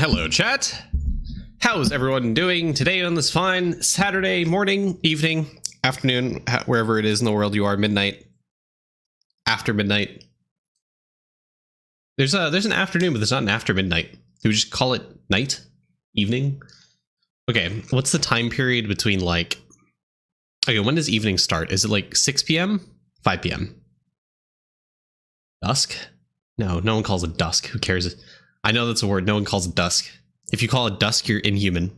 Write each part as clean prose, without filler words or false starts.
Hello, chat. How's everyone doing today on this fine Saturday morning, evening, afternoon, wherever it is in the world you are, midnight, after midnight? There's an afternoon, but there's not an after midnight. Do we just call it night? Evening? Okay, what's the time period between like... Okay, when does evening start? Is it like 6 p.m.? 5 p.m.? Dusk? No, no one calls it dusk. Who cares? I know that's a word. No one calls it dusk. If you call it dusk, you're inhuman.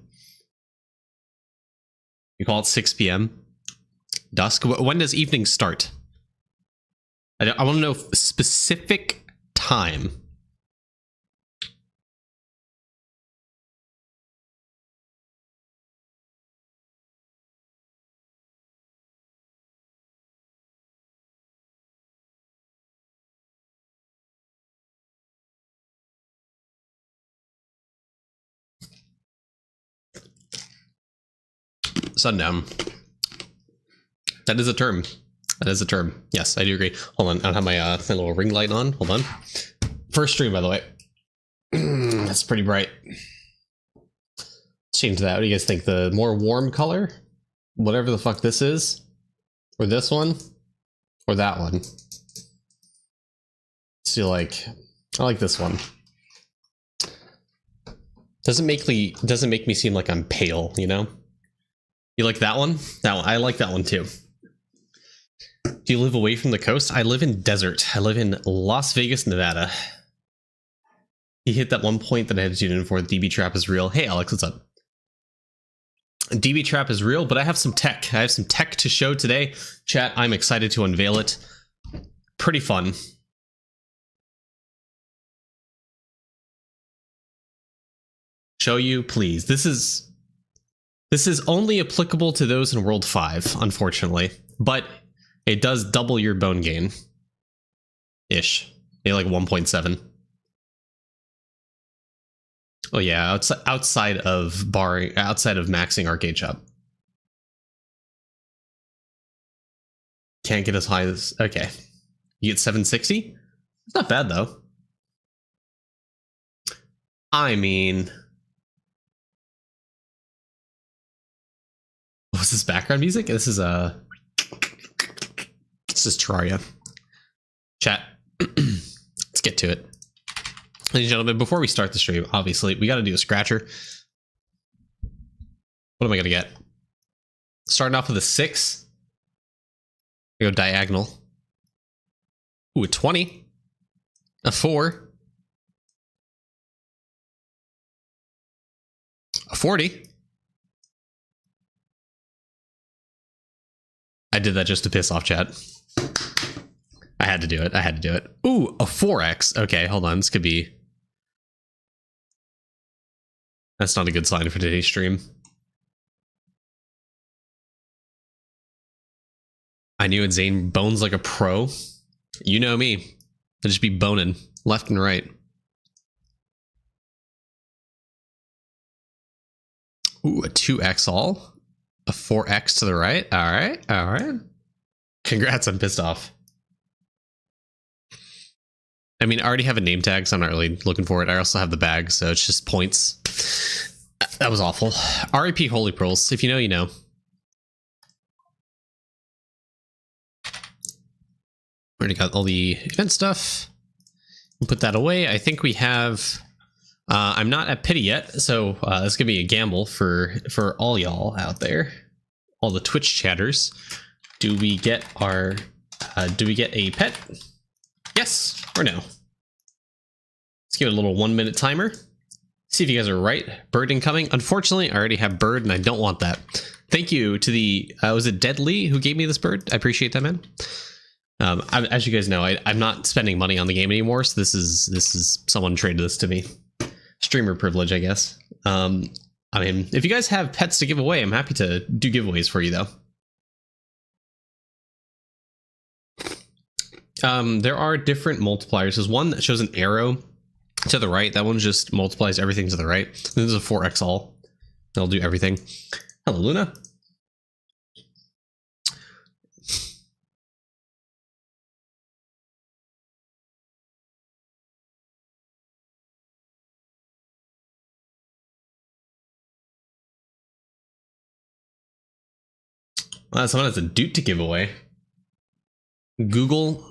You call it 6 p.m. Dusk? When does evening start? I want to know specific time. Sundown. That is a term. That is a term. Yes, I do agree. Hold on, I don't have my, my little ring light on. Hold on. First stream, by the way. That's pretty bright. Change that. What do you guys think? The more warm color? Whatever the fuck this is? Or this one? Or that one? So like, I like this one. Doesn't make me seem like I'm pale, you know? You like that one? That one. I like that one too. Do you live away from the coast? I live in desert. I live in Las Vegas, Nevada. He hit that one point that I had to tune in for. DB Trap is real. Hey Alex, what's up? DB Trap is real, but I have some tech. I have some tech to show today. Chat, I'm excited to unveil it. Pretty fun. Show you, please. This is only applicable to those in World 5, unfortunately. But it does double your bone gain. Ish. Maybe like 1.7. Oh yeah, outside of maxing arcade shop. Can't get as high as... Okay. You get 760? It's not bad though. I mean... What's this background music? This is Terraria. Chat. Let's get to it. Ladies and gentlemen, before we start the stream, obviously, we got to do a scratcher. What am I going to get? Starting off with a 6. We go diagonal. Ooh, a 20. A 4. A 40. I did that just to piss off chat. I had to do it. I had to do it. Ooh, a 4x. Okay, hold on. This could be... That's not a good sign for today's stream. I knew it. Zane bones like a pro. You know me. I just be boning left and right. Ooh, a 2x all. A 4x to the right. All right. All right. Congrats. I'm pissed off. I mean, I already have a name tag, so I'm not really looking for it. I also have the bag, so it's just points. That was awful. RIP Holy Pearls. If you know, you know. Already got all the event stuff. We'll put that away. I think we have... I'm not at pity yet, so this could be a gamble for all y'all out there, all the Twitch chatters. Do we get our? Do we get a pet? Yes or no? Let's give it a little 1-minute timer. See if you guys are right. Bird incoming. Unfortunately, I already have bird, and I don't want that. Thank you to the was it Deadly who gave me this bird? I appreciate that, man. As you guys know, I'm not spending money on the game anymore, so this is someone traded this to me. Streamer privilege, I guess. I mean, if you guys have pets to give away, I'm happy to do giveaways for you, though. There are different multipliers. There's one that shows an arrow to the right. That one just multiplies everything to the right. Then there's a 4x all. That'll do everything. Hello, Luna. Well, someone has a Doot to give away. Google,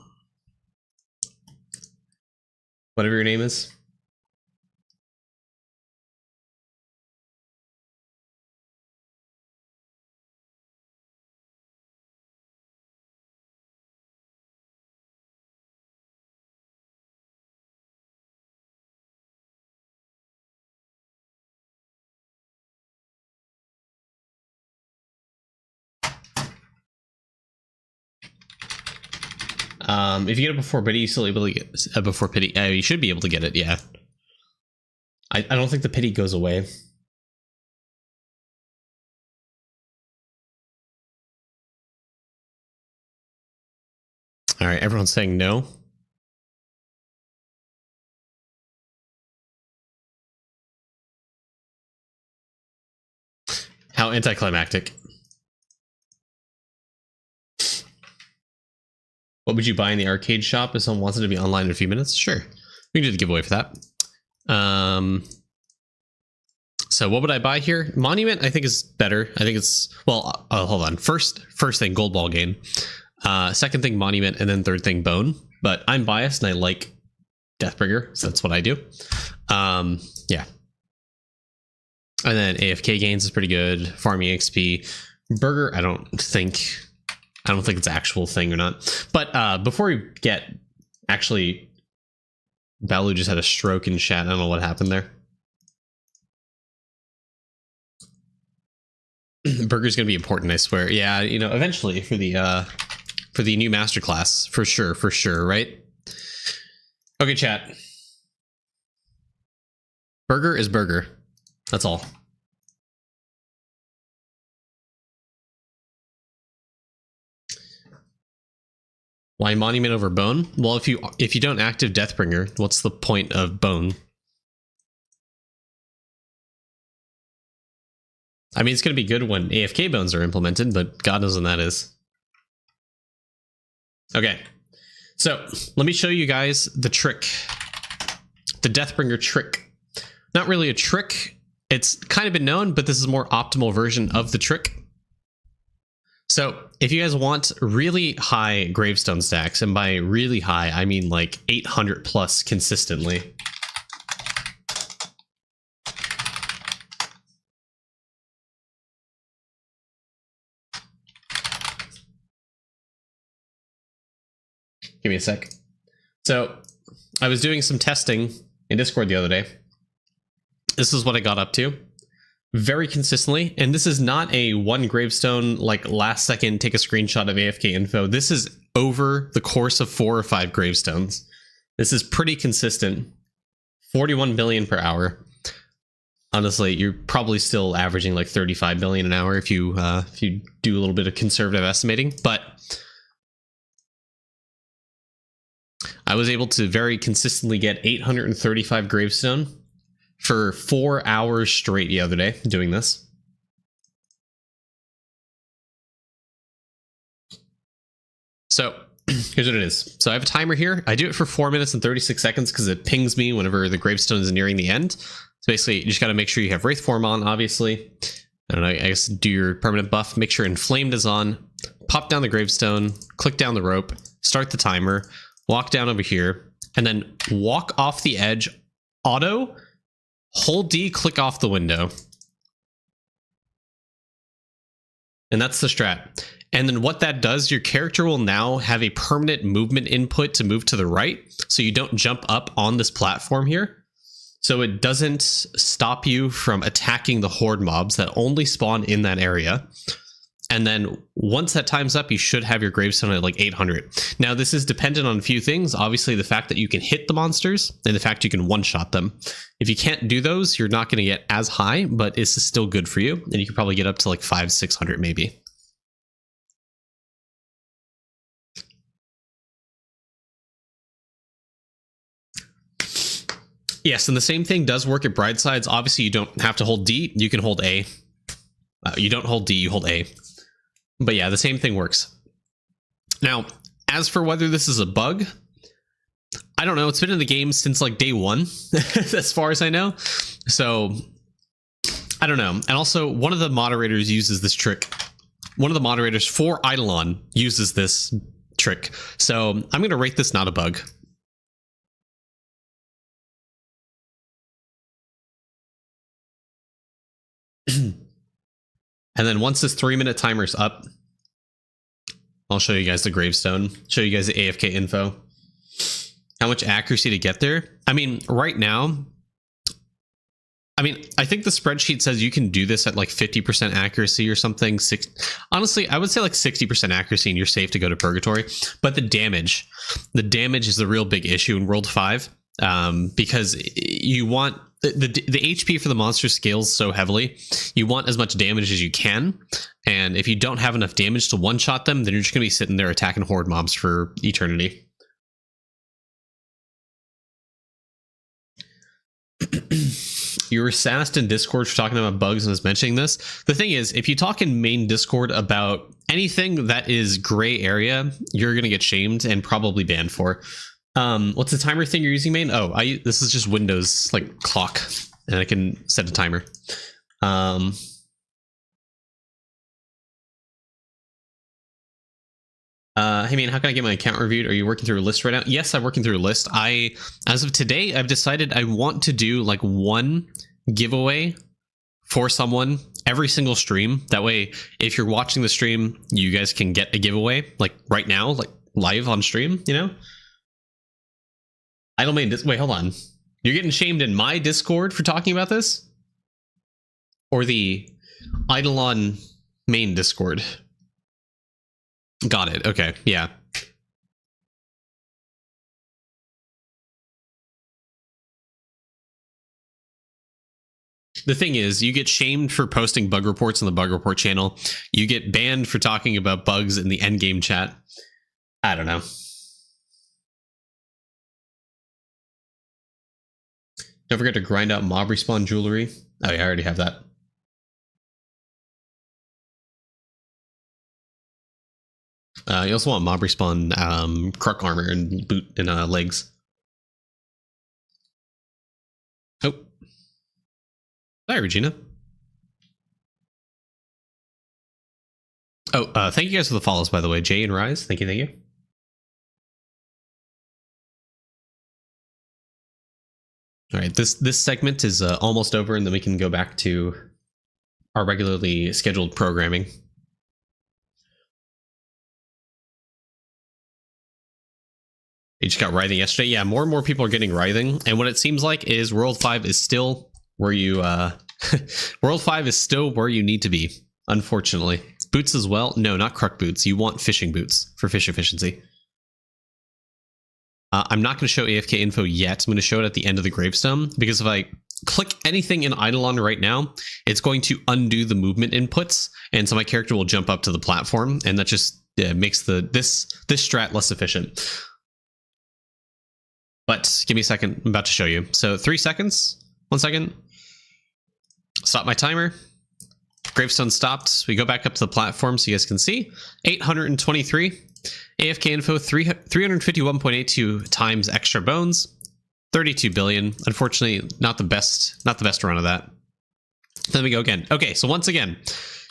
whatever your name is. If you get it before pity, you still able to get before pity. You should be able to get it. Yeah. I don't think the pity goes away. All right, everyone's saying no. How anticlimactic. What would you buy in the arcade shop if someone wants it to be online in a few minutes? Sure. We can do the giveaway for that. So what would I buy here? Monument, I think, is better. I think it's, well, hold on. First thing, gold ball game. Second thing, monument, and then third thing, bone. But I'm biased and I like Deathbringer, so that's what I do. Yeah. And then AFK gains is pretty good. Farming XP. Burger, I don't think it's actual thing or not. But before we get, actually, Balu just had a stroke in chat. I don't know what happened there. Burger's gonna be important, I swear. Yeah, you know, eventually for the new masterclass, for sure, right? Okay, chat. Burger is burger. That's all. Why monument over bone? Well, if you don't active Deathbringer, what's the point of bone? I mean, it's going to be good when AFK bones are implemented, but God knows when that is. Okay, so let me show you guys the trick. The Deathbringer trick. Not really a trick. It's kind of been known, but this is a more optimal version of the trick. So if you guys want really high gravestone stacks, and by really high, I mean like 800 plus consistently. Give me a sec. So I was doing some testing in Discord the other day. This is what I got up to very consistently. And this is not a one gravestone, like last second, take a screenshot of AFK info. This is over the course of 4 or 5 gravestones. This is pretty consistent. 41 billion per hour. Honestly, you're probably still averaging like 35 billion an hour if you do a little bit of conservative estimating, but I was able to very consistently get 835 gravestone for 4 hours straight the other day doing this. So here's what it is. So I have a timer here. I do it for 4 minutes and 36 seconds because it pings me whenever the gravestone is nearing the end. So basically, you just got to make sure you have Wraith form on, obviously. I don't know, I guess do your permanent buff. Make sure Inflamed is on. Pop down the gravestone, click down the rope, start the timer, walk down over here, and then walk off the edge, auto, hold D, click off the window. And that's the strat. And then what that does, your character will now have a permanent movement input to move to the right, so you don't jump up on this platform here. So it doesn't stop you from attacking the horde mobs that only spawn in that area. And then once that time's up, you should have your gravestone at like 800. Now, this is dependent on a few things. Obviously, the fact that you can hit the monsters and the fact you can one-shot them. If you can't do those, you're not going to get as high, but it's still good for you. And you can probably get up to like 500-600 maybe. Yes, and the same thing does work at Bridesides. Obviously, you don't have to hold D. You can hold A. You don't hold D, you hold A. But yeah, the same thing works. Now, as for whether this is a bug, I don't know. It's been in the game since like day 1, as far as I know. So, I don't know. And also, one of the moderators uses this trick one of the moderators for Eidolon uses this trick. So I'm going to rate this not a bug. And then once this 3-minute timer's up, I'll show you guys the gravestone, show you guys the AFK info, how much accuracy to get there. I mean, right now, I think the spreadsheet says you can do this at like 50% accuracy or something. Honestly, I would say like 60% accuracy and you're safe to go to purgatory. But the damage is the real big issue in World 5, because you want the HP for the monster scales so heavily. You want as much damage as you can. And if you don't have enough damage to one-shot them, then you're just going to be sitting there attacking horde mobs for eternity. You were sassed in Discord for talking about bugs and was mentioning this. The thing is, if you talk in main Discord about anything that is gray area, you're going to get shamed and probably banned for. What's the timer thing you're using, main? Oh, this is just Windows like clock, and I can set a timer. Hey man, how can I get my account reviewed? Are you working through a list right now? Yes, I'm working through a list. As of today, I've decided I want to do like one giveaway for someone every single stream. That way, if you're watching the stream, you guys can get a giveaway like right now, like live on stream, you know? I don't mean, wait, hold on. You're getting shamed in my Discord for talking about this? Or the Eidolon main Discord? Got it. Okay. Yeah. The thing is, you get shamed for posting bug reports on the bug report channel. You get banned for talking about bugs in the endgame chat. I don't know. Don't forget to grind out mob respawn jewelry. Oh yeah, I already have that. You also want mob respawn Kruk armor and boot and legs. Oh. Hi, Regina. Oh, thank you guys for the follows, by the way. Jay and Rise, thank you, thank you. All right, this segment is almost over, and then we can go back to our regularly scheduled programming. You just got writhing yesterday. Yeah, more and more people are getting writhing, and what it seems like is World 5 is still where you World 5 is still where you need to be, unfortunately. Boots as well. No, not Kruk boots. You want fishing boots for fish efficiency. I'm not going to show AFK info yet. I'm going to show it at the end of the gravestone, because if I click anything in Eidolon right now, it's going to undo the movement inputs, and so my character will jump up to the platform, and that just makes this strat less efficient. But give me a second. I'm about to show you. So 3 seconds. 1 second. Stop my timer. Gravestone stopped. We go back up to the platform so you guys can see. 823. AFK info 351.82 times extra bones. 32 billion. Unfortunately, not the best run of that. Then we go again. Okay, so once again,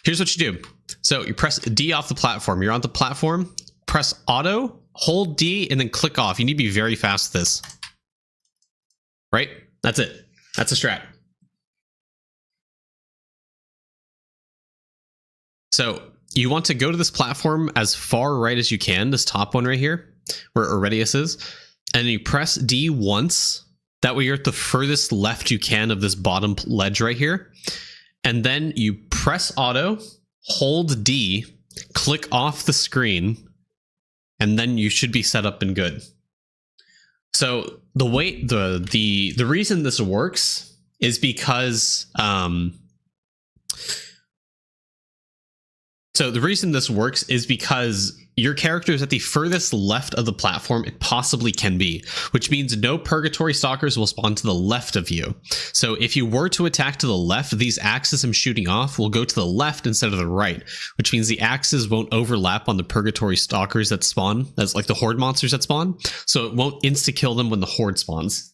here's what you do. So you press D off the platform. You're on the platform. Press auto, hold D, and then click off. You need to be very fast with this. Right? That's it. That's a strat. So you want to go to this platform as far right as you can, this top one right here, where Aurelius is, and you press D once. That way you're at the furthest left you can of this bottom ledge right here. And then you press auto, hold D, click off the screen, and then you should be set up and good. So the way the reason this works is because your character is at the furthest left of the platform it possibly can be, which means no purgatory stalkers will spawn to the left of you. So if you were to attack to the left, these axes I'm shooting off will go to the left instead of the right, which means the axes won't overlap on the purgatory stalkers that spawn. That's like the horde monsters that spawn. So it won't insta-kill them when the horde spawns.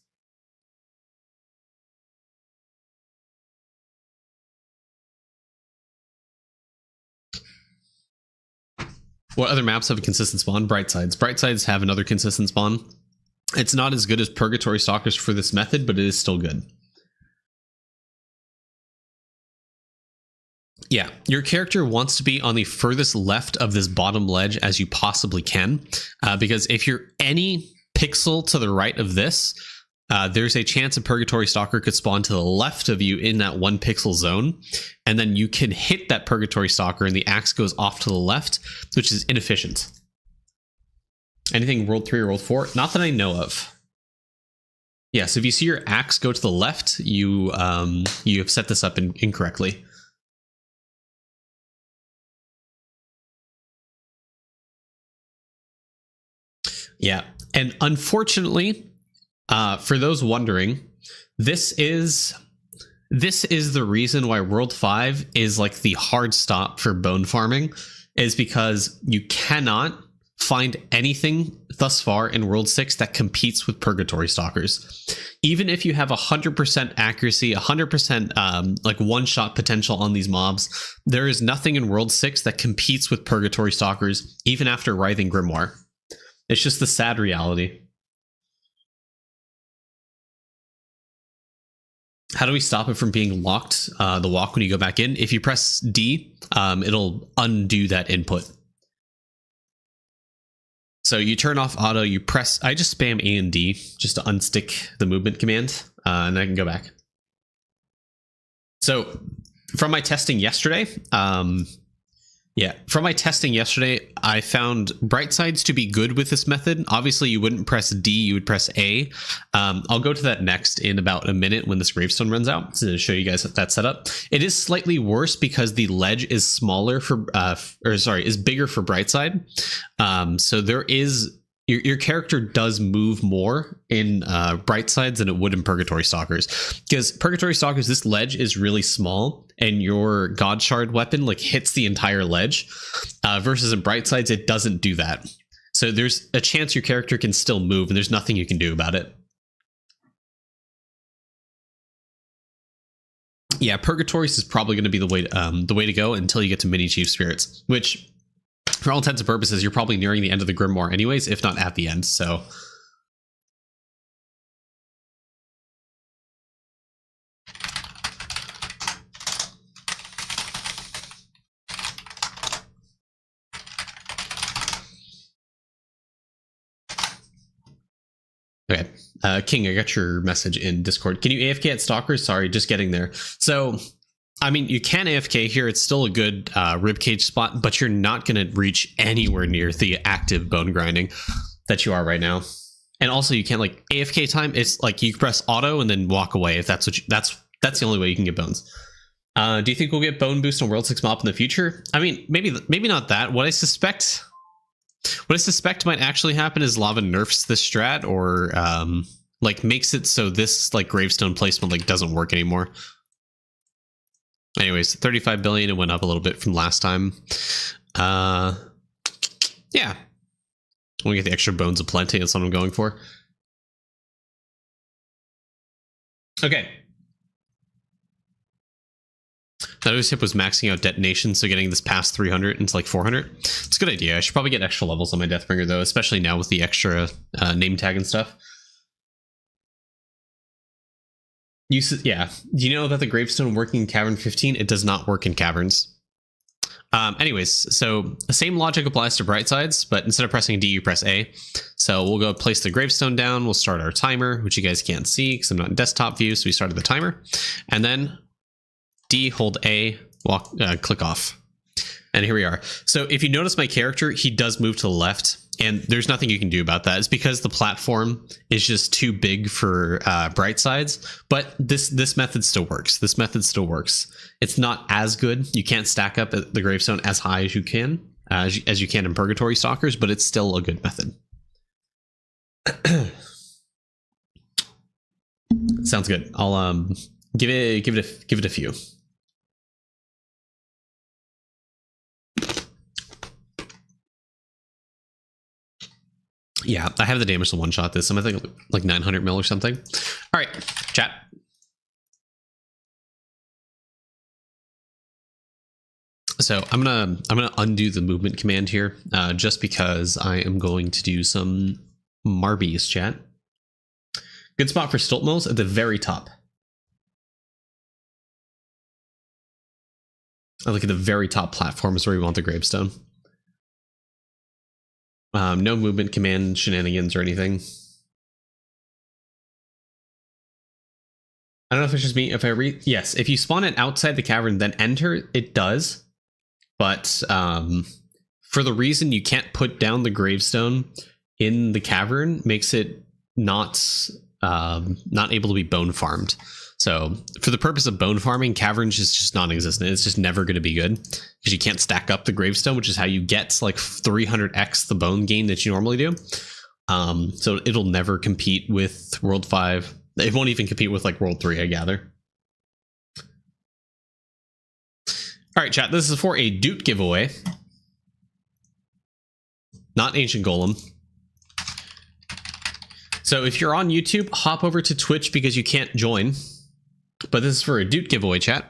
What other maps have a consistent spawn? Brightsides. Brightsides have another consistent spawn. It's not as good as Purgatory Stalkers for this method, but it is still good. Yeah, your character wants to be on the furthest left of this bottom ledge as you possibly can, because if you're any pixel to the right of this, there's a chance a Purgatory Stalker could spawn to the left of you in that 1 pixel zone, and then you can hit that Purgatory Stalker and the axe goes off to the left, which is inefficient. Anything World 3 or World 4? Not that I know of. Yeah, so if you see your axe go to the left, you have set this up incorrectly. Yeah, and unfortunately, for those wondering, this is the reason why World 5 is like the hard stop for bone farming, is because you cannot find anything thus far in World 6 that competes with Purgatory Stalkers. Even if you have 100% accuracy, 100% like one-shot potential on these mobs, there is nothing in World 6 that competes with Purgatory Stalkers, even after Writhing Grimoire. It's just the sad reality. How do we stop it from being locked, the walk, when you go back in? If you press D, it'll undo that input. So you turn off auto, you press, I just spam A and D just to unstick the movement command, and I can go back. So from my testing yesterday, I found Brightsides to be good with this method. Obviously, you wouldn't press D, you would press A. I'll go to that next in about a minute when this gravestone runs out to show you guys that setup. It is slightly worse because the ledge is smaller for, is bigger for Brightside. So there is, your character does move more in Brightsides than it would in Purgatory Stalkers. Because Purgatory Stalkers, this ledge is really small, and your God Shard weapon like hits the entire ledge, versus in Brightsides it doesn't do that. So there's a chance your character can still move, and there's nothing you can do about it. Yeah, Purgatories is probably going to be the way to go until you get to Mini Chief Spirits, which, for all intents and purposes, you're probably nearing the end of the Grimoire anyways, if not at the end. So okay, King, I got your message in Discord. Can you AFK at Stalkers? Sorry, just getting there. So, I mean, you can AFK here. It's still a good ribcage spot, but you're not going to reach anywhere near the active bone grinding that you are right now. And also, you can't like AFK time. It's like you press auto and then walk away if that's what that's the only way you can get bones. Do you think we'll get bone boost on World 6 mop in the future? I mean, maybe not that. What I suspect might actually happen is Lava nerfs the strat, or like makes it so this like gravestone placement like doesn't work anymore. Anyways, 35 billion, it went up a little bit from last time. Yeah. I want to get the extra bones of plenty. That's what I'm going for. Okay. That other tip was maxing out detonation, so getting this past 300 into like 400. It's a good idea. I should probably get extra levels on my Deathbringer though, especially now with the extra name tag and stuff. Yeah. Do you know that the gravestone working in Cavern 15? It does not work in caverns. Anyways, so the same logic applies to Brightsides, but instead of pressing D, you press A. So we'll go place the gravestone down. We'll start our timer, which you guys can't see because I'm not in desktop view. So we started the timer, and then D, hold A, click off. And here we are. So if you notice my character, he does move to the left, and there's nothing you can do about that. It's because the platform is just too big for Brightsides, but this method still works. This method still works. It's not as good. You can't stack up the gravestone as high as you can, as you can in Purgatory Stalkers, but it's still a good method. Sounds good. I'll give it a few. Yeah, I have the damage to one-shot this. I'm, I think, like 900 mil or something. All right, chat. So I'm gonna undo the movement command here, just because I am going to do some Marbies chat. Good spot for Stolt Mills at the very top. I look at the very top platform is where we want the gravestone. No movement command shenanigans or anything. I don't know if it's just me. If I read, yes, if you spawn it outside the cavern, then enter, it does. But for the reason you can't put down the gravestone in the cavern, makes it not able to be bone farmed. So for the purpose of bone farming, caverns is just non-existent. It's just never going to be good because you can't stack up the gravestone, which is how you get like 300x the bone gain that you normally do. So it'll never compete with World 5. It won't even compete with like World 3, I gather. All right, chat. This is for a Doot giveaway, not Ancient Golem. So if you're on YouTube, hop over to Twitch because you can't join. But this is for a Doot giveaway, chat.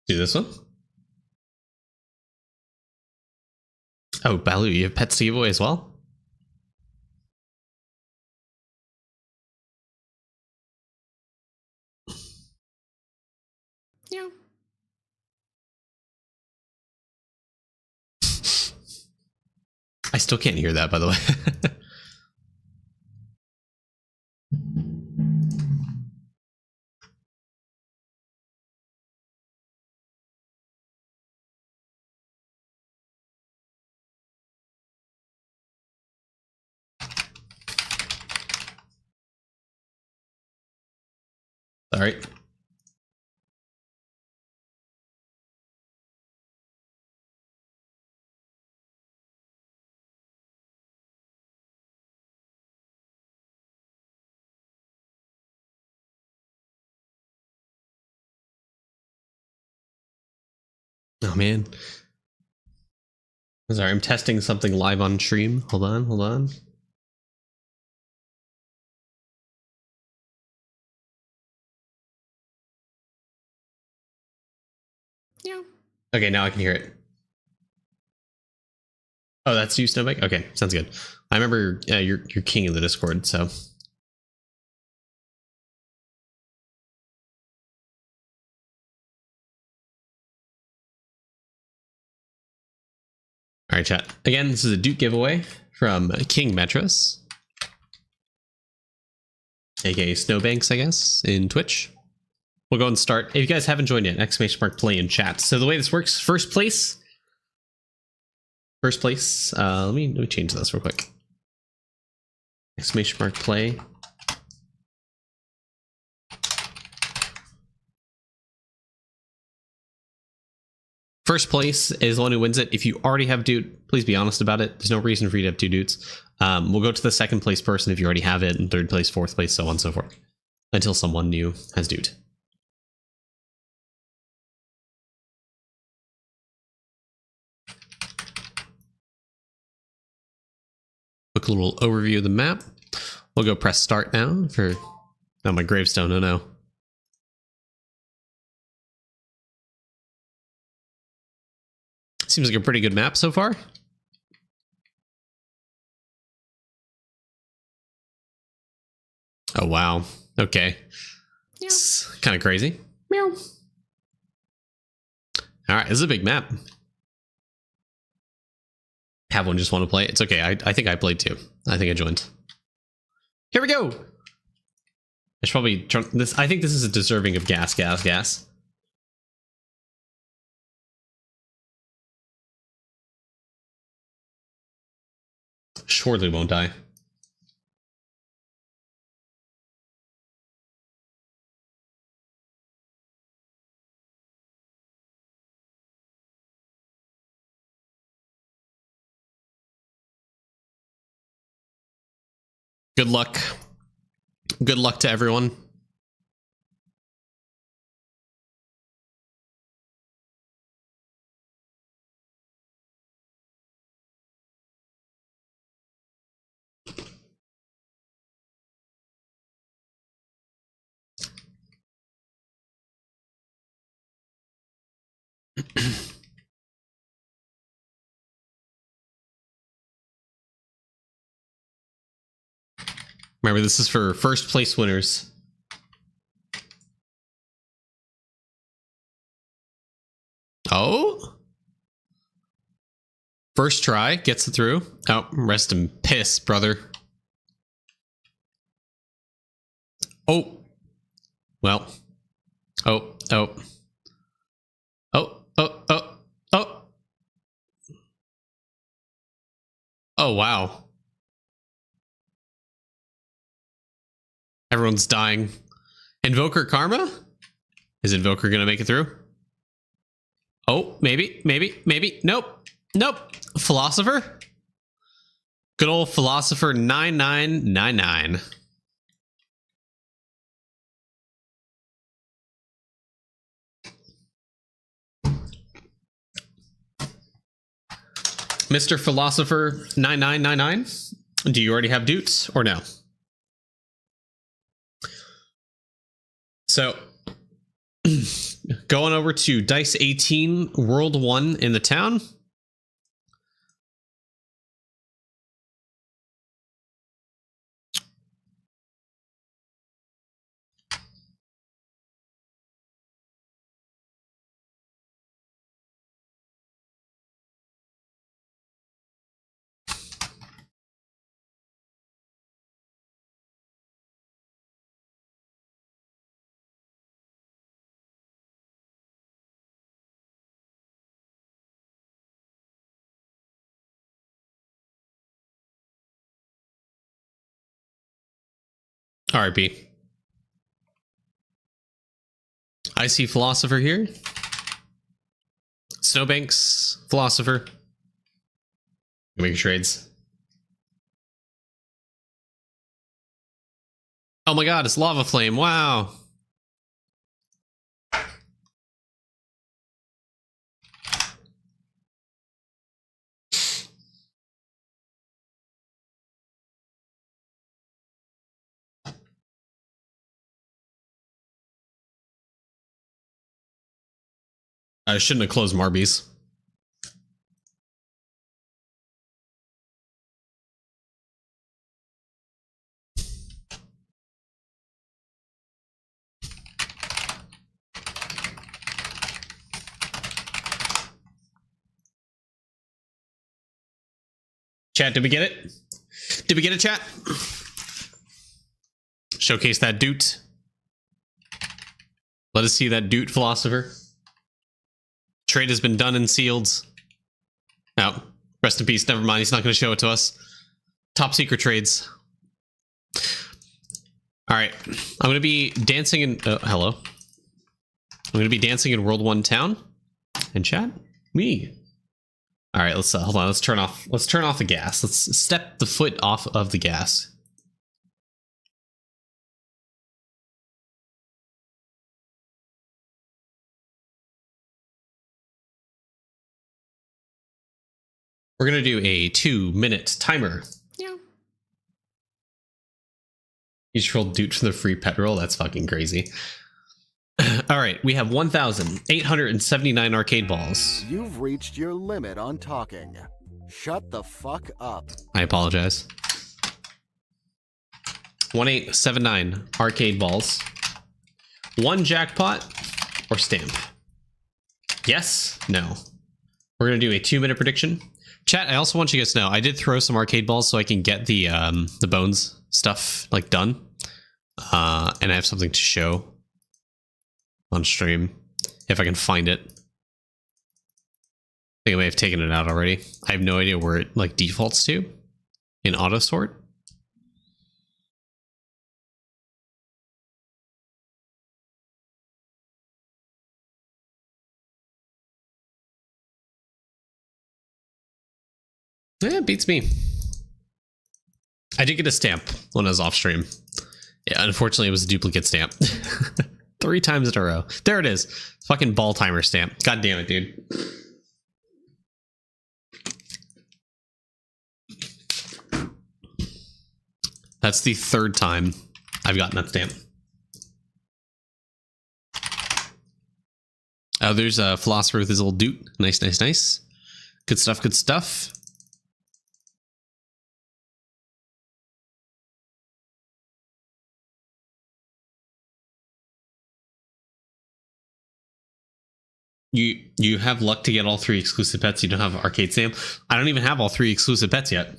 Do this one. Oh, Baloo, you have pets to give away as well? Yeah. I still can't hear that, by the way. All right. Oh, man. Sorry, I'm testing something live on stream. Hold on, hold on. Yeah. Okay, now I can hear it. Oh, that's you, Snowbike? Okay, sounds good. I remember you're king of the Discord, so. All right, chat. Again, this is a Doot giveaway from King Metros, aka Snowbanks, I guess, in Twitch. We'll go and start. If you guys haven't joined yet, !play in chat. So the way this works, first place. Let me change this real quick. !play. First place is the one who wins it. If you already have Doot, please be honest about it. There's no reason for you to have 2 Doots. We'll go to the second place person if you already have it, and third place, fourth place, so on and so forth, until someone new has Doot. Quick little overview of the map. We'll go press start now for... Oh, my gravestone, oh no. Seems like a pretty good map so far. Oh, wow. Okay. It's kind of crazy. Meow. All right, this is a big map. Have one just want to play. It's okay. I think I played too. I think I joined. Here we go. I should probably turn this. I think this is a deserving of gas. Surely won't die. Good luck. Good luck to everyone. Remember, this is for first place winners. Oh? First try, gets it through. Oh, rest in piss, brother. Oh. Well. Oh. Oh. Oh. Oh. Oh. Oh. Oh, wow. Everyone's dying. Invoker Karma? Is Invoker gonna make it through? Oh, maybe, maybe, maybe. Nope. Nope. Philosopher? Good old Philosopher 9999. Mr. Philosopher 9999, do you already have Doots or no? So, going over to Dice 18, World 1 in the town. RIP. I see Philosopher here. Snowbanks, Philosopher. Make trades. Oh my god, it's Lava Flame. Wow. I shouldn't have closed Marby's. Chat, did we get it? Did we get it, chat? Showcase that Doot. Let us see that Doot, Philosopher. Trade has been done and sealed. Oh, rest in peace. Never mind. He's not going to show it to us. Top secret trades. All right. I'm going to be dancing in... hello. I'm going to be dancing in World 1 town. And chat? Me. All right. Let's hold on. Let's turn off the gas. Let's step the foot off of the gas. We're going to do a 2-minute timer. Yeah. You just rolled Doot for the free pet roll? That's fucking crazy. All right, we have 1,879 arcade balls. You've reached your limit on talking. Shut the fuck up. I apologize. 1,879 arcade balls. 1 jackpot or stamp. Yes? No. We're going to do a 2-minute prediction. Chat, I also want you guys to know, I did throw some arcade balls so I can get the bones stuff like done. And I have something to show on stream if I can find it. I think I may have taken it out already. I have no idea where it like defaults to in auto sort. Yeah, it beats me. I did get a stamp when I was off stream. Yeah, unfortunately, it was a duplicate stamp. 3 times in a row. There it is. Fucking ball timer stamp. God damn it, dude. That's the 3rd time I've gotten that stamp. Oh, there's a philosopher with his little Doot. Nice, nice, nice. Good stuff, good stuff. You have luck to get all 3 exclusive pets. You don't have Arcade Sam. I don't even have all 3 exclusive pets yet.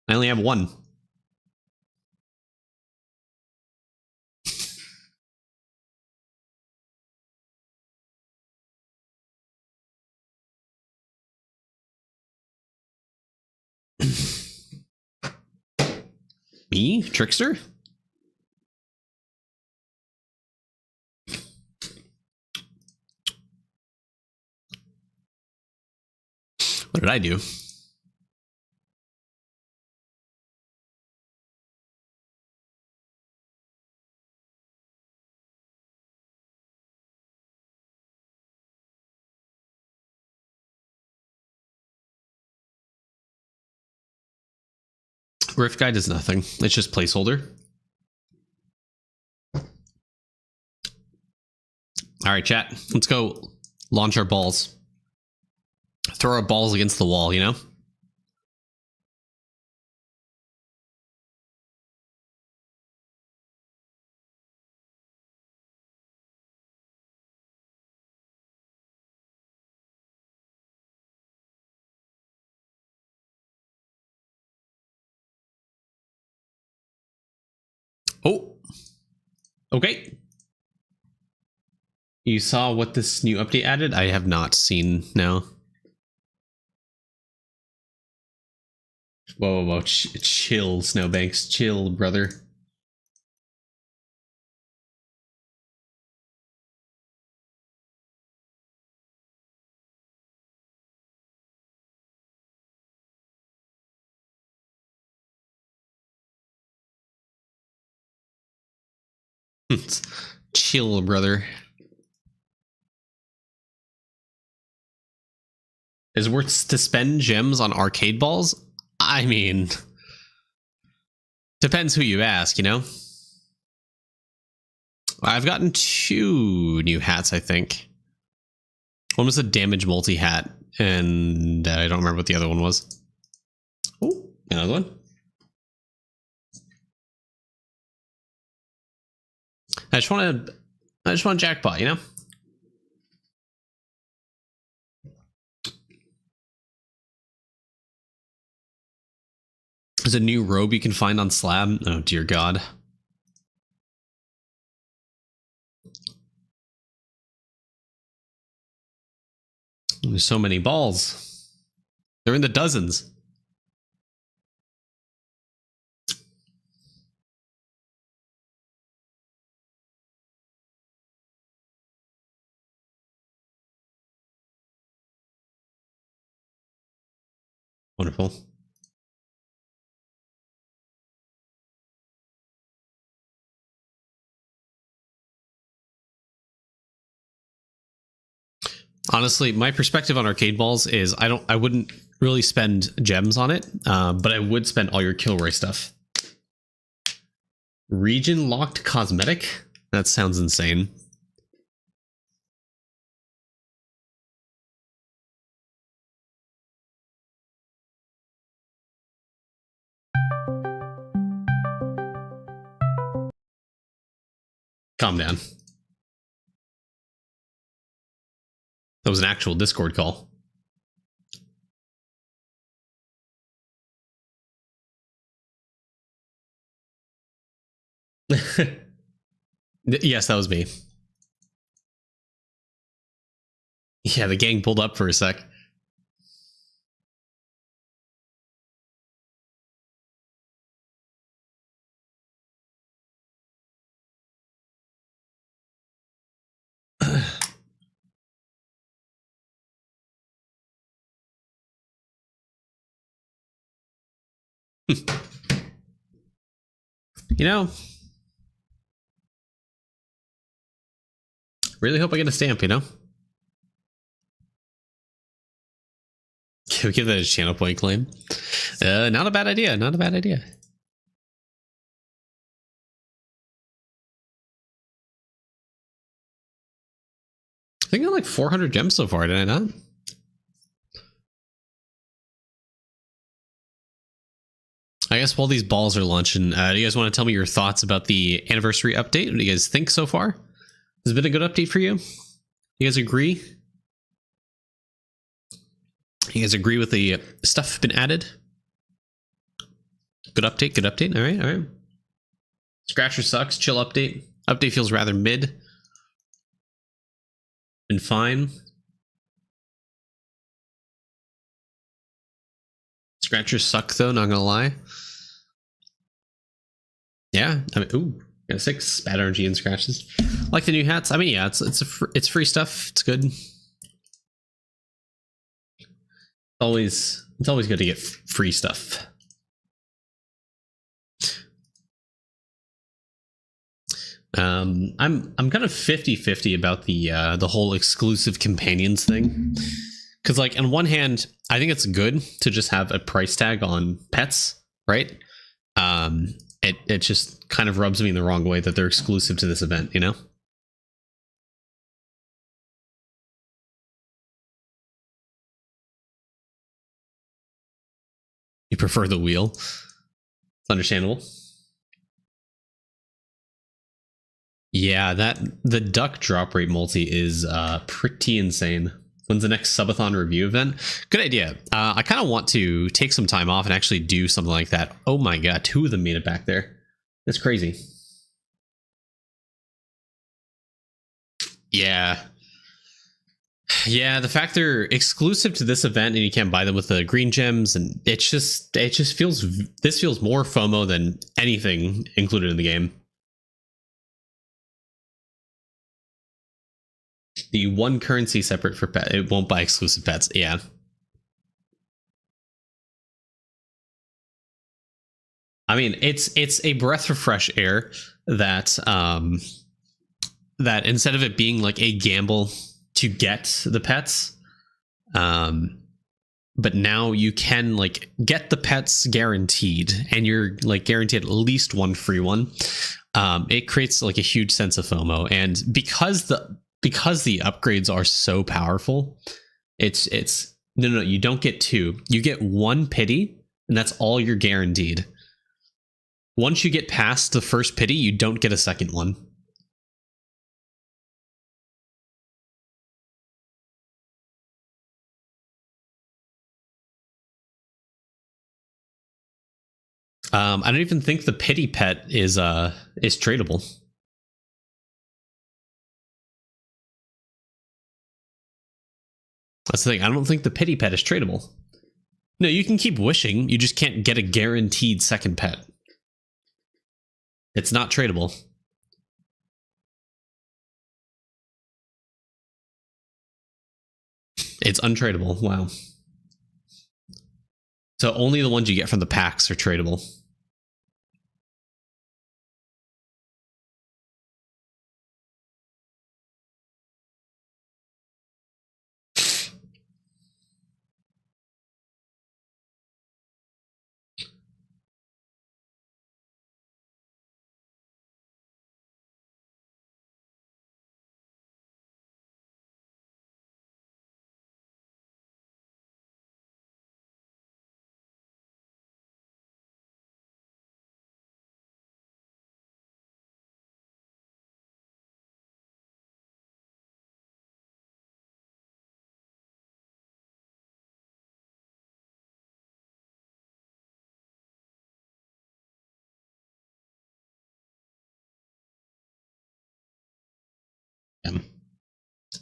I only have 1. Me? Trickster? What did I do? Rift Guide is nothing. It's just placeholder. All right, chat. Let's go launch our balls. Throw our balls against the wall, you know? Oh. Okay. You saw what this new update added? I have not seen, no. Whoa, whoa, whoa. Chill, Snowbanks. Chill, brother. Chill, brother. Is it worth to spend gems on arcade balls? I mean, depends who you ask, you know? I've gotten 2 new hats, I think. One was a damage multi hat, and I don't remember what the other one was. Oh, another one. I just want a jackpot, you know? There's a new robe you can find on Slab. Oh, dear God. There's so many balls. They're in the dozens. Wonderful. Honestly, my perspective on arcade balls is I wouldn't really spend gems on it, but I would spend all your Kilroy stuff. Region locked cosmetic? That sounds insane. Calm down. That was an actual Discord call. Yes, that was me. Yeah, the gang pulled up for a sec. You know, really hope I get a stamp, you know? Can we give that a channel point claim? Not a bad idea, not a bad idea. I think I got like 400 gems so far, did I not? I guess while these balls are launching, do you guys want to tell me your thoughts about the anniversary update? What do you guys think so far? Has it been a good update for you? You guys agree? You guys agree with the stuff been added? Good update, good update. All right, all right. Scratcher sucks, chill update. Update feels rather mid. Been fine. Scratchers suck though, not gonna lie. Yeah, I mean, ooh, got 6 bad energy and scratches. Like the new hats. I mean, yeah, it's free stuff. It's good. It's always good to get free stuff. I'm kind of 50-50 about the whole exclusive companions thing. Because like on one hand, I think it's good to just have a price tag on pets, right? It just kind of rubs me in the wrong way that they're exclusive to this event, you know? You prefer the wheel? It's understandable. Yeah, the duck drop rate multi is pretty insane. When's the next subathon review event? Good idea. I kind of want to take some time off and actually do something like that. Oh my god, 2 of them made it back there. That's crazy. Yeah. Yeah, the fact they're exclusive to this event and you can't buy them with the green gems, and it just feels, this feels more FOMO than anything included in the game. The one currency separate for pet, it won't buy exclusive pets. Yeah. I mean, it's a breath of fresh air that that instead of it being like a gamble to get the pets, but now you can like get the pets guaranteed, and you're like guaranteed at least one free one. It creates like a huge sense of FOMO, and because the upgrades are so powerful, it's no, you don't get 2, you get 1 pity, and that's all you're guaranteed. Once you get past the first pity, you don't get a second one. I don't even think the pity pet is tradable. That's the thing. I don't think the pity pet is tradable. No, you can keep wishing. You just can't get a guaranteed second pet. It's not tradable. It's untradeable. Wow. So only the ones you get from the packs are tradable.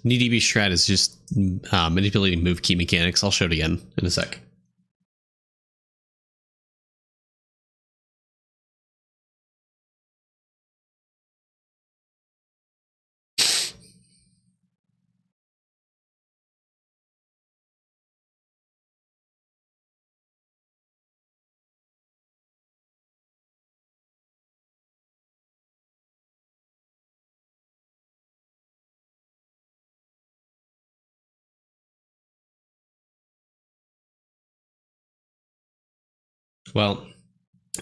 NeDB strat is just manipulating move key mechanics. I'll show it again in a sec. Well,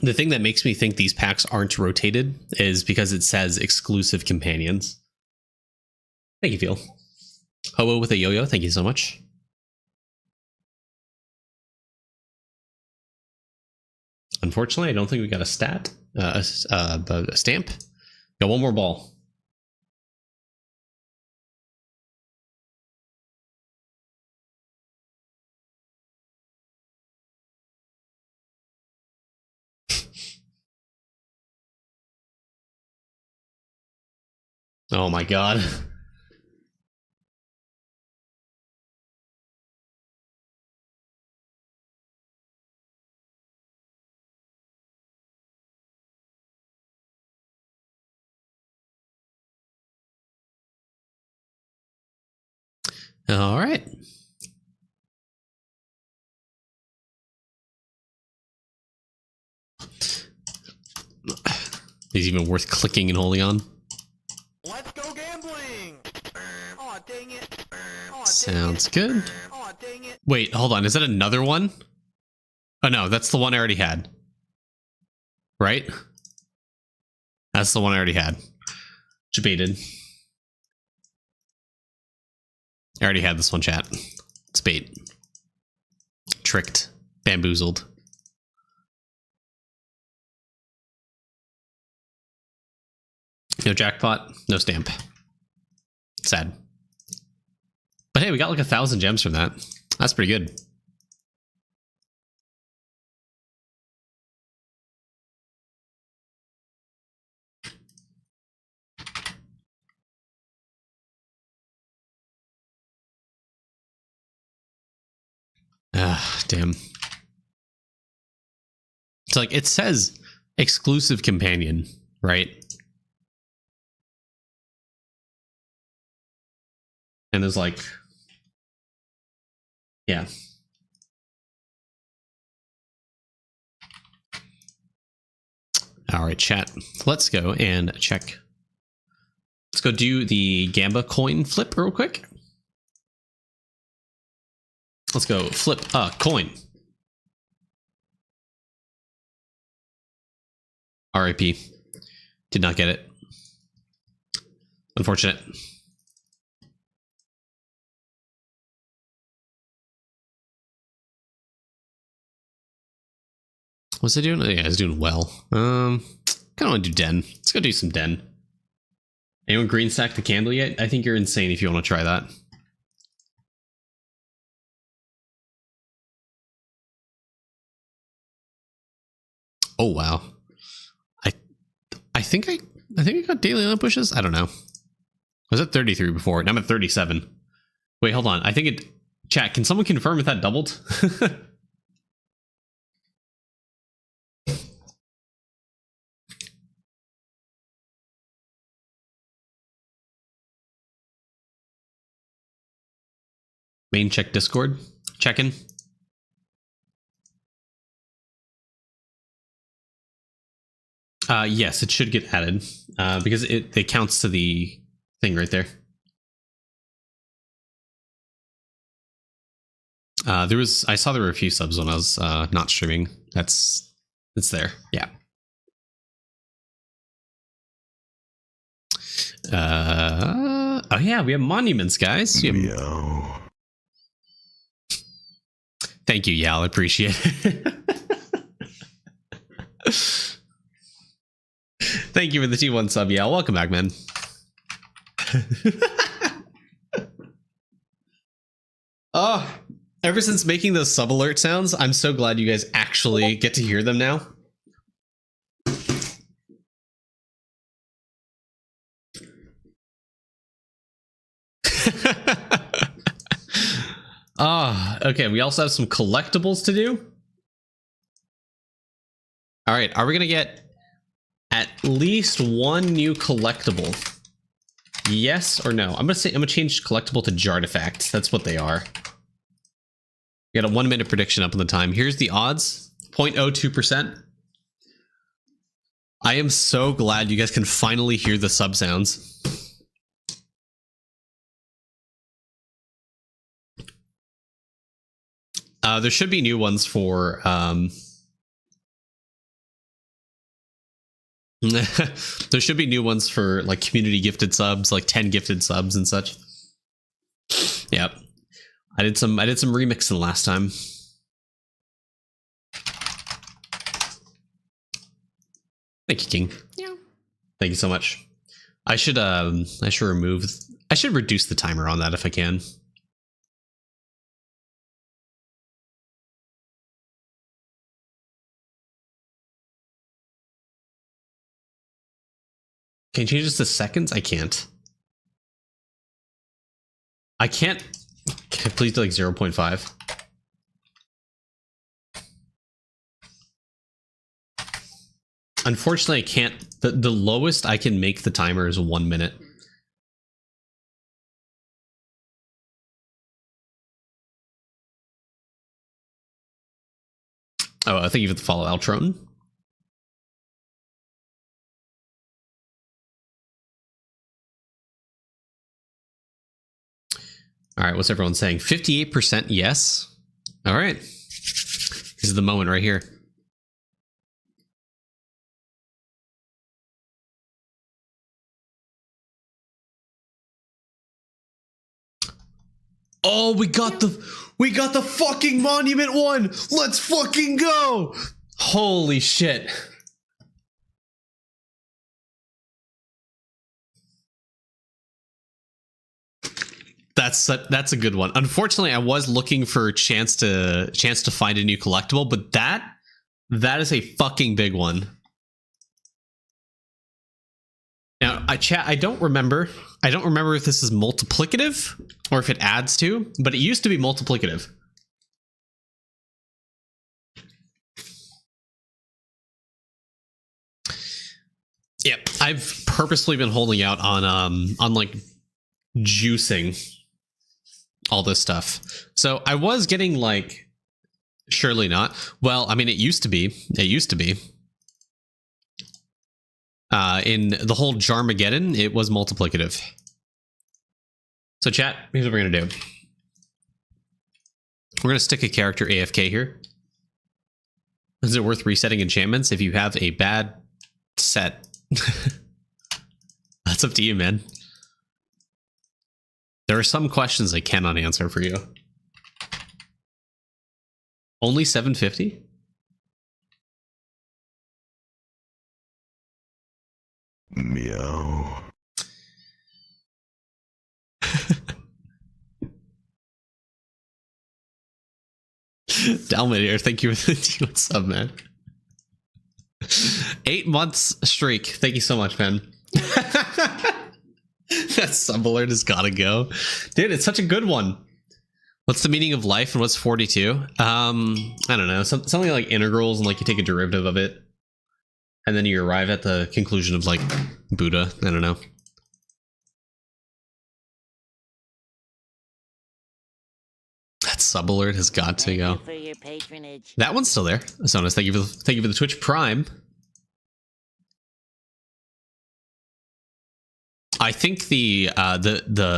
the thing that makes me think these packs aren't rotated is because it says exclusive companions. Thank you, Phil. Hobo with a yo-yo, thank you so much. Unfortunately, I don't think we got a stat, a stamp. Got one more ball. Oh my god. All right. Is even worth clicking and holding on. Let's go gambling! Aw, dang it. Aw, Sounds good. Aw, dang it. Wait, hold on. Is that another one? Oh no, that's the one I already had. Right? That's the one I already had. Debated. I already had this one, chat. It's bait. Tricked. Bamboozled. No jackpot, no stamp. Sad. But hey, we got like 1,000 gems from that. That's pretty good. Ah, damn. It's like, it says exclusive companion, right? And there's like, yeah. All right, chat. Let's go and check. Let's go do the Gamba coin flip real quick. Let's go flip a coin. RIP. Did not get it. Unfortunate. What's it doing? Oh, yeah, it's doing well. Kind of want to do den. Let's go do some den. Anyone green stack the candle yet? I think you're insane if you want to try that. Oh wow. I think I got daily lamp pushes. I don't know. I was at 33 before, and I'm at 37. Wait, hold on. I think it. Chat. Can someone confirm if that doubled? Main check Discord. Check-in. Yes, it should get added because it counts to the thing right there. I saw there were a few subs when I was not streaming. It's there. Yeah. Oh yeah, we have monuments, guys. Meow. Thank you, Yal. I appreciate it. Thank you for the T1 sub, Yal. Welcome back, man. Oh, ever since making those sub alert sounds, I'm so glad you guys actually get to hear them now. Okay. We also have some collectibles to do. All right. Are we going to get at least one new collectible? Yes or no? I'm going to change collectible to Jartifact. That's what they are. We got a 1 minute prediction up on the time. Here's the odds. 0.02%. I am so glad you guys can finally hear the sub sounds. There should be new ones for there should be new ones for like community gifted subs, like 10 gifted subs and such. Yep. I did some remixing last time. Thank you, King. Yeah. Thank you so much. I should reduce the timer on that if I can. Can you change this to seconds? I can't. I can't. Can I please do like 0.5? Unfortunately, I can't. The lowest I can make the timer is 1 minute. Oh, I think you have to follow Altron. All right, what's everyone saying? 58% yes. All right. This is the moment right here. Oh, we got the fucking monument one. Let's fucking go. Holy shit. That's a good one. Unfortunately, I was looking for a chance to find a new collectible, but that is a fucking big one. Now, I don't remember if this is multiplicative or if it adds to, but it used to be multiplicative. Yep, I've purposely been holding out on like juicing all this stuff. So I was getting like, surely not. Well, I mean, it used to be. In the whole Jarmageddon, it was multiplicative. So chat, here's what we're gonna do. We're gonna stick a character AFK here. Is it worth resetting enchantments if you have a bad set? That's up to you, man. There are some questions I cannot answer for you. Only 750? Meow. Dalmatier, thank you for the what's up, man. 8 months streak. Thank you so much, man. That sub alert has gotta go. Dude, it's such a good one. What's the meaning of life and what's 42? I don't know. Something like integrals and like you take a derivative of it. And then you arrive at the conclusion of like Buddha. I don't know. That sub alert has got to go. For your patronage. That one's still there. Asonis, thank you for the Twitch Prime. I think the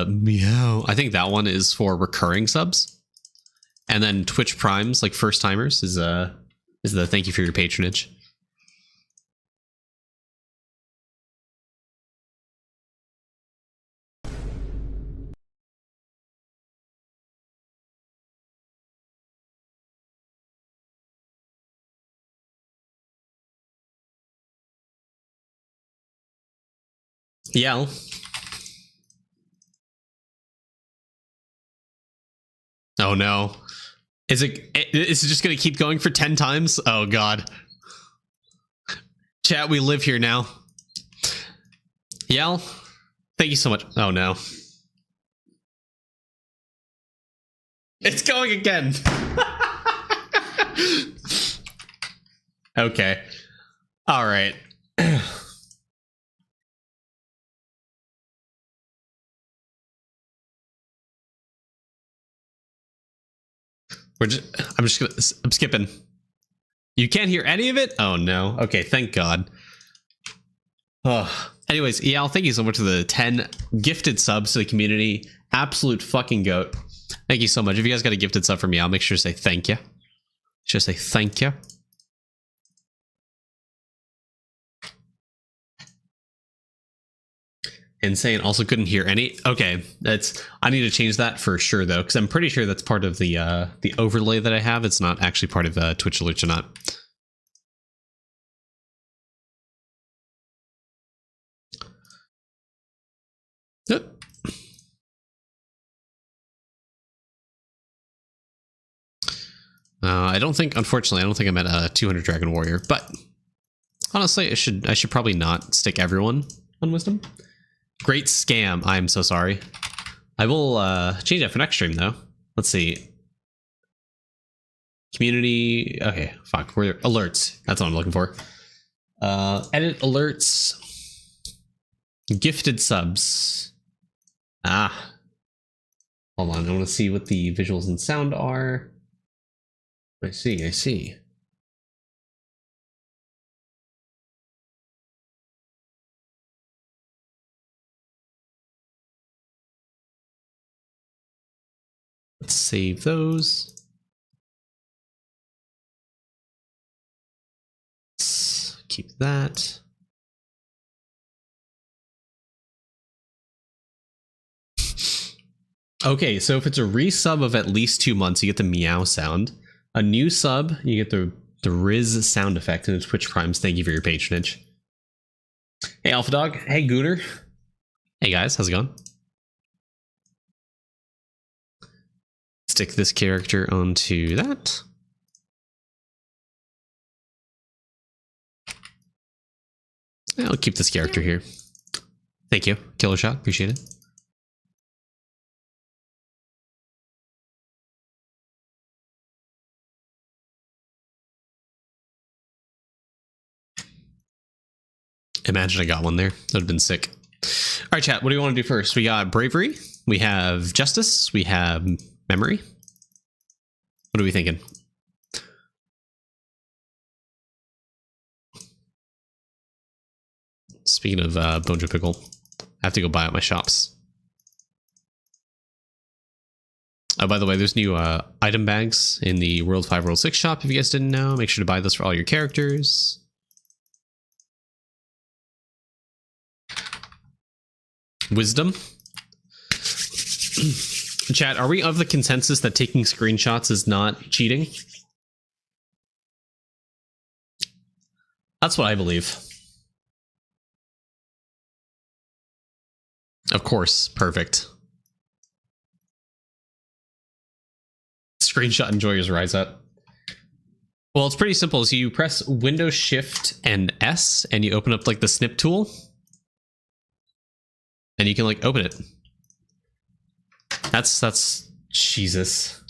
meow. I think that one is for recurring subs, and then Twitch Primes, like first timers, is the thank you for your patronage. Yell. Oh no. Is it just gonna keep going for 10 times? Oh god. Chat, we live here now. Yell. Thank you so much. Oh no. It's going again. Okay. All right. I'm skipping. You can't hear any of it? Oh no. Okay, thank God. Oh. Anyways, Eyal, thank you so much for the 10 gifted subs to the community. Absolute fucking goat. Thank you so much. If you guys got a gifted sub from me, I'll make sure to say thank you. Just say thank you. Insane. Also couldn't hear any. Okay, I need to change that for sure though, because I'm pretty sure that's part of the overlay that I have. It's not actually part of Twitch alerts or not. Yep. Unfortunately, I don't think I'm at a 200 Dragon Warrior, but honestly, I should probably not stick everyone on Wisdom. Great scam. I'm so sorry. I will change that for next stream though. Let's see. Community. Okay, fuck. We're alerts. That's what I'm looking for. Edit alerts. Gifted subs. Ah. Hold on. I want to see what the visuals and sound are. I see. Let's save those. Let's keep that. Okay, so if it's a resub of at least 2 months, you get the meow sound. A new sub, you get the Riz sound effect, and it's Twitch Primes. Thank you for your patronage. Hey, Alpha Dog. Hey, Gooner. Hey, guys. How's it going? Stick this character onto that. I'll keep this character here. Thank you. Killer shot. Appreciate it. Imagine I got one there. That would have been sick. All right, chat. What do you want to do first? We got Bravery. We have Justice. We have Memory. What are we thinking? Speaking of Bojo Pickle, I have to go buy out my shops. Oh, by the way, there's new item bags in the World 5, World 6 shop. If you guys didn't know, make sure to buy those for all your characters. Wisdom. Chat, are we of the consensus that taking screenshots is not cheating? That's what I believe. Of course, perfect. Screenshot enjoyers rise up. Well, it's pretty simple. So you press Windows Shift and S and you open up like the snip tool. And you can like open it. That's Jesus.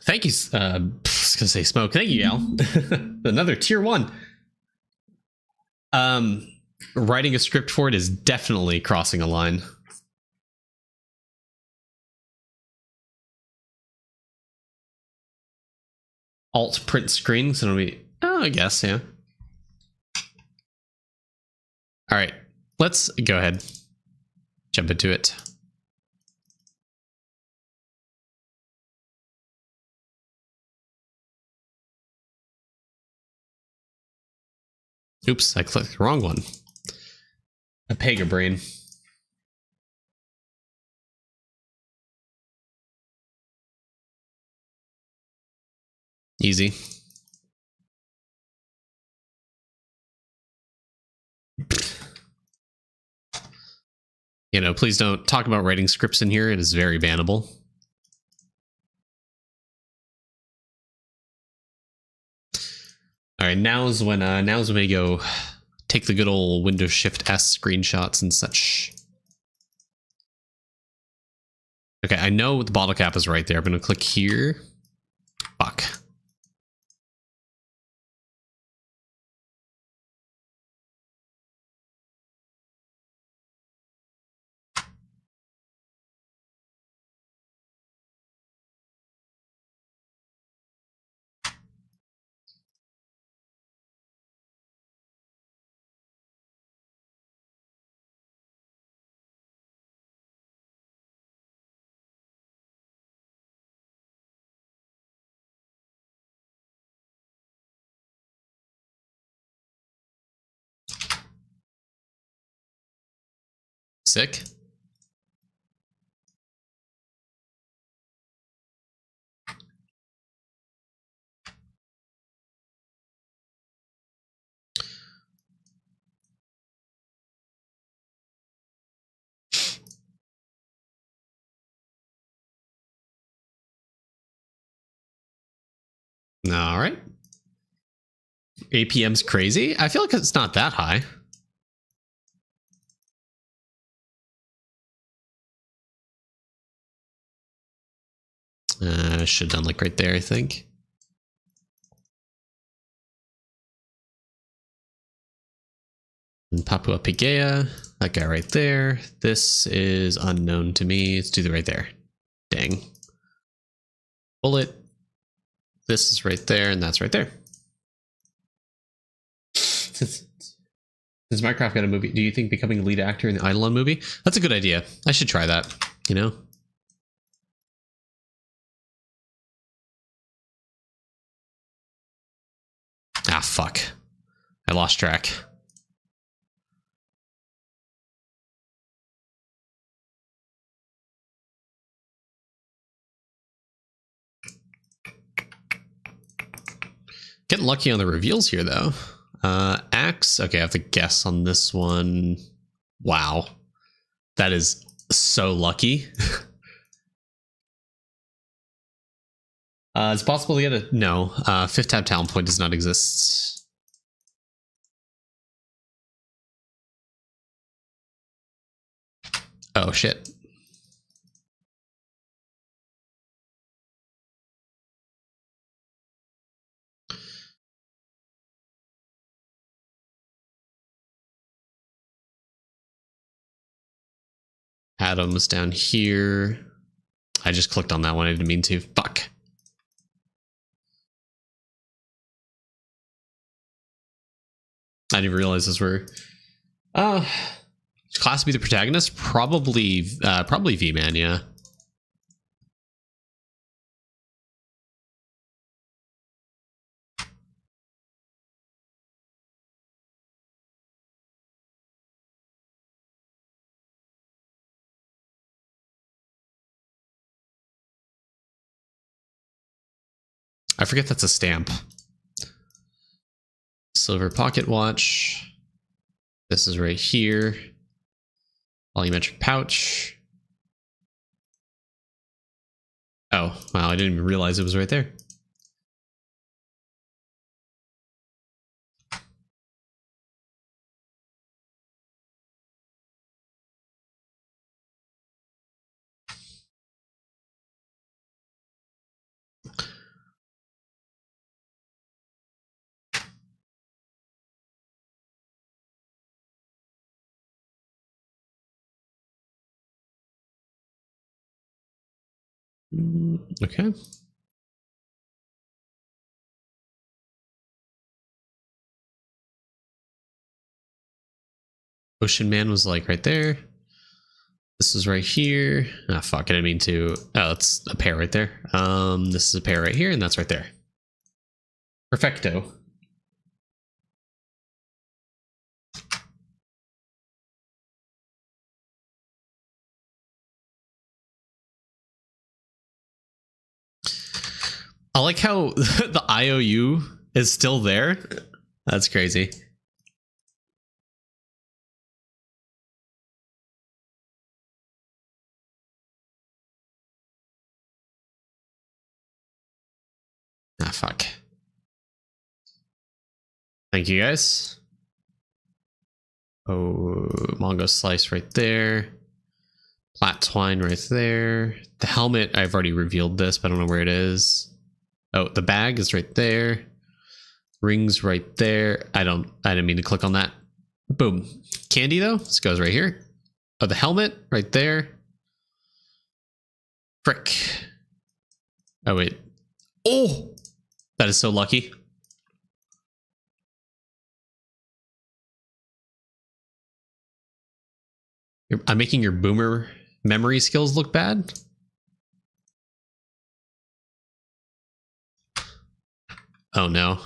Thank you. I was gonna say Smoke. Thank you, Al. Another tier 1. Writing a script for it is definitely crossing a line. Alt print screen, so it'll be. Oh, I guess, yeah. All right, let's go ahead. Jump into it. Oops, I clicked the wrong one. A Pega brain. Easy. You know, please don't talk about writing scripts in here. It is very bannable. All right, now's when we go take the good old Windows Shift S screenshots and such. Okay, I know the bottle cap is right there. I'm gonna click here. Fuck. Sick. All right. APM's crazy. I feel like it's not that high. Should have done like right there, I think. And Papua Pigea, that guy right there. This is unknown to me. Let's do the right there. Dang. Bullet. This is right there, and that's right there. Since Minecraft got a movie, do you think becoming a lead actor in the Eidolon movie? That's a good idea. I should try that, you know? Ah, fuck. I lost track. Getting lucky on the reveals here, though. Axe. Okay, I have to guess on this one. Wow. That is so lucky. It's possible to get a... No. 5th tab talent point does not exist. Oh, shit. Adams down here. I just clicked on that one. I didn't mean to. Fuck. I didn't even realize those were... Class be the protagonist? Probably V-Man, yeah. I forget that's a stamp. Silver pocket watch. This is right here. Volumetric pouch. Oh, wow, I didn't even realize it was right there. Okay. Ocean Man was like right there. This is right here. Ah, fuck, I didn't mean to. Oh, that's a pair right there. This is a pair right here, and that's right there. Perfecto. I like how the IOU is still there. That's crazy. Ah, fuck. Thank you, guys. Oh, Mongo Slice right there. Plat Twine right there. The helmet, I've already revealed this, but I don't know where it is. Oh, the bag is right there. Rings right there. I didn't mean to click on that. Boom. Candy though, this goes right here. Oh, the helmet right there. Frick. Oh, wait. Oh, that is so lucky. I'm making your boomer memory skills look bad. Oh no.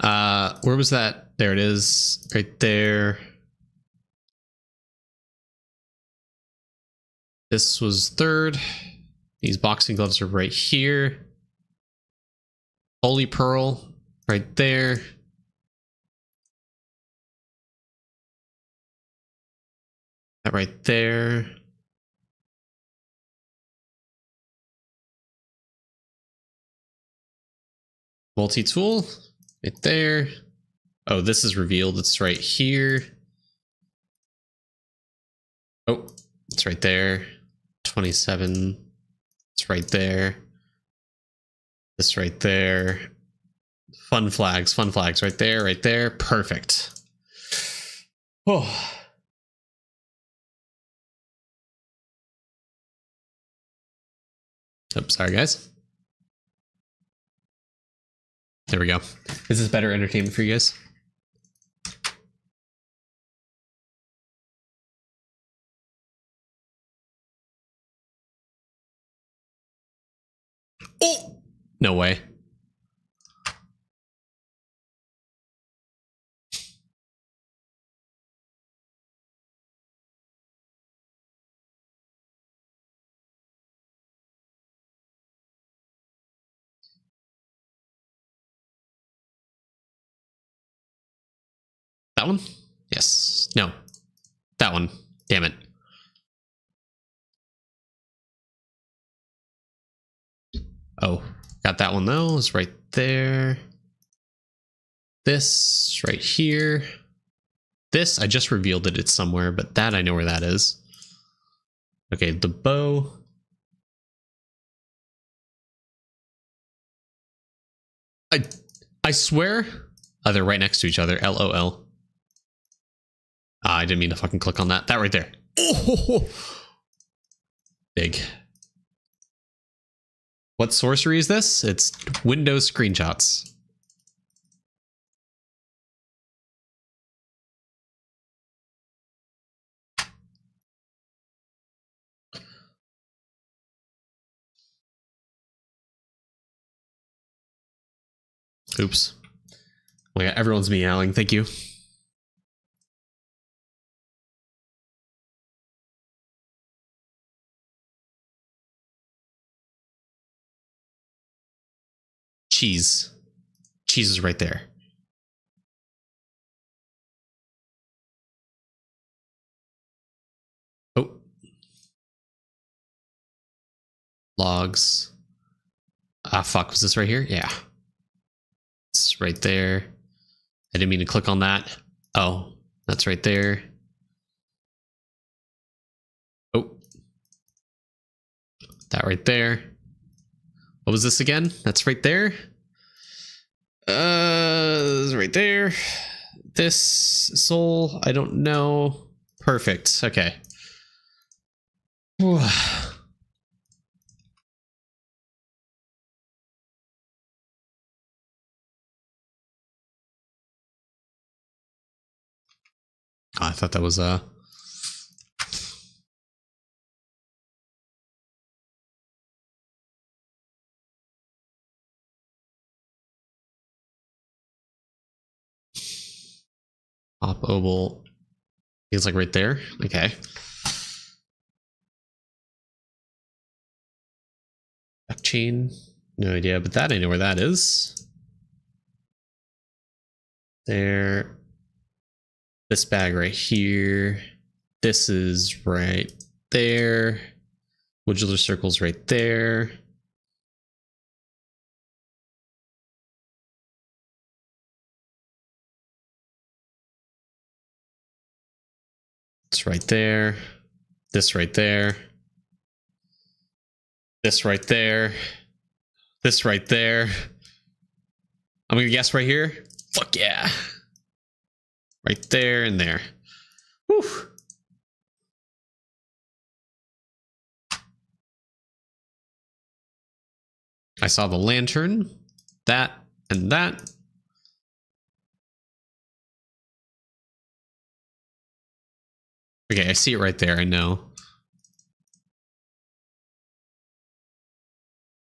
Where was that? There it is, right there. This was third. These boxing gloves are right here. Holy Pearl, right there. That right there. Multi-tool, right there. Oh, this is revealed. It's right here. Oh, it's right there. 27. It's right there. This right there. Fun flags right there, right there. Perfect. Oh. Oops, sorry guys. There we go. Is this better entertainment for you guys? Oh! No way. That one? Yes. No. That one. Damn it. Oh, got that one though. It's right there. This right here. This, I just revealed that it's somewhere, but that I know where that is. Okay, the bow. I swear. Oh, they're right next to each other. LOL. I didn't mean to fucking click on that. That right there. Oh, big. What sorcery is this? It's Windows screenshots. Oops. Oh my God, everyone's meowing. Thank you. Cheese. Cheese is right there. Oh. Logs. Ah, fuck. Was this right here? Yeah. It's right there. I didn't mean to click on that. Oh, that's right there. Oh. That right there. What was this again? That's right there. This is right there. This soul, I don't know. Perfect. Okay. Whew. Oh, I thought that was Pop oval. It's like right there. Okay. Back chain. No idea, but that I know where that is. There. This bag right here. This is right there. Modular circles right there. It's right there. This right there. This right there. This right there. I'm gonna guess right here. Fuck yeah. Right there and there. Whew. I saw the lantern. That and that. Okay, I see it right there. I know.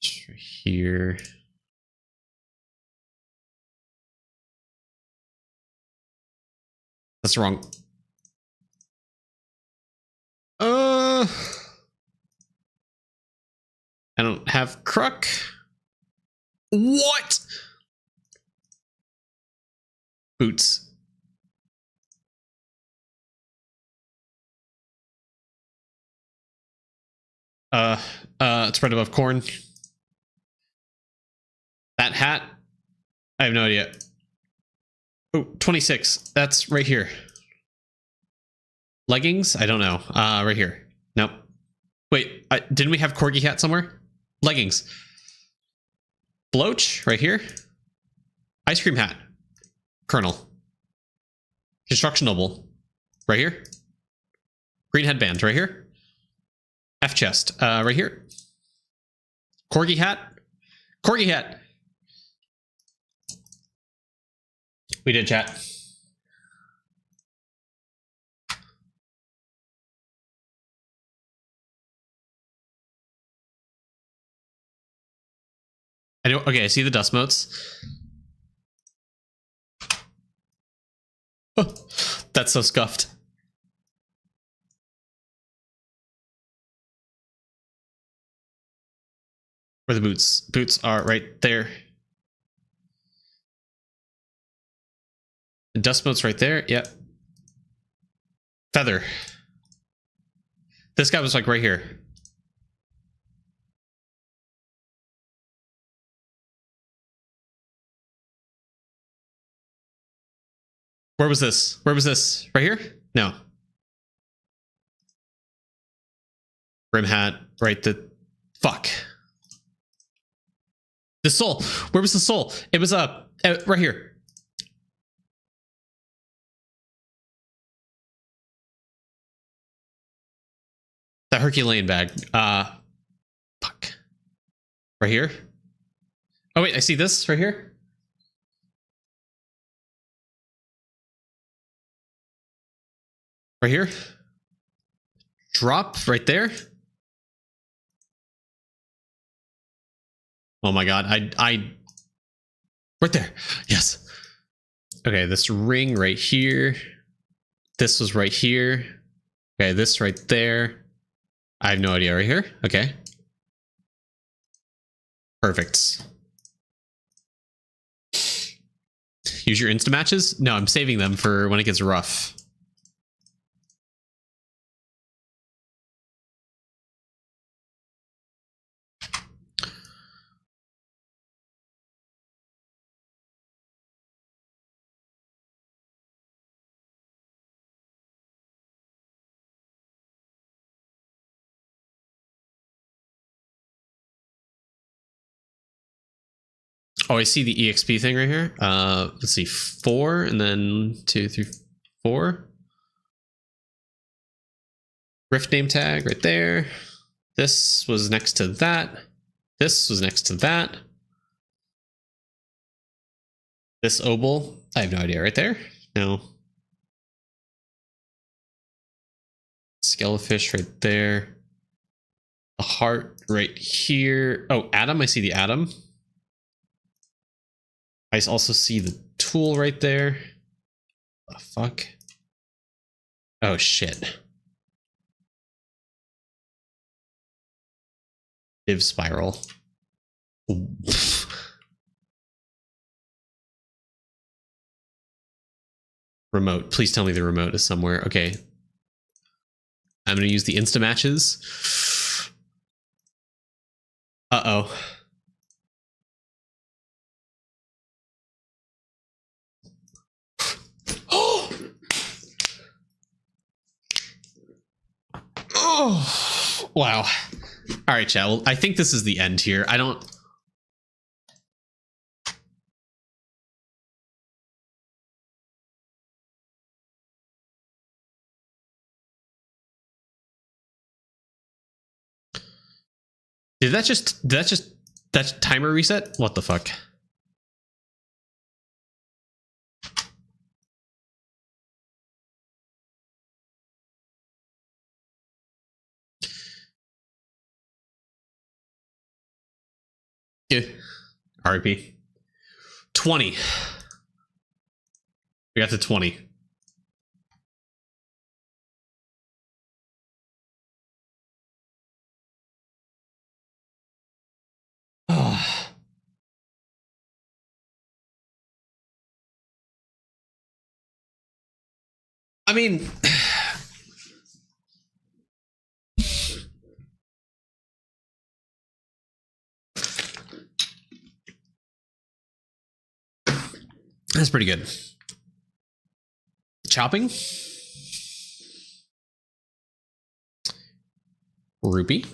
It's right here. That's wrong. I don't have Crook. What? Boots. It's right above corn. That hat? I have no idea. Oh, 26. That's right here. Leggings? I don't know. Right here. Nope. Wait, didn't we have corgi hat somewhere? Leggings. Bloach? Right here. Ice cream hat. Colonel. Construction noble. Right here. Green headband. Right here. F chest. Right here. Corgi hat. Corgi hat. We did, chat. I don't. Okay, I see the dust motes. Oh, that's so scuffed. Where the boots? Boots are right there. The dust mote's right there. Yep. Feather. This guy was like right here. Where was this? Where was this? Right here? No. Brim hat. Right the... Fuck. The soul. Where was the soul? It was right here. That Herculean bag. Fuck. Right here? Oh wait, I see this right here. Right here. Drop right there. Oh my god, I right there. Yes. Okay, this ring right here. This was right here. Okay, this right there. I have no idea. Right here? Okay. Perfect. Use your insta matches? No, I'm saving them for when it gets rough. Oh, I see the EXP thing right here. Let's see, 4 and then 2, 3, 4. Rift name tag right there. This was next to that. This was next to that. This obol, I have no idea. Right there? No. Skelefish right there. A heart right here. Oh, Atom, I see the Atom. I also see the tool right there. The fuck? Oh shit. Div spiral. Remote. Please tell me the remote is somewhere. Okay. I'm gonna use the insta matches. Uh-oh. Oh, wow. All right, chat. Well, I think this is the end here. I don't... Did that timer reset? What the fuck? Yeah. RP. 20. We got to 20. I mean, that's pretty good. Chopping. Rupee.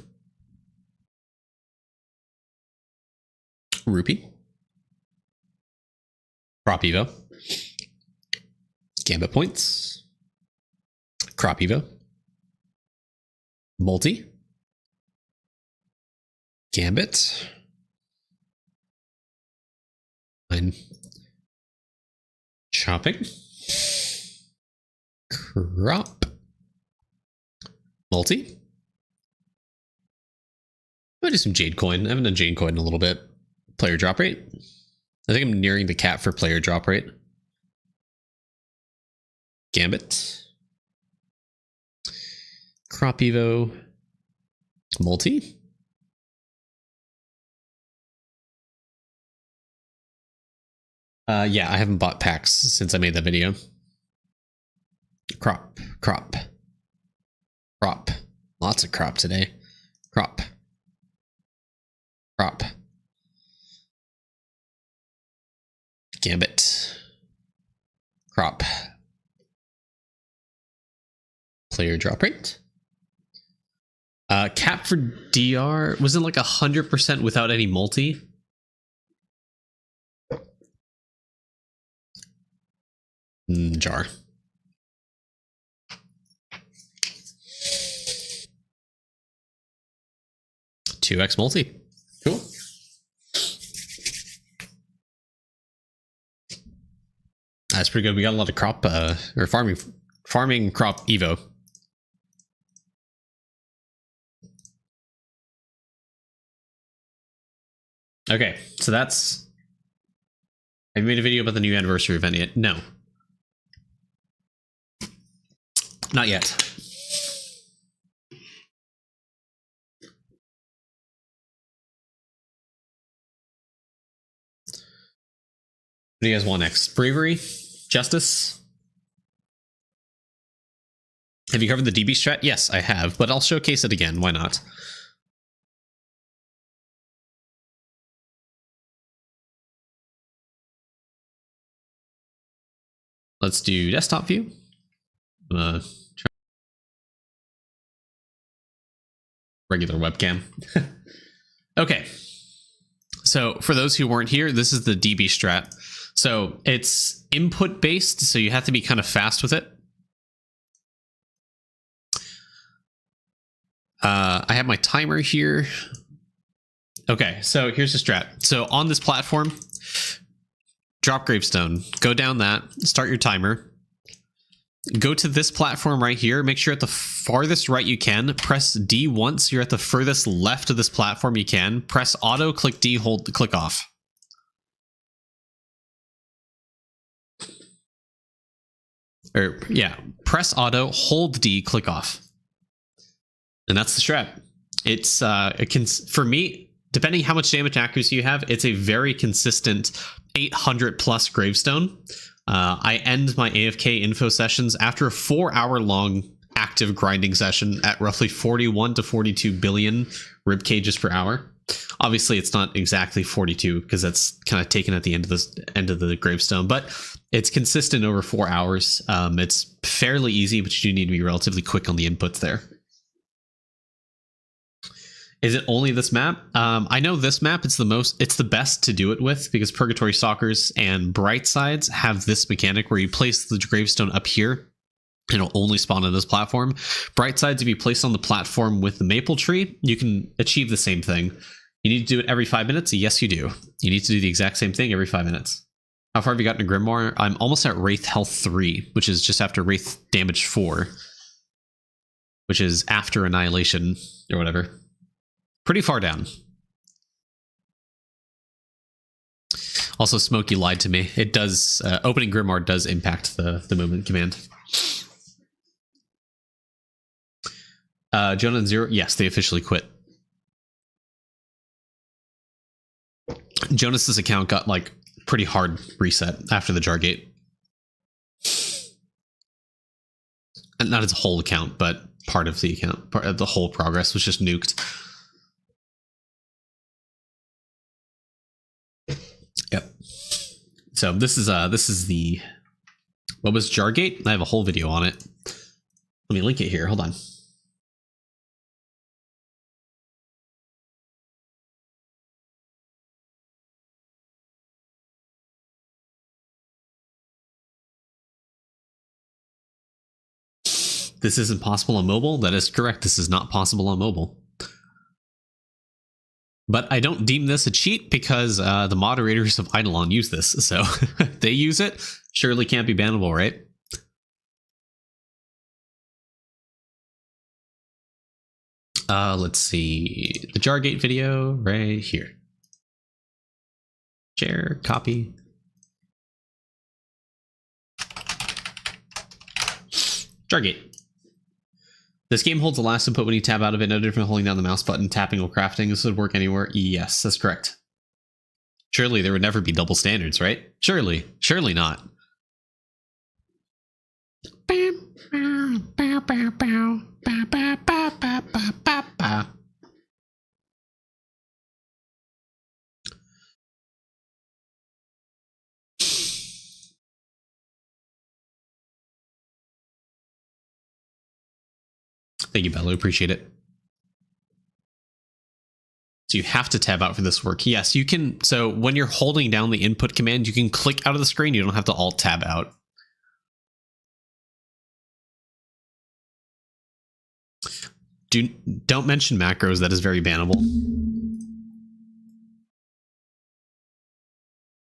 Rupee. Crop Evo. Gambit points. Crop Evo. Multi. Gambit. Fine. Chopping. Crop. Multi. I'll do some Jade Coin. I haven't done Jade Coin in a little bit. Player drop rate. I think I'm nearing the cap for player drop rate. Gambit. Crop Evo. Multi. Yeah, I haven't bought packs since I made that video. Crop. Lots of crop today. Crop. Gambit. Crop. Player drop rate. Cap for DR was it like 100% without any multi? Jar. Two X multi. Cool. That's pretty good. We got a lot of crop or farming crop Evo. Okay, so that's. Have you made a video about the new anniversary event yet? No. Not yet. What do you guys want next? Bravery? Justice? Have you covered the DB strat? Yes, I have, but I'll showcase it again. Why not? Let's do desktop view. Regular webcam. Okay. So for those who weren't here, this is the DB strat. So it's input based, so you have to be kind of fast with it. I have my timer here. Okay, so here's the strat. So on this platform, drop gravestone, go down that, start your timer. Go to this platform right here. Make sure at the farthest right you can. Press D once. You're at the furthest left of this platform you can. Press auto, click D, hold, click off. Or yeah, press auto, hold D, click off. And that's the strat. It's it can, for me, depending how much damage accuracy you have, it's a very consistent 800 plus gravestone. I end my AFK info sessions after a 4-hour-long active grinding session at roughly 41 to 42 billion rib cages per hour. Obviously, it's not exactly 42 because that's kind of taken at the end of the gravestone, but it's consistent over 4 hours. It's fairly easy, but you do need to be relatively quick on the inputs there. Is it only this map? I know this map, it's the best to do it with because Purgatory Stalkers and Bright Sides have this mechanic where you place the gravestone up here and it'll only spawn on this platform. Bright Sides, if you place on the platform with the maple tree, you can achieve the same thing. You need to do it every 5 minutes? Yes, you do. You need to do the exact same thing every 5 minutes. How far have you gotten to Grimoire? I'm almost at Wraith Health 3, which is just after Wraith Damage 4, which is after Annihilation or whatever. Pretty far down. Also, Smokey lied to me. It does, opening Grimoire does impact the movement command. Jonah and Zero, yes, they officially quit. Jonas's account got like pretty hard reset after the Jargate. not its whole account, but part of the account, part of the whole progress was just nuked. Yep. So this is the, what was Jargate? I have a whole video on it. Let me link it here. Hold on. This isn't possible on mobile. That is correct. This is not possible on mobile. But I don't deem this a cheat because the moderators of Eidolon use this. So they use it. Surely can't be bannable, right? Let's see. The Jargate video right here. Share, copy. Jargate. This game holds the last input when you tab out of it, no different from holding down the mouse button, tapping while crafting. This would work anywhere. Yes, that's correct. Surely there would never be double standards, right? Surely. Surely not. Thank you, Bello. Appreciate it. So you have to tab out for this work. Yes, you can. So when you're holding down the input command, you can click out of the screen. You don't have to alt tab out. Don't mention macros. That is very bannable.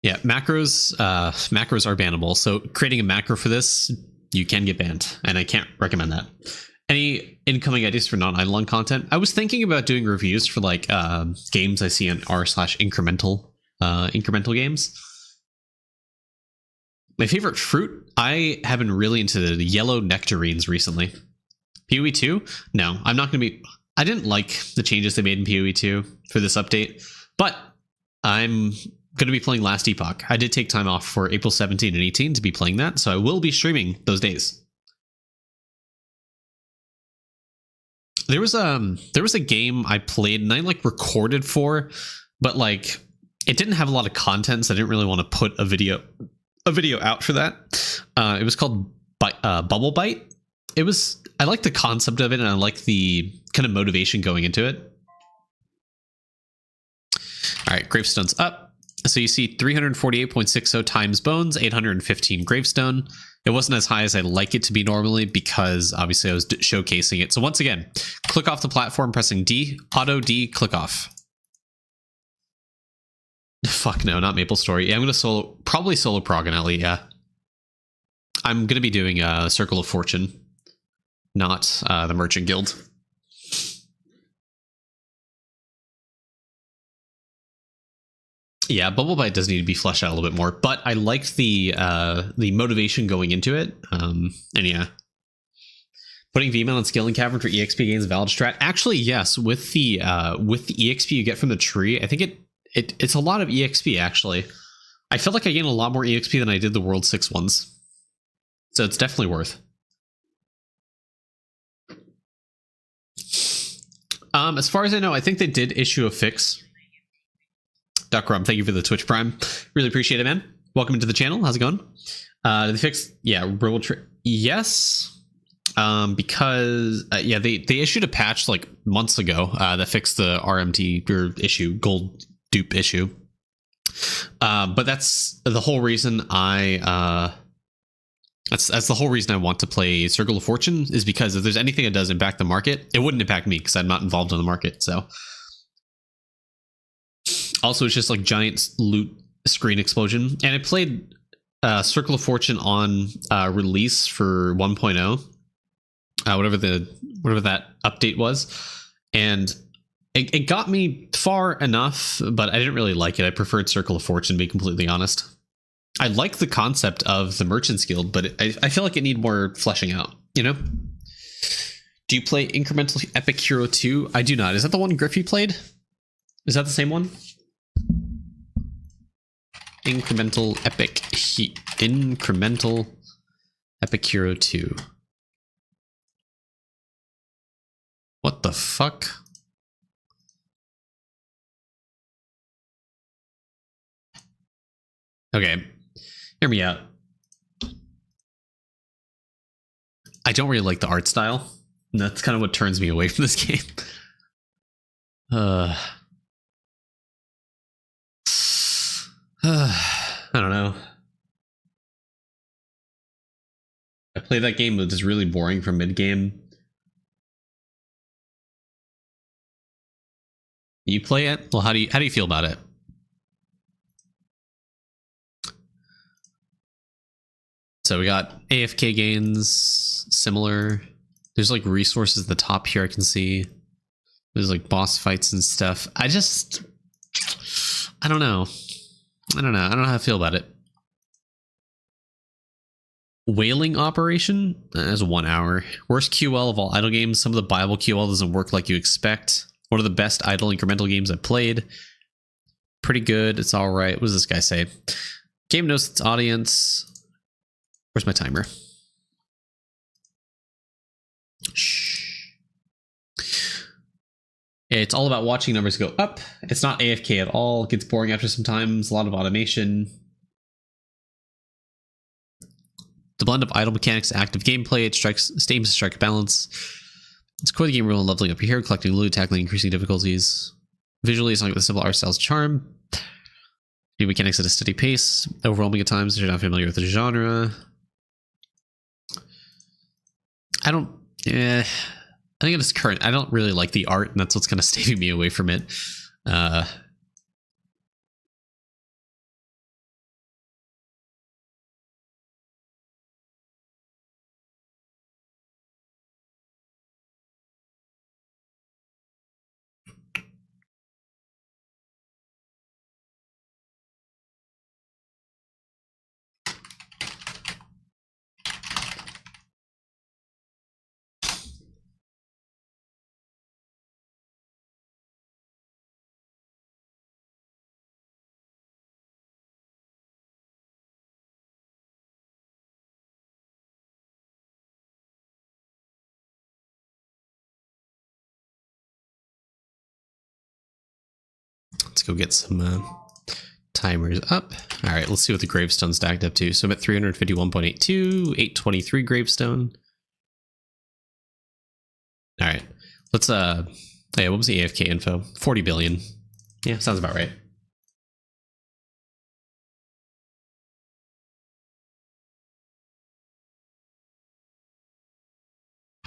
Yeah, macros are bannable. So creating a macro for this, you can get banned, and I can't recommend that. Any incoming ideas for non-Eidolon content? I was thinking about doing reviews for like games I see on r/incremental games. My favorite fruit? I have been really into the yellow nectarines recently. PoE 2? No, I'm not going to be... I didn't like the changes they made in PoE 2 for this update, but I'm going to be playing Last Epoch. I did take time off for April 17 and 18 to be playing that, so I will be streaming those days. There was a game I played and I like recorded for, but like it didn't have a lot of content, so I didn't really want to put a video out for that. It was called Bubble Bite. I like the concept of it, and I like the kind of motivation going into it. All right, gravestone's up. So you see 348.60 times bones, 815 gravestone. It wasn't as high as I like it to be normally because obviously I was showcasing it. So once again, click off the platform, pressing D, auto D, click off. Fuck no, not Maple Story. Yeah, I'm gonna probably solo prog in Ellie, yeah. I'm gonna be doing Circle of Fortune, not the Merchant Guild. Yeah, Bubble Bite does need to be fleshed out a little bit more, but I liked the motivation going into it. And yeah, putting VMAN on Scaling Cavern for EXP gains valid strat. Actually, yes, with the EXP you get from the tree, I think it's a lot of EXP. Actually, I feel like I gained a lot more EXP than I did the World 6 ones, so it's definitely worth. As far as I know, I think they did issue a fix. Duckrum, thank you for the Twitch Prime. Really appreciate it, man. Welcome into the channel. How's it going? They fixed, yeah, yes. Because yeah, they issued a patch like months ago that fixed the RMT or issue, gold dupe issue. But that's the whole reason that's the whole reason I want to play Circle of Fortune, is because if there's anything that does impact the market, it wouldn't impact me because I'm not involved in the market. So also, it's just like giant loot screen explosion. And I played Circle of Fortune on release for 1.0, whatever that update was. And it got me far enough, but I didn't really like it. I preferred Circle of Fortune, to be completely honest. I like the concept of the Merchant's Guild, but I feel like it needs more fleshing out, you know? Do you play Incremental Epic Hero 2? I do not. Is that the one Griffey played? Is that the same one? Incremental Epic Hero 2. fuck? Okay, hear me out. I don't really like the art style. And that's kind of what turns me away from this game. I don't know. I played that game, but it's really boring from mid-game. You play it? Well, how do you feel about it? So we got AFK gains, similar. There's like resources at the top here I can see. There's like boss fights and stuff. I don't know. I don't know how I feel about it. Whaling operation as 1 hour. Worst QL of all idle games. Some of the Bible QL doesn't work like you expect. One of the best idle incremental games I've played. Pretty good. It's all right. What does this guy say? Game knows its audience. Where's my timer? Shh. It's all about watching numbers go up. It's not AFK at all. It gets boring after some times. A lot of automation. The blend of idle mechanics to active gameplay. It aims to strike a balance. It's core the game rule and leveling up your hero, collecting loot, tackling increasing difficulties. Visually, it's not like the simple art style's charm. New mechanics at a steady pace. Overwhelming at times if you're not familiar with the genre. I think it's current. I don't really like the art, and that's what's kind of staving me away from it. Let's go get some timers up. All right, let's see what the gravestone stacked up to. So I'm at 351.82, 823 gravestone. All right, let's yeah, what was the AFK info? 40 billion. Yeah, sounds about right.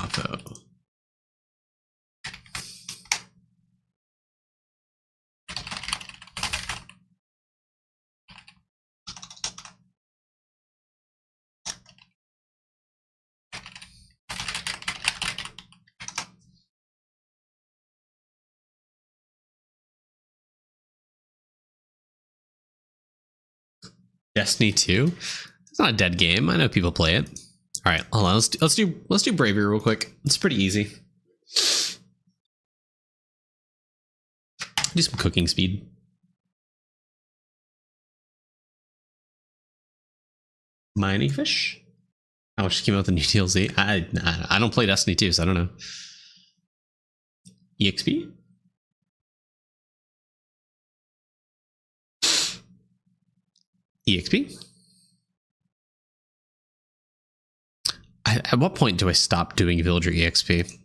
Auto. Destiny 2? It's not a dead game. I know people play it. All right, hold on. Let's do Bravery real quick. It's pretty easy. Do some cooking speed. Mining fish. Oh, it just came out with the new DLC. I don't play Destiny 2, so I don't know. EXP. EXP. At what point do I stop doing villager EXP?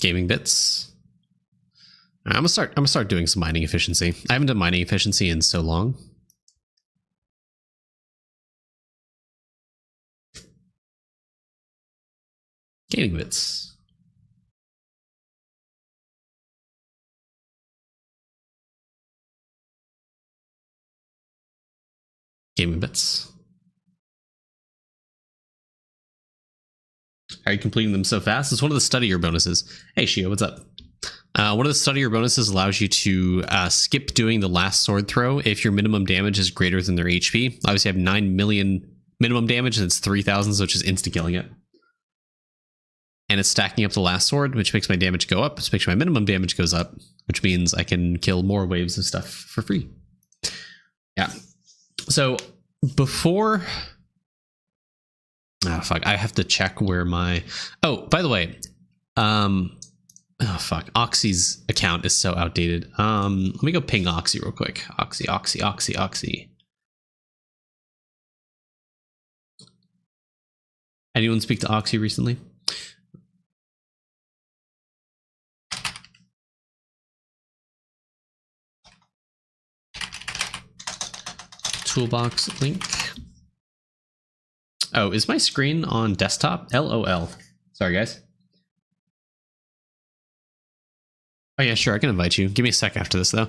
Gaming bits. I'm gonna start doing some mining efficiency. I haven't done mining efficiency in so long. Gaming bits. Gaming bits. Are you completing them so fast? It's one of the study year bonuses. Hey Shio, what's up? One of the study year bonuses allows you to skip doing the last sword throw if your minimum damage is greater than their HP. Obviously, I have 9 million minimum damage and it's 3,000, so it's just insta killing it. and it's stacking up the last sword, which makes my damage go up, which makes my minimum damage goes up, which means I can kill more waves of stuff for free. Yeah. So before... Oh, fuck. I have to check where my... Oh, by the way, oh, fuck. Oxy's account is so outdated. Let me go ping Oxy real quick. Oxy. Anyone speak to Oxy recently? Toolbox link. Oh, is my screen on desktop? LOL. Sorry, guys. Oh, yeah, sure. I can invite you. Give me a sec after this, though.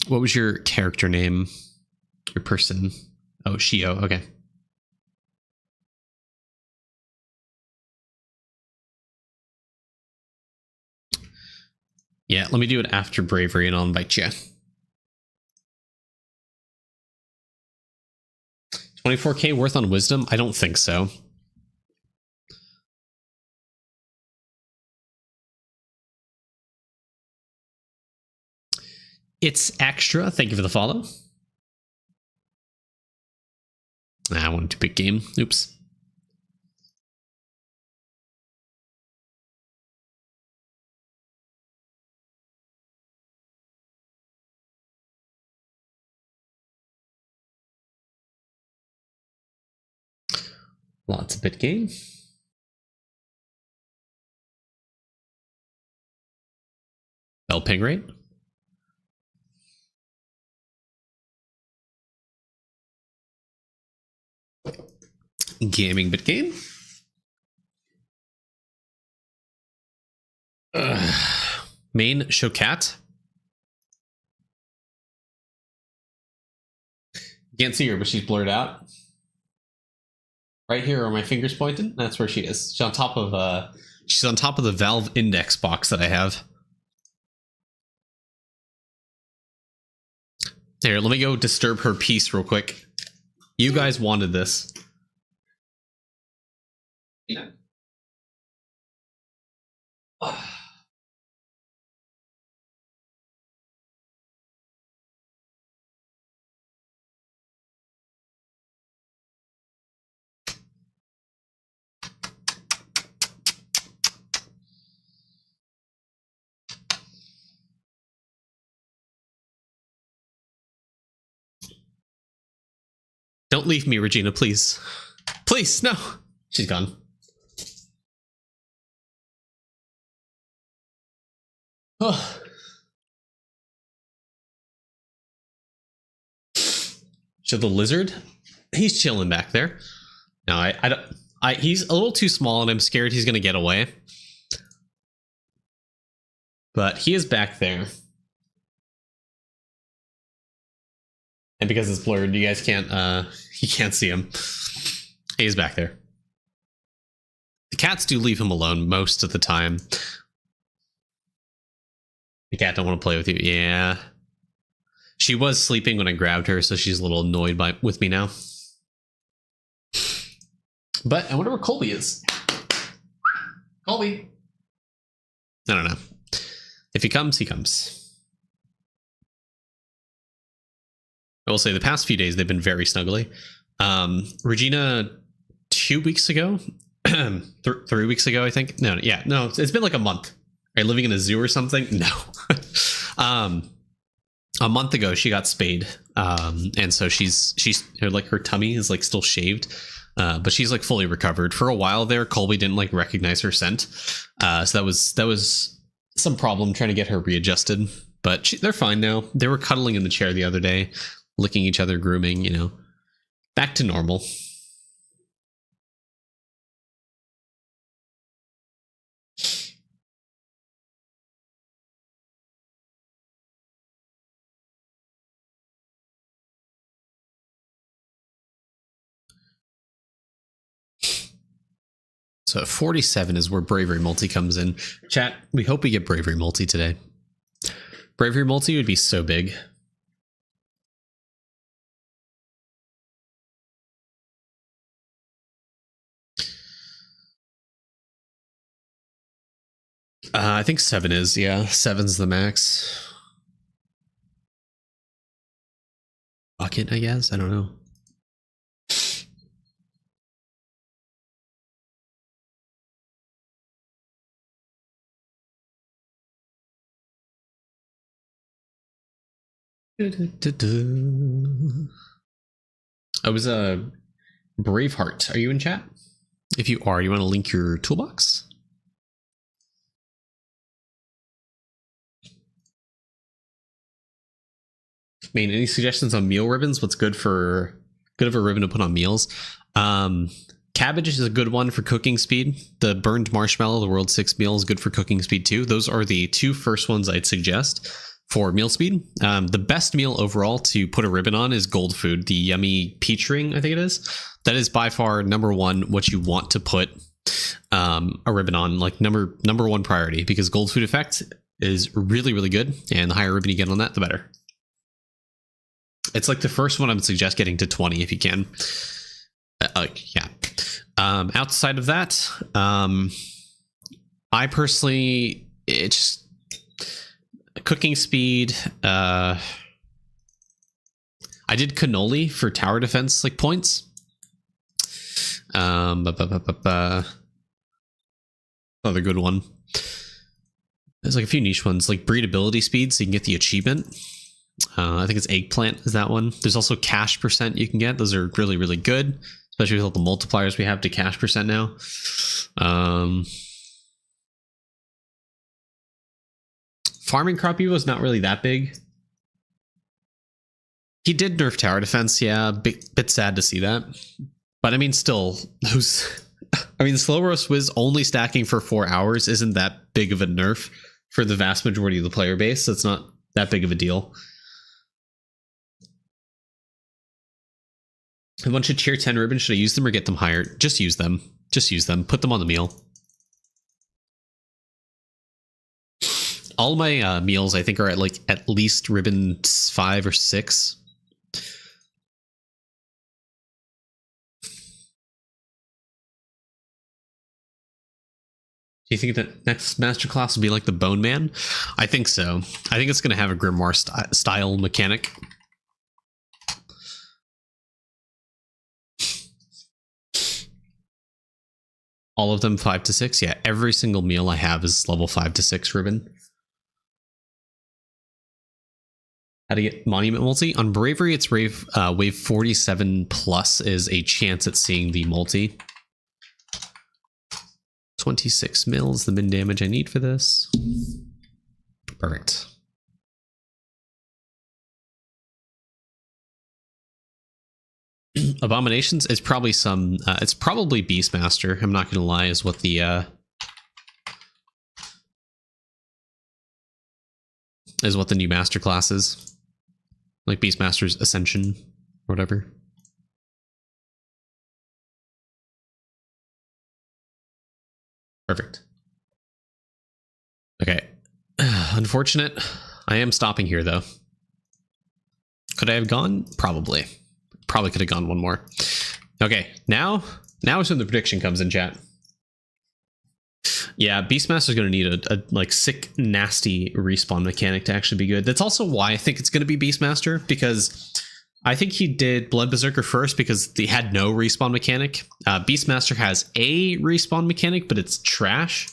What was your character name? Your person? Oh, Shio. Okay. Yeah, let me do it after Bravery and I'll invite you. 24k worth on wisdom? I don't think so. It's extra. Thank you for the follow. I wanted to pick game. Oops. Lots of bit game. Bell ping rate. Gaming bit game. Main show cat. Can't see her, but she's blurred out. Right here are my fingers pointed. That's where she is. She's on top of the Valve index box that I have. Here, let me go disturb her peace real quick. You guys wanted this. Yeah. Don't leave me, Regina, please. Please, no. She's gone. Oh. So the lizard, he's chilling back there. No, I don't. He's a little too small, and I'm scared he's gonna get away. But he is back there. And because it's blurred, you guys can't, you can't see him. He's back there. The cats do leave him alone most of the time. The cat don't want to play with you. Yeah. She was sleeping when I grabbed her, so she's a little annoyed with me now. But I wonder where Colby is. Colby. I don't know. If he comes, he comes. I will say the past few days they've been very snuggly. Regina 2 weeks ago, 3 weeks ago, I think. No, it's been like a month. Are you living in a zoo or something? No. A month ago she got spayed, and so she's like her tummy is like still shaved, but she's like fully recovered. For a while there, Colby didn't like recognize her scent, so that was some problem trying to get her readjusted. But they're fine now. They were cuddling in the chair the other day, licking each other, grooming, you know, back to normal. So 47 is where Bravery multi comes in. Chat, we hope we get Bravery multi today. Bravery multi would be so big. I think 7 is, yeah. 7's the max. Bucket, I guess. I don't know. I was a Braveheart. Are you in chat? If you are, you want to link your toolbox? I mean, any suggestions on meal ribbons? What's good of a ribbon to put on meals? Cabbage is a good one for cooking speed. The burned marshmallow, the World 6 meal, is good for cooking speed too. Those are the 2 first ones I'd suggest for meal speed. The best meal overall to put a ribbon on is Gold Food, the yummy peach ring, I think it is. That is by far number 1 what you want to put a ribbon on, like number 1 priority, because Gold Food effect is really, really good, and the higher ribbon you get on that, the better. It's like the first one I would suggest getting to 20 if you can. Yeah. Outside of that, I personally, it's cooking speed. I did cannoli for tower defense like points. Another good one. There's like a few niche ones, like breedability speed, so you can get the achievement. I think it's eggplant is that one. There's also cash percent you can get. Those are really, really good, especially with all the multipliers we have to cash percent now. Farming crop evo is not really that big. He did nerf tower defense, yeah. Bit sad to see that, but I mean, still, those. I mean, the slow roast whiz only stacking for 4 hours isn't that big of a nerf for the vast majority of the player base. So it's not that big of a deal. A bunch of tier 10 ribbons. Should I use them or get them higher? Just use them. Just use them. Put them on the meal. All my meals, I think, are at least ribbon 5 or 6. Do you think that next masterclass will be like the Bone Man? I think so. I think it's going to have a Grimoire style mechanic. All of them 5 to 6. Yeah, every single meal I have is level 5 to 6 ribbon. How to get Monument Multi? On Bravery, it's wave 47 plus is a chance at seeing the multi. 26 mils, the min damage I need for this. Perfect. Abominations is probably some. It's probably Beastmaster. I'm not gonna lie, is what the new master class is. Like Beastmaster's Ascension, or whatever. Perfect. Okay. Unfortunate. I am stopping here though. Could I have gone? Probably. Probably could have gone one more. Okay, now is when the prediction comes in, chat. Yeah, Beastmaster's going to need a like sick, nasty respawn mechanic to actually be good. That's also why I think it's going to be Beastmaster, because I think he did Blood Berserker first because he had no respawn mechanic. Beastmaster has a respawn mechanic, but it's trash.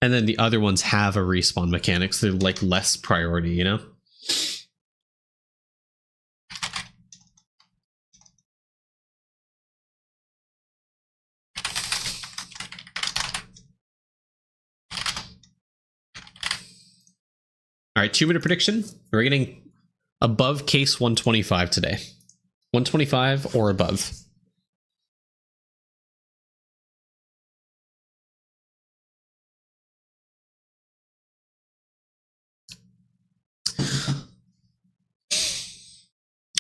And then the other ones have a respawn mechanic, so they're like less priority, you know? All right, 2-minute prediction. We're getting above case 125 today. 125 or above.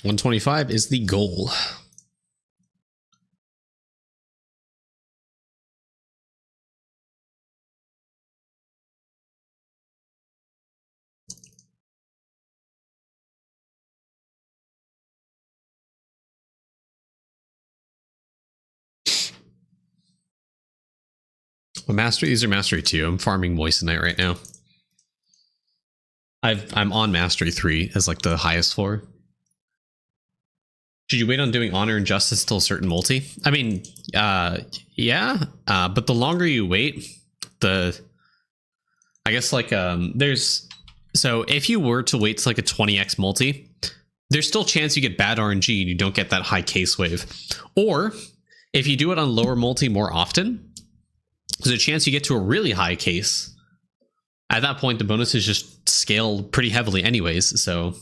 $125 is the goal. Well, mastery, these are mastery 2. I'm farming moissanite right now. I'm on mastery 3 as like the highest floor. Should you wait on doing honor and justice till a certain multi? I mean, yeah, but the longer you wait, I guess like there's, so if you were to wait to like a 20x multi, there's still a chance you get bad RNG and you don't get that high case wave. Or if you do it on lower multi more often, there's a chance you get to a really high case. At that point, the bonuses just scale pretty heavily anyways. So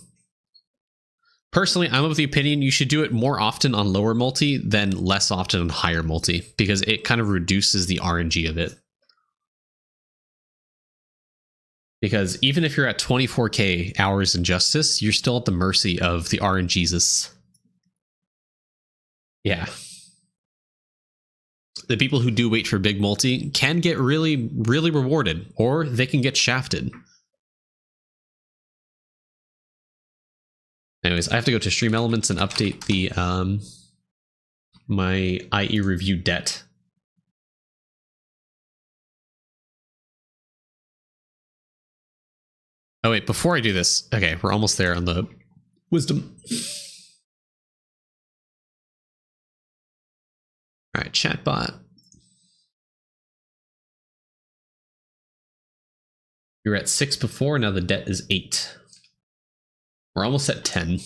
personally, I'm of the opinion you should do it more often on lower multi than less often on higher multi, because it kind of reduces the RNG of it. Because even if you're at 24k hours in justice, you're still at the mercy of the RNGs. Yeah. The people who do wait for big multi can get really, really rewarded, or they can get shafted. Anyways, I have to go to Stream Elements and update the my IE review debt. Oh wait, before I do this, okay, we're almost there on the wisdom. All right, chatbot. You were at 6 before, now the debt is 8. We're almost at 10.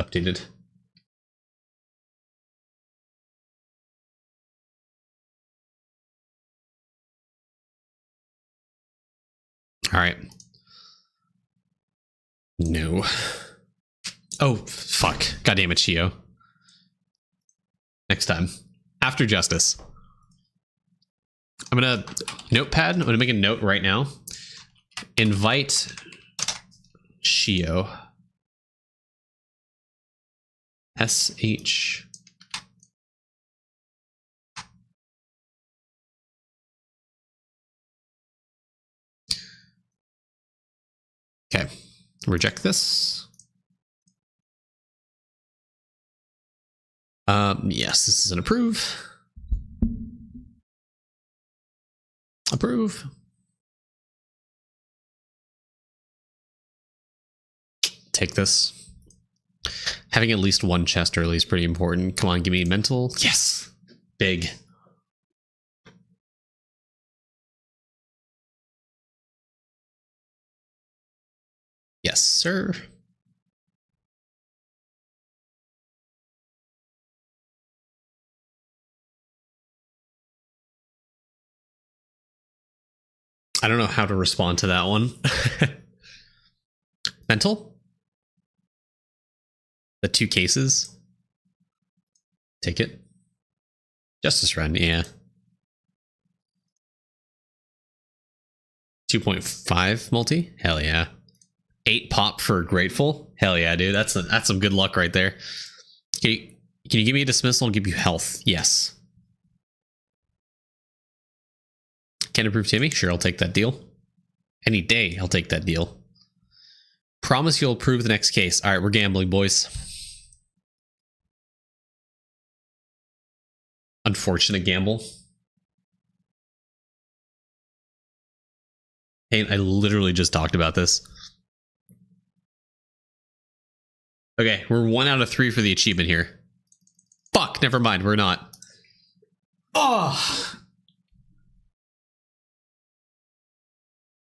Updated. All right. No. Oh, fuck. God damn it, Chio. Next time. After justice. I'm gonna notepad. I'm gonna make a note right now. Invite Shio. SH. Okay. Reject this. Yes, this is an approve. Approve. Take this. Having at least one chest early is pretty important. Come on, give me mental. Yes. Big. Yes, sir. I don't know how to respond to that one. Mental? The 2 cases? Take it. Justice run, yeah. 2.5 multi? Hell yeah. 8 pop for grateful? Hell yeah, dude. That's some good luck right there. Can you give me a dismissal and give you health? Yes. Can approve Timmy? Sure, I'll take that deal. Any day, I'll take that deal. Promise you'll approve the next case. All right, we're gambling, boys. Unfortunate gamble. Hey, I literally just talked about this. Okay, we're 1 out of 3 for the achievement here. Fuck, never mind, we're not. Oh!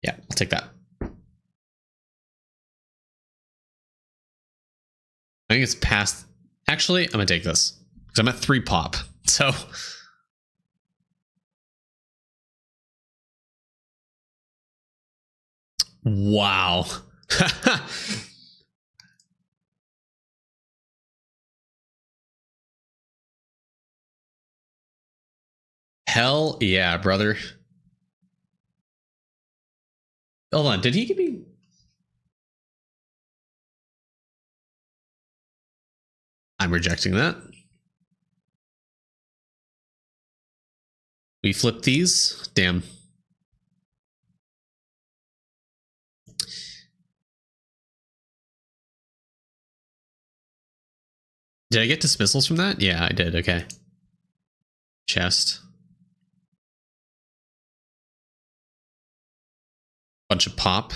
Yeah, I'll take that. I think it's past. Actually, I'm gonna take this because I'm at 3 pop. So wow. Hell yeah, brother. Hold on, did he give me? I'm rejecting that. We flip these. Damn. Did I get dismissals from that? Yeah, I did. Okay. Chest. Bunch of pop.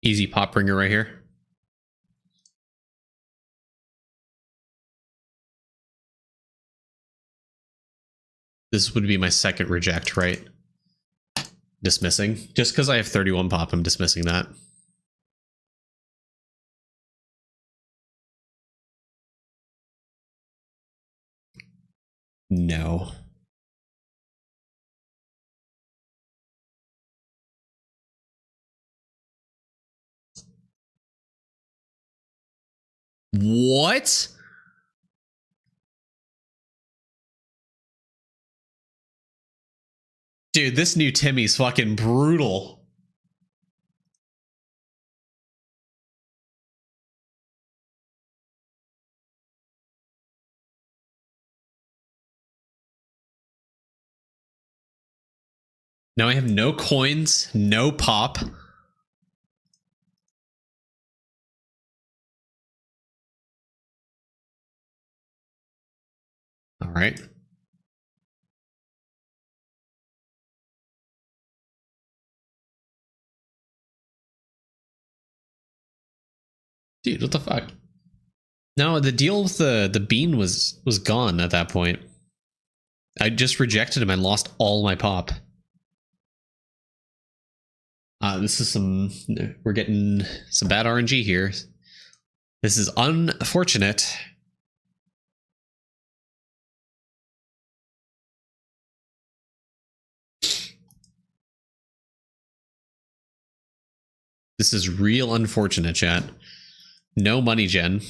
Easy pop bringer right here. This would be my second reject, right? Dismissing. Just because I have 31 pop, I'm dismissing that. No. What? Dude, this new Timmy's fucking brutal. Now I have no coins, no pop. All right. Dude, what the fuck? No, the deal with the bean was gone at that point. I just rejected him and lost all my pop. This is some... We're getting some bad RNG here. This is unfortunate. This is real unfortunate, chat. No money gen.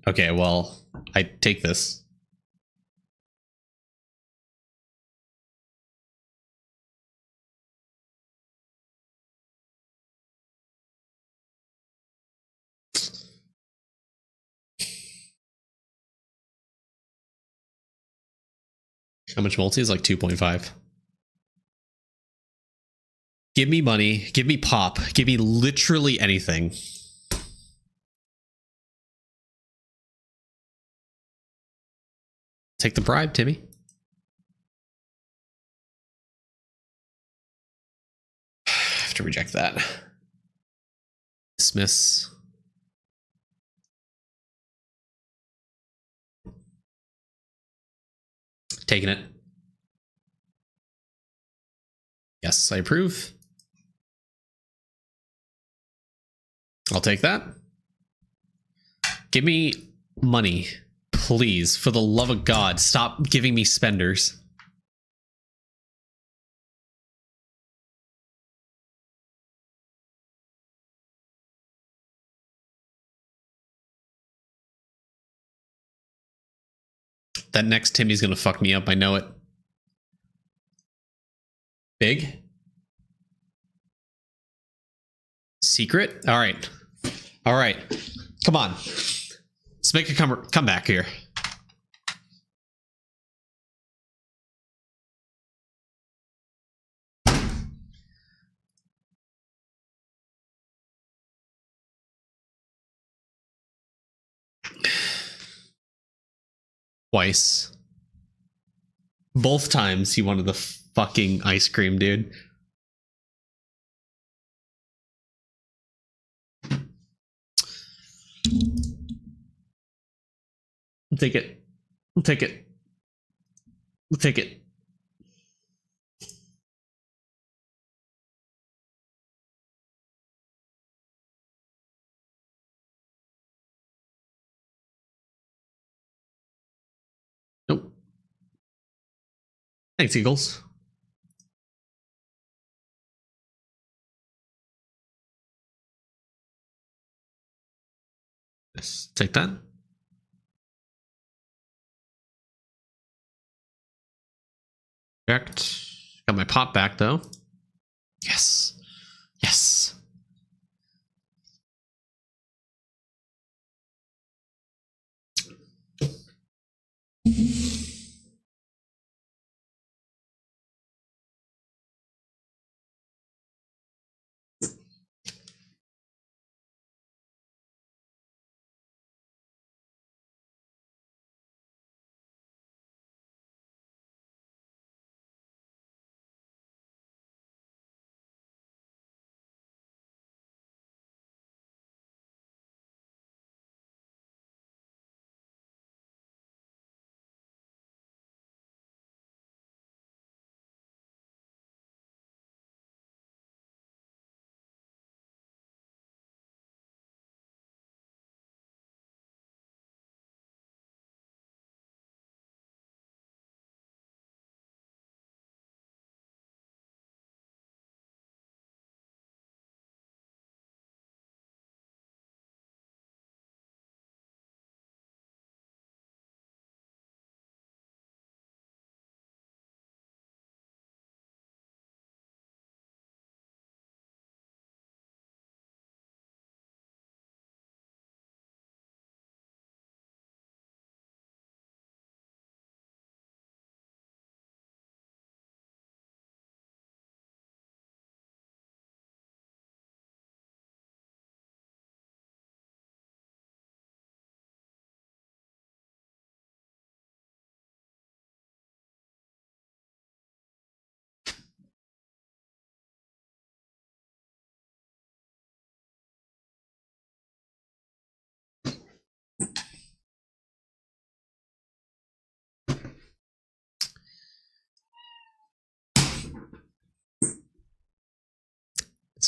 Okay, well, I take this. How much multi is like 2.5? Give me money, give me pop, give me literally anything. Take the bribe, Timmy. I have to reject that. Dismiss. Taking it. Yes, I approve. I'll take that. Give me money, please. For the love of God, stop giving me spenders. That next Timmy's gonna fuck me up, I know it. Big? Secret? Alright. Alright. Come on. Let's make a come back here. Twice. Both times he wanted the fucking ice cream, dude. I'll take it. I'll take it. I'll take it. Nope. Thanks, Eagles. Yes, take that. Correct. Got my pop back though. Yes. Yes.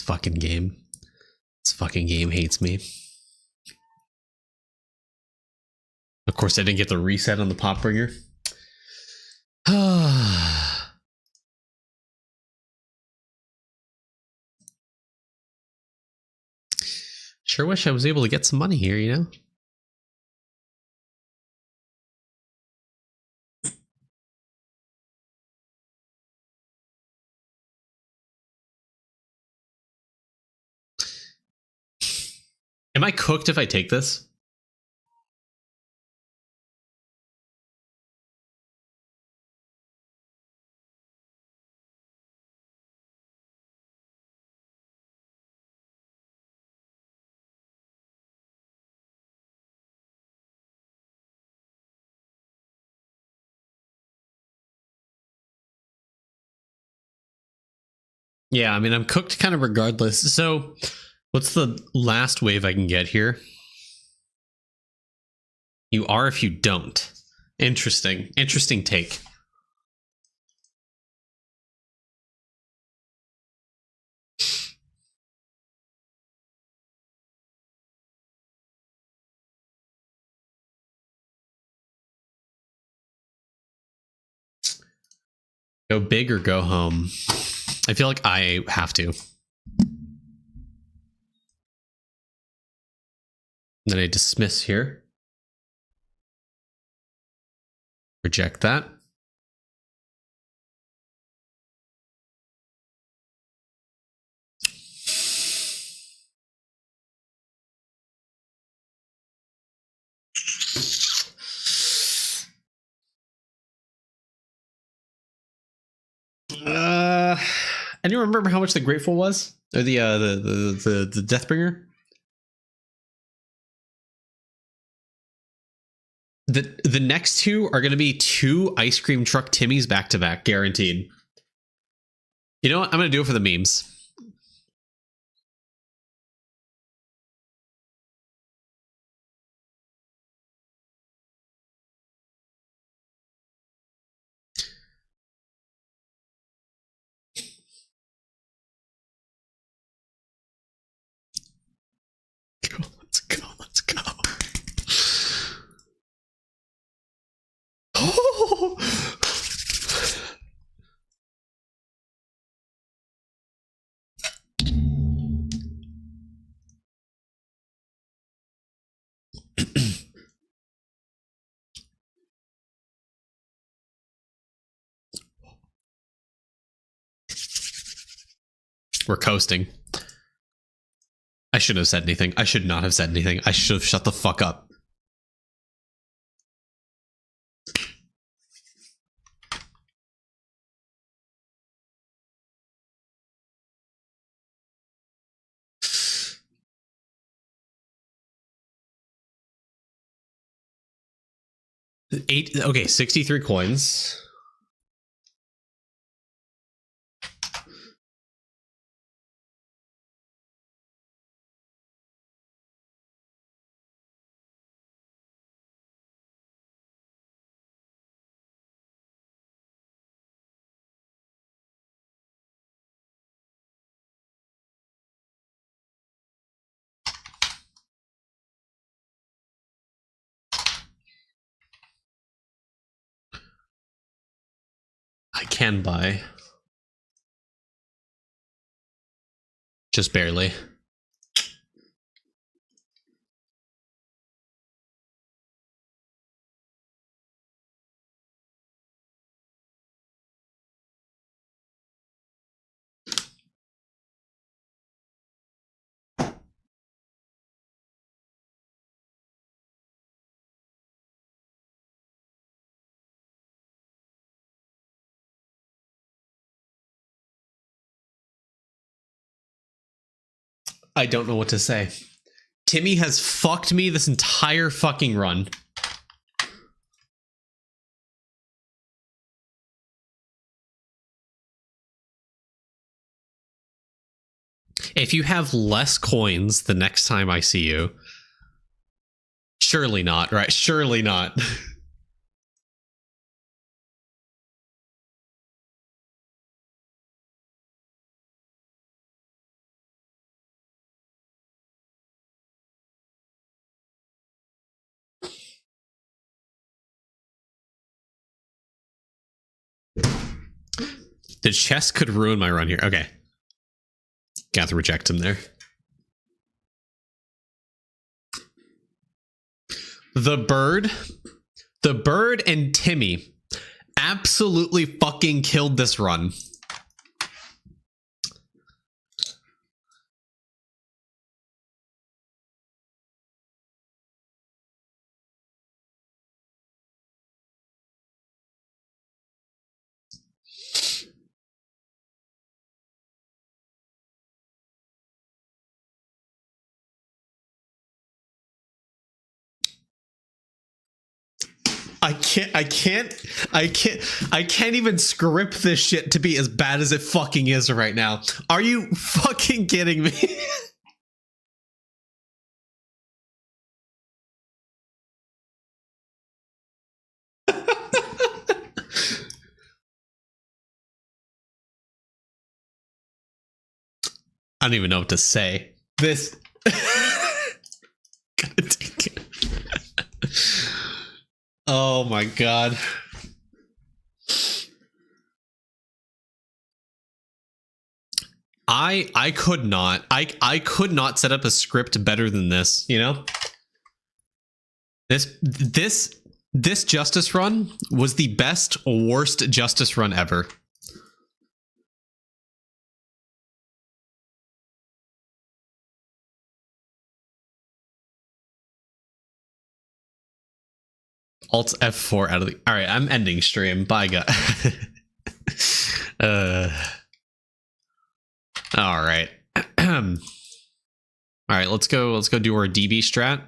fucking game. This fucking game hates me. Of course, I didn't get the reset on the pop bringer. Sure wish I was able to get some money here, you know? Am I cooked if I take this? Yeah, I mean, I'm cooked kind of regardless. So, what's the last wave I can get here? You are if you don't. Interesting. Interesting take. Go big or go home. I feel like I have to. Then I dismiss here. Reject that. I don't remember how much the Grateful was, or the Deathbringer. The next two are going to be 2 ice cream truck Timmys back to back, guaranteed. You know what? I'm going to do it for the memes. Let's go. Let's go. Oh! We're coasting. I shouldn't have said anything. I should not have said anything. I should have shut the fuck up. Okay, 63 coins. I can buy. Just barely. I don't know what to say. Timmy has fucked me this entire fucking run. If you have less coins the next time I see you, surely not, right? Surely not. The chest could ruin my run here. Okay. Got to reject him there. The bird and Timmy absolutely fucking killed this run. I can't even script this shit to be as bad as it fucking is right now. Are you fucking kidding me? I don't even know what to say. This gotta take it. Oh my god. I could not. I could not set up a script better than this, you know? This justice run was the best worst justice run ever. Alt F4 out of the... Alright, I'm ending stream. Bye, guys. Alright. Alright, let's go do our DB strat.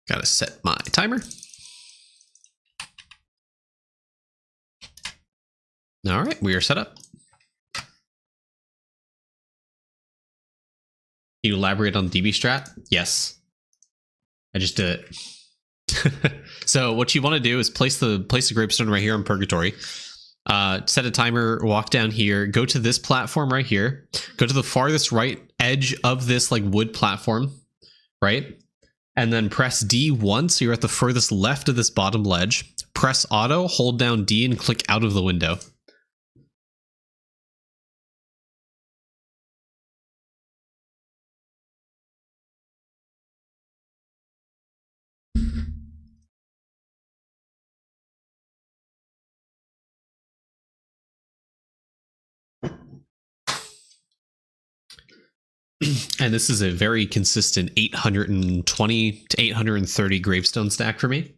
Gotta set my timer. Alright, we are set up. You elaborate on the DB strat? Yes. I just did it. So what you want to do is place the gravestone right here on Purgatory. Set a timer, walk down here, go to this platform right here, go to the farthest right edge of this like wood platform, right? And then press D once, so you're at the furthest left of this bottom ledge. Press auto, hold down D and click out of the window. And this is a very consistent 820 to 830 gravestone stack for me.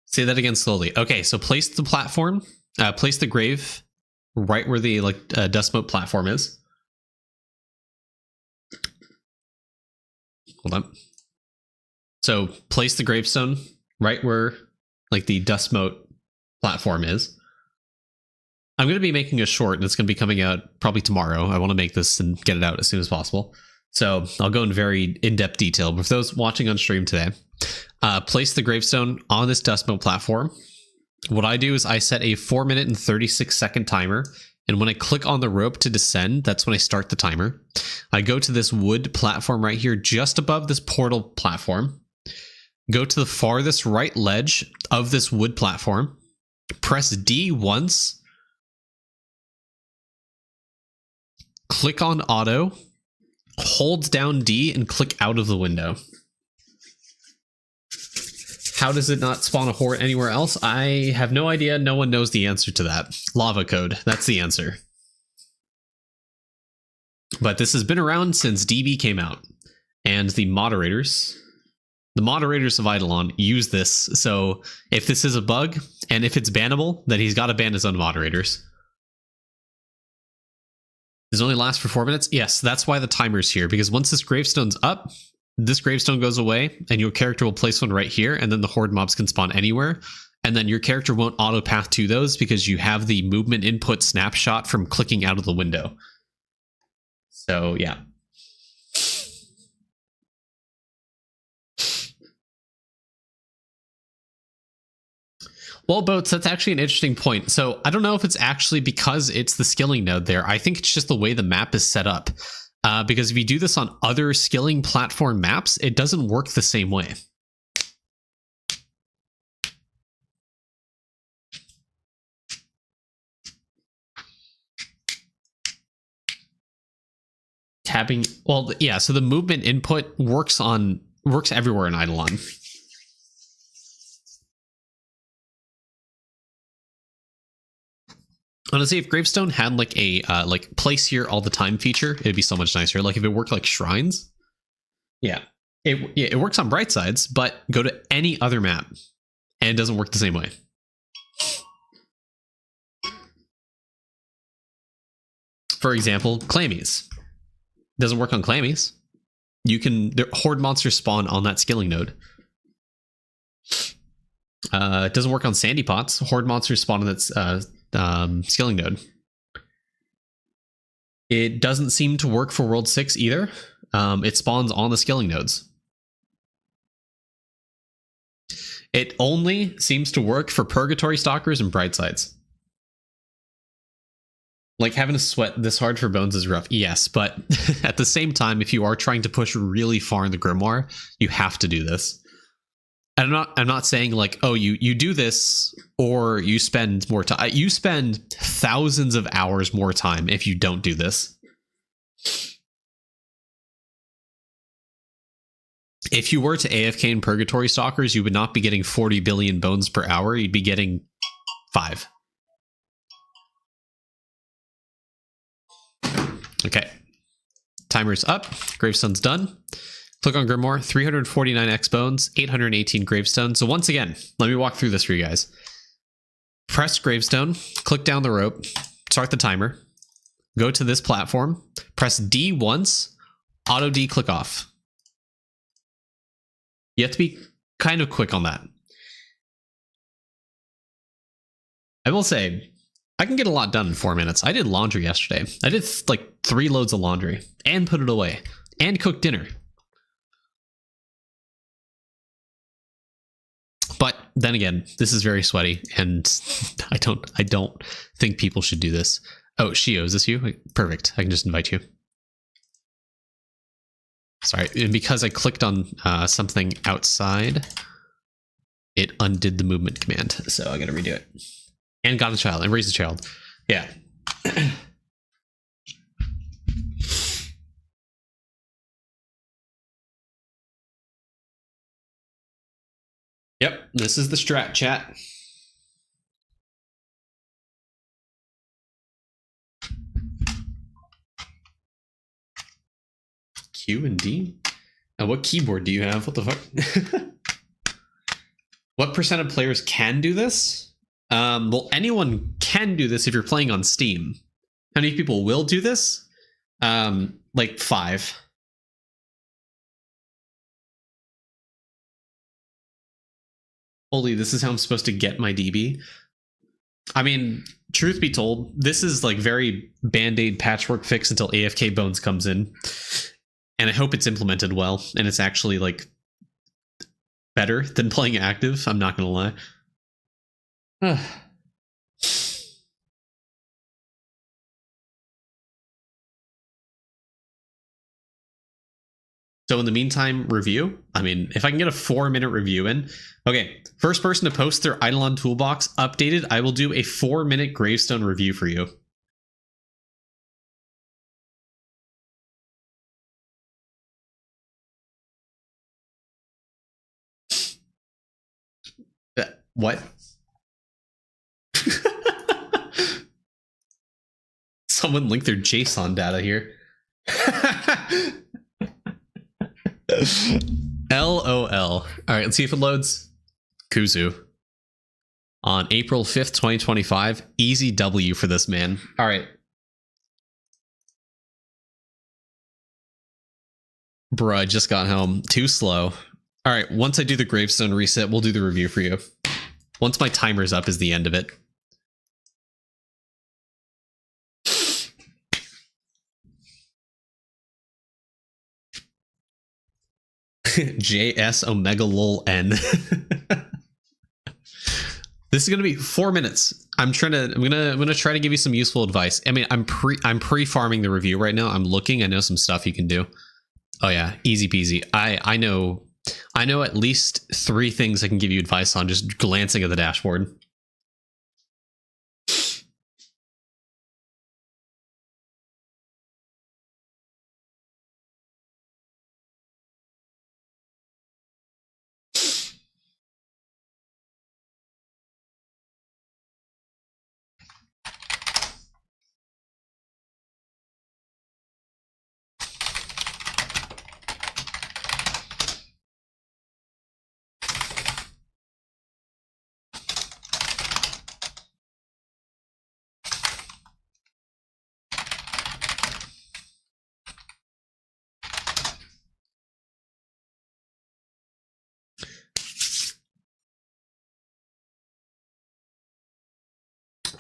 Say that again slowly. Okay, so place the platform, place the grave right where the dust moat platform is. Hold on. So place the gravestone right where like the dust moat platform is. I'm going to be making a short and it's going to be coming out probably tomorrow. I want to make this and get it out as soon as possible. So I'll go in very in-depth detail. But for those watching on stream today, place the gravestone on this dust moat platform. What I do is I set a 4 minute and 36 second timer. And when I click on the rope to descend, that's when I start the timer. I go to this wood platform right here, just above this portal platform. Go to the farthest right ledge of this wood platform. Press D once. Click on auto, hold down D, and click out of the window. How does it not spawn a horde anywhere else? I have no idea. No one knows the answer to that. Lava code. That's the answer. But this has been around since DB came out. And the moderators of Eidolon use this. So if this is a bug, and if it's bannable, then he's got to ban his own moderators. Does it only last for 4 minutes? Yes, that's why the timer's here, because once this gravestone's up, this gravestone goes away, and your character will place one right here, and then the horde mobs can spawn anywhere, and then your character won't auto path to those because you have the movement input snapshot from clicking out of the window. So, yeah. Well, Boats, that's actually an interesting point. So I don't know if it's actually because it's the skilling node there. I think it's just the way the map is set up. Because if you do this on other skilling platform maps, it doesn't work the same way. tabbing. Well, yeah. So the movement input works everywhere in Eidolon. Honestly, if Gravestone had like a like place here all the time feature, it'd be so much nicer. Like if it worked like shrines. Yeah. It works on bright sides, but go to any other map and it doesn't work the same way. For example, Clammies. Doesn't work on Clammies. Horde monsters spawn on that skilling node. It doesn't work on Sandy Pots. Horde monsters spawn on that skilling node. It doesn't seem to work for World 6 either. It spawns on the skilling nodes. It only seems to work for Purgatory Stalkers and Brightsides. Like, having to sweat this hard for bones is rough, yes, but at the same time, if you are trying to push really far in the Grimoire, you have to do this. And I'm not saying like, oh, you do this or you spend more time. You spend thousands of hours more time if you don't do this. If you were to AFK in Purgatory Stalkers, you would not be getting 40 billion bones per hour. You'd be getting 5. Okay. Timer's up. Gravestone's done. Click on Grimoire. 349 X bones, 818 Gravestone. So once again, let me walk through this for you guys. Press Gravestone, click down the rope, start the timer, go to this platform, press D once, auto D click off. You have to be kind of quick on that. I will say, I can get a lot done in 4 minutes. I did laundry yesterday. I did like 3 loads of laundry and put it away and cooked dinner. But then again, this is very sweaty and I don't think people should do this. Oh, Shio, is this you? Perfect. I can just invite you. Sorry, and because I clicked on something outside, it undid the movement command. So I gotta redo it. And got a child and raised a child. Yeah. Yep, this is the strat chat. Q and D? And what keyboard do you have? What the fuck? What percent of players can do this? Well, anyone can do this if you're playing on Steam. How many people will do this? Like 5. Holy, this is how I'm supposed to get my DB. I mean, truth be told, this is like very band-aid patchwork fix until AFK Bones comes in. And I hope it's implemented well and it's actually like better than playing active. I'm not gonna lie. So in the meantime, review. I mean, if I can get a 4-minute review in. Okay, first person to post their Eidolon Toolbox updated, I will do a 4-minute Gravestone review for you. What? Someone linked their JSON data here. LOL. All right, let's see if it loads. Kuzu. On April 5th, 2025. Easy W for this man. All right. Bruh, I just got home. Too slow. All right, once I do the Gravestone reset, we'll do the review for you. Once my timer's up is the end of it. JS Omega Lol N. This is gonna be 4 minutes. I'm gonna try to give you some useful advice. I mean, I'm pre-farming the review right now. I'm looking. I know some stuff you can do. Oh yeah, easy peasy. I know at least 3 things I can give you advice on just glancing at the dashboard.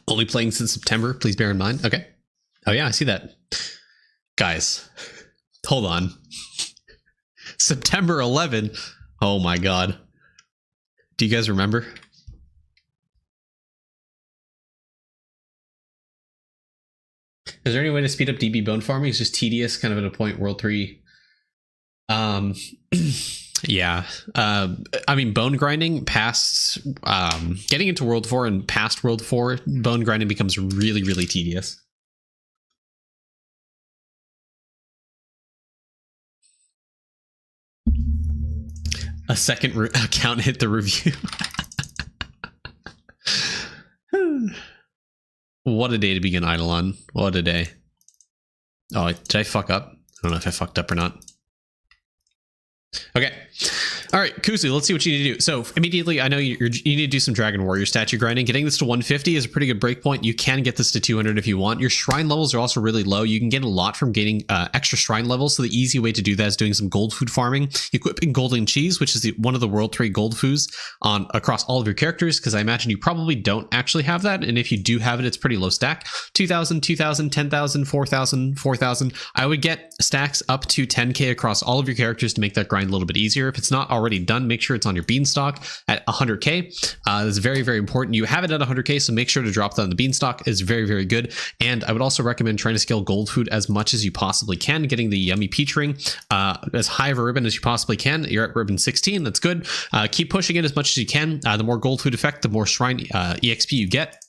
Only playing since September, please bear in mind. Okay. Oh yeah, I see that. Guys, hold on. September 11. Oh my god. Do you guys remember? Is there any way to speed up DB bone farming? It's just tedious, kind of at a point World 3. Yeah. I mean, bone grinding past getting into World 4 and past World 4, bone grinding becomes really, really tedious. A second account hit the review. What a day to begin Eidolon. What a day. Oh, did I fuck up? I don't know if I fucked up or not. Okay. All right, Kuzu, let's see what you need to do. So immediately, I know you need to do some Dragon Warrior statue grinding. Getting this to 150 is a pretty good breakpoint. You can get this to 200 if you want. Your shrine levels are also really low. You can get a lot from getting extra shrine levels. So the easy way to do that is doing some gold food farming, equipping golden cheese, which is one of the World 3 gold foods across all of your characters, because I imagine you probably don't actually have that. And if you do have it, it's pretty low stack. 2,000, 2,000, 10,000, 4,000, 4,000. I would get stacks up to 10k across all of your characters to make that grind a little bit easier. If it's not already done, make sure it's on your beanstalk at 100k. That's very, very important. You have it at 100k, so make sure to drop that on the beanstalk. Is very, very good. And I would also recommend trying to scale gold food as much as you possibly can, getting the yummy peach ring as high of a ribbon as you possibly can. You're at ribbon 16. That's good. Keep pushing it as much as you can. The more gold food effect, the more shrine exp you get.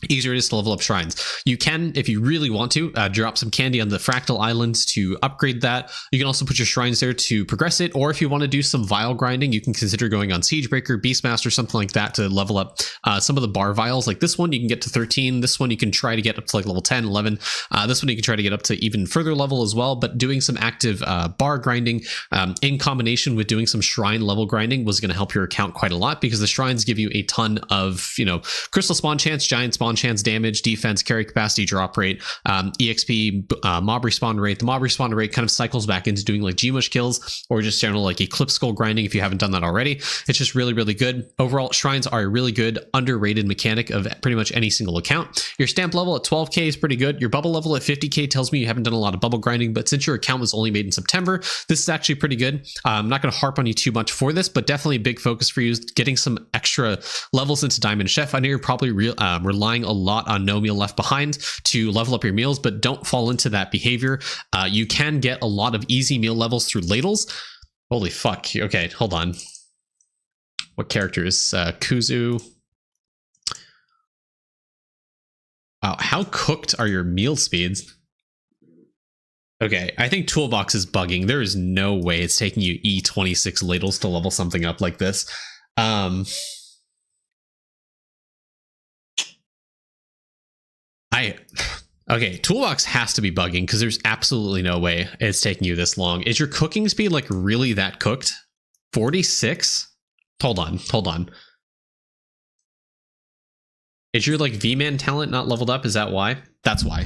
Easier it is to level up shrines. You can, if you really want to, drop some candy on the fractal islands to upgrade that. You can also put your shrines there to progress it, or if you want to do some vial grinding, you can consider going on Siegebreaker, Beastmaster, something like that to level up some of the bar vials. Like this one, you can get to 13. This one, you can try to get up to like level 10, 11. This one, you can try to get up to even further level as well, but doing some active bar grinding in combination with doing some shrine level grinding was going to help your account quite a lot, because the shrines give you a ton of, crystal spawn chance, giant spawn chance, damage, defense, carry capacity, drop rate, exp, mob respawn rate. The mob respawn rate kind of cycles back into doing like Gmush kills or just general like Eclipse Skull grinding if you haven't done that already. It's just really, really good. Overall, shrines are a really good underrated mechanic of pretty much any single account. Your stamp level at 12k is pretty good. Your bubble level at 50k tells me you haven't done a lot of bubble grinding, but since your account was only made in September, this is actually pretty good. I'm not going to harp on you too much for this, but definitely a big focus for you is getting some extra levels into Diamond Chef. I know you're probably relying a lot on no meal left behind to level up your meals, but don't fall into that behavior. You can get a lot of easy meal levels through ladles. Holy fuck. Okay, hold on. What characters? Kuzu. Wow, how cooked are your meal speeds? Okay, I think Toolbox is bugging. There is no way it's taking you E26 ladles to level something up like this. Okay, Toolbox has to be bugging, because there's absolutely no way it's taking you this long. Is your cooking speed like really that cooked? 46? Hold on. Is your like V-Man talent not leveled up? Is that why? That's why.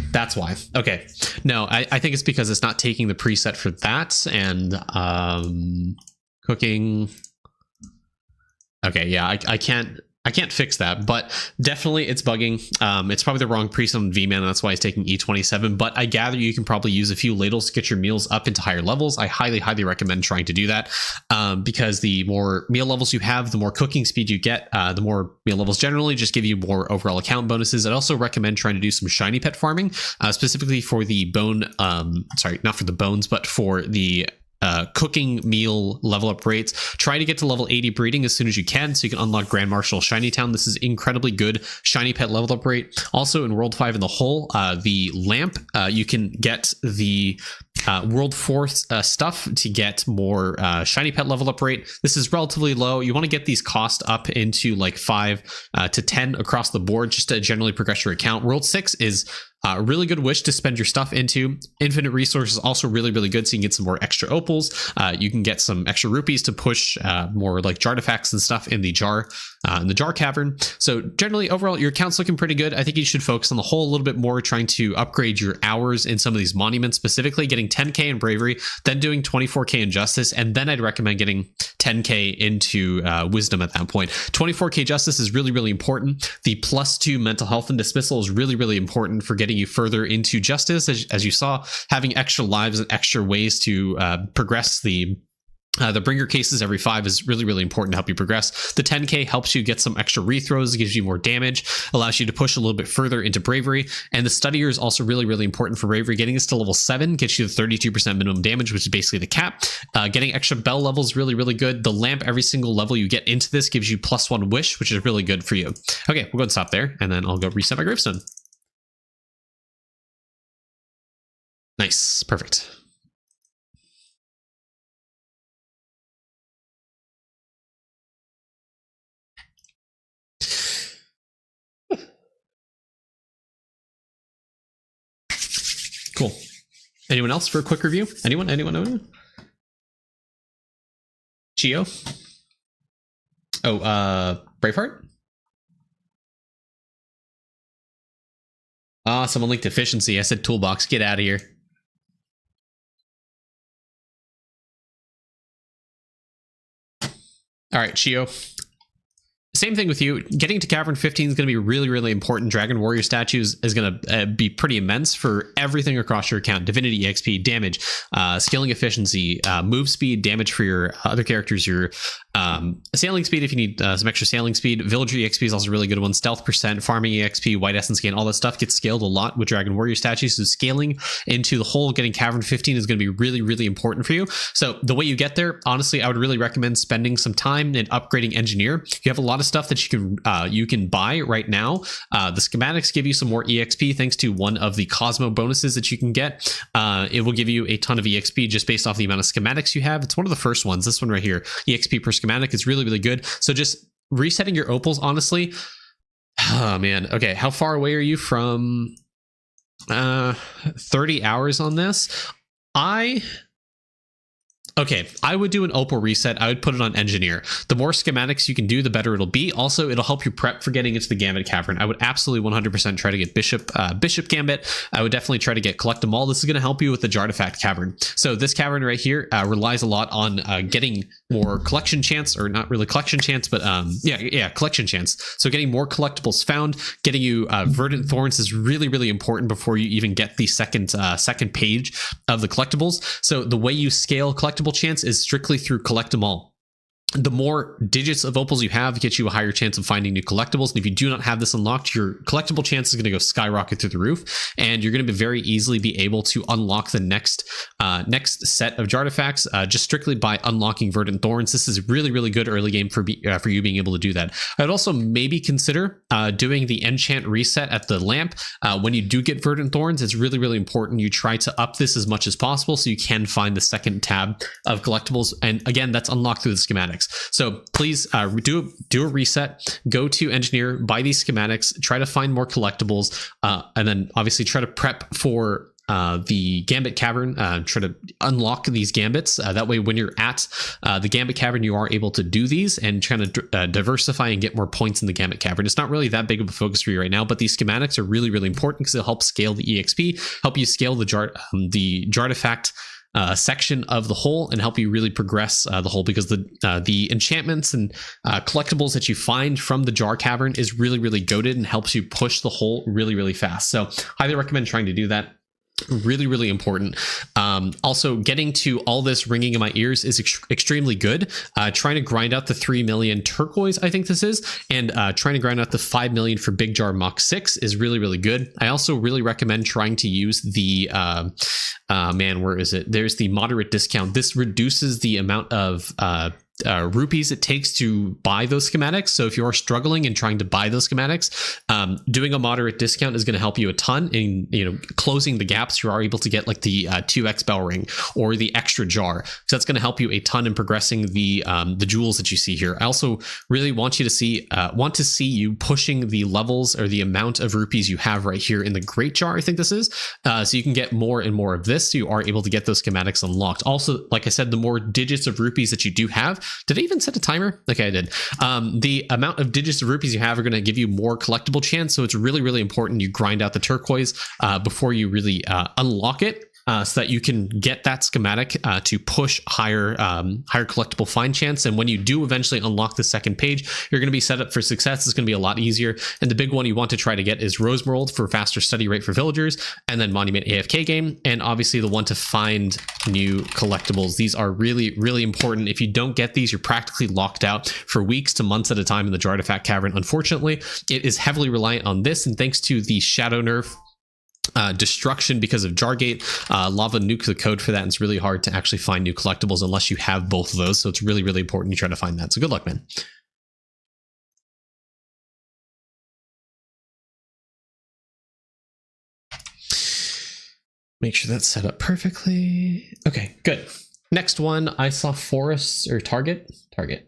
Okay. No, I think it's because it's not taking the preset for that, and cooking. Okay, yeah, I can't fix that, but definitely it's bugging. It's probably the wrong preset on V-Man, and that's why it's taking E27, but I gather you can probably use a few ladles to get your meals up into higher levels. I highly, highly recommend trying to do that, because the more meal levels you have, the more cooking speed you get. The more meal levels generally just give you more overall account bonuses. I'd also recommend trying to do some shiny pet farming, specifically for the bone, sorry, not for the bones, but for the cooking meal level up rates. Try to get to level 80 breeding as soon as you can, so you can unlock Grand Marshal Shiny Town. This is incredibly good shiny pet level up rate. Also in World 5 in the whole, the lamp, you can get the World 4 stuff to get more shiny pet level up rate. This is relatively low. You want to get these cost up into like 5 to 10 across the board, just to generally progress your account. World 6 is Really good wish to spend your stuff into. Infinite resources also really, really good, so you can get some more extra opals. You can get some extra rupees to push more like jartifacts and stuff in the jar cavern. So generally, overall, your account's looking pretty good. I think you should focus on the whole a little bit more, trying to upgrade your hours in some of these monuments, specifically getting 10k in bravery, then doing 24k in justice, and then I'd recommend getting 10k into wisdom at that point. 24k justice is really, really important. The +2 mental health and dismissal is really, really important for getting you further into justice. As you saw, having extra lives and extra ways to progress the bringer cases every 5 is really, really important to help you progress. The 10k helps you get some extra rethrows, gives you more damage, allows you to push a little bit further into bravery. And the studier is also really, really important for bravery. Getting this to level 7 gets you the 32% minimum damage, which is basically the cap. Getting extra bell levels is really, really good. The lamp, every single level you get into this gives you +1 wish, which is really good for you. Okay, we'll go and stop there, and then I'll go reset my gravestone. Nice, perfect. Cool. Anyone else for a quick review? Anyone? Chio? Oh, Braveheart? Ah, someone linked efficiency. I said Toolbox. Get out of here. All right, Chio. Same thing with you. Getting to Cavern 15 is going to be really, really important. Dragon Warrior statues is going to be pretty immense for everything across your account. Divinity EXP, damage, scaling efficiency, move speed, damage for your other characters, your sailing speed if you need some extra sailing speed. Villager EXP is also a really good one. Stealth %, farming EXP, white essence gain, all that stuff gets scaled a lot with Dragon Warrior statues. So scaling into the whole, getting Cavern 15 is going to be really, really important for you. So the way you get there, honestly, I would really recommend spending some time in upgrading Engineer. You have a lot of stuff that you can buy right now. The schematics give you some more EXP thanks to one of the Cosmo bonuses that you can get. It will give you a ton of EXP just based off the amount of schematics you have. It's one of the first ones. This one right here, EXP per schematic, is really, really good. So just resetting your opals, honestly. Oh man. Okay, how far away are you from 30 hours on this? Okay, I would do an opal reset. I would put it on engineer. The more schematics you can do, the better it'll be. Also, it'll help you prep for getting into the Gambit Cavern. I would absolutely 100% try to get Bishop Gambit. I would definitely try to get Collect Them All. This is going to help you with the Jartifact Cavern. So this cavern right here relies a lot on getting more collection chance, or not really collection chance, but collection chance. So getting more collectibles found, getting you Verdant Thorns is really, really important before you even get the second page of the collectibles. So the way you scale collectible chance is strictly through collect them all. The more digits of opals you have gets you a higher chance of finding new collectibles. And if you do not have this unlocked, your collectible chance is going to go skyrocket through the roof, and you're going to very easily be able to unlock the next set of Jartifacts just strictly by unlocking Verdant Thorns. This is really, really good early game for you being able to do that. I would also maybe consider doing the enchant reset at the lamp. When you do get Verdant Thorns, it's really, really important you try to up this as much as possible so you can find the second tab of collectibles. And again, that's unlocked through the schematics. So please do a reset, go to engineer, buy these schematics, try to find more collectibles, and then obviously try to prep for the Gambit Cavern. Try to unlock these Gambits. That way, when you're at the Gambit Cavern, you are able to do these and try to diversify and get more points in the Gambit Cavern. It's not really that big of a focus for you right now, but these schematics are really, really important because they'll help scale the EXP, help you scale the Jartifact section of the whole, and help you really progress the whole, because the enchantments and collectibles that you find from the Jar Cavern is really, really goated and helps you push the whole really, really fast. So highly recommend trying to do that. Really, really important. Also, getting to all this ringing in my ears is extremely good. Trying to grind out the 3 million turquoise, I think this is, and trying to grind out the 5 million for Big Jar Mach 6 is really, really good. I also really recommend trying to use the where is it? There's the moderate discount. This reduces the amount of rupees it takes to buy those schematics. So if you're struggling and trying to buy those schematics, doing a moderate discount is going to help you a ton in, you know, closing the gaps. You are able to get like the 2x bell ring or the extra jar. So that's going to help you a ton in progressing the jewels that you see here. I also really want you to see you pushing the levels or the amount of rupees you have right here in the great jar. I think this is so you can get more and more of this. So you are able to get those schematics unlocked. Also, like I said, the more digits of rupees that you do have. Did I even set a timer? Okay, I did. The amount of digits of rupees you have are going to give you more collectible chance. So it's really, really important you grind out the turquoise before you really unlock it. So that you can get that schematic to push higher collectible find chance. And when you do eventually unlock the second page, you're going to be set up for success. It's going to be a lot easier. And the big one you want to try to get is Rose World for faster study rate for villagers, and then Monument AFK game, and obviously the one to find new collectibles. These are really, really important. If you don't get these, you're practically locked out for weeks to months at a time in the Jartifact Cavern. Unfortunately, it is heavily reliant on this, and thanks to the Shadow nerf, destruction because of Jargate, Lava nuked the code for that, and it's really hard to actually find new collectibles unless you have both of those. So it's really, really important you try to find that. So good luck, man. Make sure that's set up perfectly. Okay, good. Next one, I saw forests or target. I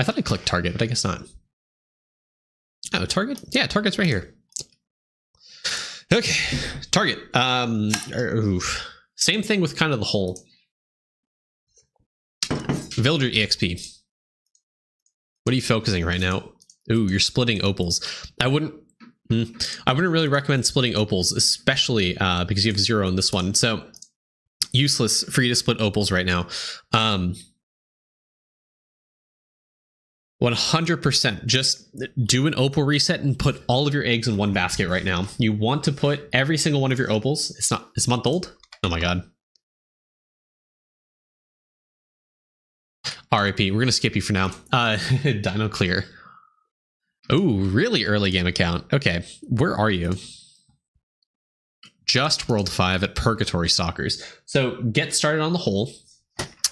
thought I clicked target, but I guess not. Oh, target? Yeah, target's right here. Okay, target. Same thing with kind of the whole villager EXP. What are you focusing right now? Ooh, you're splitting opals. I wouldn't really recommend splitting opals, especially because you have 0 in this one. So useless for you to split opals right now. 100% just do an opal reset and put all of your eggs in one basket right now. You want to put every single one of your opals. It's month old. Oh my God. RIP. We're going to skip you for now. Dino clear. Oh, really early game account. Okay. Where are you? Just World 5 at Purgatory Stalkers. So get started on the hole.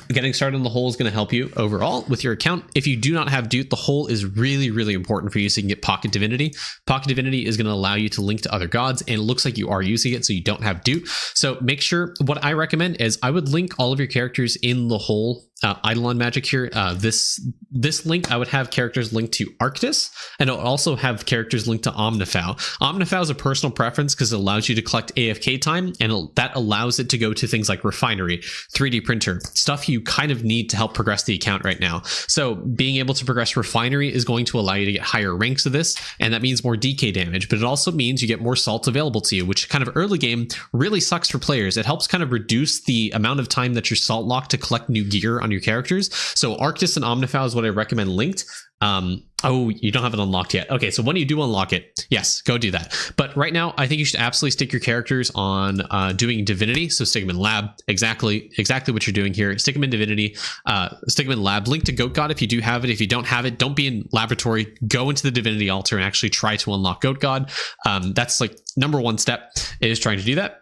Getting started on the hole is going to help you overall with your account. If you do not have Doot, the hole is really, really important for you so you can get Pocket Divinity. Pocket Divinity is going to allow you to link to other gods, and it looks like you are using it, so you don't have Doot. So make sure, what I recommend is I would link all of your characters in the hole. Eidolon magic here. This link, I would have characters linked to Arctis, and it'll also have characters linked to Omnifau. Omnifau is a personal preference because it allows you to collect AFK time, and that allows it to go to things like Refinery, 3D printer, stuff you kind of need to help progress the account right now. So being able to progress Refinery is going to allow you to get higher ranks of this, and that means more DK damage, but it also means you get more salts available to you, which kind of early game really sucks for players. It helps kind of reduce the amount of time that you're salt locked to collect new gear on your characters. So Arctis and Omnifau is what I recommend linked. Oh, you don't have it unlocked yet. Okay, so when you do unlock it, yes, go do that. But right now, I think you should absolutely stick your characters on doing Divinity. So stick them in Lab, exactly what you're doing here. Stick them in Divinity, stick them in Lab. Link to Goat God if you do have it. If you don't have it, don't be in Laboratory. Go into the Divinity altar and actually try to unlock Goat God. That's like number one step is trying to do that.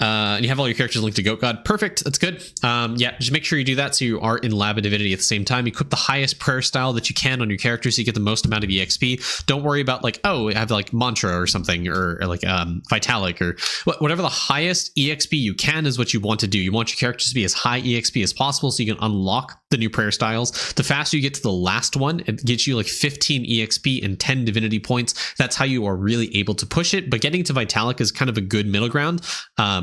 And you have all your characters linked to Goat God. Perfect. That's good. Yeah, just make sure you do that so you are in Lab and Divinity at the same time. Equip the highest prayer style that you can on your characters so you get the most amount of EXP. Don't worry about like, oh, I have like Mantra or something, or like Vitalic, or whatever. The highest EXP you can is what you want to do. You want your characters to be as high EXP as possible so you can unlock the new prayer styles. The faster you get to the last one, it gets you like 15 EXP and 10 Divinity points. That's how you are really able to push it. But getting to Vitalic is kind of a good middle ground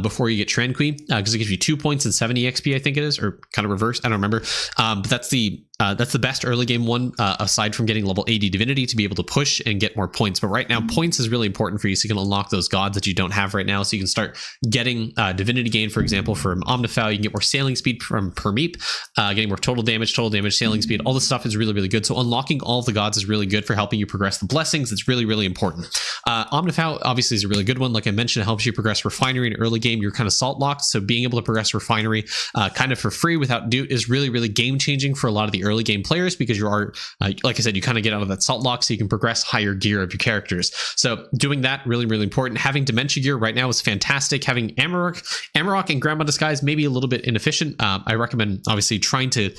before you get Tranquil, because it gives you 2 points and 7 EXP, I think it is, or kind of reverse. I don't remember. But that's the best early game one, aside from getting level 80 Divinity to be able to push and get more points. But right now, points is really important for you so you can unlock those gods that you don't have right now. So you can start getting Divinity gain, for example, from Omnifau. You can get more sailing speed from Permeep, getting more total damage, sailing speed. All this stuff is really, really good. So unlocking all of the gods is really good for helping you progress the blessings. It's really, really important. Omnifau obviously is a really good one. Like I mentioned, it helps you progress Refinery in early game. You're kind of salt locked. So being able to progress Refinery kind of for free without Doot is really, really game changing for a lot of the early game players because you are, like I said, you kind of get out of that salt lock so you can progress higher gear of your characters. So doing that, really, really important. Having dementia gear right now is fantastic. Having Amarok and Grandma Disguise maybe a little bit inefficient. I recommend obviously trying to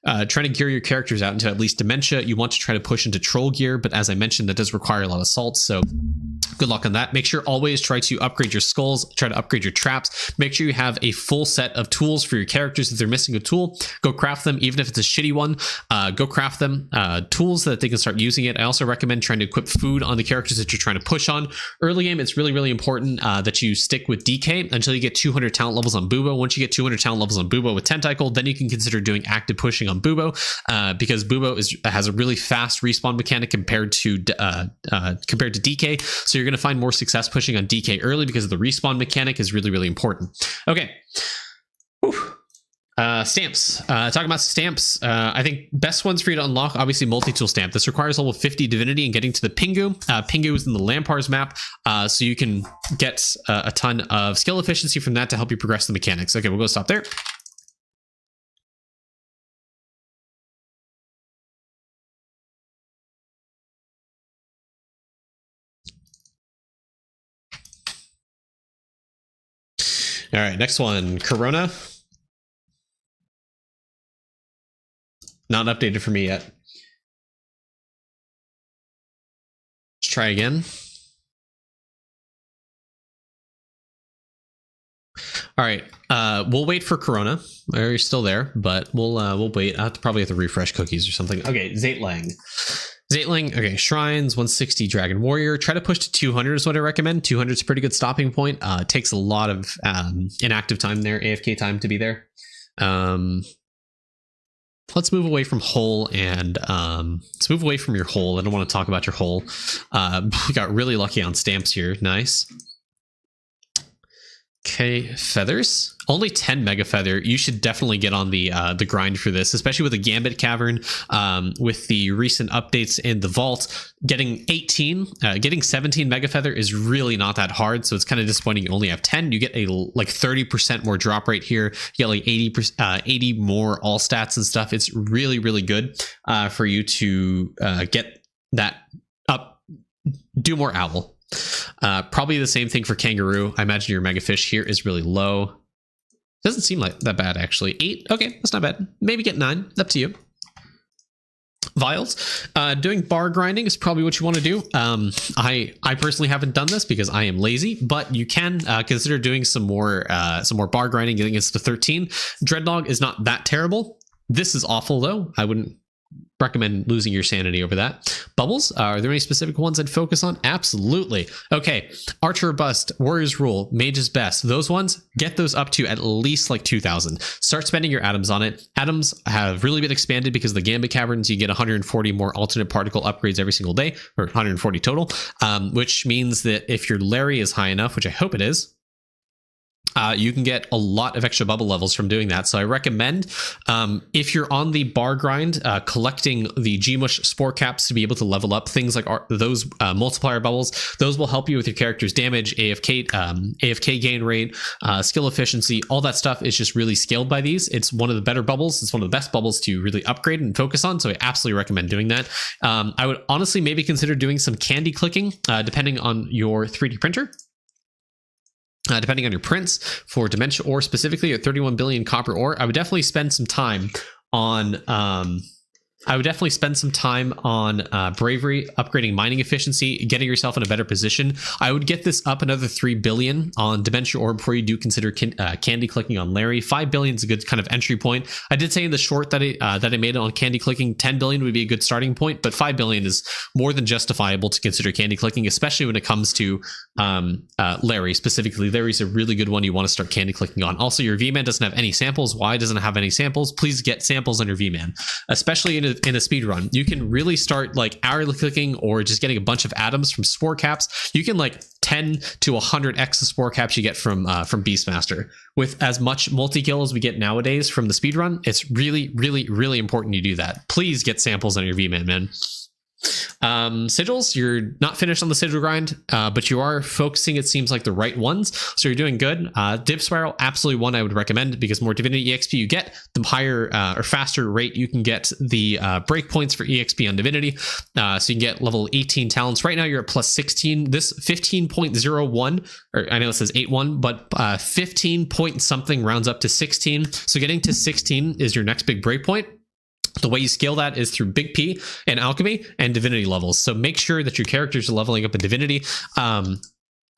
gear your characters out into at least dementia. You want to try to push into troll gear, but as I mentioned, that does require a lot of salt, so good luck on that. Make sure always try to upgrade your skulls, try to upgrade your traps. Make sure you have a full set of tools for your characters. If they're missing a tool, go craft them. Even if it's a shitty one, go craft them, tools so that they can start using it. I also recommend trying to equip food on the characters that you're trying to push on. Early game, it's really, really important that you stick with DK until you get 200 talent levels on Bubo. Once you get 200 talent levels on Bubo with Tentacle, then you can consider doing active pushing on Bubo, because Bubo has a really fast respawn mechanic compared to DK. So you're going to find more success pushing on DK early because the respawn mechanic is really, really important. Okay. Stamps. Talking about stamps, I think best ones for you to unlock, obviously multi-tool stamp. This requires level 50 divinity and getting to the Pingu. Pingu is in the Lampar's map, so you can get a ton of skill efficiency from that to help you progress the mechanics. Okay, we'll go stop there. All right, next one, Corona. Not updated for me yet. Let's try again. All right, we'll wait for Corona. You're still there, but we'll wait. I probably have to refresh cookies or something. Okay, Zaytlang. Okay, Shrines, 160 Dragon Warrior. Try to push to 200 is what I recommend. 200 is a pretty good stopping point. It takes a lot of inactive time there, AFK time to be there. Let's move away from Hole and let's move away from your Hole. I don't want to talk about your Hole. We got really lucky on stamps here. Nice. Okay, feathers. Only 10 mega feather. You should definitely get on the grind for this, especially with the Gambit Cavern. With the recent updates in the vault, getting 17 mega feather is really not that hard. So it's kind of disappointing. You only have 10. You get a like 30% more drop rate here. You get like 80 more all stats and stuff. It's really, really good for you to get that up. Do more owl. Probably the same thing for kangaroo. I imagine your mega fish here is really low. Doesn't seem like that bad actually. 8, okay, that's not bad. Maybe get 9, up to you. Vials. Doing bar grinding is probably what you want to do. I personally haven't done this because I am lazy, but you can consider doing some more bar grinding, getting us to 13. Dreadnought is not that terrible. This is awful though. I wouldn't recommend losing your sanity over that. Bubbles, are there any specific ones I'd focus on? Absolutely. Okay, Archer Bust, Warrior's Rule, Mage's Best, those ones, get those up to at least like 2,000. Start spending your atoms on it. Atoms have really been expanded because of the Gambit Caverns. You get 140 more alternate particle upgrades every single day, or 140 total, which means that if your Larry is high enough, which I hope it is, you can get a lot of extra bubble levels from doing that. So I recommend, if you're on the bar grind, collecting the Gmush spore caps to be able to level up things like those multiplier bubbles. Those will help you with your character's damage, AFK gain rate, skill efficiency. All that stuff is just really scaled by these. It's one of the better bubbles. It's one of the best bubbles to really upgrade and focus on. So I absolutely recommend doing that. I would honestly maybe consider doing some candy clicking, depending on your 3D printer. Depending on your prints for dementia ore specifically, or 31 billion copper ore, I would definitely spend some time on Bravery, upgrading mining efficiency, getting yourself in a better position. I would get this up another 3 billion on dementia ore before you do consider candy clicking on Larry. 5 billion is a good kind of entry point. I did say in the short that I made it on candy clicking, 10 billion would be a good starting point, but 5 billion is more than justifiable to consider candy clicking, especially when it comes to Larry specifically. Larry's a really good one you want to start candy clicking on. Also, your V-Man doesn't have any samples. Why doesn't it have any samples? Please get samples on your V-Man, especially in a speed run. You can really start like hourly clicking or just getting a bunch of atoms from spore caps. You can like 10 to 100x the spore caps you get from Beastmaster. With as much multi-kill as we get nowadays from the speed run, it's really, really, really important you do that. Please get samples on your V-Man, man. Sigils, you're not finished on the sigil grind, but you are focusing, it seems like, the right ones, so you're doing good. Div Spiral, absolutely one I would recommend, because more Divinity EXP you get, the higher or faster rate you can get the breakpoints for EXP on Divinity. So you can get level 18 talents. Right now you're at plus 16. This 15.01, or I know it says 8.1, but 15 point something rounds up to 16. So getting to 16 is your next big breakpoint. The way you scale that is through Big P and Alchemy and Divinity levels. So make sure that your characters are leveling up in Divinity.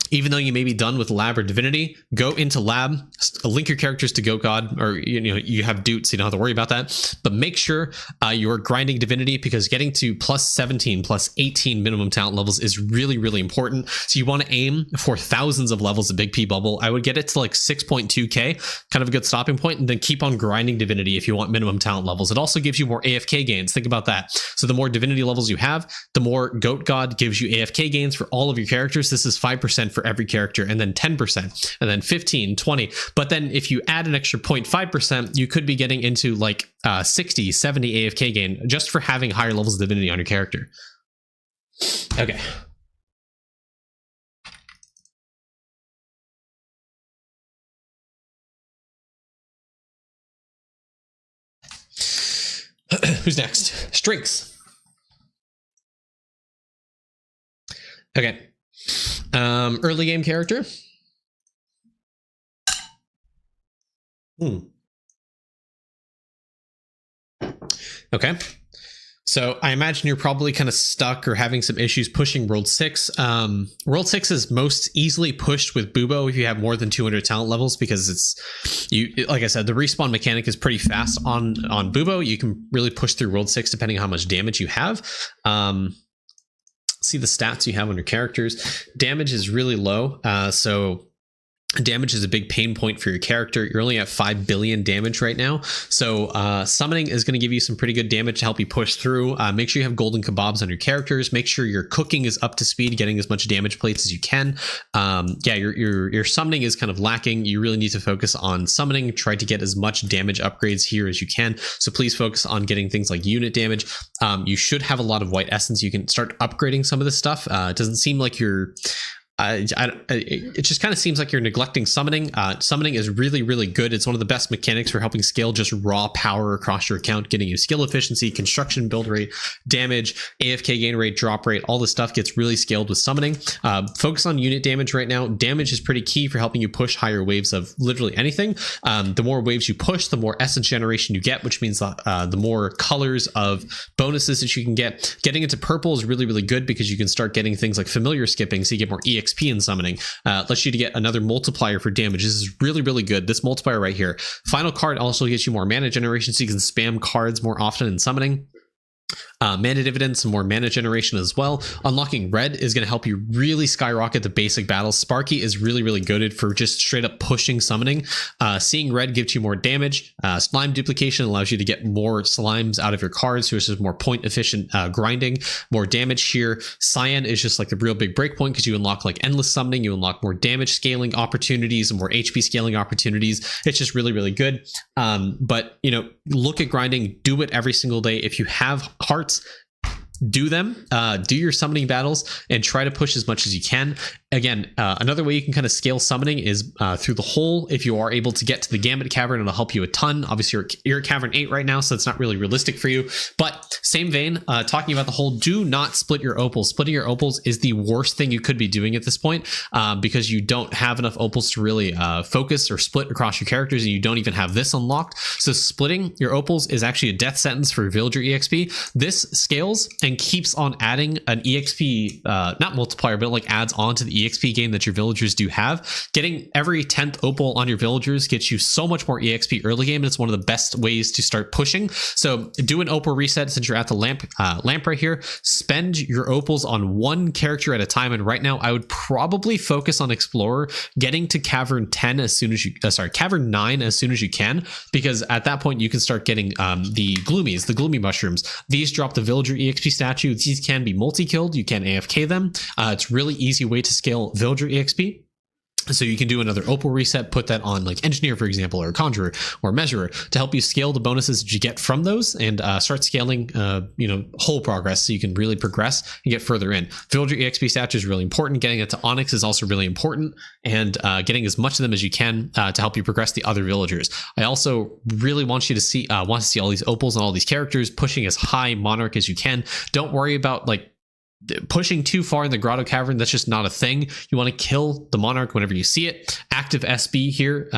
Even though you may be done with Lab or Divinity, go into Lab, link your characters to Goat God, or you have Doot, so you don't have to worry about that. But make sure you're grinding Divinity, because getting to plus 17, plus 18 minimum talent levels is really, really important. So you want to aim for thousands of levels of Big P Bubble. I would get it to like 6.2k, kind of a good stopping point, and then keep on grinding Divinity if you want minimum talent levels. It also gives you more AFK gains. Think about that. So the more Divinity levels you have, the more Goat God gives you AFK gains for all of your characters. This is 5% for every character, and then 10%, and then 15, 20. But then if you add an extra 0.5%, you could be getting into like 60, 70 AFK gain just for having higher levels of Divinity on your character. Okay. Who's next? Strengths. Okay. Early game character. Okay. So I imagine you're probably kind of stuck or having some issues pushing World 6. World 6 is most easily pushed with Bubo if you have more than 200 talent levels, because it's, like I said, the respawn mechanic is pretty fast on Bubo. You can really push through World 6 depending on how much damage you have. See the stats you have on your characters. Damage is really low, so damage is a big pain point for your character. You're only at 5 billion damage right now, so summoning is going to give you some pretty good damage to help you push through. Make sure you have golden kebabs on your characters. Make sure your cooking is up to speed, getting as much damage plates as you can. Yeah, your summoning is kind of lacking. You really need to focus on summoning. Try to get as much damage upgrades here as you can, so please focus on getting things like unit damage. You should have a lot of white essence. You can start upgrading some of this stuff. It doesn't seem like you're it just kind of seems like you're neglecting summoning. Summoning is really, really good. It's one of the best mechanics for helping scale just raw power across your account, getting you skill efficiency, construction build rate, damage, AFK gain rate, drop rate. All this stuff gets really scaled with summoning. Focus on unit damage right now. Damage is pretty key for helping you push higher waves of literally anything. The more waves you push, the more essence generation you get, which means the more colors of bonuses that you can get. Getting into purple is really, really good, because you can start getting things like familiar skipping, so you get more EXP in summoning. Lets you to get another multiplier for damage. This is really, really good. This multiplier right here. Final card also gets you more mana generation, so you can spam cards more often in summoning. Mana dividends, some more mana generation as well. Unlocking red is going to help you really skyrocket the basic battles. Sparky is really, really good for just straight up pushing summoning. Seeing red gives you more damage. Slime duplication allows you to get more slimes out of your cards, so it's just more point efficient grinding, more damage here. Cyan is just like the real big breakpoint, because you unlock like endless summoning, you unlock more damage scaling opportunities and more HP scaling opportunities. It's just really, really good. But look at grinding, do it every single day. If you have hearts, do them, do your summoning battles, and try to push as much as you can. Again, another way you can kind of scale summoning is through the hole. If you are able to get to the Gambit Cavern, it'll help you a ton. Obviously, you're at Cavern 8 right now, so it's not really realistic for you. But same vein, talking about the hole, do not split your opals. Splitting your opals is the worst thing you could be doing at this point, because you don't have enough opals to really focus or split across your characters, and you don't even have this unlocked. So splitting your opals is actually a death sentence for villager EXP. This scales and keeps on adding an EXP, not multiplier, but like adds on to the EXP gain that your villagers do have. Getting every 10th opal on your villagers gets you so much more EXP early game, and it's one of the best ways to start pushing. So do an opal reset since you're at the lamp right here. Spend your opals on one character at a time, and right now I would probably focus on Explorer, getting to Cavern 10 as soon as you, Cavern 9 as soon as you can, because at that point you can start getting the gloomies, the gloomy mushrooms. These drop the villager EXP statues. These can be multi-killed. You can AFK them. It's really easy way to scale villager EXP. So you can do another opal reset, put that on like engineer, for example, or conjurer or measurer to help you scale the bonuses that you get from those and start scaling, whole progress so you can really progress and get further in. Villager EXP stats is really important. Getting it to Onyx is also really important, and getting as much of them as you can to help you progress the other villagers. I also really want you to see all these opals and all these characters pushing as high Monarch as you can. Don't worry about like pushing too far in the grotto cavern. That's just not a thing. You want to kill the monarch whenever you see it. Active SB here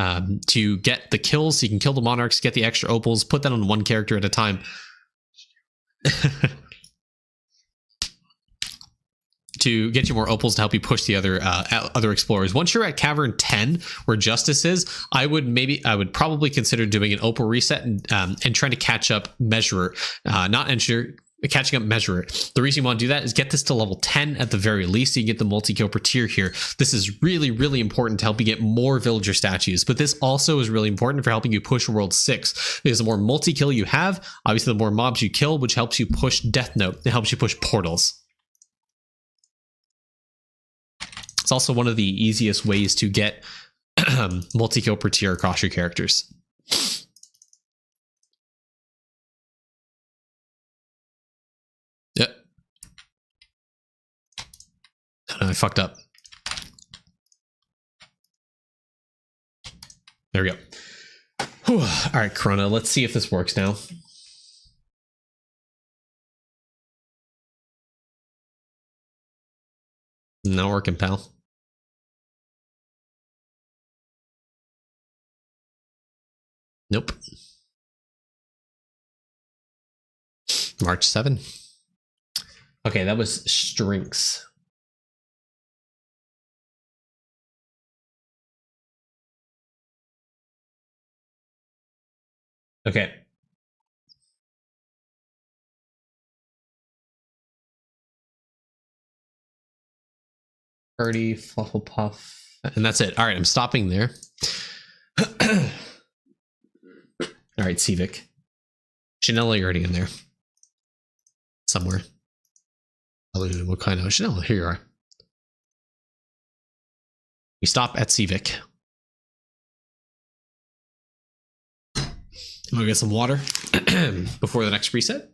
to get the kills so you can kill the monarchs, get the extra opals, put that on one character at a time to get you more opals to help you push the other explorers. Once you're at cavern 10 where justice is, I would probably consider doing an opal reset and trying to catch up measurer, not engineer, catching up measurer. The reason you want to do that is get this to level 10 at the very least so you get the multi-kill per tier here. This is really, really important to help you get more villager statues, but this also is really important for helping you push world 6, because the more multi-kill you have, obviously the more mobs you kill, which helps you push Death Note. It helps you push portals. It's also one of the easiest ways to get multi-kill per tier across your characters. Yep. Oh, no, I fucked up. There we go. Whew. All right, Corona, let's see if this works now. Not working, pal. Nope. March 7. Okay, that was strengths. Okay. Party, Flufflepuff, and that's it. All right, I'm stopping there. All right, Civic. Chanel, you're already in there. Somewhere. What kind of Chanel? Here you are. We stop at Civic. I'm gonna get some water before the next reset.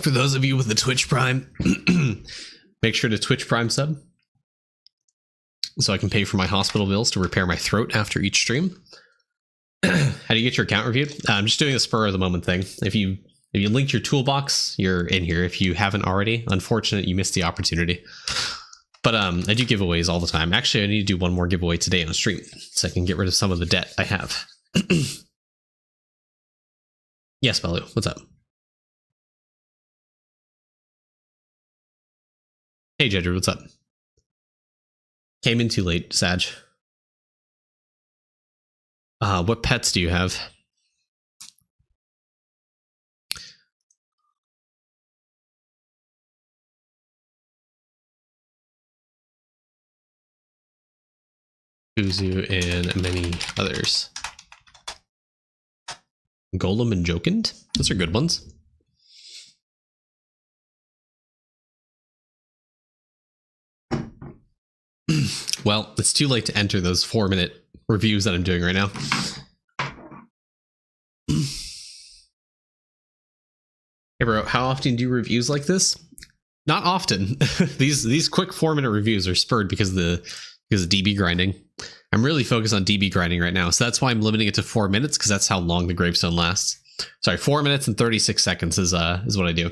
For those of you with the Twitch Prime, make sure to Twitch Prime sub so I can pay for my hospital bills to repair my throat after each stream. How do you get your account reviewed? I'm just doing the spur of the moment thing. If you linked your toolbox, you're in here. If you haven't already, unfortunate, you missed the opportunity. But I do giveaways all the time. Actually, I need to do one more giveaway today on stream so I can get rid of some of the debt I have. Yes, Balu, what's up? Hey, Jedger, what's up? Came in too late, Sag. What pets do you have? Kuzu and many others. Golem and Jokund? Those are good ones. Well, it's too late to enter those 4-minute reviews that I'm doing right now. Hey bro, how often do you reviews like this? Not often. These quick 4-minute reviews are spurred because of DB grinding. I'm really focused on DB grinding right now, so that's why I'm limiting it to 4 minutes, because that's how long the gravestone lasts. Sorry, 4 minutes and 36 seconds is what I do.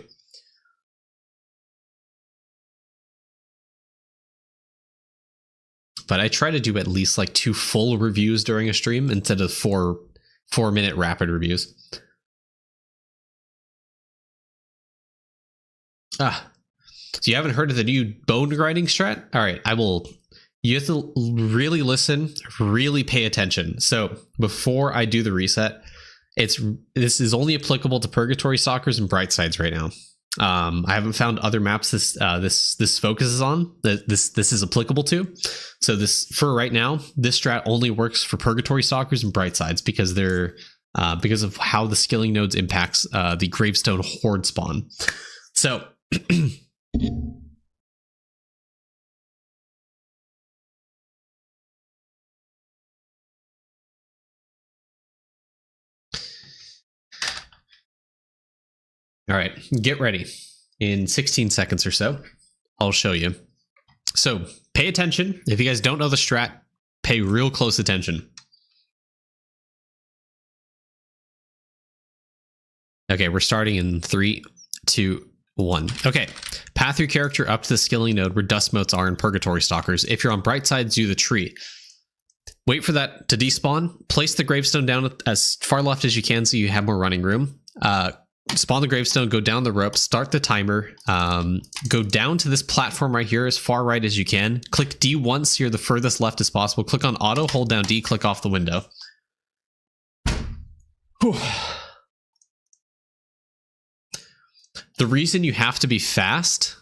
But I try to do at least like 2 full reviews during a stream instead of 4-minute rapid reviews. So you haven't heard of the new bone grinding strat? All right, you have to really listen, really pay attention. So before I do the reset, this is only applicable to Purgatory Stalkers and Bright Sides right now. I haven't found other maps this focuses on that this is applicable to. So for right now, this strat only works for Purgatory Stalkers and Bright Sides because because of how the skilling nodes impacts the gravestone horde spawn. So all right, get ready. In 16 seconds or so, I'll show you. So pay attention. If you guys don't know the strat, pay real close attention. Okay, we're starting in 3, 2, 1. Okay, path your character up to the skilling node where dust motes are in Purgatory Stalkers. If you're on Bright Sides, do the tree. Wait for that to despawn. Place the gravestone down as far left as you can so you have more running room. Spawn the gravestone, go down the rope, start the timer, go down to this platform right here as far right as you can. Click D once, you're the furthest left as possible. Click on auto, hold down D, click off the window. Whew. The reason you have to be fast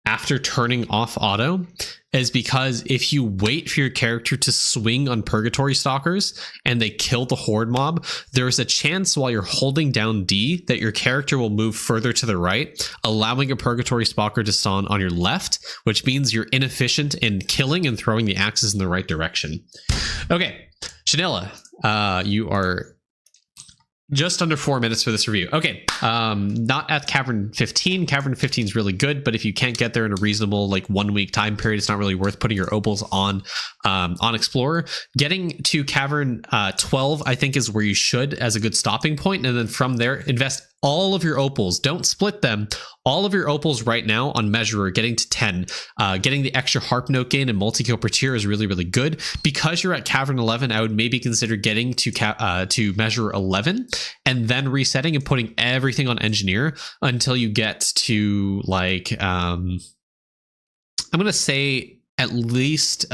after turning off auto is because if you wait for your character to swing on Purgatory Stalkers and they kill the horde mob, there's a chance while you're holding down D that your character will move further to the right, allowing a Purgatory Stalker to spawn on your left, which means you're inefficient in killing and throwing the axes in the right direction. Okay, Chanela, you are just under 4 minutes for this review. Okay, not at Cavern 15. Cavern 15 is really good, but if you can't get there in a reasonable 1 week time period, it's not really worth putting your opals on Explorer. Getting to Cavern 12, I think, is where you should as a good stopping point, and then from there, invest all of your opals. Don't split them. All of your opals right now on Measurer, getting to 10. Getting the extra harp note gain and multi-kill per tier is really, really good. Because you're at Cavern 11, I would maybe consider getting to Measurer 11 and then resetting and putting everything on Engineer until you get to I'm going to say at least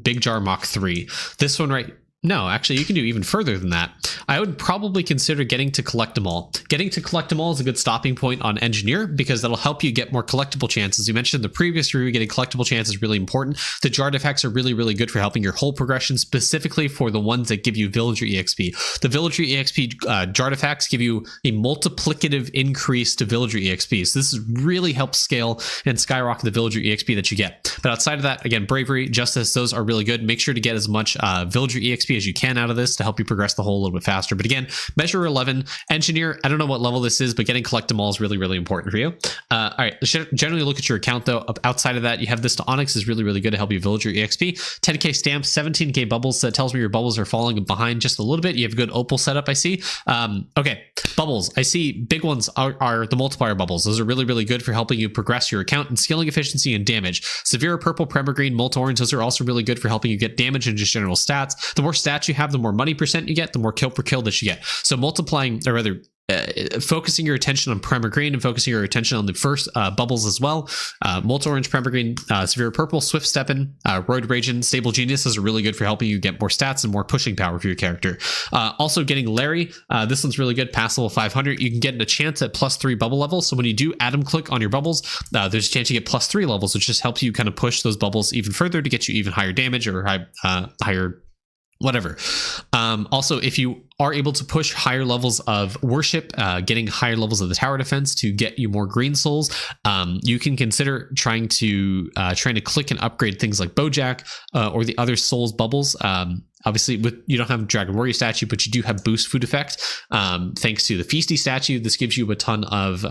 Big Jar Mach 3. This one right. No, actually, you can do even further than that. I would probably consider getting to Collect 'em All. Getting to Collect 'em All is a good stopping point on Engineer because that'll help you get more collectible chances. You mentioned in the previous review, getting collectible chances is really important. The jar defects are really, really good for helping your whole progression, specifically for the ones that give you Villager EXP. The Villager EXP jar defects give you a multiplicative increase to Villager EXP. So this really helps scale and skyrocket the Villager EXP that you get. But outside of that, again, Bravery, Justice, those are really good. Make sure to get as much Villager EXP as you can out of this to help you progress the whole a little bit faster. But again, Measure 11, Engineer, I don't know what level this is, but getting Collect 'em All is really, really important for you. All right, generally look at your account though. Outside of that, you have this to Onyx is really, really good to help you Villager EXP. 10k stamps, 17k bubbles. That tells me your bubbles are falling behind just a little bit. You have a good opal setup, I see. Okay, bubbles. I see big ones are the multiplier bubbles. Those are really, really good for helping you progress your account and skilling efficiency and damage. Severe purple, Prema green, Molten orange, those are also really good for helping you get damage and just general stats. The more stats you have, the more money percent you get, the more kill per kill that you get. So multiplying, or rather, focusing your attention on Prema green and focusing your attention on the first bubbles as well. Molten orange, Prema green, severe purple, swift steppin', roid raging, stable genius is really good for helping you get more stats and more pushing power for your character. Also getting Larry, this one's really good, pass level 500. You can get a chance at +3 bubble levels. So when you do Atom click on your bubbles, there's a chance you get +3 levels, which just helps you kind of push those bubbles even further to get you even higher damage or higher whatever. Also, if you are able to push higher levels of worship, getting higher levels of the tower defense to get you more green souls, you can consider trying to click and upgrade things like Bojack or the other souls bubbles. Obviously, you don't have Dragon Warrior statue, but you do have boost food effect. Thanks to the Feasty statue, this gives you a ton of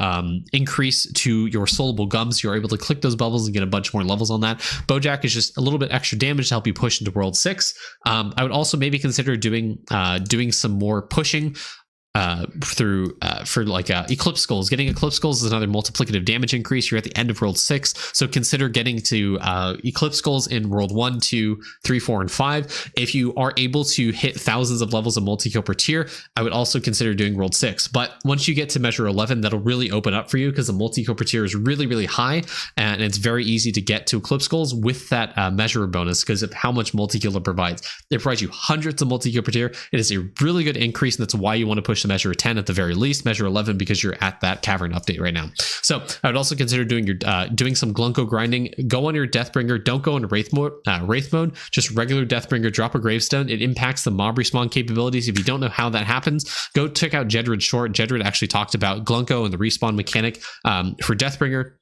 increase to your soulable gums. You're able to click those bubbles and get a bunch more levels on that. Bojack is just a little bit extra damage to help you push into World 6. I would also maybe consider doing some more pushing for like Eclipse Skulls. Getting Eclipse Skulls is another multiplicative damage increase. You're at the end of World 6, so consider getting to Eclipse Skulls in World 1, 2, 3, 4, and 5. If you are able to hit thousands of levels of multi-kill per tier, I would also consider doing World 6. But once you get to measure 11, that'll really open up for you because the multi-kill per tier is really, really high, and it's very easy to get to Eclipse Skulls with that measure bonus because of how much multi-kill it provides. It provides you hundreds of multi-kill per tier. It is a really good increase, and that's why you want to push to measure 10 at the very least, measure 11 because you're at that cavern update right now. So I would also consider doing your doing some Glunko grinding. Go on your Deathbringer. Don't go into Wraith mode. Just regular Deathbringer. Drop a gravestone. It impacts the mob respawn capabilities. If you don't know how that happens, go check out Jedred's short. Jedred actually talked about Glunko and the respawn mechanic for Deathbringer.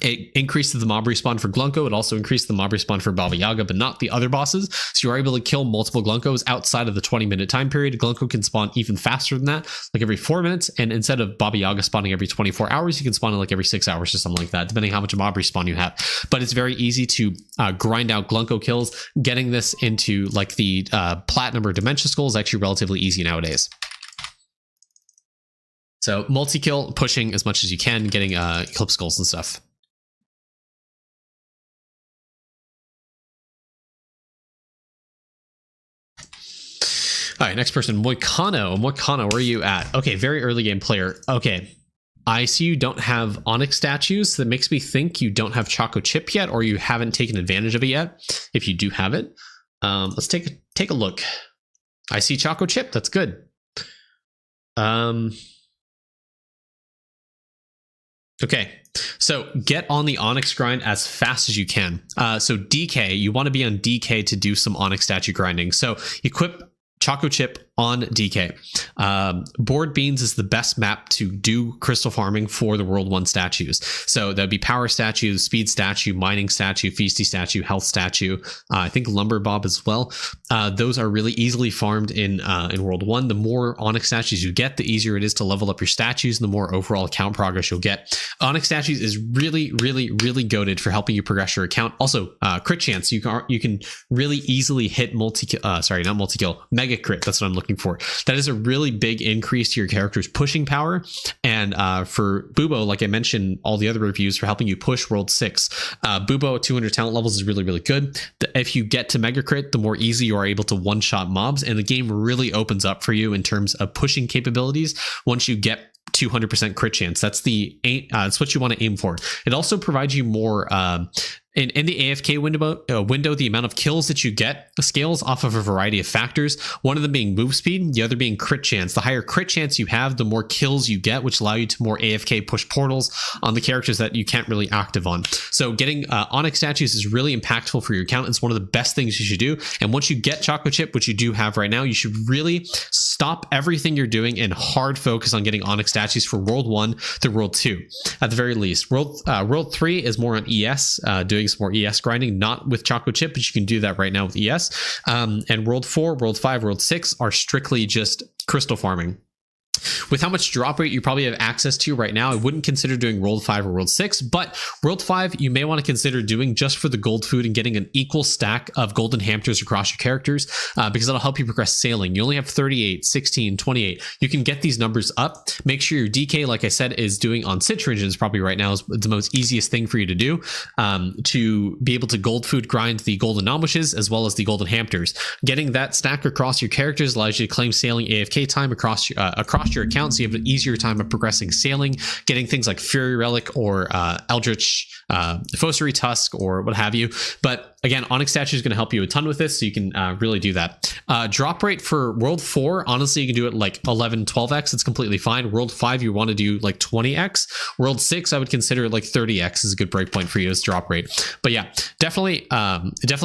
It increases the mob respawn for Glunko. It also increased the mob respawn for Baba Yaga, but not the other bosses. So you're able to kill multiple Glunkos outside of the 20-minute time period. Glunko can spawn even faster than that, like every 4 minutes. And instead of Baba Yaga spawning every 24 hours, you can spawn in like every 6 hours or something like that, depending how much mob respawn you have. But it's very easy to grind out Glunko kills. Getting this into like the Platinum or Dementia Skull is actually relatively easy nowadays. So multi-kill, pushing as much as you can, getting Eclipse Skulls and stuff. All right, next person, Moicano. Moicano, where are you at? Okay, very early game player. Okay, I see you don't have Onyx statues. That makes me think you don't have Choco Chip yet, or you haven't taken advantage of it yet. If you do have it, let's take a look. I see Choco Chip. That's good. Okay, so get on the Onyx grind as fast as you can. So DK, you want to be on DK to do some Onyx statue grinding. So equip Choco Chip on DK. Board Beans is the best map to do crystal farming for the World 1 statues. So that would be Power Statue, Speed Statue, Mining Statue, Feasty Statue, Health Statue, I think Lumber Bob as well. Those are really easily farmed in World 1. The more Onyx statues you get, the easier it is to level up your statues and the more overall account progress you'll get. Onyx statues is really, really, really goated for helping you progress your account. Also, crit chance. You can really easily hit mega crit. That's what I'm looking for. That is a really big increase to your character's pushing power. And for Bubo, like I mentioned, all the other reviews for helping you push World 6. Bubo at 200 talent levels is really, really good. If you get to Mega Crit, the more easy you are able to one-shot mobs, and the game really opens up for you in terms of pushing capabilities once you get 200% crit chance. That's that's what you want to aim for. It also provides you more in the AFK window, the amount of kills that you get scales off of a variety of factors. One of them being move speed, the other being crit chance. The higher crit chance you have, the more kills you get, which allow you to more AFK push portals on the characters that you can't really active on. So getting Onyx statues is really impactful for your account. It's one of the best things you should do. And once you get Choco Chip, which you do have right now, you should really stop everything you're doing and hard focus on getting Onyx statues for World 1 through World 2 at the very least. World 3 is more on ES, doing some more ES grinding, not with Choco Chip, but you can do that right now with ES. And World 4, World 5, World 6 are strictly just crystal farming. With how much drop rate you probably have access to right now, I wouldn't consider doing World 5 or World 6, but World 5 you may want to consider doing just for the gold food and getting an equal stack of golden hamsters across your characters, because that'll help you progress sailing. You only have 38, 16, 28. You can get these numbers up. Make sure your DK, like I said, is doing on Citra engines probably right now is the most easiest thing for you to do, to be able to gold food grind the golden ambushes as well as the golden hamsters. Getting that stack across your characters allows you to claim sailing AFK time across your account, so you have an easier time of progressing sailing, getting things like Fury Relic or Eldritch Fossary Tusk or what have you. But again, Onyx Statue is going to help you a ton with this, so you can really do that. Drop rate for World 4, honestly, you can do it like 11, 12x. It's completely fine. World 5, you want to do like 20x. World 6, I would consider like 30x is a good breakpoint for you as drop rate. But yeah, definitely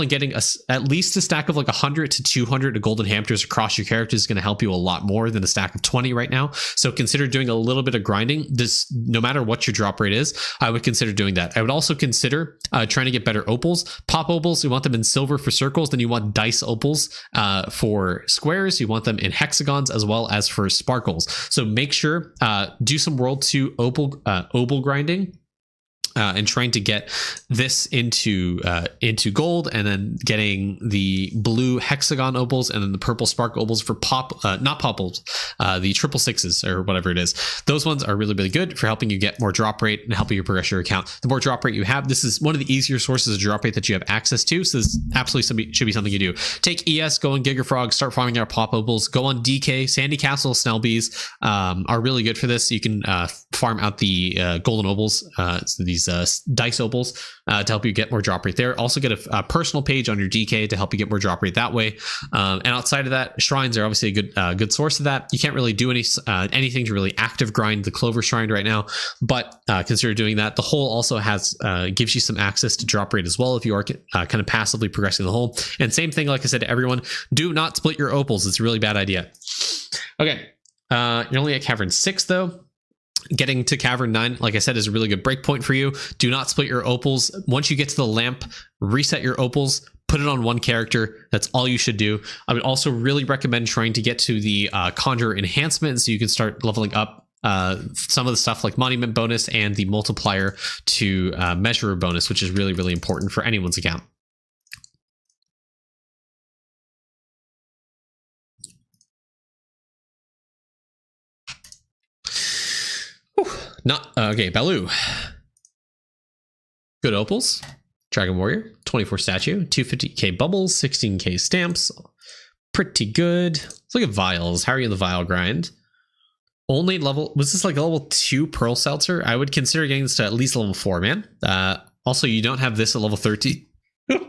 getting at least a stack of like 100 to 200 golden hamsters across your characters is going to help you a lot more than a stack of 20 right now. So consider doing a little bit of grinding. This, no matter what your drop rate is, I would consider doing that. I would also consider trying to get better opals. Pop opals, you want them in silver for circles, then you want dice opals for squares. You want them in hexagons as well as for sparkles. So make sure do some World 2 opal grinding. and trying to get this into gold, and then getting the blue hexagon opals and then the purple spark opals for not pop opals, the 666s or whatever it is. Those ones are really, really good for helping you get more drop rate and helping you progress your account. The more drop rate you have, this is one of the easier sources of drop rate that you have access to. So this absolutely should be something you do. Take ES, go on Giga Frog, start farming out pop opals. Go on DK, Sandy Castle, Snellbees are really good for this. You can farm out the golden opals, so these dice opals, to help you get more drop rate there. Also get a personal page on your DK to help you get more drop rate that way. And outside of that, shrines are obviously a good source of that. You can't really do anything to really active grind the Clover Shrine right now, but consider doing that. The hole also has gives you some access to drop rate as well if you are kind of passively progressing the hole. And same thing, like I said to everyone, do not split your opals. It's a really bad idea. Okay, you're only at Cavern 6 though. Getting to Cavern 9, like I said, is a really good breakpoint for you. Do not split your opals. Once you get to the lamp, reset your opals, put it on one character. That's all you should do. I would also really recommend trying to get to the Conjure enhancement so you can start leveling up some of the stuff like Monument bonus and the multiplier to Measurer bonus, which is really, really important for anyone's account. Not okay. Baloo, good opals. Dragon Warrior, 24 statue, 250k bubbles, 16k stamps. Pretty good. Let's look at vials. How are you in the vial grind? Only level, was this like a level 2 Pearl Seltzer? I would consider getting this to at least level 4, man. Also, you don't have this at level 13. I'm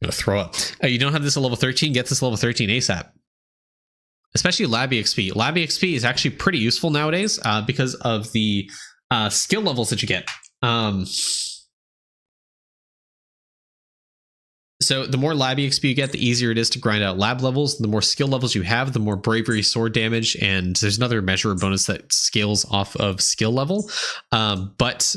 gonna throw up. You don't have this at level 13. Get this level 13 ASAP. Especially Lab EXP. Lab EXP is actually pretty useful nowadays because of the skill levels that you get. So the more Lab EXP you get, the easier it is to grind out lab levels. The more skill levels you have, the more bravery sword damage. And there's another measure bonus that scales off of skill level. But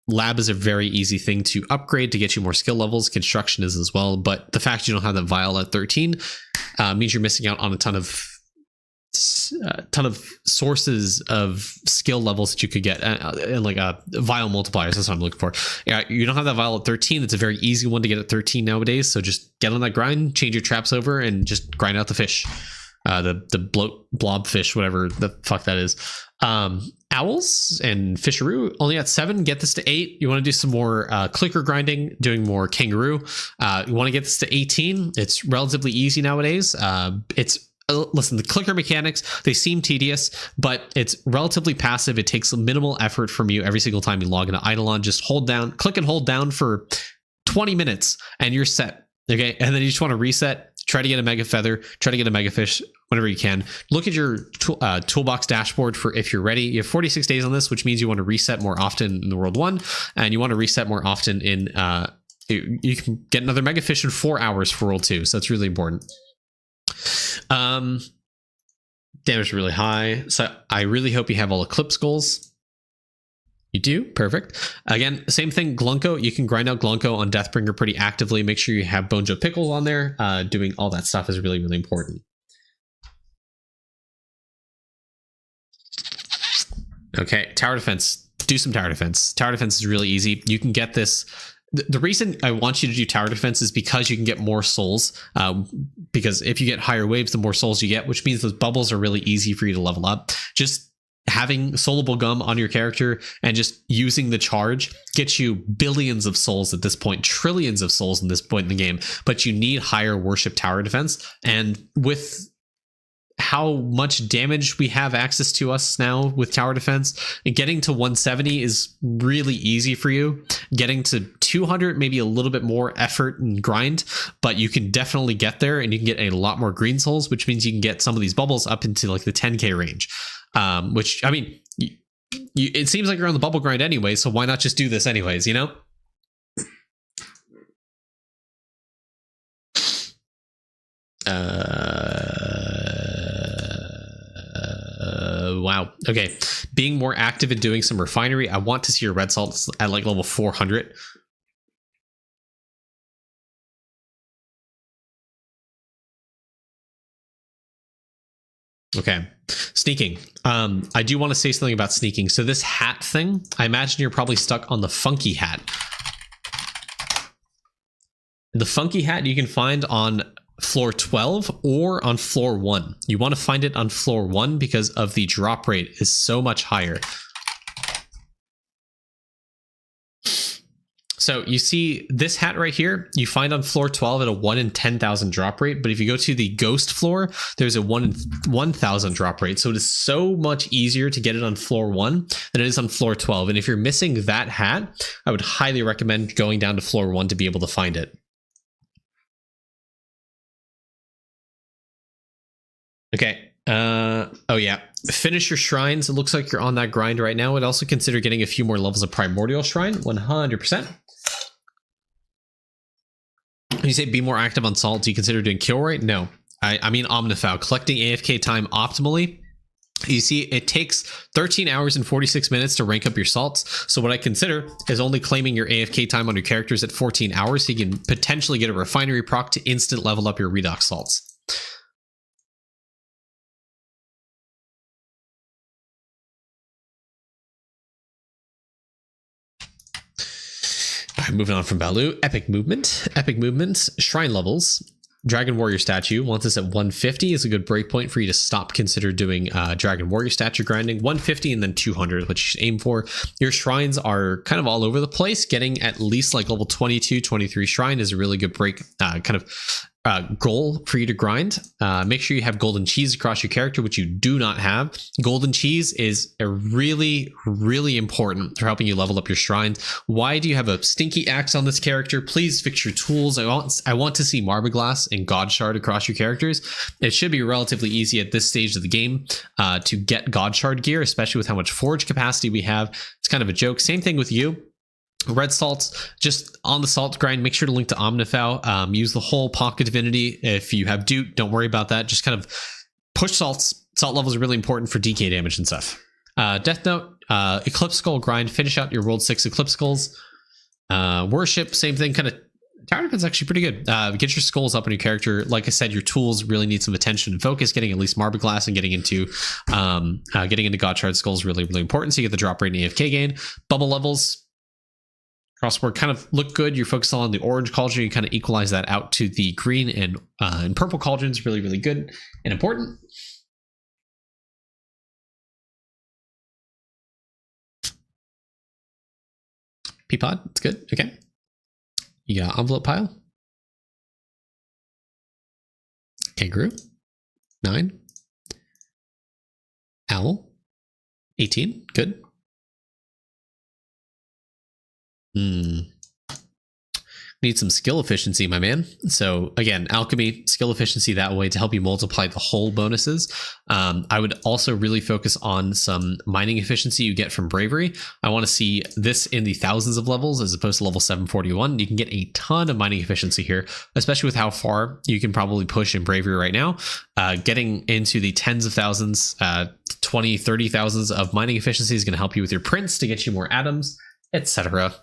lab is a very easy thing to upgrade to get you more skill levels. Construction is as well. But the fact you don't have that vial at 13 means you're missing out on a ton of sources of skill levels that you could get, and like vial multipliers. That's what I'm looking for. Yeah, you don't have that vial at 13. It's a very easy one to get at 13 nowadays. So just get on that grind, change your traps over, and just grind out the fish, the blob fish, whatever the fuck that is. Owls and fisharoo only at 7. Get this to 8. You want to do some more clicker grinding, doing more kangaroo. You want to get this to 18. It's relatively easy nowadays. Listen, the clicker mechanics, they seem tedious, but it's relatively passive. It takes minimal effort from you every single time you log into Eidolon. Just click and hold down for 20 minutes and you're set. Okay. And then you just want to reset, try to get a mega feather, try to get a mega fish whenever you can. Look at your toolbox dashboard for if you're ready. You have 46 days on this, which means you want to reset more often in the World 1, and you want to reset more often in, you can get another mega fish in 4 hours for World 2. So that's really important. Damage really high, so I really hope you have all Eclipse goals. You do. Perfect. Again, same thing, Glunko. You can grind out Glunko on Deathbringer pretty actively. Make sure you have Bonejo Pickle on there. Doing all that stuff is really, really important. Okay, tower defense. Do some tower defense. Tower defense is really easy. You can get this. The reason I want you to do tower defense is because you can get more souls. Because if you get higher waves, the more souls you get, which means those bubbles are really easy for you to level up. Just having Soulable Gum on your character and just using the charge gets you billions of souls at this point, trillions of souls in this point in the game. But you need higher worship tower defense. And with how much damage we have access to us now with tower defense, and getting to 170 is really easy for you. Getting to 200, maybe a little bit more effort and grind, but you can definitely get there, and you can get a lot more green souls, which means you can get some of these bubbles up into like the 10k range. Which, I mean, it seems like you're on the bubble grind anyway, so why not just do this anyways, you know? Wow. Okay. Being more active in doing some refinery. I want to see your red salts at like level 400. Okay. Sneaking. I do want to say something about sneaking. So this hat thing, I imagine you're probably stuck on the funky hat. The funky hat you can find on floor 12 or on floor 1. You want to find it on floor 1 because of the drop rate is so much higher. So you see this hat right here, you find on floor 12 at a 1 in 10,000 drop rate. But if you go to the ghost floor, there's a 1 in 1,000 drop rate. So it is so much easier to get it on floor 1 than it is on floor 12. And if you're missing that hat, I would highly recommend going down to floor 1 to be able to find it. Okay. Oh yeah. Finish your shrines. It looks like you're on that grind right now. I'd also consider getting a few more levels of Primordial Shrine. 100%. You say be more active on Salt. Do you consider doing kill rate? No. I mean Omnifal. Collecting AFK time optimally. You see, it takes 13 hours and 46 minutes to rank up your salts. So what I consider is only claiming your AFK time on your characters at 14 hours. So you can potentially get a refinery proc to instant level up your redox salts. Moving on from Balu, epic movements, shrine levels. Dragon Warrior statue. Once it's at 150 is a good breakpoint for you to stop, consider doing Dragon Warrior statue grinding. 150 and then 200, which you should aim for. Your shrines are kind of all over the place. Getting at least like level 22, 23 shrine is a really good break goal for you to grind. Make sure you have golden cheese across your character, which you do not have. Golden cheese is a really, really important for helping you level up your shrines. Why do you have a stinky axe on this character? Please fix your tools. I want to see Marbleglass and God Shard across your characters. It should be relatively easy at this stage of the game to get God Shard gear, especially with how much forge capacity we have. It's kind of a joke. Same thing with you. Red salts, just on the salt grind, make sure to link to Omnifal. Use the whole Pocket Divinity. If you have Doot, don't worry about that. Just kind of push salts. Salt levels are really important for DK damage and stuff. Death Note, Eclipse Skull grind, finish out your World 6 Eclipse Skulls. Worship, same thing, kind of. Tower Defense is actually pretty good. Get your skulls up on your character. Like I said, your tools really need some attention and focus. Getting at least Marbleglass and getting into God Shard skulls is really, really important. So you get the drop rate and AFK gain. Bubble levels. Crossboard kind of look good. You're focused on the orange cauldron. You kind of equalize that out to the green and purple cauldrons. Really, really good and important. Peapod, it's good. Okay. You got envelope pile. Kangaroo. 9. Owl. 18. Good. Need some skill efficiency, my man. So again, alchemy, skill efficiency that way to help you multiply the whole bonuses. I would also really focus on some mining efficiency you get from Bravery. I want to see this in the thousands of levels as opposed to level 741. You can get a ton of mining efficiency here, especially with how far you can probably push in Bravery right now. Getting into the tens of thousands, 20, 30 thousands of mining efficiency is going to help you with your prints to get you more atoms, etc.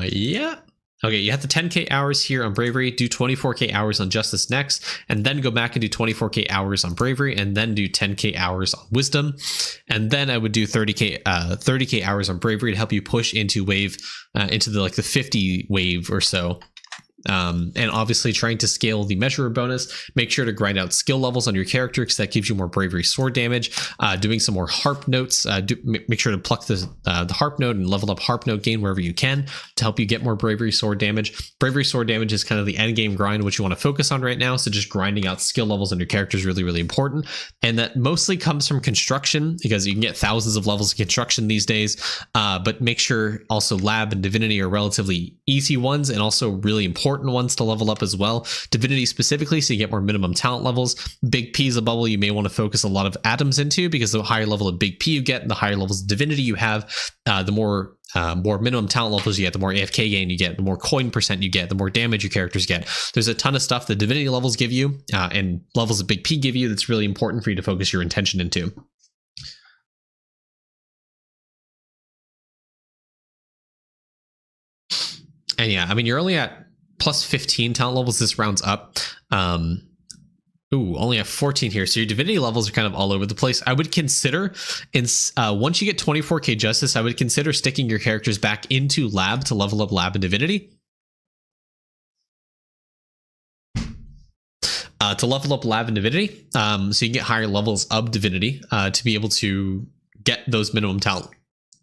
Yeah. Okay, you have the 10k hours here on Bravery, do 24k hours on Justice next, and then go back and do 24k hours on Bravery, and then do 10k hours on Wisdom, and then I would do 30k hours on Bravery to help you push into wave, into the 50 wave or so. And obviously trying to scale the measurer bonus. Make sure to grind out skill levels on your character because that gives you more Bravery sword damage. Doing some more harp notes. Make sure to pluck the harp note and level up harp note gain wherever you can to help you get more Bravery sword damage. Bravery sword damage is kind of the end game grind, which you want to focus on right now. So just grinding out skill levels on your character is really, really important. And that mostly comes from construction because you can get thousands of levels of construction these days. But make sure also lab and divinity are relatively easy ones and also really important ones to level up as well. Divinity specifically, so you get more minimum talent levels. Big P is a bubble you may want to focus a lot of atoms into because the higher level of Big P you get, the higher levels of divinity you have, the more minimum talent levels you get, the more AFK gain you get, the more coin percent you get, the more damage your characters get. There's a ton of stuff that divinity levels give you and levels of Big P give you that's really important for you to focus your intention into. And yeah, I mean, you're only at plus 15 talent levels this round's up. Ooh, only have 14 here. So your divinity levels are kind of all over the place. I would consider, once you get 24k justice, I would consider sticking your characters back into lab to level up lab and divinity. To level up lab and divinity, so you can get higher levels of divinity to be able to get those minimum talent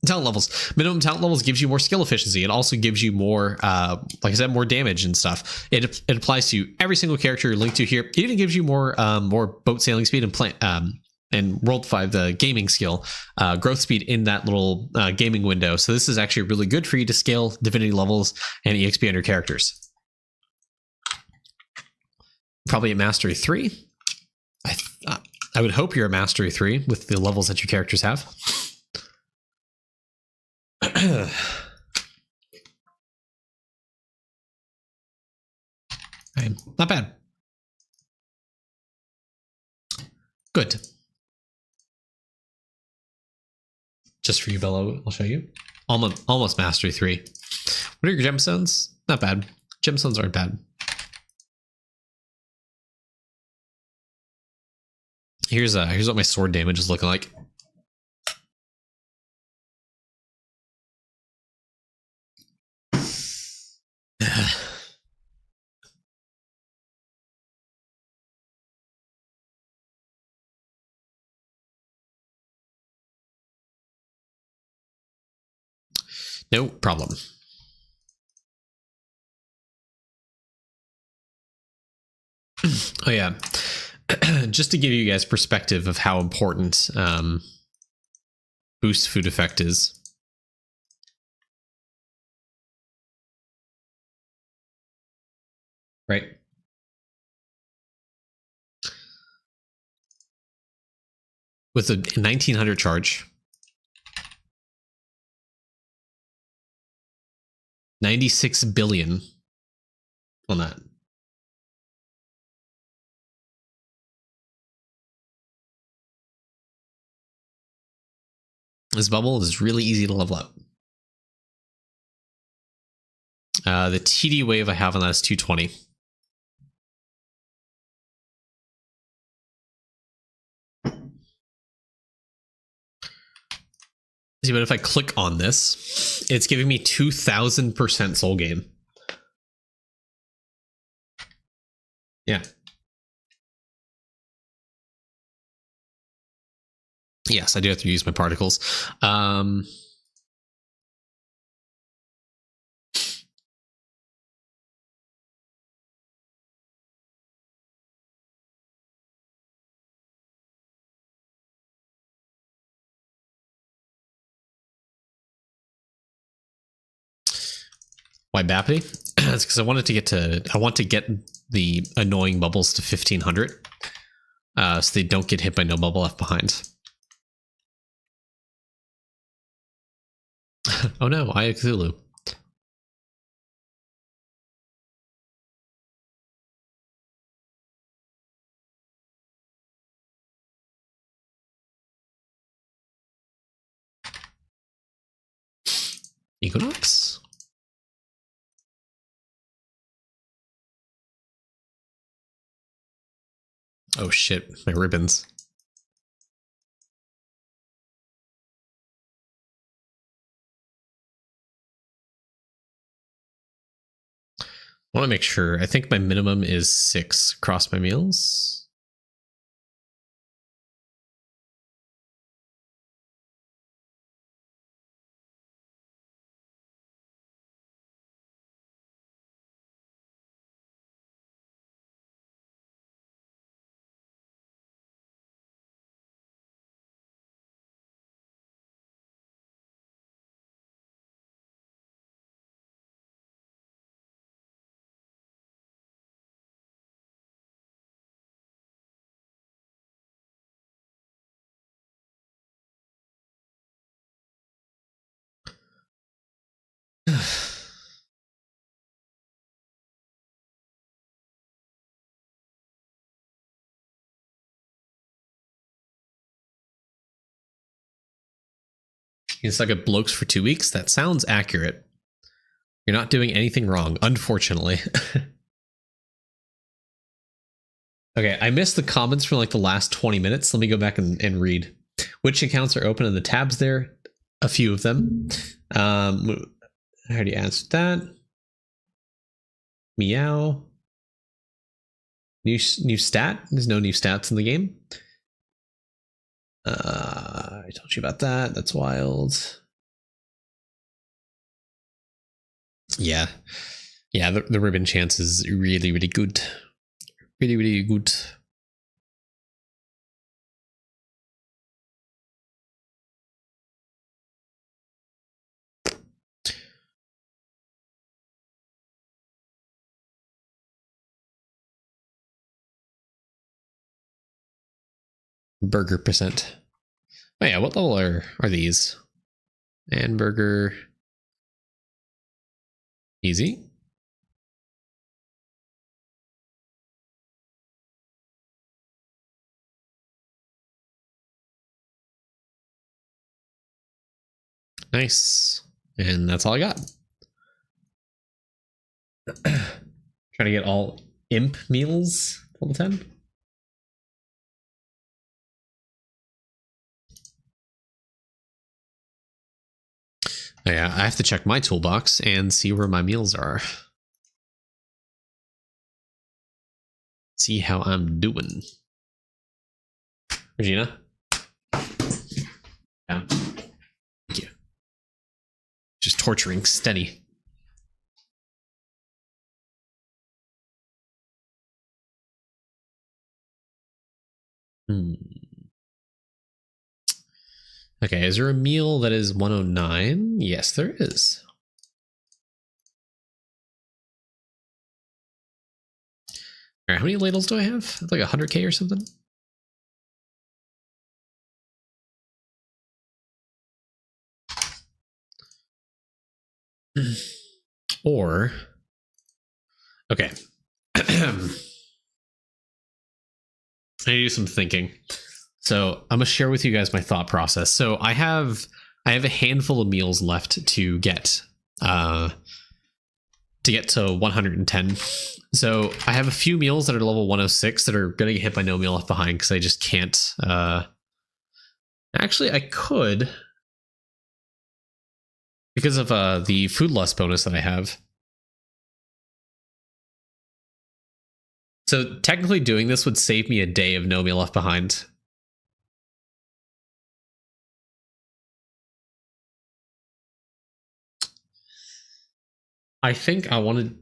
levels. Minimum talent levels gives you more skill efficiency. It also gives you more, like I said, more damage and stuff. It applies to every single character you're linked to here. It even gives you more boat sailing speed and World 5 the gaming skill growth speed in that little gaming window. So this is actually really good for you to scale divinity levels and EXP on your characters. Probably at Mastery 3. I would hope you're a Mastery 3 with the levels that your characters have. Okay, not bad. Good. Just for you, Bello, I'll show you. Almost Mastery 3. What are your gemstones? Not bad. Gemstones aren't bad. Here's what my sword damage is looking like. No problem. Oh yeah. Just to give you guys perspective of how important boost food effect is. Right. With a 1900 charge, 96 billion on that. This bubble is really easy to level up. The TD wave I have on that is 220. See, but if I click on this, it's giving me 2000% soul gain. Yeah. Yes, I do have to use my particles. Why Bappity? It's because I want to get the annoying bubbles to 1500, so they don't get hit by no bubble left behind. Oh no, I Cthulhu. Equinox? Oh shit, my ribbons. I want to make sure. I think my minimum is 6 across my meals. You suck at blokes for 2 weeks? That sounds accurate. You're not doing anything wrong, unfortunately. Okay, I missed the comments for like the last 20 minutes. Let me go back and read. Which accounts are open in the tabs there? A few of them. I already answered that. Meow. New stat. There's no new stats in the game. I told you about that. That's wild. Yeah. Yeah, the ribbon chance is really, really good. Really, really good. Burger percent. Oh yeah, what level are these? Hamburger. Easy. Nice. And that's all I got. Trying to get all imp meals level 10. Oh yeah, I have to check my toolbox and see where my meals are. See how I'm doing. Regina? Yeah. Thank you. Just torturing Steady. Okay, is there a meal that is 109? Yes, there is. All right, how many ladles do I have? Like 100k or something? Or, okay. I need to do some thinking. So I'm gonna share with you guys my thought process. So I have a handful of meals left to get to 110. So I have a few meals that are level 106 that are gonna get hit by no meal left behind because I just can't. Actually, I could, because of the food lust bonus that I have. So technically doing this would save me a day of no meal left behind. I think I wanted.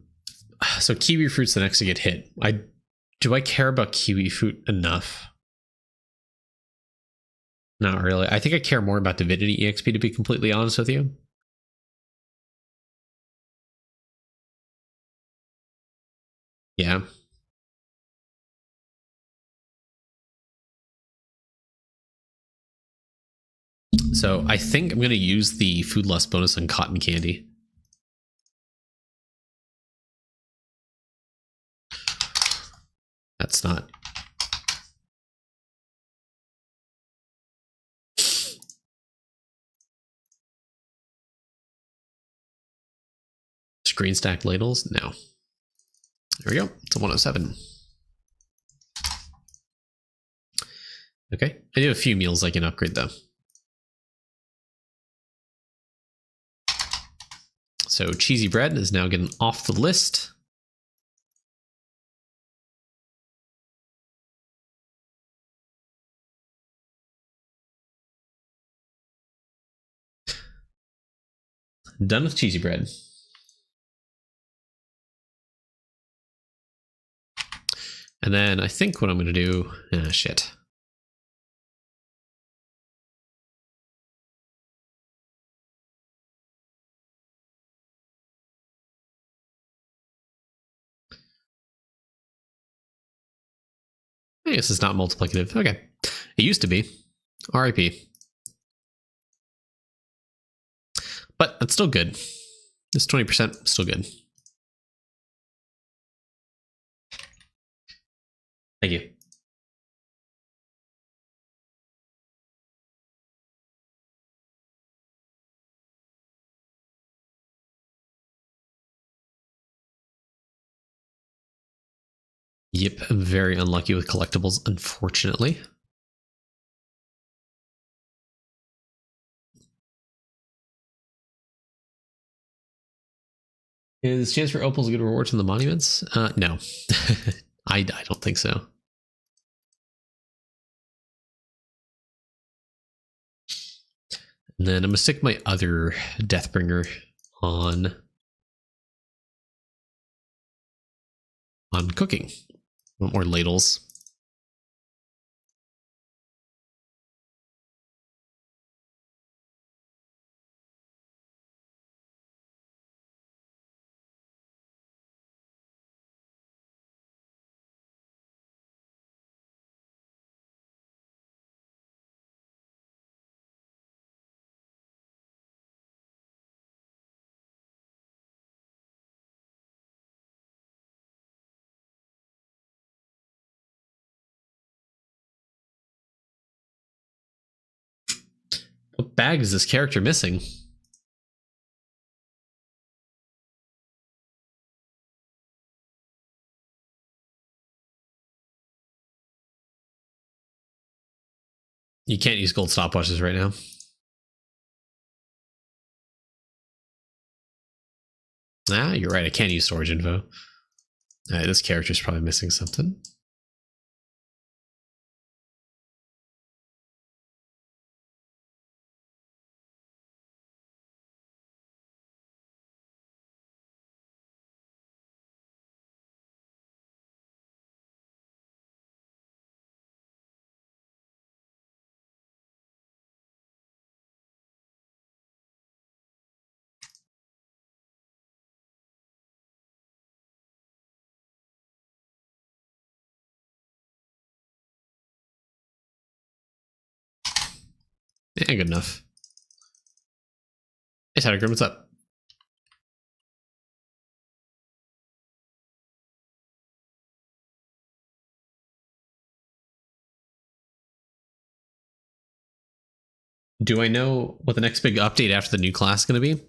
So kiwi fruit's the next to get hit. Do I care about kiwi fruit enough? Not really. I think I care more about Divinity EXP, to be completely honest with you. Yeah. So I think I'm going to use the food lust bonus on cotton candy. That's not. Screen stack ladles? No. There we go. It's a 107. Okay. I do have a few meals I can upgrade though. So cheesy bread is now getting off the list. Done with cheesy bread. And then I think what I'm going to do, shit. I guess it's not multiplicative. Okay. It used to be. RIP. But that's still good. This 20% still good. Thank you. Yep, I'm very unlucky with collectibles, unfortunately. Is chance for opals a good reward from the monuments? No. I don't think so. And then I'm gonna stick my other Deathbringer on cooking. I want more ladles. What bag is this character missing? You can't use gold stopwatches right now. Ah, you're right. I can't use storage info. All right, this character's probably missing something. Yeah, good enough. Hey, Tiger, what's up? Do I know what the next big update after the new class is going to be?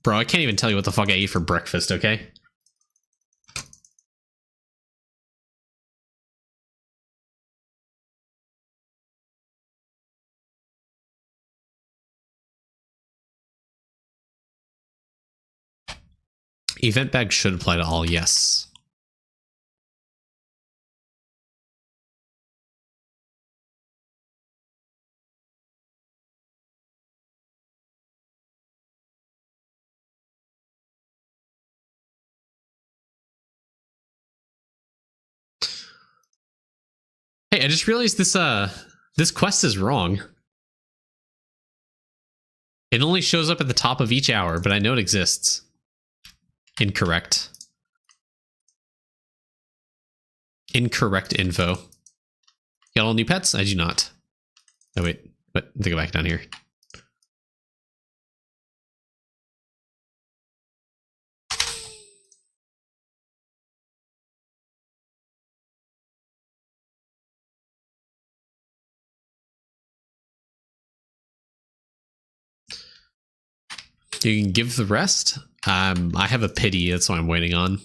Bro, I can't even tell you what the fuck I ate for breakfast, okay? Event bag should apply to all, yes. Hey, I just realized this quest is wrong. It only shows up at the top of each hour, but I know it exists. Incorrect. Incorrect info. Got all new pets? I do not. Oh wait, but they go back down here. You can give the rest. I have a pity. That's what I'm waiting on.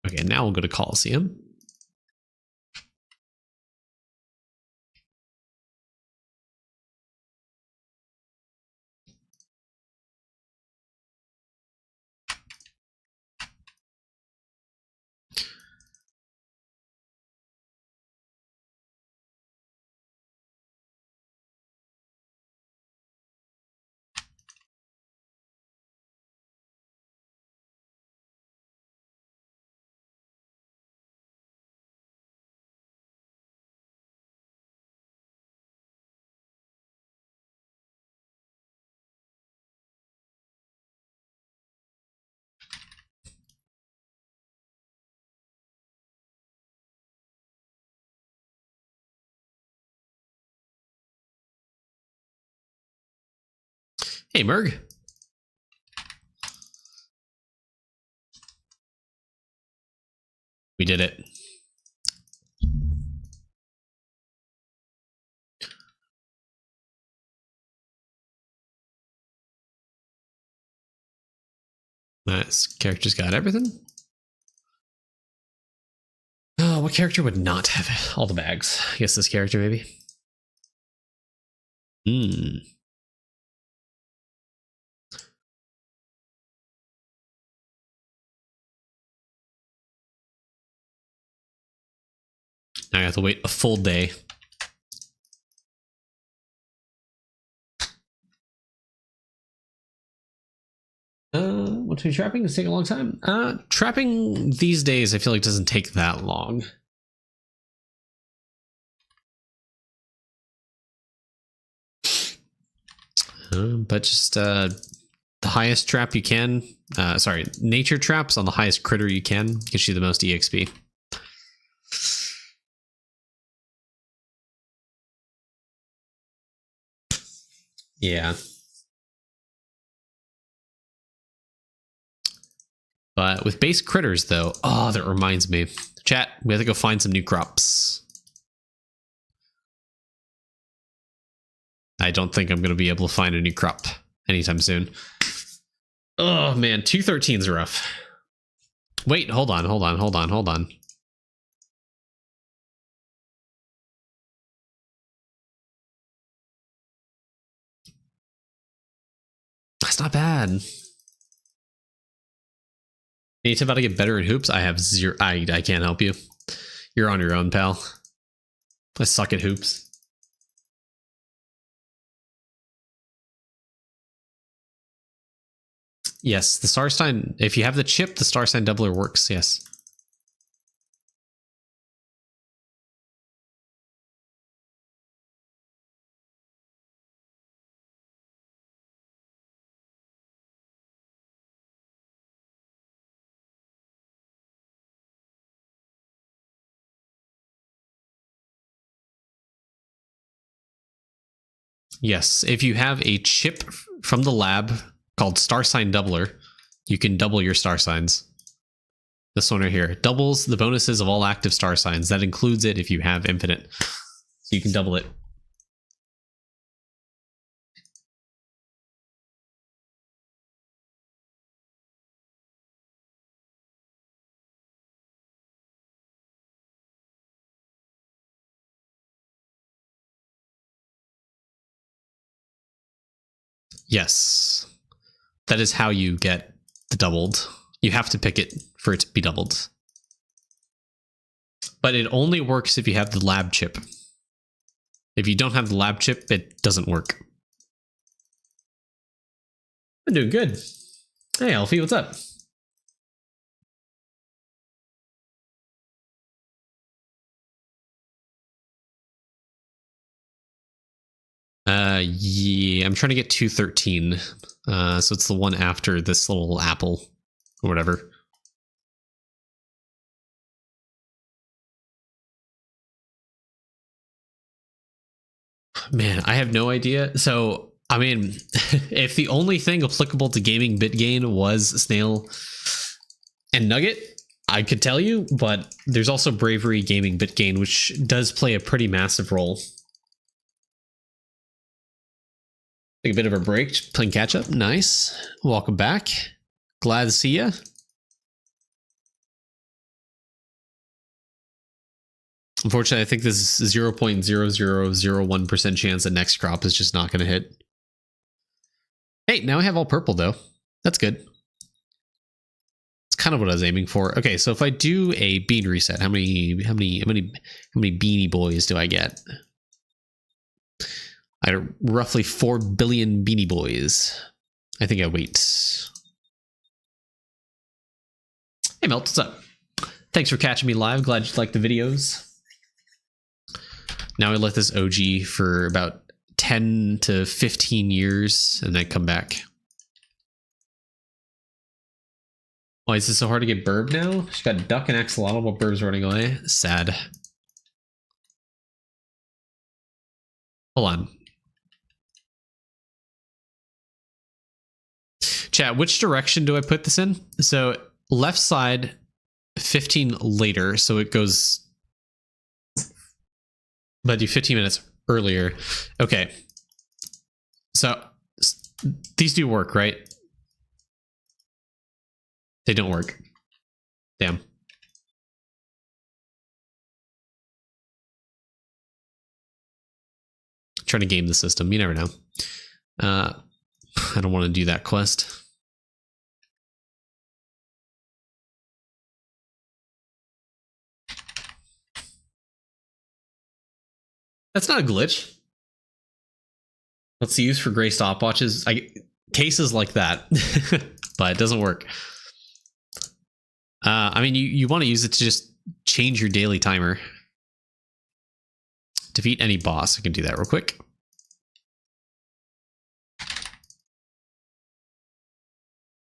Okay, now we'll go to Coliseum. Hey, Merg. We did it. Nice. Character's got everything. Oh, what character would not have all the bags? I guess this character, maybe. Now I have to wait a full day. What's we trapping? Does it take a long time? Trapping these days, I feel like doesn't take that long. But just the highest trap you can. Sorry, nature traps on the highest critter you can gets you the most EXP. Yeah. But with base critters, though, oh, that reminds me. Chat, we have to go find some new crops. I don't think I'm going to be able to find a new crop anytime soon. Oh, man, 213's rough. Wait, hold on. That's not bad. Any tip how to get better at hoops? I have zero. I can't help you. You're on your own, pal. I suck at hoops. Yes, the star sign. If you have the chip, the star sign doubler works. Yes. Yes, if you have a chip from the lab called Star Sign Doubler, you can double your star signs. This one right here doubles the bonuses of all active star signs. That includes it if you have infinite. So you can double it. Yes. That is how you get the doubled. You have to pick it for it to be doubled. But it only works if you have the lab chip. If you don't have the lab chip, it doesn't work. I'm doing good. Hey, Alfie, what's up? Yeah, I'm trying to get 213. So it's the one after this little apple or whatever. Man, I have no idea. So, I mean, if the only thing applicable to gaming bit gain was Snail and Nugget, I could tell you, but there's also Bravery gaming bit gain, which does play a pretty massive role. Take a bit of a break, playing catch up. Nice. Welcome back. Glad to see ya. Unfortunately, I think this 0.0001% chance that next crop is just not going to hit. Hey, now I have all purple though. That's good. It's kind of what I was aiming for. Okay, so if I do a bean reset, how many beanie boys do I get? I had roughly 4 billion beanie boys. I think I wait. Hey Melt, what's up? Thanks for catching me live. Glad you liked the videos. Now I let this OG for about 10 to 15 years and then come back. Why is this so hard to get burb now? She's got duck and axolotl while burb's running away. Sad. Hold on. Chat, which direction do I put this in? So left side, 15 later, so it goes... But do 15 minutes earlier. Okay. So these do work, right? They don't work. Damn. Trying to game the system. You never know. I don't want to do that quest. That's not a glitch. Let's use for gray stopwatches. Cases like that, but it doesn't work. I mean, you want to use it to just change your daily timer. Defeat any boss. I can do that real quick.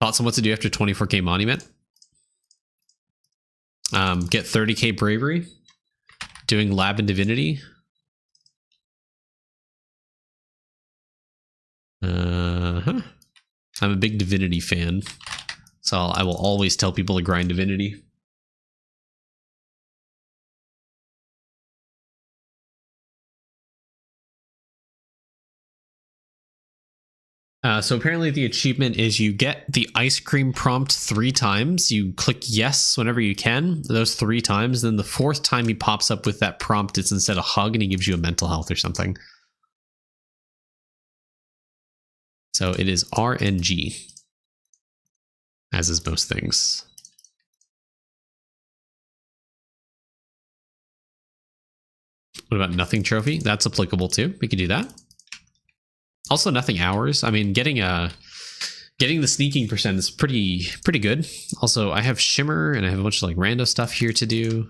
Thoughts on what to do after 24k monument? Get 30k bravery. Doing lab and divinity. I'm a big divinity fan, so I will always tell people to grind divinity. So apparently the achievement is you get the ice cream prompt 3 times. You click yes whenever you can, those 3 times. Then the 4th time he pops up with that prompt, it's instead a hug and he gives you a mental health or something. So it is RNG, as is most things. What about nothing trophy? That's applicable too. We could do that. Also nothing hours. I mean, getting the sneaking percent is pretty good. Also, I have shimmer and I have a bunch of like rando stuff here to do.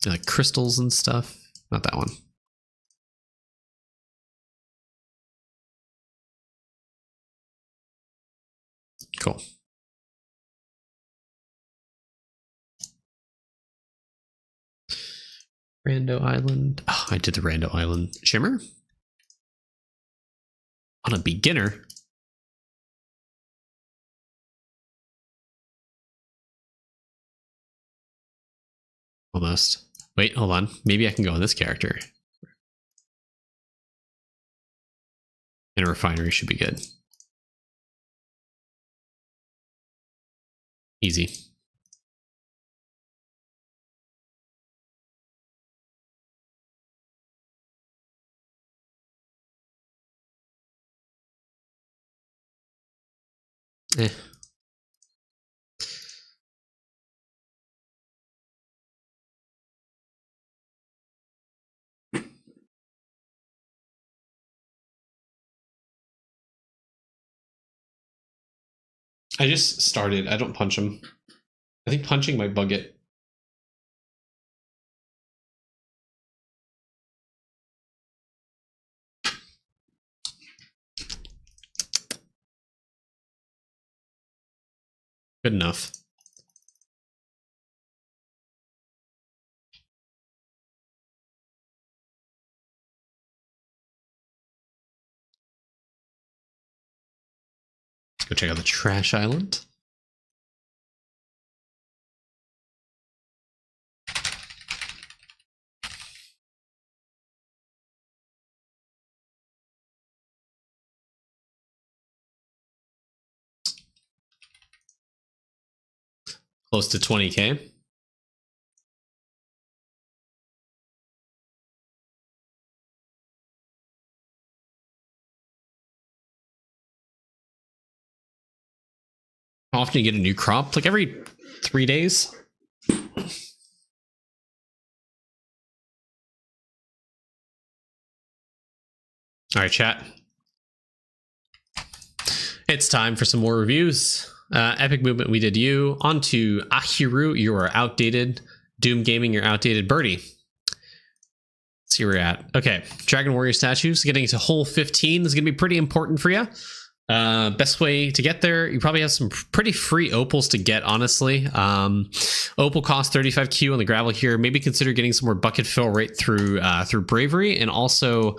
Like crystals and stuff. Not that one. Cool. Rando Island. Oh, I did the Rando Island. Shimmer? On a beginner? Almost. Wait, hold on. Maybe I can go on this character. And a refinery should be good. Easy. I just started. I don't punch him. I think punching might bug it. Good enough. Let's go check out the trash island. Close to 20k. How often you get a new crop? Like every 3 days. All right, chat. It's time for some more reviews. Epic Movement, we did you. On to Ahiru, you are outdated. Doom Gaming, you're outdated. Birdie. Let's see where we're at. Okay, Dragon Warrior statues. Getting to hole 15 is going to be pretty important for you. Best way to get there, you probably have some pretty free opals to get, honestly. Opal cost 35Q on the gravel here. Maybe consider getting some more bucket fill right through Bravery, and also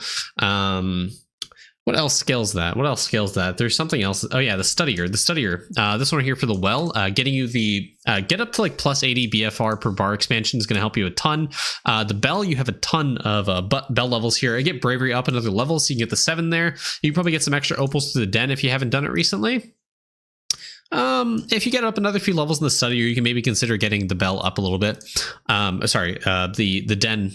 What else scales that? What else scales that? There's something else. Oh yeah, the studier. The studier. This one here for the well, getting you the get up to like plus 80 BFR per bar expansion is going to help you a ton. The bell, you have a ton of bell levels here. I get bravery up another level, so you can get the 7 there. You can probably get some extra opals to the den if you haven't done it recently. If you get up another few levels in the studier, you can maybe consider getting the bell up a little bit. The den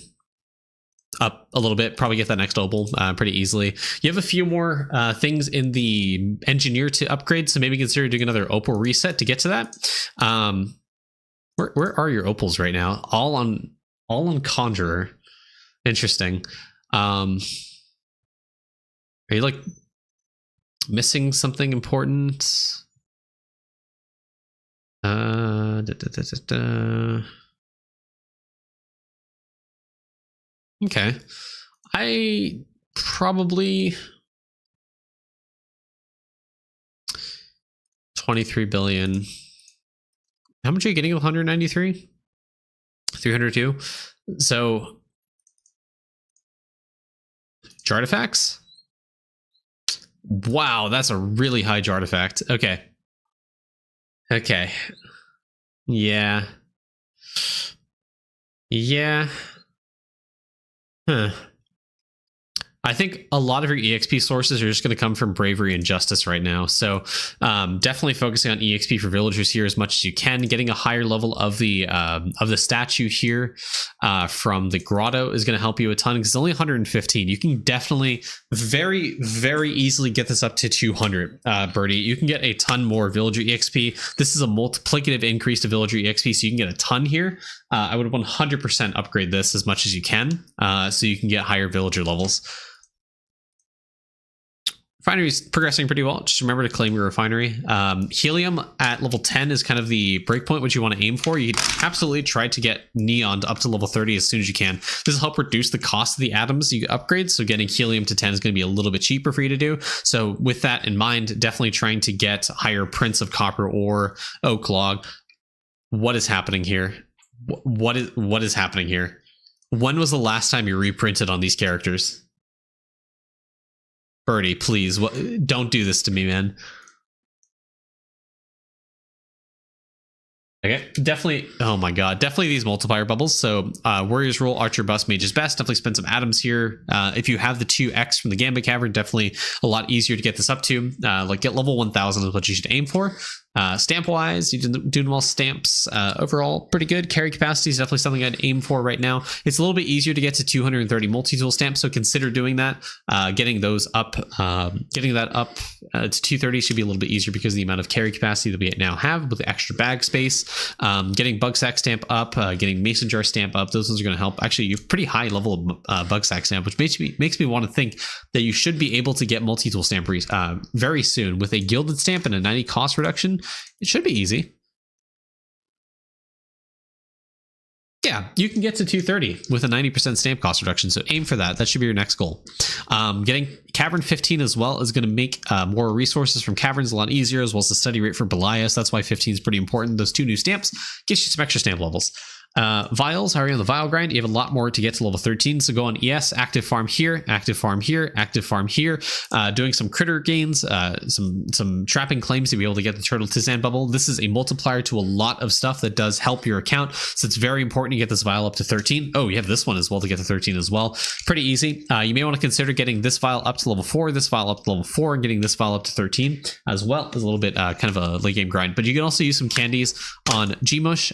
up a little bit, probably get that next opal pretty easily. You have a few more things in the engineer to upgrade, so maybe consider doing another opal reset to get to that. Where are your opals right now? All on conjurer. Interesting. Are you like missing something important? Okay, I probably 23 billion. How much are you getting? 193, 302. So Jartifacts. Wow, that's a really high Jartifact. Okay. Okay. Yeah. Yeah. Huh. I think a lot of your EXP sources are just going to come from Bravery and Justice right now. So definitely focusing on EXP for villagers here as much as you can. Getting a higher level of the statue here from the grotto is going to help you a ton because it's only 115. You can definitely very, very easily get this up to 200, Birdie. You can get a ton more villager EXP. This is a multiplicative increase to villager EXP, so you can get a ton here. I would 100% upgrade this as much as you can so you can get higher villager levels. Refinery's progressing pretty well. Just remember to claim your refinery. Helium at level 10 is kind of the breakpoint which you want to aim for. You absolutely try to get neon up to level 30 as soon as you can. This will help reduce the cost of the atoms you upgrade, so getting helium to 10 is going to be a little bit cheaper for you to do. So with that in mind, definitely trying to get higher prints of copper or oak log. What is happening here? What is happening here? When was the last time you reprinted on these characters? Birdie, please, don't do this to me, man. Okay, definitely. Oh my god, definitely these multiplier bubbles. So Warriors Roll, Archer Bust, Mage's Best. Definitely spend some atoms here. If you have the 2x from the Gambit Cavern, definitely a lot easier to get this up to. Like get level 1000 is what you should aim for. Stamp wise, you doing well. Stamps overall pretty good. Carry capacity is definitely something I'd aim for right now. It's a little bit easier to get to 230 multi-tool stamps, so consider doing that. Getting those up, getting that up to 230 should be a little bit easier because of the amount of carry capacity that we now have with the extra bag space. Getting bug sack stamp up, getting mason jar stamp up. Those ones are going to help. Actually, you have pretty high level of bug sack stamp, which makes me want to think that you should be able to get multi-tool stamp very soon with a gilded stamp and a 90 cost reduction. It should be easy. Yeah, you can get to 230 with a 90% stamp cost reduction, so aim for that. That should be your next goal. Getting Cavern 15 as well is going to make more resources from caverns a lot easier, as well as the study rate for Belias. That's why 15 is pretty important. Those 2 new stamps gives you some extra stamp levels. Vials, how are you on the vial grind? You have a lot more to get to level 13, so go on ES, active farm here, active farm here, active farm here, doing some critter gains, some trapping claims to be able to get the turtle Tizan bubble. This is a multiplier to a lot of stuff that does help your account, so it's very important to get this vial up to 13. Oh, you have this one as well to get to 13 as well. Pretty easy. You may want to consider getting this vial up to level 4, this vial up to level 4, and getting this vial up to 13 as well. As a little bit kind of a late game grind, but you can also use some candies on Gmush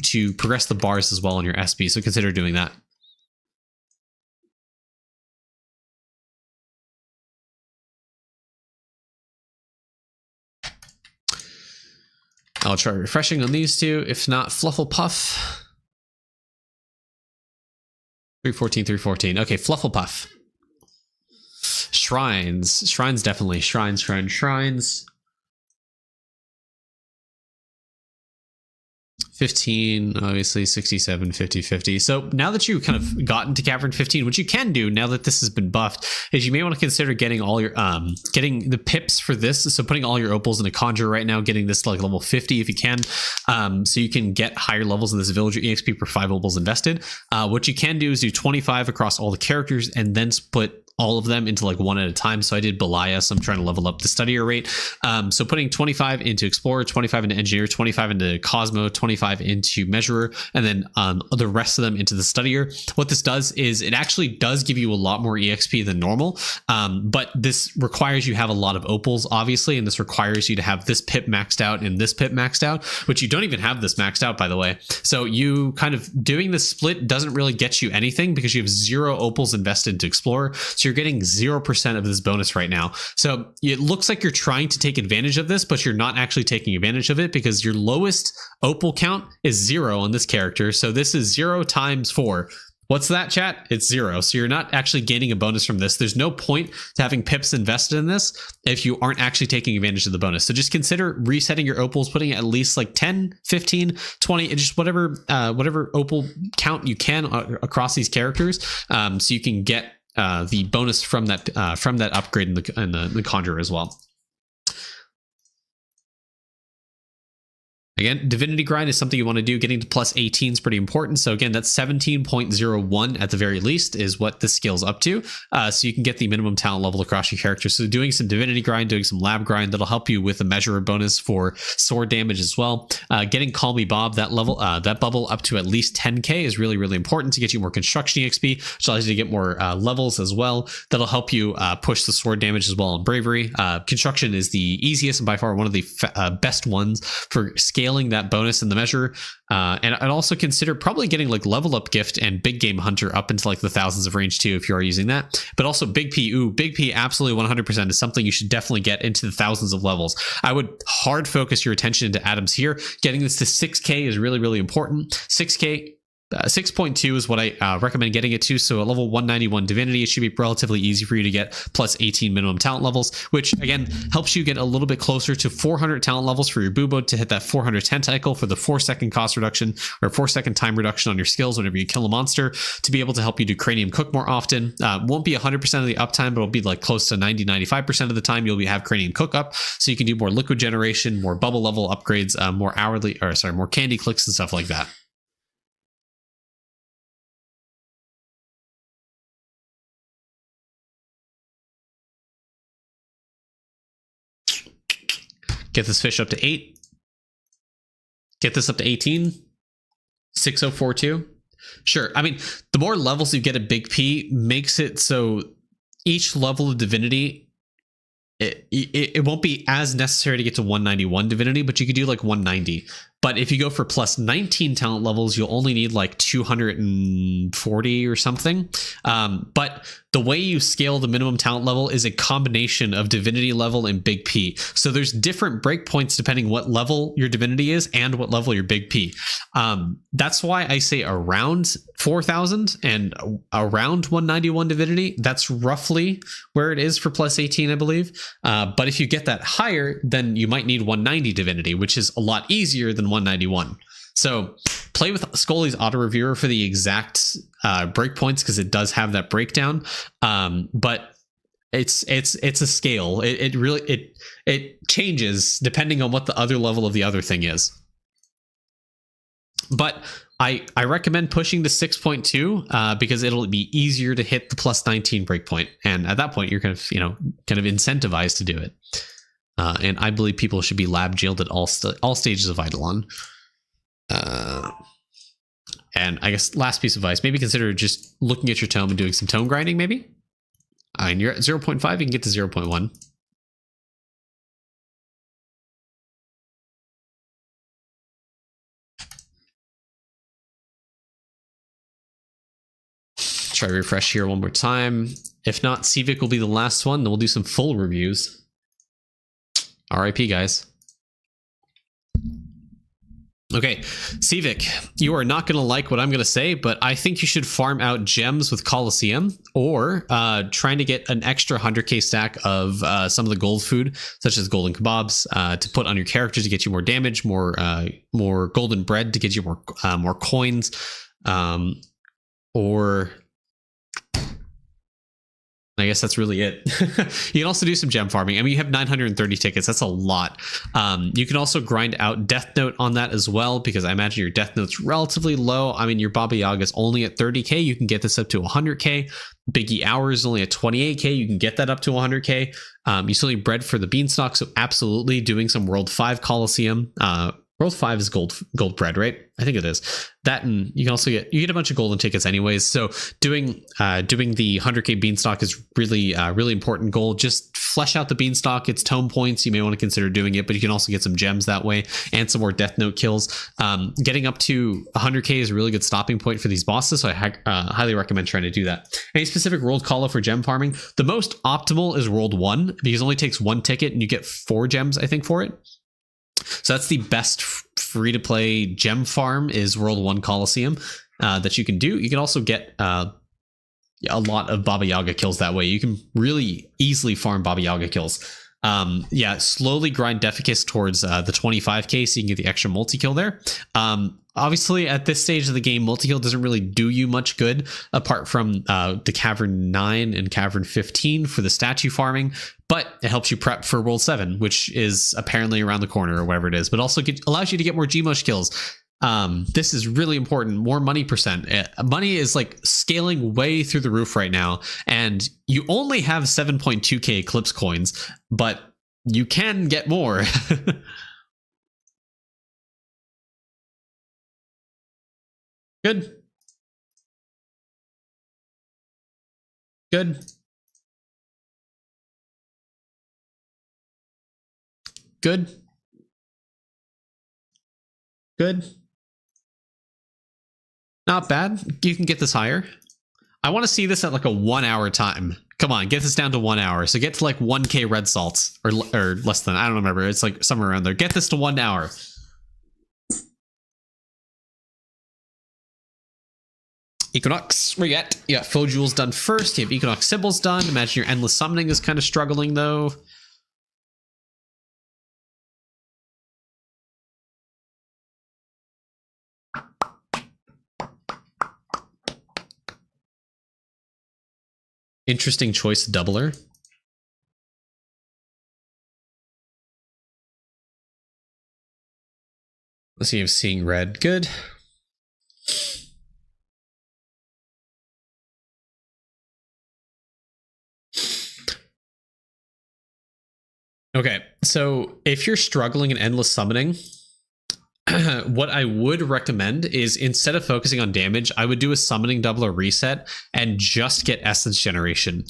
to progress the bars as well on your SP, so consider doing that. I'll try refreshing on these two. If not, Fluffle Puff. 314, 314. Okay, Fluffle Puff. Shrines definitely. Shrines. 15, obviously 67, 50, 50. So now that you've kind of gotten to Cavern 15, what you can do now that this has been buffed is you may want to consider getting all your getting the pips for this. So putting all your opals in a conjure right now, getting this to like level 50 if you can, so you can get higher levels in this villager EXP per 5 opals invested. What you can do is do 25 across all the characters and then put all of them into like one at a time. So I did Belia, so I'm trying to level up the studier rate. So putting 25 into Explorer, 25 into Engineer, 25 into Cosmo, 25 into Measurer, and then the rest of them into the studier. What this does is it actually does give you a lot more EXP than normal, but this requires you have a lot of opals, obviously, and this requires you to have this pip maxed out and this pip maxed out, which you don't even have this maxed out, by the way. So you kind of doing this split doesn't really get you anything because you have 0 opals invested into Explorer. So you're getting 0% of this bonus right now. So it looks like you're trying to take advantage of this, but you're not actually taking advantage of it because your lowest opal count is 0 on this character. So this is 0 times 4. What's that, chat? It's 0. So you're not actually gaining a bonus from this. There's no point to having pips invested in this if you aren't actually taking advantage of the bonus. So just consider resetting your opals, putting at least like 10, 15, 20, just whatever opal count you can across these characters, so you can get the bonus from that upgrade in the Conjurer as well. Again, Divinity Grind is something you want to do. Getting to plus 18 is pretty important. So again, that's 17.01 at the very least is what this skill's up to. So you can get the minimum talent level across your character. So doing some Divinity Grind, doing some Lab Grind, that'll help you with a measure bonus for sword damage as well. Getting Call Me Bob, that level, that bubble up to at least 10k is really, really important to get you more construction EXP, which allows you to get more levels as well. That'll help you push the sword damage as well in Bravery. Construction is the easiest and by far one of the best ones for scaling that bonus in the measure, and I'd also consider probably getting like level up gift and big game hunter up into like the thousands of range too if you are using that. But also big P, big P absolutely 100% is something you should definitely get into the thousands of levels. I would hard focus your attention into Adams here. Getting this to 6k is really, really important. 6k 6.2 is what I recommend getting it to. So at level 191 Divinity, it should be relatively easy for you to get plus 18 minimum talent levels, which again helps you get a little bit closer to 400 talent levels for your Bubo to hit that 400 tentacle for the 4-second cost reduction or 4-second time reduction on your skills whenever you kill a monster, to be able to help you do Cranium Cook more often. Won't be 100% of the uptime, but it'll be like close to 90-95% of the time you'll have Cranium Cook up, so you can do more liquid generation, more bubble level upgrades, more candy clicks and stuff like that. Get this fish up to 8. Get this up to 18. 6042. Sure. I mean, the more levels you get at Big P makes it so each level of divinity, it won't be as necessary to get to 191 divinity, but you could do like 190. But if you go for plus 19 talent levels, you'll only need like 240 or something. But the way you scale the minimum talent level is a combination of divinity level and big P. So there's different breakpoints depending what level your divinity is and what level your big P. That's why I say around 4,000 and around 191 divinity. That's roughly where it is for plus 18, I believe. But if you get that higher, then you might need 190 divinity, which is a lot easier than 191. So play with Scully's auto reviewer for the exact breakpoints because it does have that breakdown. But it's a scale. It really changes depending on what the other level of the other thing is. But I recommend pushing to 6.2 because it'll be easier to hit the plus 19 breakpoint, and at that point you're kind of incentivized to do it. And I believe people should be lab jailed at all stages of Eidolon. And I guess last piece of advice, maybe consider just looking at your tome and doing some tome grinding, maybe. And you're at 0.5, you can get to 0.1. Try refresh here one more time. If not, Civic will be the last one. Then we'll do some full reviews. RIP, guys. Okay, Civic, you are not going to like what I'm going to say, but I think you should farm out gems with Colosseum, or trying to get an extra 100k stack of some of the gold food, such as golden kebabs, to put on your characters to get you more damage, more golden bread to get you more coins, or I guess that's really it. You can also do some gem farming. I mean, you have 930 tickets. That's a lot. You can also grind out Death Note on that as well, because I imagine your Death Note's relatively low. I mean, your Baba Yaga's only at 30k. You can get this up to 100k. Biggie Hour is only at 28k. You can get that up to 100k. You still need bread for the Beanstalk, so absolutely doing some World 5 Coliseum. World 5 is gold bread, right? I think it is. That, and you can also get a bunch of golden tickets anyways. So doing the 100k Beanstalk is really really important goal. Just flesh out the Beanstalk. It's tome points. You may want to consider doing it, but you can also get some gems that way and some more Death Note kills. Getting up to 100k is a really good stopping point for these bosses, so I highly recommend trying to do that. Any specific world call for gem farming? The most optimal is World 1, because it only takes 1 ticket and you get 4 gems, I think, for it. So that's the best free-to-play gem farm is World 1 Coliseum that you can do. You can also get a lot of Baba Yaga kills that way. You can really easily farm Baba Yaga kills. Slowly grind Defecus towards the 25k so you can get the extra multi-kill there. Obviously, at this stage of the game, multi-kill doesn't really do you much good, apart from the Cavern 9 and Cavern 15 for the statue farming, but it helps you prep for World 7, which is apparently around the corner or whatever it is, but also allows you to get more Gmosh kills. This is really important. More money percent. Money is like scaling way through the roof right now, and you only have 7.2k Eclipse coins, but you can get more. Good. Good. Good. Good. Not bad. You can get this higher. I want to see this at like a 1 hour time. Come on, get this down to 1 hour. So get to like 1k red salts or less than, I don't remember. It's like somewhere around there. Get this to 1 hour. Equinox, where you at? You got Foe Jewels done first. You have Equinox Symbols done. Imagine your Endless Summoning is kind of struggling though. Interesting choice, doubler. Let's see if seeing red. Good. Okay, so if you're struggling in endless summoning, what I would recommend is instead of focusing on damage, I would do a summoning doubler reset and just get essence generation.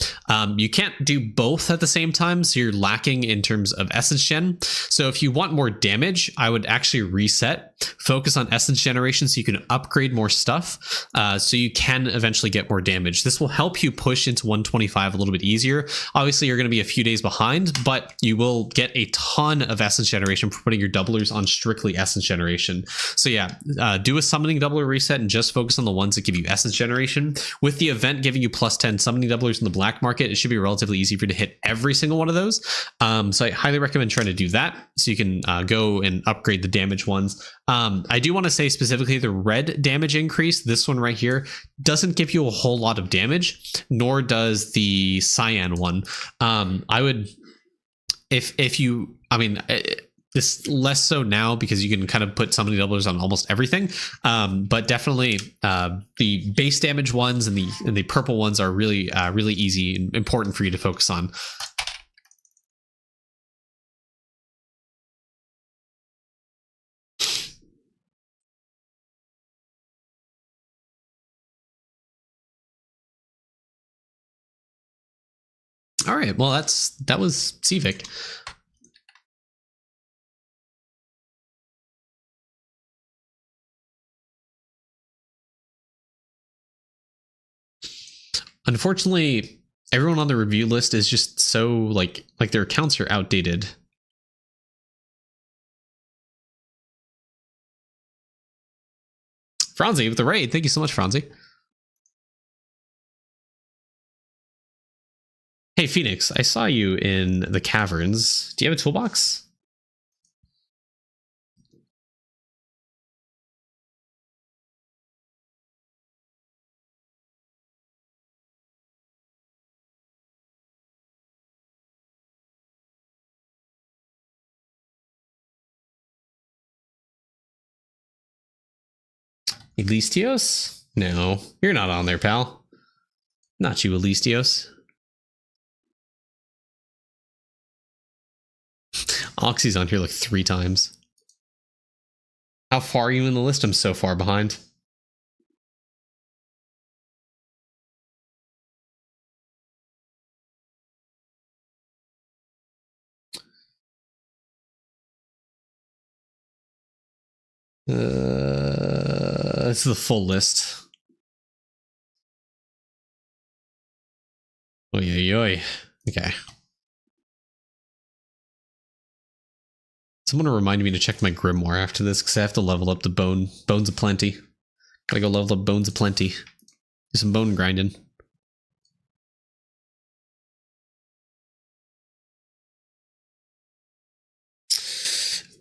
You can't do both at the same time, so you're lacking in terms of essence gen. So if you want more damage, I would actually reset, focus on essence generation so you can upgrade more stuff, so you can eventually get more damage. This will help you push into 125 a little bit easier. Obviously, you're going to be a few days behind, but you will get a ton of essence generation for putting your doublers on strictly essence generation. So yeah, do a summoning doubler reset and just focus on the ones that give you essence generation. With the event giving you plus 10 summoning doublers in the black market, it should be relatively easy for you to hit every single one of those. So I highly recommend trying to do that so you can go and upgrade the damage ones. I do want to say specifically the red damage increase, this one right here, doesn't give you a whole lot of damage, nor does the cyan one. I would, if you, I mean, this less so now because you can kind of put summoning doublers on almost everything, but definitely the base damage ones and the purple ones are really really easy and important for you to focus on. All right, well that was Civic. Unfortunately, everyone on the review list is just so like their accounts are outdated. Franzi with the raid. Thank you so much, Franzi. Hey, Phoenix, I saw you in the caverns. Do you have a toolbox? Elistios? No, you're not on there, pal. Not you, Elistios. Oxy's on here like 3 times. How far are you in the list? I'm so far behind. This is the full list. Oy, oy, oy. Okay. Someone remind me to check my grimoire after this because I have to level up the bones of plenty. Gotta go level up bones of plenty. Do some bone grinding.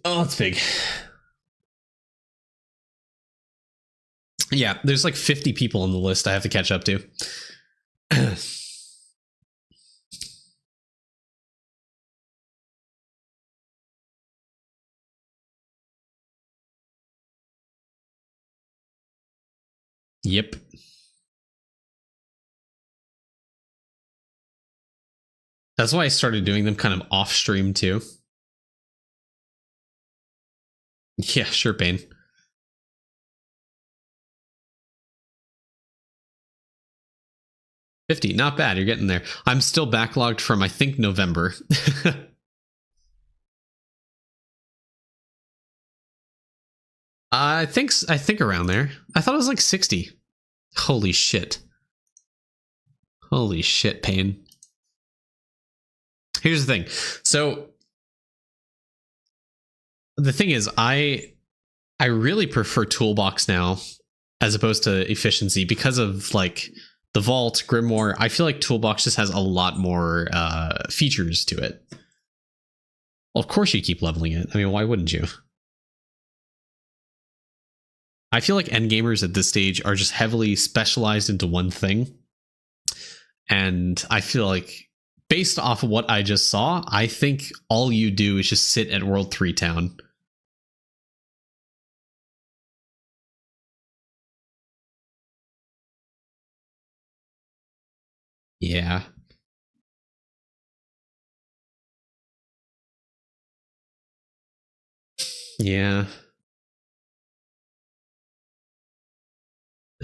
Oh, that's big. Yeah, there's like 50 people on the list I have to catch up to. Yep. That's why I started doing them kind of off stream too. Yeah, sure, Bane. $50, not bad. You're getting there. I'm still backlogged from I think November. I think around there. I thought it was like 60. Holy shit. Holy shit, Pain. Here's the thing. So the thing is, I really prefer Toolbox now as opposed to efficiency because of like the Vault, Grimoire. I feel like Toolbox just has a lot more features to it. Well, of course you keep leveling it. I mean, why wouldn't you? I feel like endgamers at this stage are just heavily specialized into one thing. And I feel like based off of what I just saw, I think all you do is just sit at World 3 Town. Yeah. Yeah.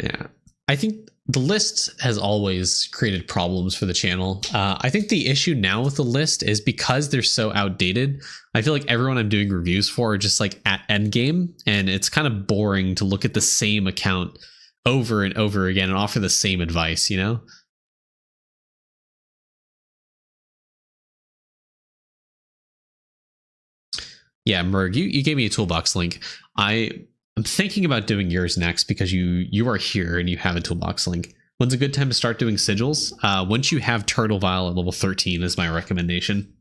Yeah. I think the list has always created problems for the channel. I think the issue now with the list is because they're so outdated. I feel like everyone I'm doing reviews for are just like at Endgame, and it's kind of boring to look at the same account over and over again and offer the same advice, you know? Yeah, Merg, you gave me a toolbox link. I'm thinking about doing yours next because you are here and you have a toolbox link. When's a good time to start doing sigils? Once you have Turtle Vial at level 13 is my recommendation.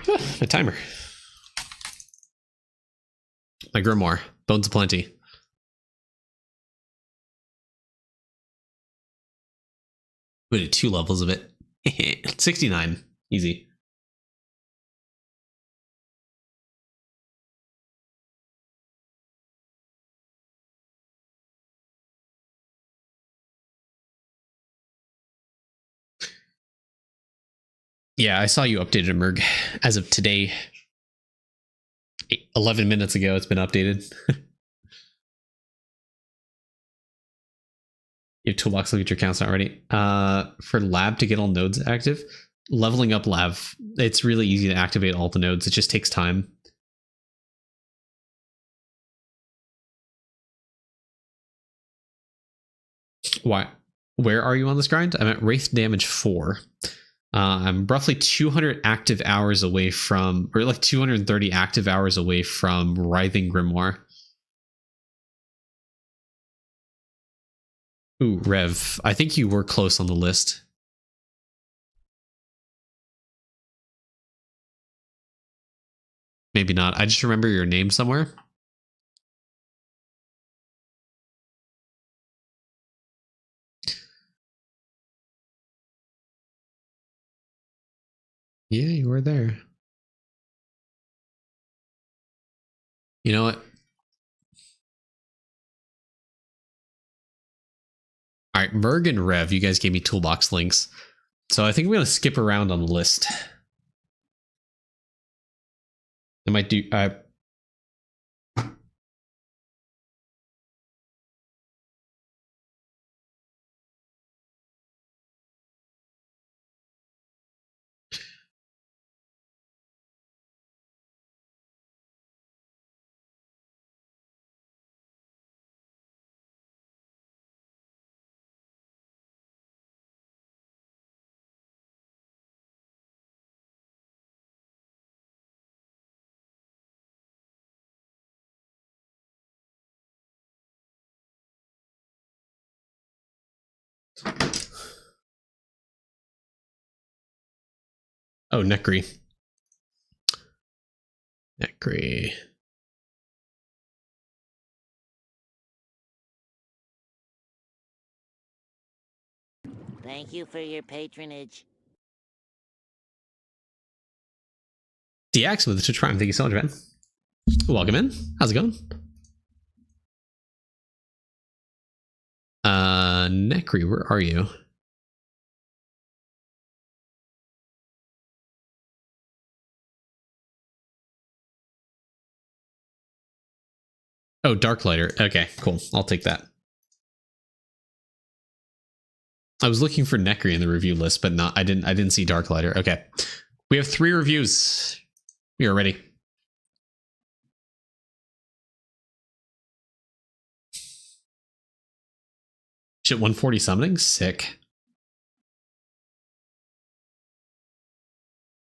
My timer. My grimoire. Bones of Plenty. We did 2 levels of it. 69. Easy. Yeah, I saw you updated Merg as of today. 11 minutes ago, it's been updated. Your toolbox, look at your accounts not ready. For lab to get all nodes active, leveling up lab, it's really easy to activate all the nodes. It just takes time. Why? Where are you on this grind? I'm at Wraith Damage 4. I'm roughly 200 active hours away from, or like 230 active hours away from Writhing Grimoire. Ooh, Rev. I think you were close on the list. Maybe not. I just remember your name somewhere. Yeah, you were there. You know what? All right, Merg and Rev, you guys gave me toolbox links. So I think we're going to skip around on the list. I might do... Oh, Necri. Necri. Thank you for your patronage. DX with the Twitch Prime. Thank you so much, man. Welcome in. How's it going? Necri, where are you? Oh, Darklighter. Okay, cool. I'll take that. I was looking for Necri in the review list, but not. I didn't see Darklighter. Okay, we have 3 reviews. We are ready. Shit, 140 summoning? Sick.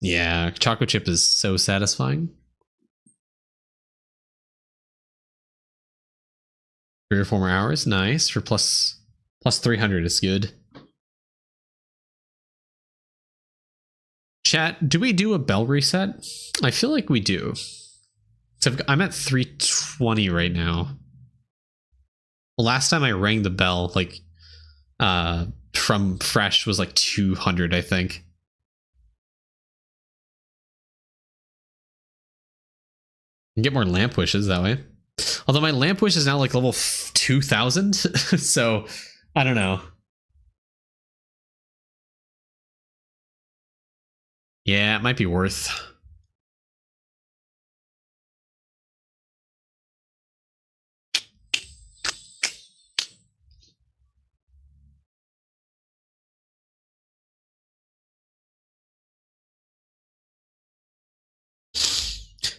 Yeah, chocolate chip is so satisfying. 3 or 4 more hours. Nice. For plus 300 is good. Chat, do we do a bell reset? I feel like we do. So I'm at 320 right now. Last time I rang the bell, like, from fresh was like 200, I think. You can get more lamp wishes that way. Although my lamp wish is now like level 2000, so I don't know. Yeah, it might be worth.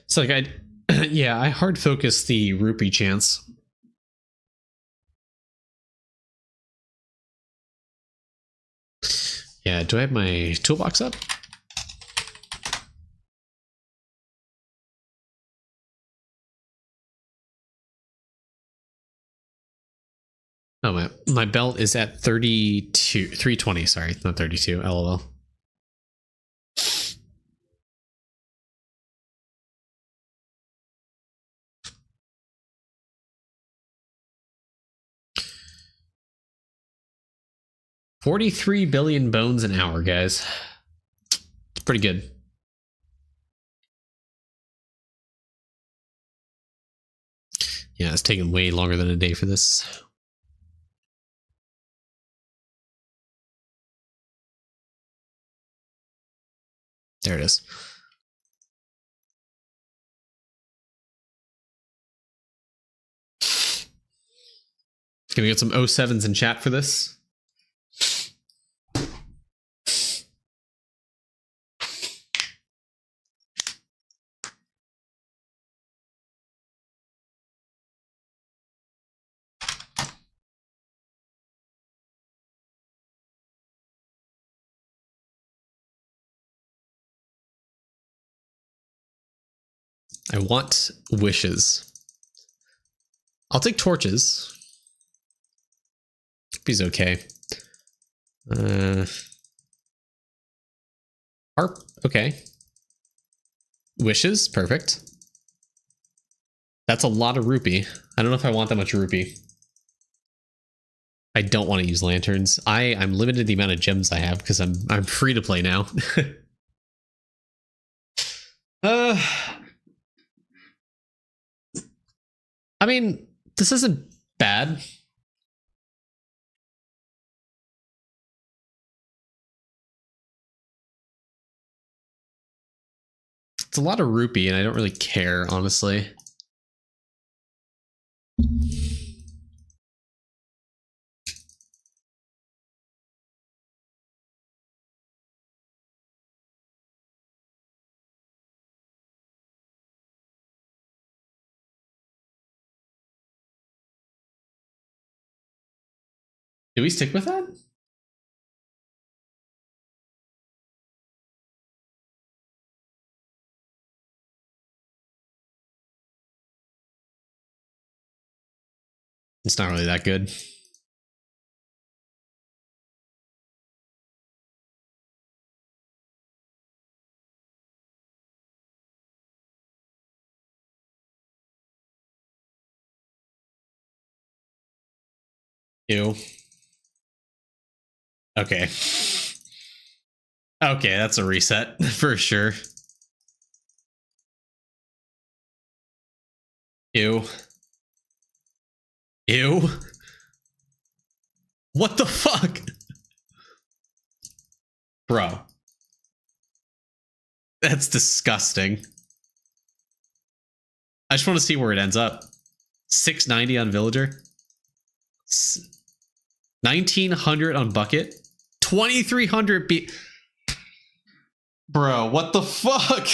So like yeah, I hard focus the rupee chance. Yeah, do I have my toolbox up? Oh, my belt is at 320, sorry, not 32, LOL. $43 billion bones an hour, guys. It's pretty good. Yeah, it's taking way longer than a day for this. There it is. Can we get some 07s in chat for this? I want wishes. I'll take torches. He's okay. Harp, okay. Wishes, perfect. That's a lot of rupee. I don't know if I want that much rupee. I don't want to use lanterns. I'm limited the amount of gems I have because I'm free to play now. Uh, I mean, this isn't bad. It's a lot of rupee, and I don't really care, honestly. Do we stick with that? It's not really that good. Ew. Okay. Okay, that's a reset for sure. Ew. Ew. What the fuck? Bro. That's disgusting. I just want to see where it ends up. 690 on Villager. 1900 on Bucket. 2300 B. Bro, what the fuck?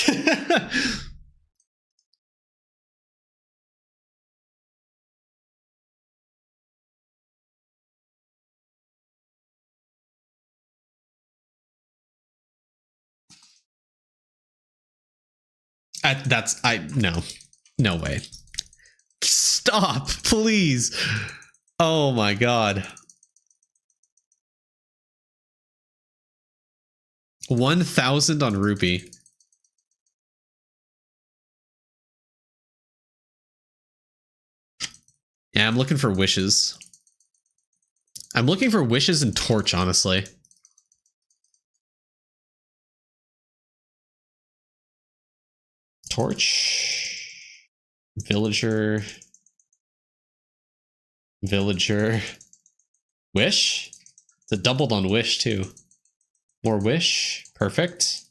No way. Stop, please. Oh my god. 1000 on rupee. Yeah, I'm looking for wishes. I'm looking for wishes and torch, honestly. Torch. Villager. Villager. Wish? It's a doubled on wish, too. More wish. Perfect.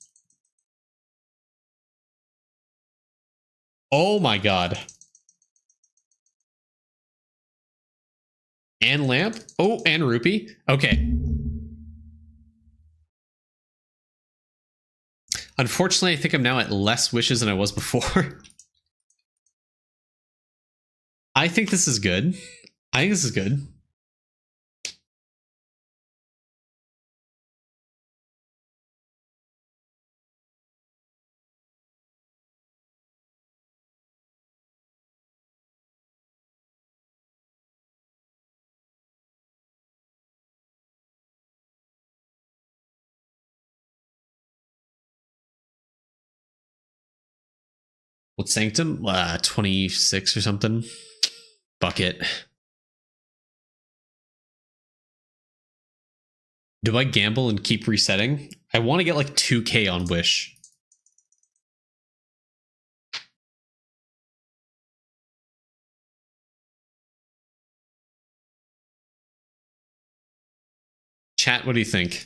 Oh my god. And lamp. Oh, and rupee. Okay. Unfortunately, I think I'm now at less wishes than I was before. I think this is good. I think this is good. What sanctum? 26 or something. Bucket. Do I gamble and keep resetting? I want to get like 2k on wish. Chat, what do you think?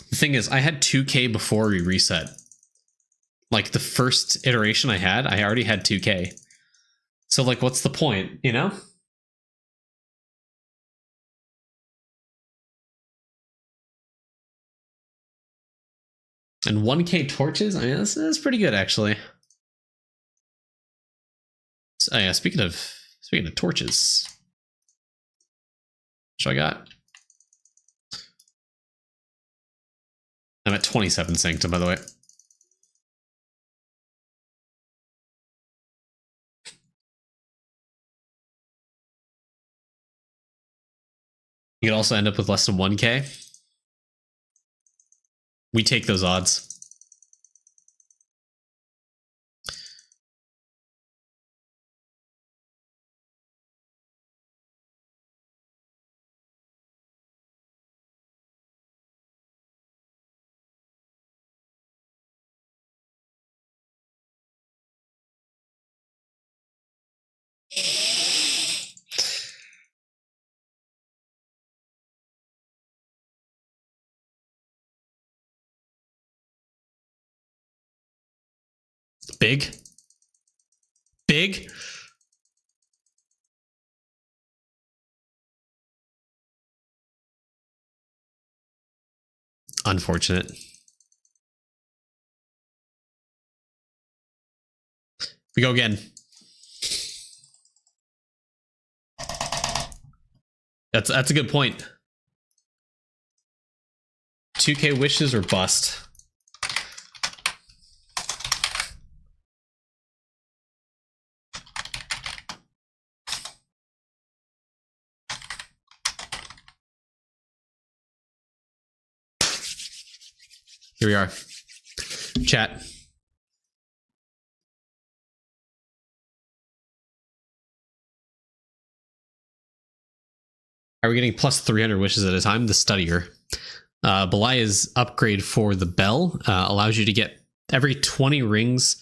The thing is, I had 2k before we reset. Like the first iteration I had, I already had 2k. So like, what's the point, you know? And 1k torches? I mean, that's pretty good, actually. So, yeah, speaking of torches. What I got? I'm at 27 sanctum, by the way. You could also end up with less than 1k. We take those odds. Big. Big. Unfortunate. We go again. That's a good point. 2K wishes or bust. Here we are. Chat. Are we getting plus 300 wishes at a time? The Studier. Belia's upgrade for the bell allows you to get every 20 rings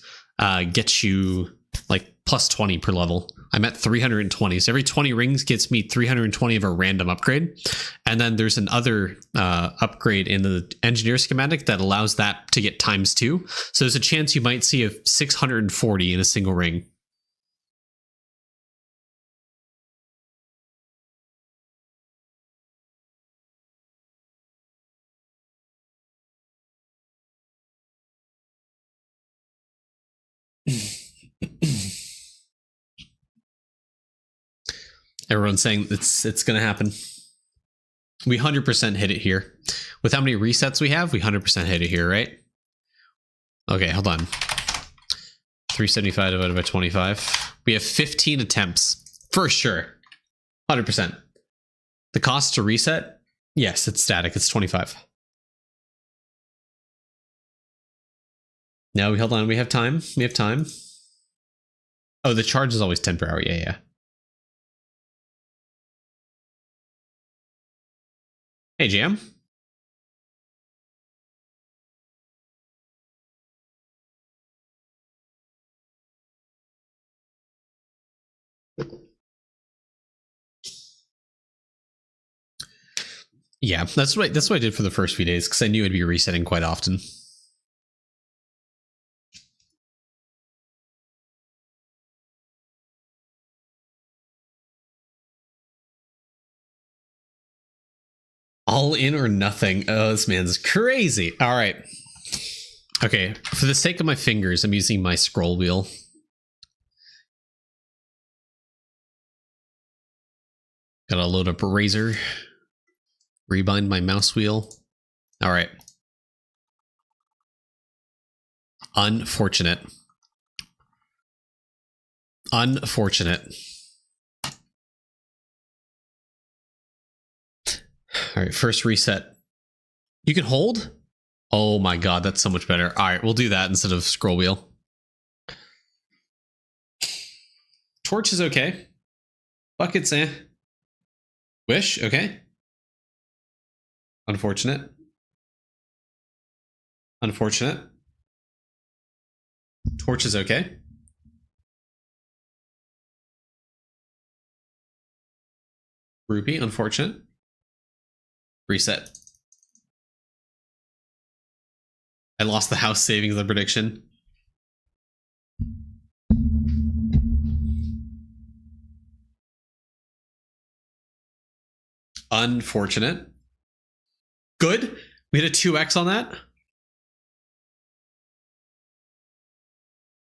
gets you like plus 20 per level. I'm at 320. So every 20 rings gets me 320 of a random upgrade. And then there's another upgrade in the engineer schematic that allows that to get ×2. So there's a chance you might see a 640 in a single ring. Everyone's saying it's gonna happen. We 100% hit it here. With how many resets we have, we 100% hit it here, right? Okay, hold on. 375 divided by 25. We have 15 attempts for sure. 100%. The cost to reset? Yes, it's static. It's 25. No, hold on. We have time. We have time. Oh, the charge is always 10 per hour. Yeah. Hey, Jam. Yeah, that's what I did for the first few days because I knew it'd be resetting quite often. All in or nothing. Oh, this man's crazy. All right. Okay, for the sake of my fingers, I'm using my scroll wheel. Gotta load up a razor. Rebind my mouse wheel. All right. Unfortunate. Unfortunate. All right, first reset. You can hold? Oh my god, that's so much better. All right, we'll do that instead of scroll wheel. Torch is okay. Buckets, eh. Wish, okay. Unfortunate. Unfortunate. Torch is okay. Rupee, unfortunate. Reset. I lost the house savings the prediction. Unfortunate. Good. We hit a 2x on that.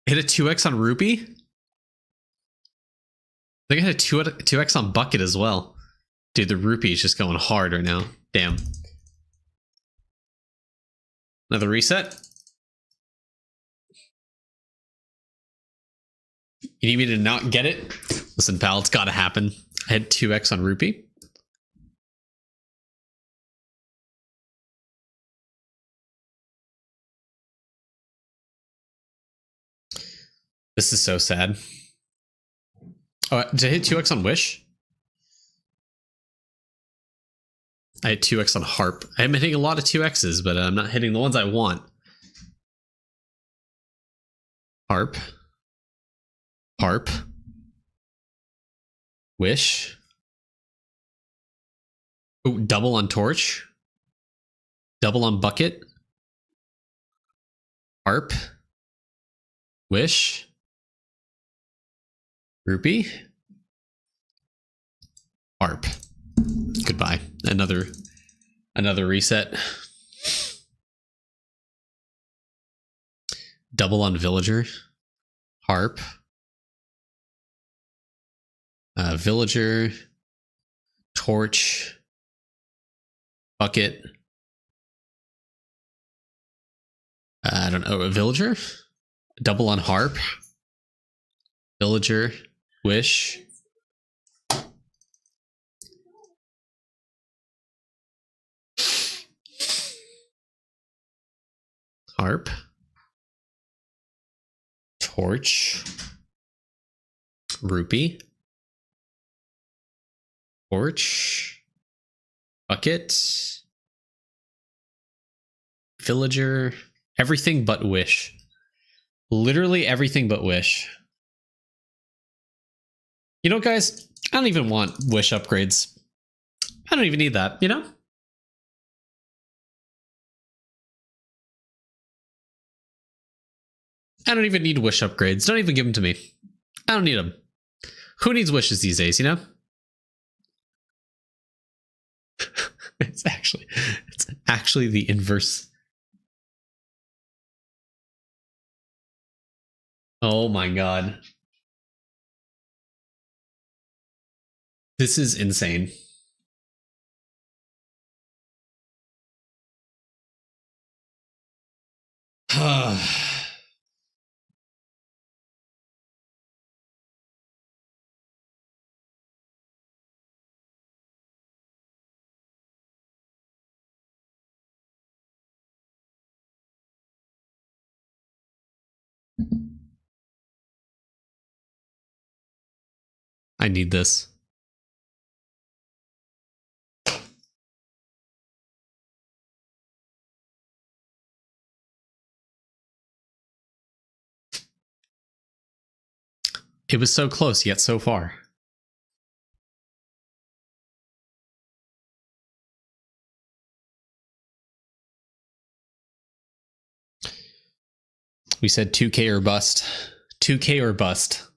Hit a 2x on Rupee. I think I hit a 2x on Bucket as well. Dude, the Rupee is just going hard right now. Damn. Another reset. You need me to not get it? Listen, pal, it's gotta happen. I had 2x on Rupee. This is so sad. Oh, did I hit 2x on Wish? I had 2x on Harp. I have been hitting a lot of 2x's, but I'm not hitting the ones I want. Harp. Harp. Wish. Oh, double on Torch. Double on Bucket. Harp. Wish. Rupee. Harp. Goodbye. Another reset. Double on villager. Harp. Villager. Torch. Bucket. I don't know. A villager? Double on harp. Villager. Wish. Harp. Torch. Rupee. Torch. Bucket. Villager. Everything but wish. Literally everything but wish. You know, guys, I don't even want wish upgrades. I don't even need that, you know? I don't even need wish upgrades. Don't even give them to me. I don't need them. Who needs wishes these days, you know? It's actually the inverse. Oh my god. This is insane. I need this. It was so close, yet so far. We said 2K or bust. 2K or bust.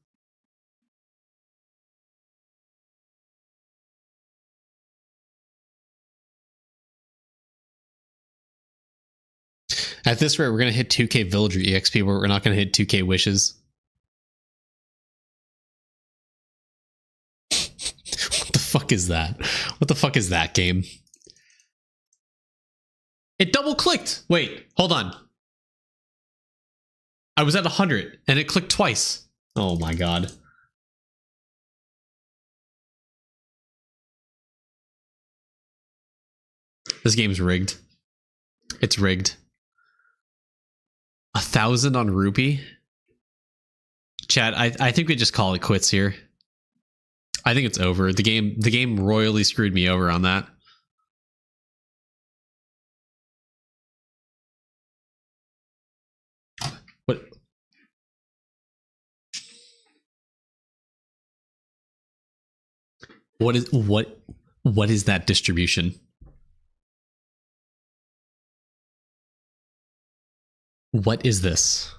At this rate, we're going to hit 2K Villager EXP, but we're not going to hit 2K Wishes. What the fuck is that? What the fuck is that game? It double clicked. Wait, hold on. I was at 100 and it clicked twice. Oh my god. This game's rigged. It's rigged. 1,000 on Rupee. Chat, I think we just call it quits here. I think it's over. The game royally screwed me over on that. What is that distribution? What is this?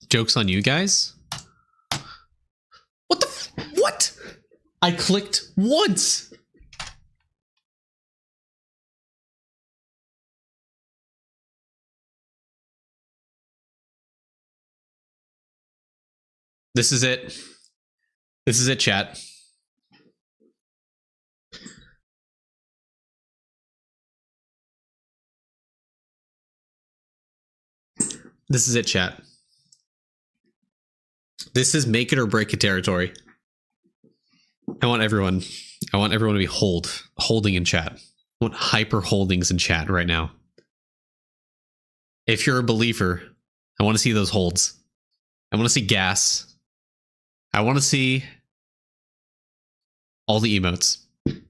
Joke's on you guys? What the what? I clicked once. This is it. This is it, chat. This is it, chat. This is make it or break it territory. I want everyone to be holding in chat. I want hyper holdings in chat right now. If you're a believer, I want to see those holds. I want to see gas. I want to see all the emotes. Did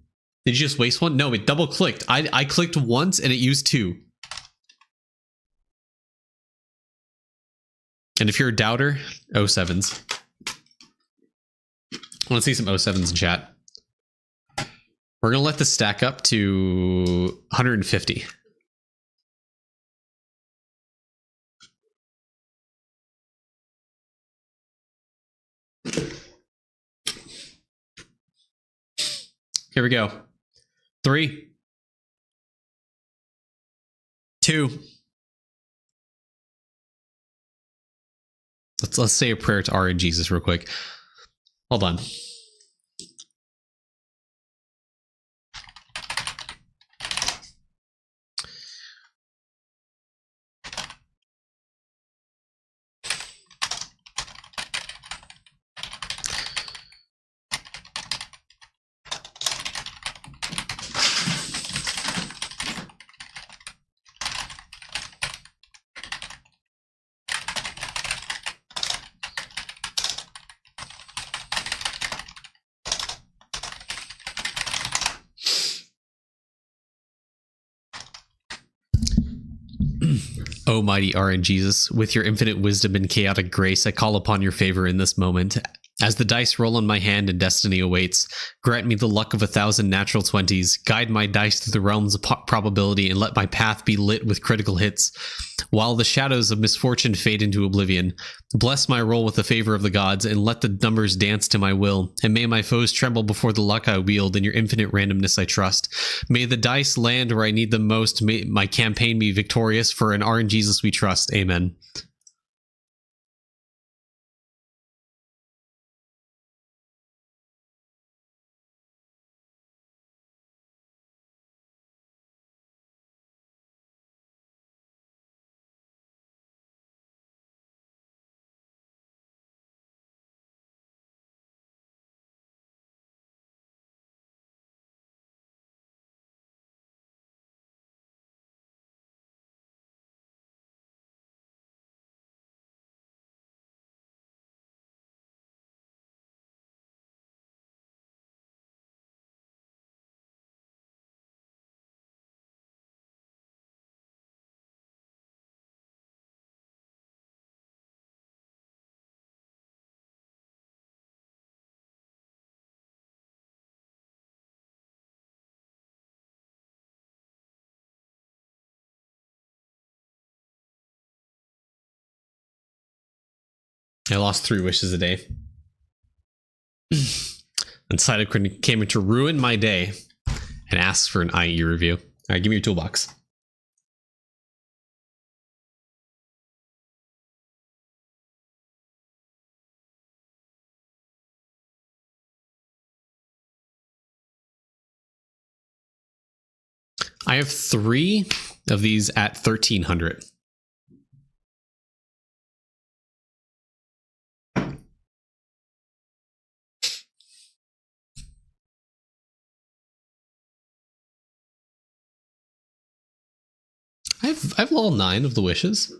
you just waste one? No, it double clicked. I clicked once and it used two. And if you're a doubter, 07s. I want to see some 07s in chat. We're going to let this stack up to 150. Here we go. 3, 2. Let's say a prayer to RNG Jesus real quick. Hold on. O mighty RNGesus, with your infinite wisdom and chaotic grace, I call upon your favor in this moment. As the dice roll on my hand and destiny awaits, grant me the luck of 1,000 natural 20s, guide my dice through the realms of probability, and let my path be lit with critical hits. While the shadows of misfortune fade into oblivion, bless my roll with the favor of the gods, and let the numbers dance to my will, and may my foes tremble before the luck I wield. In your infinite randomness I trust. May the dice land where I need them most. May my campaign be victorious, for in RNGesus we trust. Amen. I lost 3 wishes a day. And Cytocrin came in to ruin my day and asked for an IE review. All right, give me your toolbox. I have 3 of these at 1,300. I've level 9 of the wishes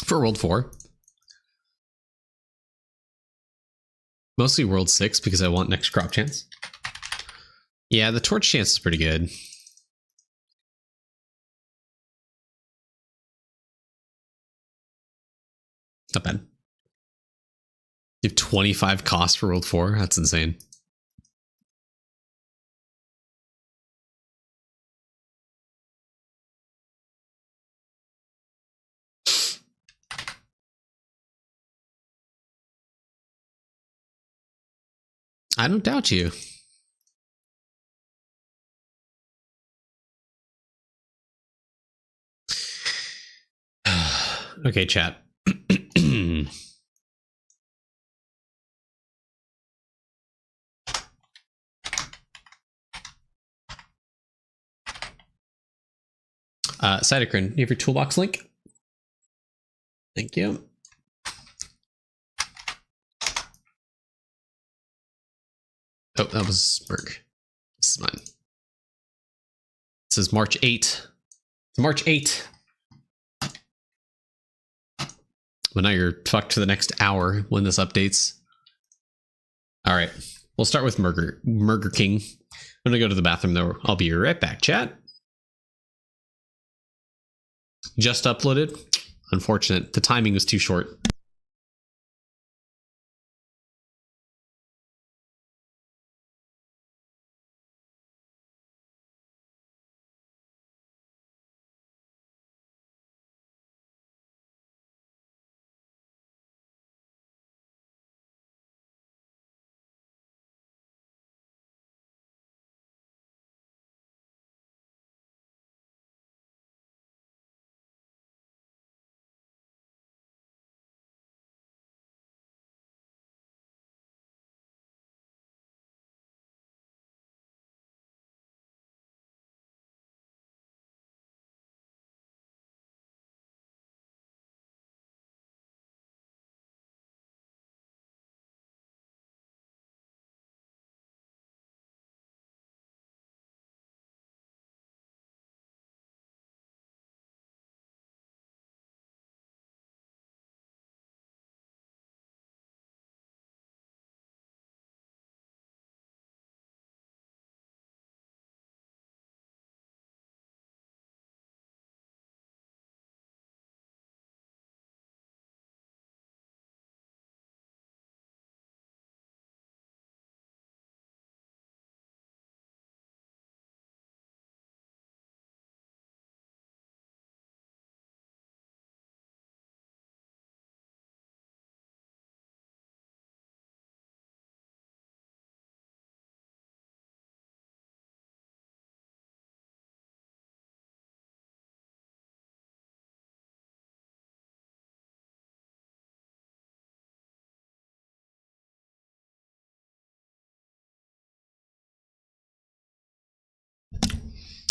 for World 4. Mostly World 6 because I want next crop chance. Yeah, the torch chance is pretty good. Not bad. You have 25 cost for World 4? That's insane. I don't doubt you. Okay, chat. Cytocrin, you have your toolbox link? Thank you. Oh, that was Berg. This is mine. This is March 8. It's March 8. Well, now you're fucked for the next hour when this updates. All right. We'll start with Burger King. I'm going to go to the bathroom, though. I'll be right back, chat. Just uploaded. Unfortunate. The timing was too short.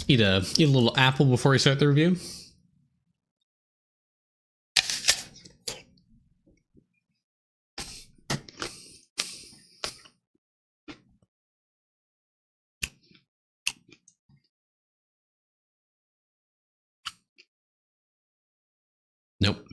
Eat a little apple before we start the review. Nope.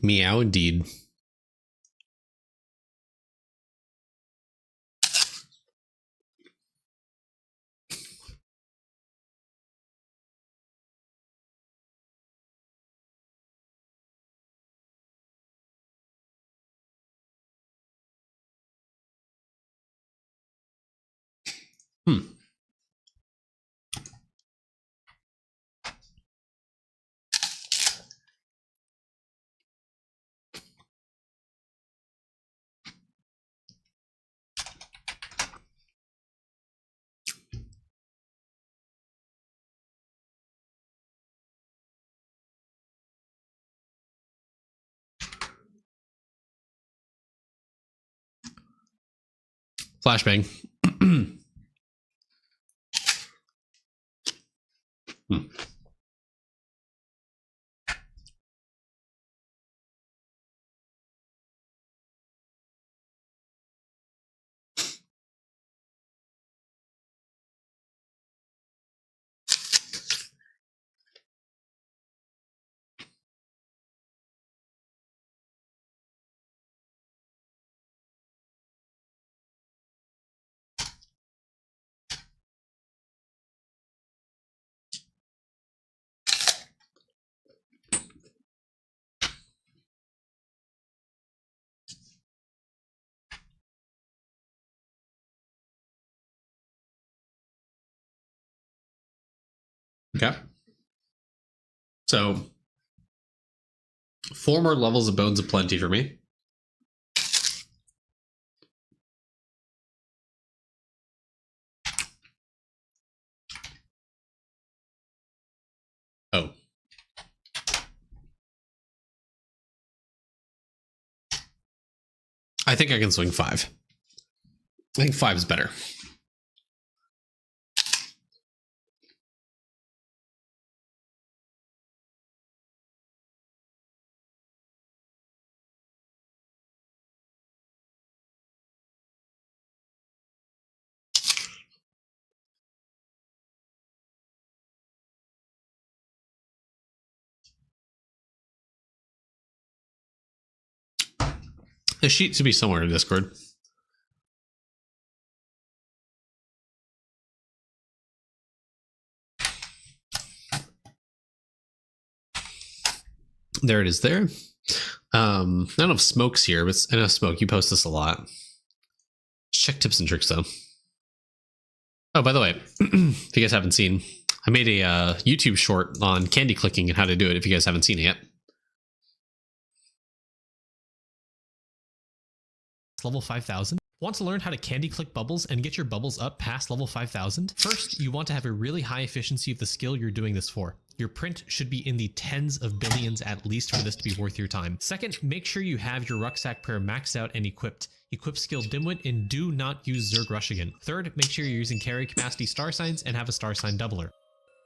Meow indeed. Hmm. Flashbang. Hmm. Okay. So 4 more levels of Bones of Plenty for me. Oh. I think I can swing 5. I think 5 is better. The sheet should be somewhere in Discord. There it is there. Not enough smokes here, but enough smoke. You post this a lot. Check tips and tricks though. Oh, by the way, if you guys haven't seen, I made a YouTube short on candy clicking and how to do it if you guys haven't seen it yet. Level 5000. Want to learn how to candy click bubbles and get your bubbles up past level 5000? First, you want to have a really high efficiency of the skill you're doing this for. Your print should be in the tens of billions at least for this to be worth your time. Second, make sure you have your rucksack prayer maxed out and equipped. Equip skill Dimwit and do not use Zerg Rush again. Third, make sure you're using carry capacity star signs and have a star sign doubler.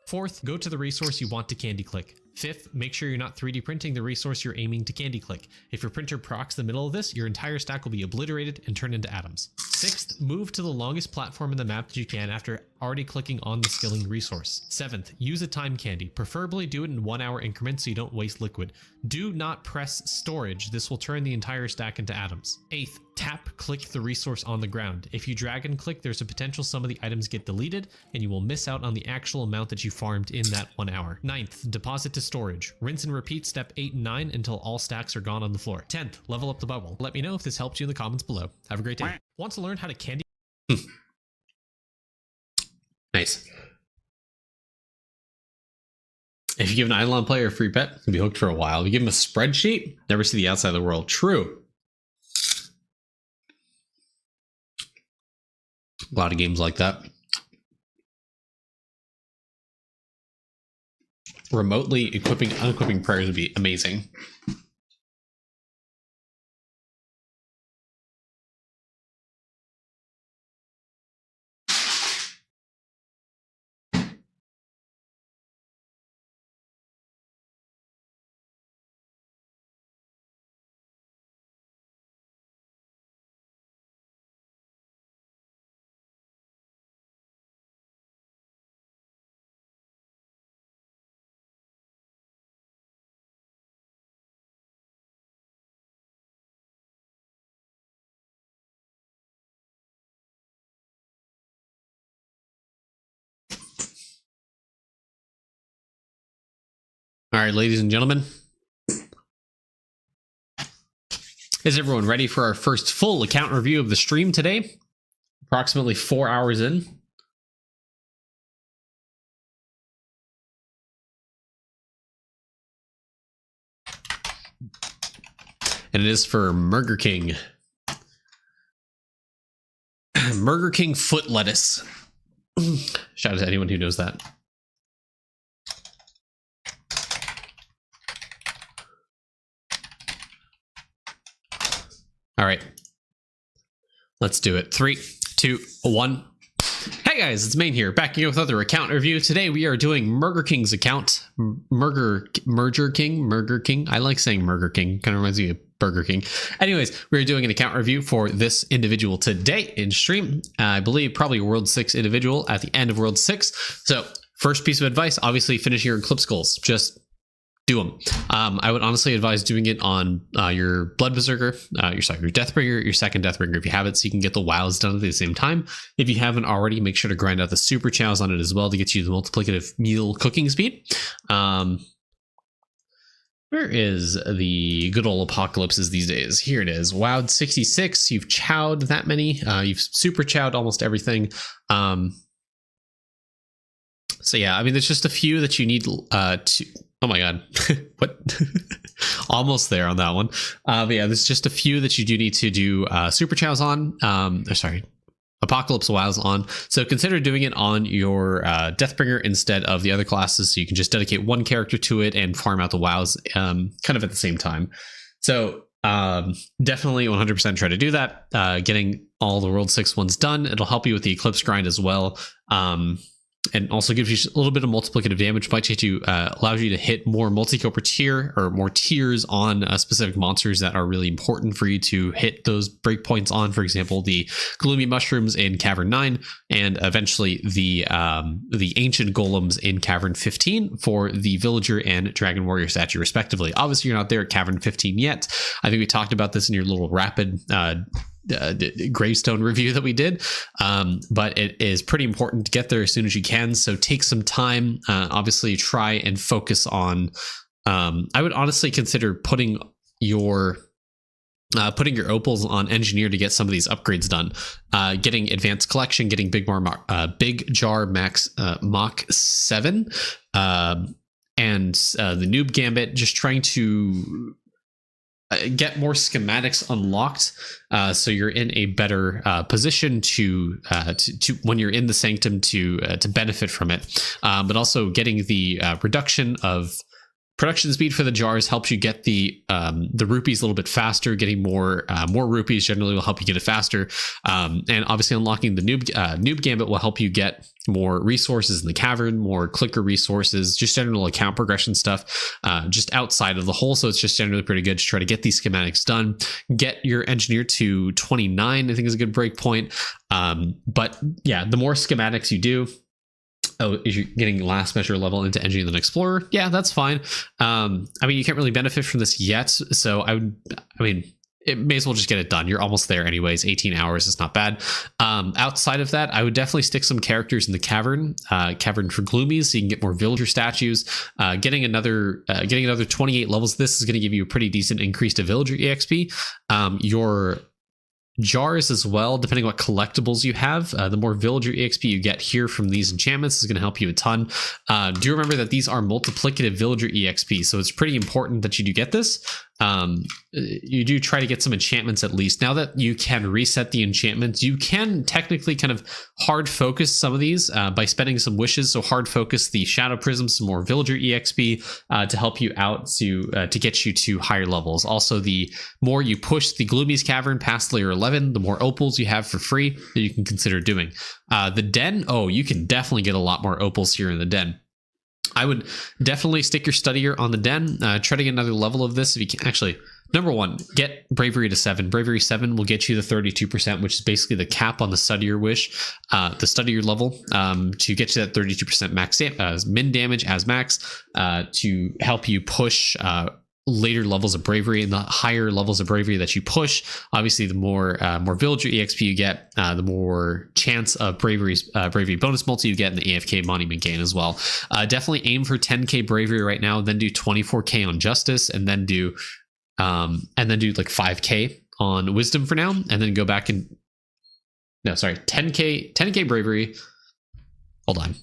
Fourth, go to the resource you want to candy click. Fifth, make sure you're not 3D printing the resource you're aiming to candy click. If your printer procs the middle of this, your entire stack will be obliterated and turned into atoms. Sixth, move to the longest platform in the map that you can after already clicking on the skilling resource. Seventh, use a time candy. Preferably do it in 1 hour increments so you don't waste liquid. Do not press storage. This will turn the entire stack into atoms. Eighth, tap click the resource on the ground. If you drag and click, there's a potential some of the items get deleted and you will miss out on the actual amount that you farmed in that 1 hour. Ninth, deposit to storage. Rinse and repeat step 8 and 9 until all stacks are gone on the floor. 10th, level up the bubble. Let me know if this helped you in the comments below. Have a great day. Want to learn how to candy? Nice. If you give an Eidolon player a free pet, he'll be hooked for a while. If you give him a spreadsheet, never see the outside of the world. True. A lot of games like that. Remotely equipping, unequipping prayers would be amazing. All right, ladies and gentlemen. Is everyone ready for our first full account review of the stream today? Approximately 4 hours in. And it is for Burger King. Burger King foot lettuce. Shout out to anyone who knows that. All right, let's do it. 3, 2, 1. Hey guys, it's Main here, back again with another account review. Today we are doing Burger King's account. Burger King. I like saying Burger King. Kind of reminds me of Burger King. Anyways, we're doing an account review for this individual today in stream. I believe probably World 6 individual at the end of World 6. So first piece of advice, obviously finish your Eclipse goals. Just do them. I would honestly advise doing it on your Blood Berserker, your Deathbringer, your second Deathbringer if you have it, so you can get the wows done at the same time. If you haven't already, make sure to grind out the super chows on it as well to get you the multiplicative meal cooking speed. Where is the good old apocalypses these days? Here it is. Wowed 66. You've chowed that many. You've super chowed almost everything. So yeah, I mean, there's just a few that you need to. Oh my god. What? Almost there on that one. But yeah, there's just a few that you do need to do super chows on. Apocalypse wows on. So consider doing it on your Deathbringer instead of the other classes, so you can just dedicate one character to it and farm out the wows kind of at the same time. So definitely 100% try to do that. Getting all the World 6 ones done. It'll help you with the Eclipse grind as well. and also gives you a little bit of multiplicative damage. Might get you allows you to hit more multi-kill per tier or more tiers on specific monsters that are really important for you to hit those breakpoints on. For example, the gloomy mushrooms in Cavern 9, and eventually the ancient golems in Cavern 15 for the villager and dragon warrior statue, respectively. Obviously, you're not there at Cavern 15 yet. I think we talked about this in your little rapid gravestone review that we did, but it is pretty important to get there as soon as you can, so take some time. Obviously try and focus on I would honestly consider putting your opals on engineer to get some of these upgrades done, getting advanced collection, getting big jar max Mach 7, and the noob gambit, just trying to get more schematics unlocked, so you're in a better position to when you're in the sanctum to benefit from it. But also getting the reduction of production speed for the jars helps you get the rupees a little bit faster. Getting more rupees generally will help you get it faster, and obviously unlocking the noob gambit will help you get more resources in the cavern, more clicker resources, just general account progression stuff, just outside of the hole. So it's just generally pretty good to try to get these schematics done. Get your engineer to 29, I think, is a good break point. But yeah, the more schematics you do. Oh, is you getting last measure level into engineer than explorer? Yeah, that's fine. I mean, you can't really benefit from this yet, so I mean, it may as well just get it done. You're almost there anyways. 18 hours is not bad. Outside of that, I would definitely stick some characters in the cavern for gloomies, so you can get more villager statues. Getting another 28 levels. This is going to give you a pretty decent increase to villager exp. Your jars as well, depending on what collectibles you have, the more villager exp you get here from these enchantments is going to help you a ton. Do remember that these are multiplicative villager exp, so it's pretty important that you do get this. You do try to get some enchantments at least. Now that you can reset the enchantments, you can technically kind of hard focus some of these by spending some wishes. So hard focus the shadow prism, some more villager exp to help you out to get you to higher levels. Also, the more you push the gloomies cavern past layer 11, the more opals you have for free that you can consider doing. The den, you can definitely get a lot more opals here in the den. I would definitely stick your studier on the den. Try to get another level of this if you can. Actually, number one, get bravery to 7. Bravery 7 will get you the 32%, which is basically the cap on the studier wish, the studier level, to get you that 32% max min damage as max, to help you push later levels of bravery. And the higher levels of bravery that you push, obviously the more villager exp you get, the more chance of bravery bonus multi you get in the AFK monument gain as well. Definitely aim for 10k bravery right now, then do 24k on justice, and then do like 5k on wisdom for now, and then go back and 10k bravery. Hold on.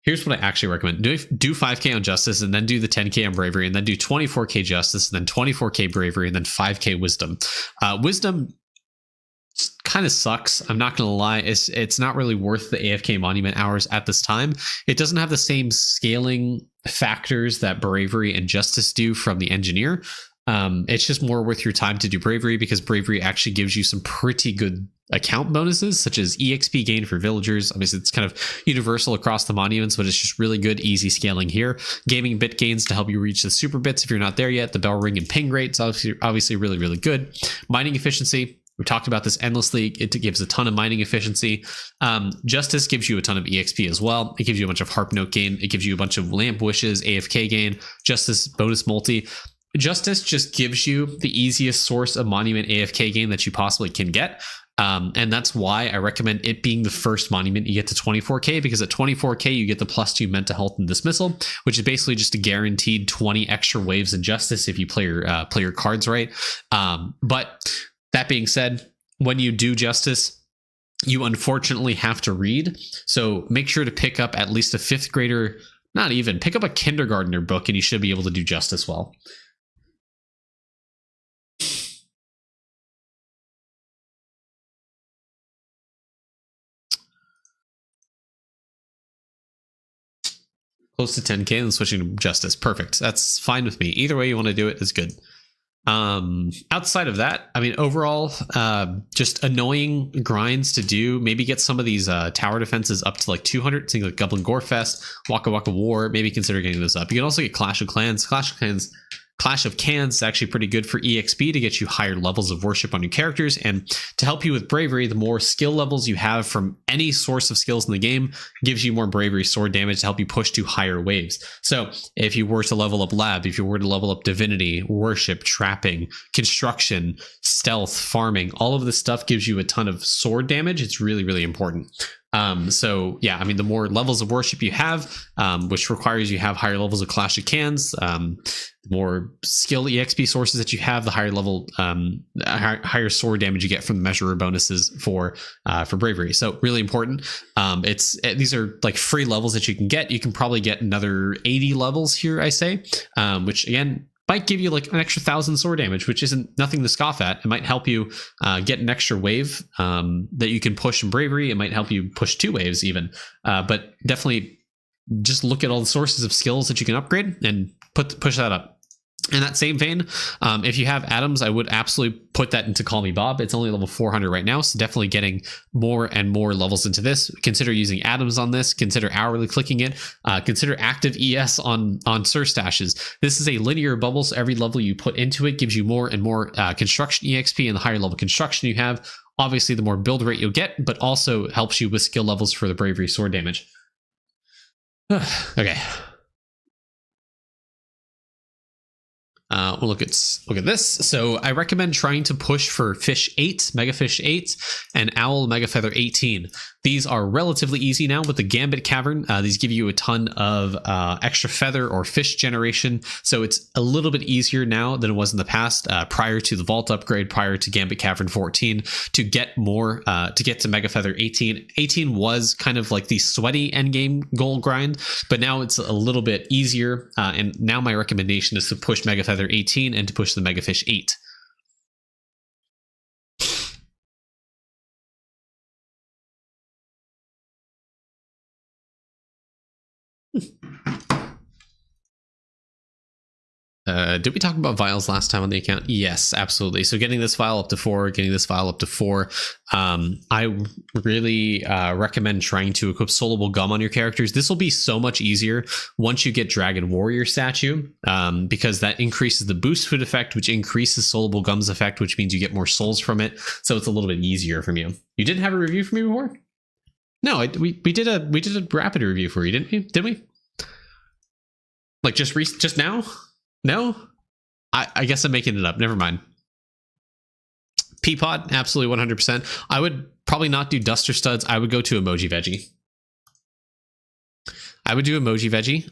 Here's what I actually recommend. Do 5k on justice, and then do the 10k on bravery, and then do 24k justice, and then 24k bravery, and then 5k wisdom. Wisdom kind of sucks. I'm not going to lie. It's not really worth the AFK monument hours at this time. It doesn't have the same scaling factors that bravery and justice do from the engineer. It's just more worth your time to do bravery, because bravery actually gives you some pretty good account bonuses, such as exp gain for villagers. Obviously it's kind of universal across the monuments, but it's just really good easy scaling here. Gaming bit gains to help you reach the super bits if you're not there yet. The bell ring and ping rates obviously really good. Mining efficiency, we've talked about this endlessly. It gives a ton of mining efficiency. Justice gives you a ton of exp as well. It gives you a bunch of harp note gain. It gives you a bunch of lamp wishes, AFK gain, justice bonus multi. Justice just gives you the easiest source of monument AFK gain that you possibly can get. And that's why I recommend it being the first monument you get to 24k, because at 24k you get the +2 mental health and dismissal, which is basically just a guaranteed 20 extra waves in justice if you play your cards right. But that being said, when you do justice, you unfortunately have to read. So make sure to pick up at least a 5th grader, pick up a kindergartner book, and you should be able to do justice well. Close to 10k and switching to justice. Perfect. That's fine with me. Either way you want to do it is good. Outside of that, I mean, overall, just annoying grinds to do. Maybe get some of these tower defenses up to like 200, things like Goblin Gorefest, Waka Waka War. Maybe consider getting those up. You can also get Clash of Clans. Clash of Cans is actually pretty good for EXP to get you higher levels of worship on your characters, and to help you with Bravery, the more skill levels you have from any source of skills in the game gives you more Bravery sword damage to help you push to higher waves. So if you were to level up Lab, if you were to level up Divinity, Worship, Trapping, Construction, Stealth, Farming, all of this stuff gives you a ton of sword damage. It's really, really important. So yeah, I mean, the more levels of worship you have, which requires you have higher levels of Clash of Cans, the more skill EXP sources that you have, the higher level, higher sword damage you get from the measurer bonuses for Bravery. So really important. These are like free levels that you can get. You can probably get another 80 levels here, I say, which again might give you like an extra 1,000 sword damage, which isn't nothing to scoff at. It might help you get an extra wave that you can push in Bravery. It might help you push 2 waves even. But definitely just look at all the sources of skills that you can upgrade and push that up. In that same vein, if you have atoms, I would absolutely put that into Call Me Bob. It's only level 400 right now, so definitely getting more and more levels into this. Consider using atoms on this. Consider hourly clicking it. Consider active ES on Sir Stashes. This is a linear bubble, so every level you put into it gives you more and more construction EXP, and the higher level construction you have, obviously the more build rate you'll get, but also helps you with skill levels for the Bravery sword damage. Okay. We'll look at this. So I recommend trying to push for Fish 8, Mega Fish 8, and Owl Mega Feather 18. These are relatively easy now with the Gambit Cavern. These give you a ton of extra feather or fish generation, so it's a little bit easier now than it was in the past, prior to the Vault upgrade, prior to Gambit Cavern 14, to get more, to get to Mega Feather 18. 18 was kind of like the sweaty endgame goal grind, but now it's a little bit easier, and now my recommendation is to push Mega Feather 18 and to push the Mega Fish 8. Did we talk about vials last time on the account? Yes, absolutely. So getting this vial up to 4, getting this vial up to 4. I really recommend trying to equip Soulable Gum on your characters. This will be so much easier once you get Dragon Warrior statue, because that increases the boost food effect, which increases Soulable Gum's effect, which means you get more souls from it. So it's a little bit easier from you. You didn't have a review for me before? No, we did a rapid review for you, didn't we? Did we? Like just now? No? I guess I'm making it up. Never mind. Peapod, absolutely 100%. I would probably not do Duster Studs. I would go to Emoji Veggie. I would do Emoji Veggie.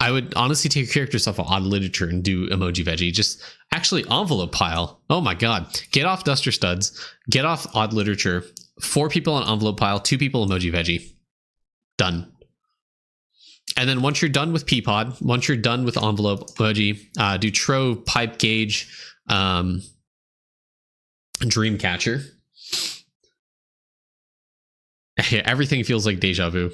I would honestly take your characters off of Odd Literature and do Emoji Veggie. Just actually Envelope Pile. Oh my god. Get off Duster Studs. Get off Odd Literature. 4 people on Envelope Pile. 2 people Emoji Veggie. Done. And then once you're done with Peapod, once you're done with Envelope Emoji, do Trove, Pipe Gauge, Dreamcatcher. Everything feels like deja vu.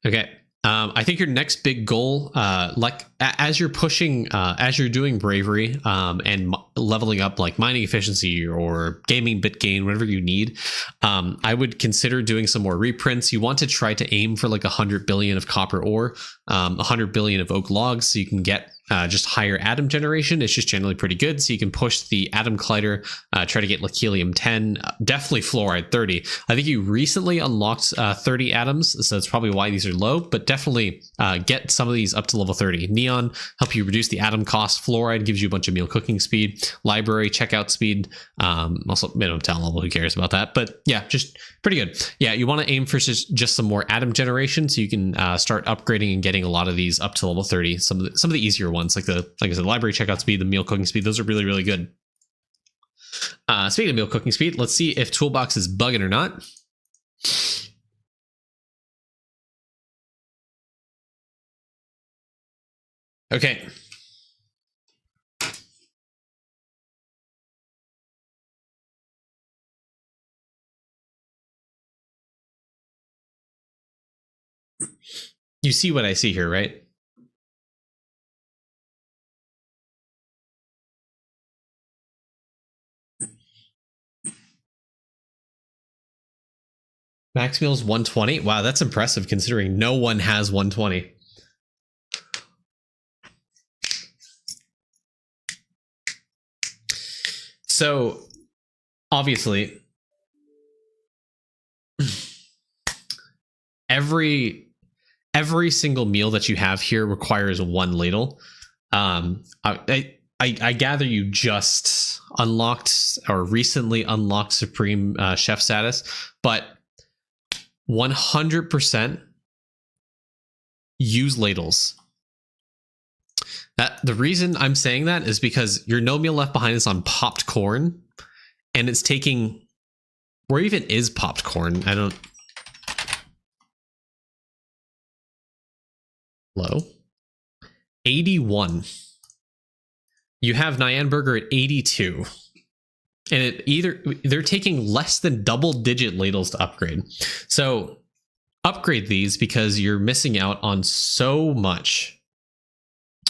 Okay. I think your next big goal, like as you're pushing, as you're doing Bravery and leveling up like mining efficiency or gaming bit gain, whatever you need, I would consider doing some more reprints. You want to try to aim for like 100 billion of copper ore, 100 billion of oak logs, so you can get just higher atom generation. It's just generally pretty good. So you can push the atom collider, try to get like helium 10, definitely fluoride 30. I think you recently unlocked 30 atoms, so that's probably why these are low, but definitely get some of these up to level 30. Neon help you reduce the atom cost. Fluoride gives you a bunch of meal cooking speed. Library checkout speed. Also minimum talent level, who cares about that? But yeah, just pretty good. Yeah, you want to aim for just some more atom generation, so you can start upgrading and getting a lot of these up to level 30. Some of the easier ones, like I said, library checkout speed, the meal cooking speed, those are really, really good. Speaking of meal cooking speed, let's see if Toolbox is bugging or not. Okay. You see what I see here, right? Max meals 120. Wow, that's impressive considering no one has 120. So, obviously, every single meal that you have here requires one ladle. I gather you just unlocked or recently unlocked Supreme Chef status, but 100% use ladles. The reason I'm saying that is because your no meal left behind is on popped corn, and it's taking, where even is popped corn? I don't. Low. 81. You have Nyan Burger at 82. And they're taking less than double-digit ladles to upgrade. So upgrade these because you're missing out on so much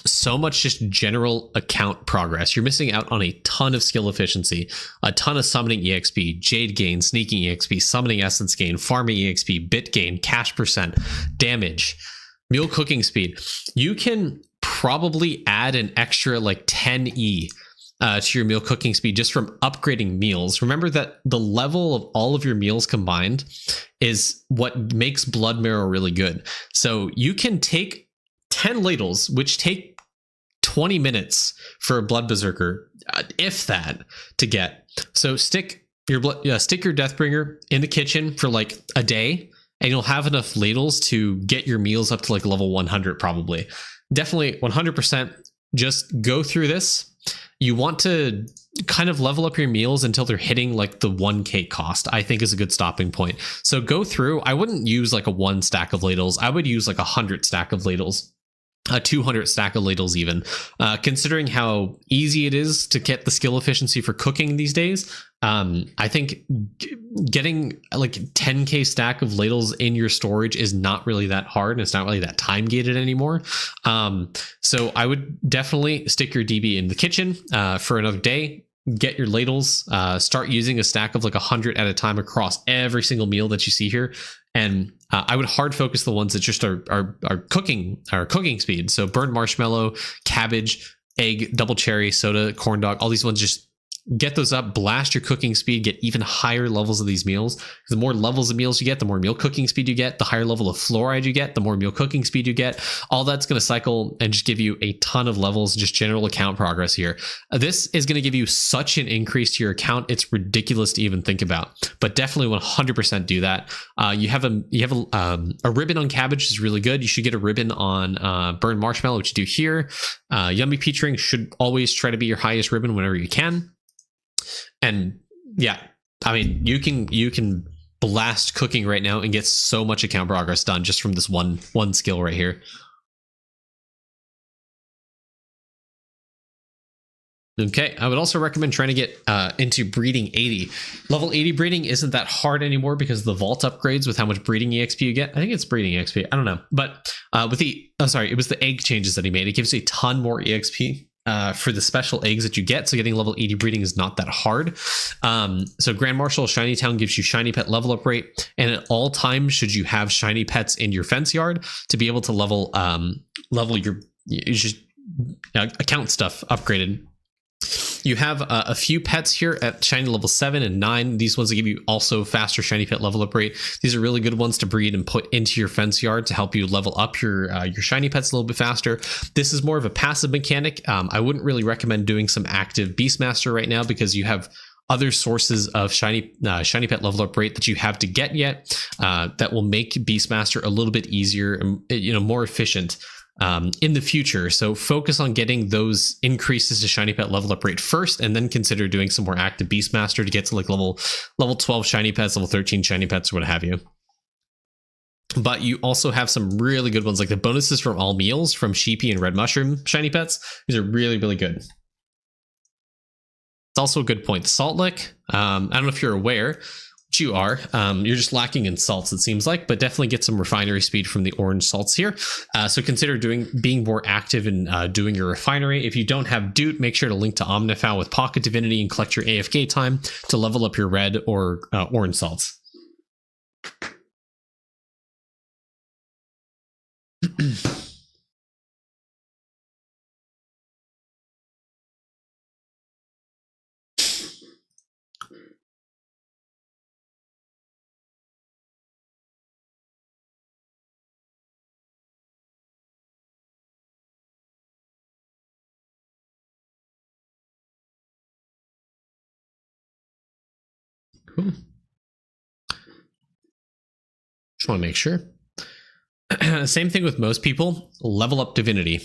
just general account progress. You're missing out on a ton of skill efficiency, a ton of summoning EXP, Jade gain, sneaking EXP, summoning essence gain, farming EXP, bit gain, cash percent, damage, meal cooking speed. You can probably add an extra like 10E to your meal cooking speed just from upgrading meals. Remember that the level of all of your meals combined is what makes blood marrow really good. So you can take 10 ladles, which take 20 minutes for a blood berserker, if that, to get. So stick your Deathbringer in the kitchen for like a day, and you'll have enough ladles to get your meals up to like level 100 probably. Definitely 100%. Just go through this. You want to kind of level up your meals until they're hitting like the 1k cost, I think is a good stopping point. So go through. I wouldn't use like a 1 stack of ladles. I would use like 100 stack of ladles. A 200 stack of ladles even. Considering how easy it is to get the skill efficiency for cooking these days, I think getting like 10k stack of ladles in your storage is not really that hard, and it's not really that time gated anymore. So I would definitely stick your DB in the kitchen for another day. Get your ladles, start using a stack of like 100 at a time across every single meal that you see here. And I would hard focus the ones that just are cooking speed. So burned marshmallow, cabbage, egg, double cherry, soda, corn dog, all these ones, just get those up, blast your cooking speed, get even higher levels of these meals. The more levels of meals you get, the more meal cooking speed you get, the higher level of fluoride you get, the more meal cooking speed you get. All that's going to cycle and just give you a ton of levels, just general account progress here. This is going to give you such an increase to your account. It's ridiculous to even think about, but definitely 100% do that. You have a ribbon on cabbage is really good. You should get a ribbon on burned marshmallow, which you do here. Yummy peach ring should always try to be your highest ribbon whenever you can. And yeah, I mean, you can blast cooking right now and get so much account progress done just from this one skill right here. Okay, I would also recommend trying to get into breeding 80. Level 80 breeding isn't that hard anymore because of the vault upgrades with how much breeding EXP you get. I think it's breeding EXP. I don't know. But with the, it was the egg changes that he made. It gives you a ton more EXP. For the special eggs that you get, so getting level 80 breeding is not that hard. So Grand Marshal Shiny Town gives you shiny pet level up rate, and at all times should you have shiny pets in your fence yard to be able to level your just account stuff upgraded. You have a few pets here at shiny level 7 and 9. These ones that give you also faster shiny pet level up rate. These are really good ones to breed and put into your fence yard to help you level up your shiny pets a little bit faster. This is more of a passive mechanic. I wouldn't really recommend doing some active Beastmaster right now because you have other sources of shiny pet level up rate that you have to get yet that will make Beastmaster a little bit easier and more efficient in the future. So focus on getting those increases to shiny pet level up rate first, and then consider doing some more active Beastmaster to get to like level 12 shiny pets, level 13 shiny pets, or what have you. But you also have some really good ones, like the bonuses from all meals from Sheepy and Red Mushroom shiny pets. These are really, really good. It's also a good point. Salt Lick, I don't know if you're aware, which you are. You're just lacking in salts, it seems like, but definitely get some refinery speed from the orange salts here. So consider being more active in doing your refinery. If you don't have Doot, make sure to link to Omnifal with Pocket Divinity and collect your AFK time to level up your red or orange salts. Cool. Just want to make sure. Same thing with most people. Level up divinity.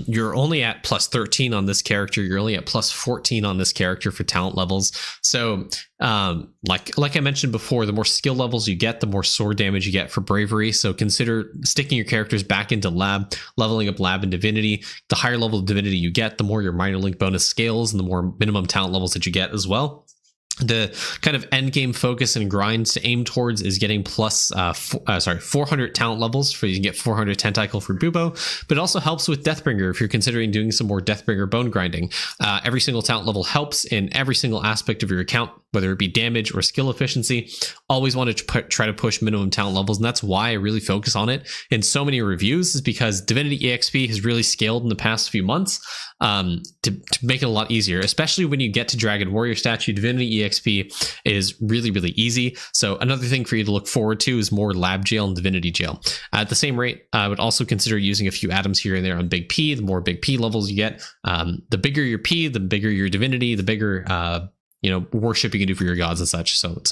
You're only at plus 13 on this character. You're only at plus 14 on this character for talent levels. So like I mentioned before, the more skill levels you get, the more sword damage you get for bravery. So consider sticking your characters back into lab, leveling up lab and divinity. The higher level of divinity you get, the more your minor link bonus scales and the more minimum talent levels that you get as well. The kind of end game focus and grind to aim towards is getting plus 400 talent levels, for you can get 400 tentacle for Bubo, but it also helps with Deathbringer if you're considering doing some more Deathbringer bone grinding. Every single talent level helps in every single aspect of your account, whether it be damage or skill efficiency. Always want to try to push minimum talent levels, and that's why I really focus on it in so many reviews, is because Divinity EXP has really scaled in the past few months to make it a lot easier, especially when you get to Dragon Warrior statue. Divinity EXP is really, really easy. So another thing for you to look forward to is more lab jail and divinity jail. At the same rate, I would also consider using a few atoms here and there on big P. The more big P levels you get, the bigger your P, the bigger your divinity, the bigger worship you can do for your gods and such. So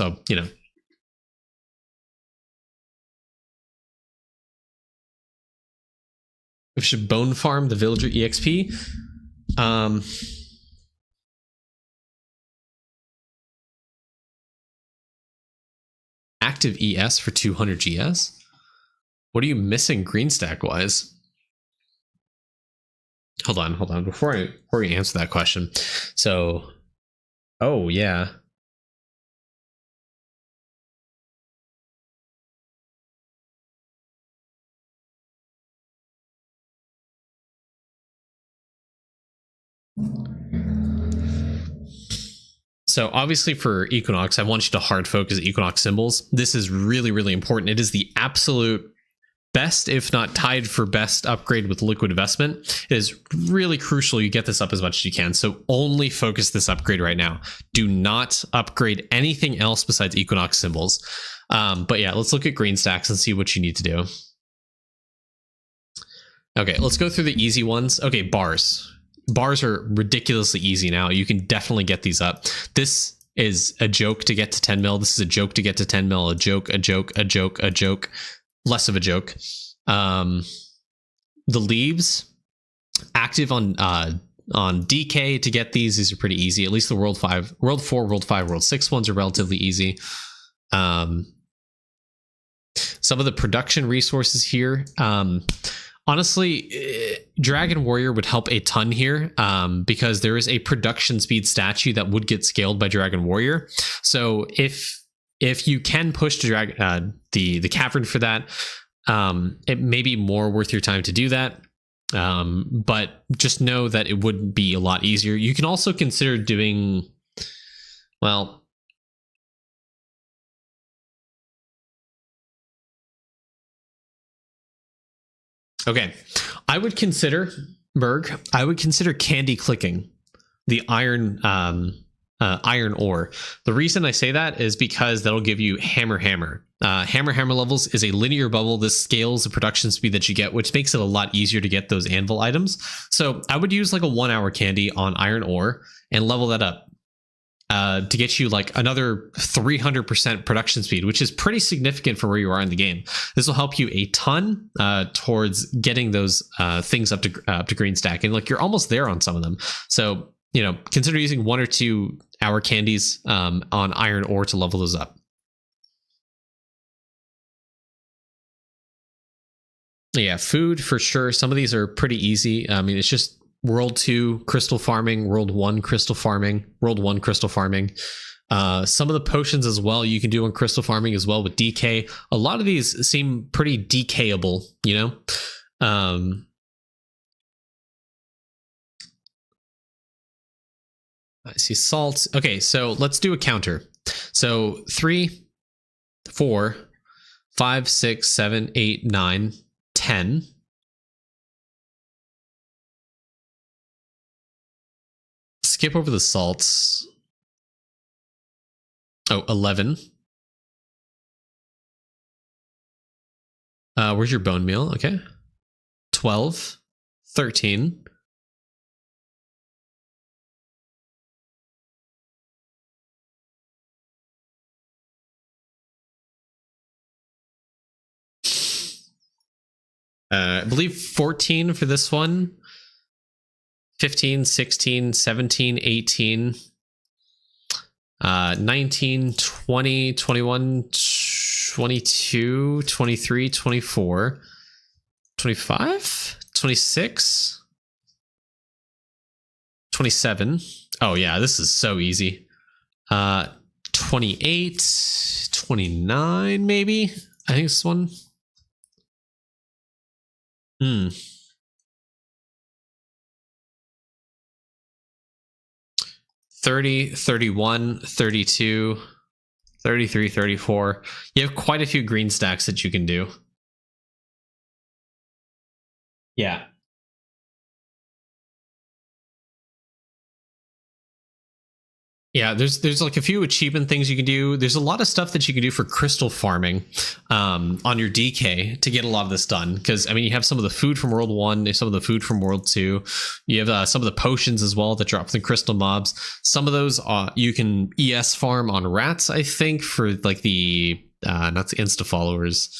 we should bone farm the villager EXP. Active ES for 200 GS. What are you missing green stack wise? Hold on. Before you answer that question. So, oh yeah. So obviously for Equinox, I want you to hard focus Equinox symbols. This is really, really important. It is the absolute best, if not tied for best upgrade with Liquid Investment. It is really crucial you get this up as much as you can. So only focus this upgrade right now. Do not upgrade anything else besides Equinox symbols. But yeah, let's look at green stacks and see what you need to do. Okay, let's go through the easy ones. Okay, bars. Bars are ridiculously easy now. You can definitely get these up. This is a joke to get to 10 mil. This is a joke to get to 10 mil. A joke. Less of a joke. The leaves, active on DK to get these. These are pretty easy. At least the World 4, World 5, World 6 ones are relatively easy. Some of the production resources here. Honestly, Dragon Warrior would help a ton here because there is a production speed statue that would get scaled by Dragon Warrior. So if you can push to the cavern for that, it may be more worth your time to do that. But just know that it would be a lot easier. You can also consider doing, well, okay, I would consider candy clicking the iron ore. The reason I say that is because that'll give you hammer. Hammer levels is a linear bubble. This scales the production speed that you get, which makes it a lot easier to get those anvil items. So I would use like a 1 hour candy on iron ore and level that up to get you like another 300% production speed, which is pretty significant for where you are in the game. This will help you a ton towards getting those things up to green stack, and like you're almost there on some of them. So consider using 1 or 2 hour candies on iron ore to level those up. Yeah, food for sure. Some of these are pretty easy. I mean, it's just World 2 crystal farming, World 1 crystal farming, World 1 crystal farming. Some of the potions as well you can do on crystal farming as well with DK. A lot of these seem pretty DKable, I see salt. Okay, so let's do a counter. So 3, 4, 5, 6, 7, 8, 9, 10. skip over the salts. Oh, 11. Where's your bone meal? Okay. 12. 13. I believe 14 for this one. 15, 16, 17, 18, 19, 20, 21, 22, 23, 24, 25, 26, 27. Oh yeah, this is so easy. 28, 29 maybe. I think this one. 30, 31, 32, 33, 34. You have quite a few green stacks that you can do. Yeah. Yeah, there's like a few achievement things you can do. There's a lot of stuff that you can do for crystal farming on your DK to get a lot of this done. Because, I mean, you have some of the food from World 1, some of the food from World 2. You have some of the potions as well that drop from crystal mobs. Some of those you can ES farm on rats, I think, for like the, not the Insta followers.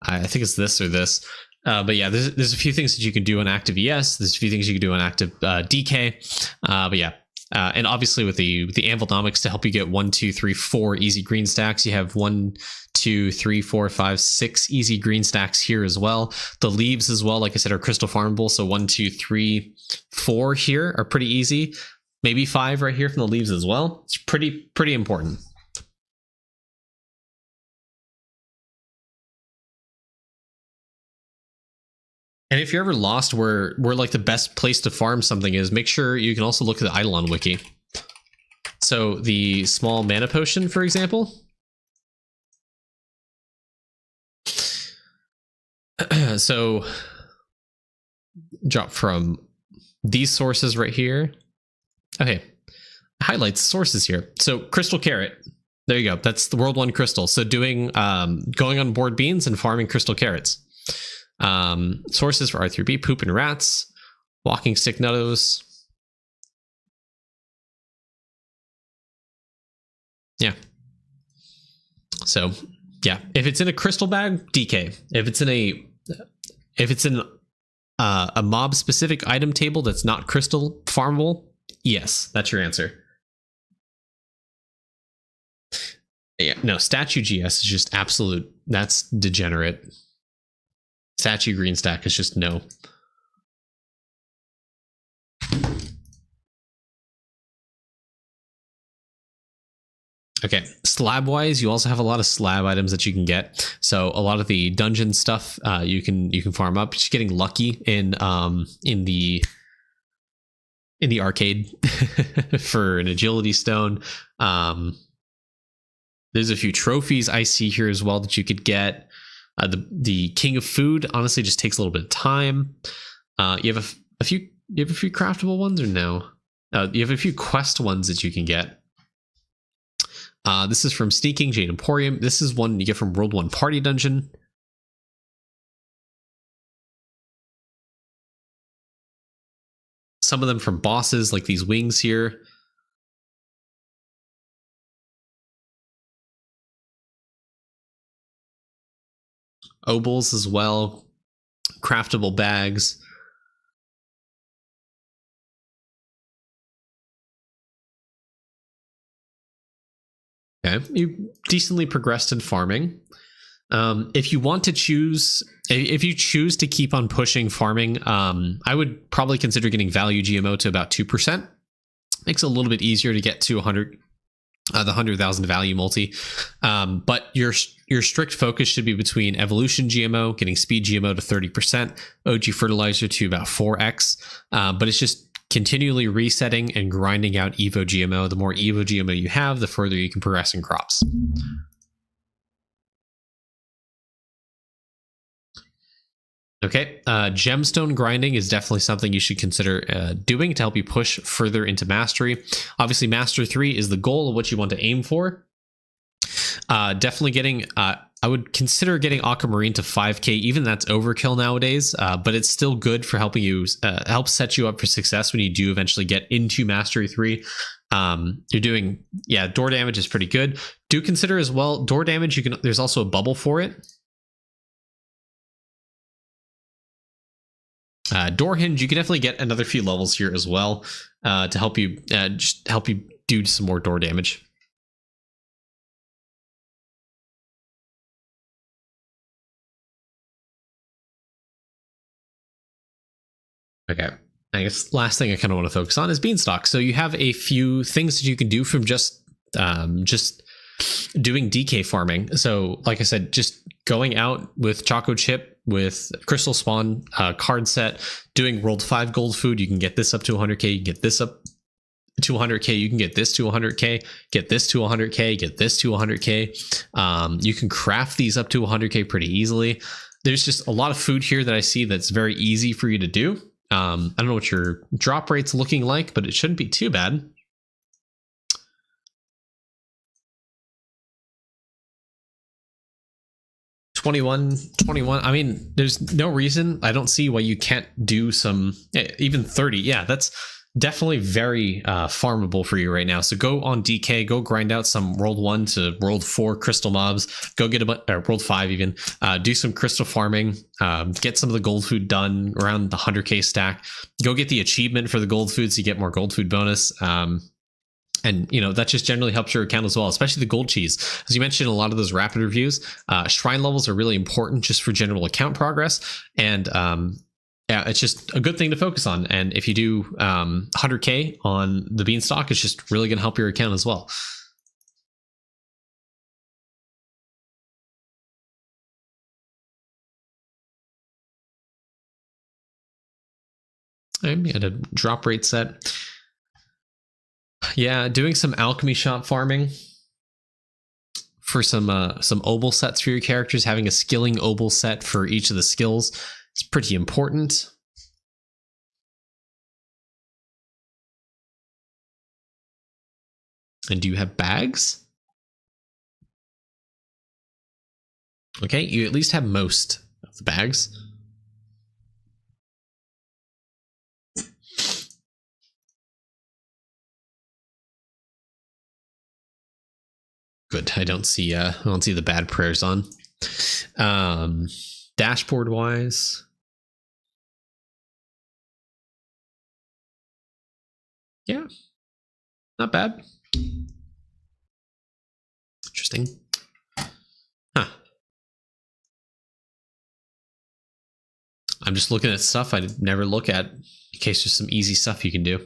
I think it's this or this. But yeah, there's a few things that you can do on active ES. There's a few things you can do on active DK. But yeah. And obviously with the Anvilnomics to help you get 1, 2, 3, 4 easy green stacks, you have 1, 2, 3, 4, 5, 6 easy green stacks here as well. The leaves as well, like I said, are crystal farmable. So 1, 2, 3, 4 here are pretty easy. Maybe 5 right here from the leaves as well. It's pretty important. And if you're ever lost where like the best place to farm something is, make sure you can also look at the Eidolon wiki. So the small mana potion, for example. So drop from these sources right here. Okay, highlights sources here. So crystal carrot. There you go. That's the World 1 crystal. So doing going on board beans and farming crystal carrots. Sources for R3B, poop and rats, walking stick nuttos. Yeah. So yeah, if it's in a crystal bag, DK. If it's in a mob specific item table that's not crystal farmable, yes, that's your answer. Yeah, no, statue GS is just absolute. That's degenerate. Statue green stack is just no. Okay, slab wise, you also have a lot of slab items that you can get. So a lot of the dungeon stuff you can farm up. Just getting lucky in the arcade for an agility stone. There's a few trophies I see here as well that you could get. The king of food honestly just takes a little bit of time. You have a few craftable ones or no? You have a few quest ones that you can get. This is from Sneaking Jade Emporium. This is one you get from World 1 Party Dungeon. Some of them from bosses, like these wings here. Obols as well. Craftable bags. Okay, you decently progressed in farming. If you want to choose, if you choose to keep on pushing farming, I would probably consider getting value GMO to about 2%. Makes it a little bit easier to get to 100, the 100,000 value multi. But your strict focus should be between evolution GMO, getting speed GMO to 30%, OG fertilizer to about 4x. But it's just continually resetting and grinding out Evo GMO. The more Evo GMO you have, the further you can progress in crops. Okay, gemstone grinding is definitely something you should consider doing to help you push further into mastery. Obviously, Master 3 is the goal of what you want to aim for. Definitely getting, I would consider getting Aquamarine to 5k, even that's overkill nowadays, but it's still good for helping you, help set you up for success when you do eventually get into Mastery 3. You're doing, yeah, door damage is pretty good. Do consider as well, door damage, you can, there's also a bubble for it. Door hinge, you can definitely get another few levels here as well to help you just help you do some more door damage. Okay, I guess last thing I kind of want to focus on is beanstalk. So you have a few things that you can do from just doing DK farming. So like I said, just going out with Choco Chip, with Crystal Spawn card set, doing World 5 gold food, you can get this up to 100k, you can get this up to 100k, you can get this to 100k, get this to 100k, get this to 100k. You can craft these up to 100k pretty easily. There's just a lot of food here that I see that's very easy for you to do. I don't know what your drop rate's looking like, but it shouldn't be too bad. $21. I mean, there's no reason. I don't see why you can't do some, even 30. Yeah, that's definitely very farmable for you right now. So go on DK, go grind out some World 1 to World 4 crystal mobs. Go get World 5 even. Do some crystal farming. Get some of the gold food done around the 100k stack. Go get the achievement for the gold food so you get more gold food bonus. And, you know, that just generally helps your account as well, especially the gold cheese. As you mentioned, a lot of those rapid reviews, shrine levels are really important just for general account progress. And yeah, it's just a good thing to focus on. And if you do 100k on the beanstalk, it's just really going to help your account as well. I'm at a drop rate set. Yeah, doing some alchemy shop farming for some obol sets for your characters. Having a skilling obol set for each of the skills is pretty important. And do you have bags? Okay, you at least have most of the bags. Good. I don't see the bad prayers on. Dashboard wise. Yeah. Not bad. Interesting. Huh. I'm just looking at stuff I never look at in case there's some easy stuff you can do.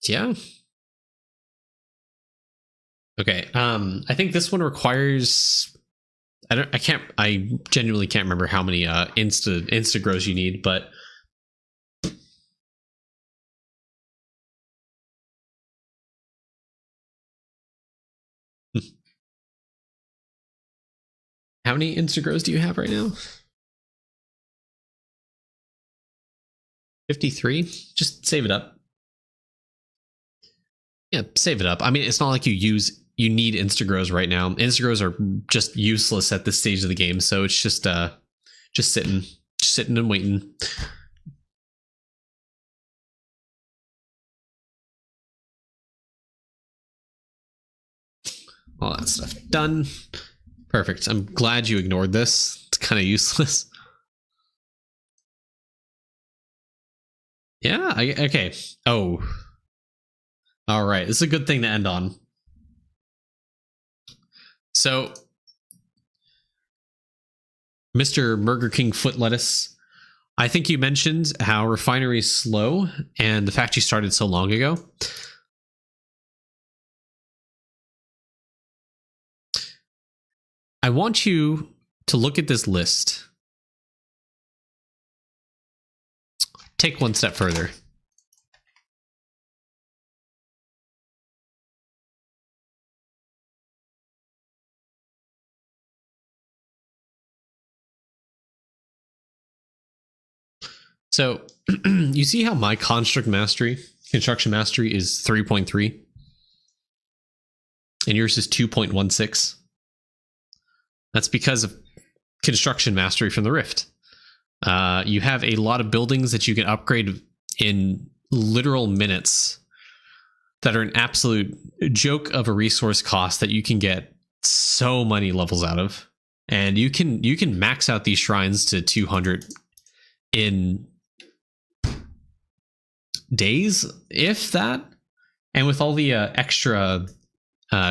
Yeah. Okay. I think this one requires, I genuinely can't remember how many insta grows you need, but how many insta grows do you have right now? 53. Just save it up. Yeah, save it up. I mean, it's not like you need Instagrows right now. Instagrows are just useless at this stage of the game, so it's just sitting and waiting. All that stuff done. Perfect. I'm glad you ignored this. It's kind of useless. Yeah, okay. Oh. All right, this is a good thing to end on. So, Mr. Burger King Foot Lettuce, I think you mentioned how refinery is slow and the fact you started so long ago. I want you to look at this list take one step further. So you see how my construction mastery is 3.3 and yours is 2.16. That's because of construction mastery from the Rift. You have a lot of buildings that you can upgrade in literal minutes that are an absolute joke of a resource cost that you can get so many levels out of. And you can max out these shrines to 200 in days, if that. And with all the extra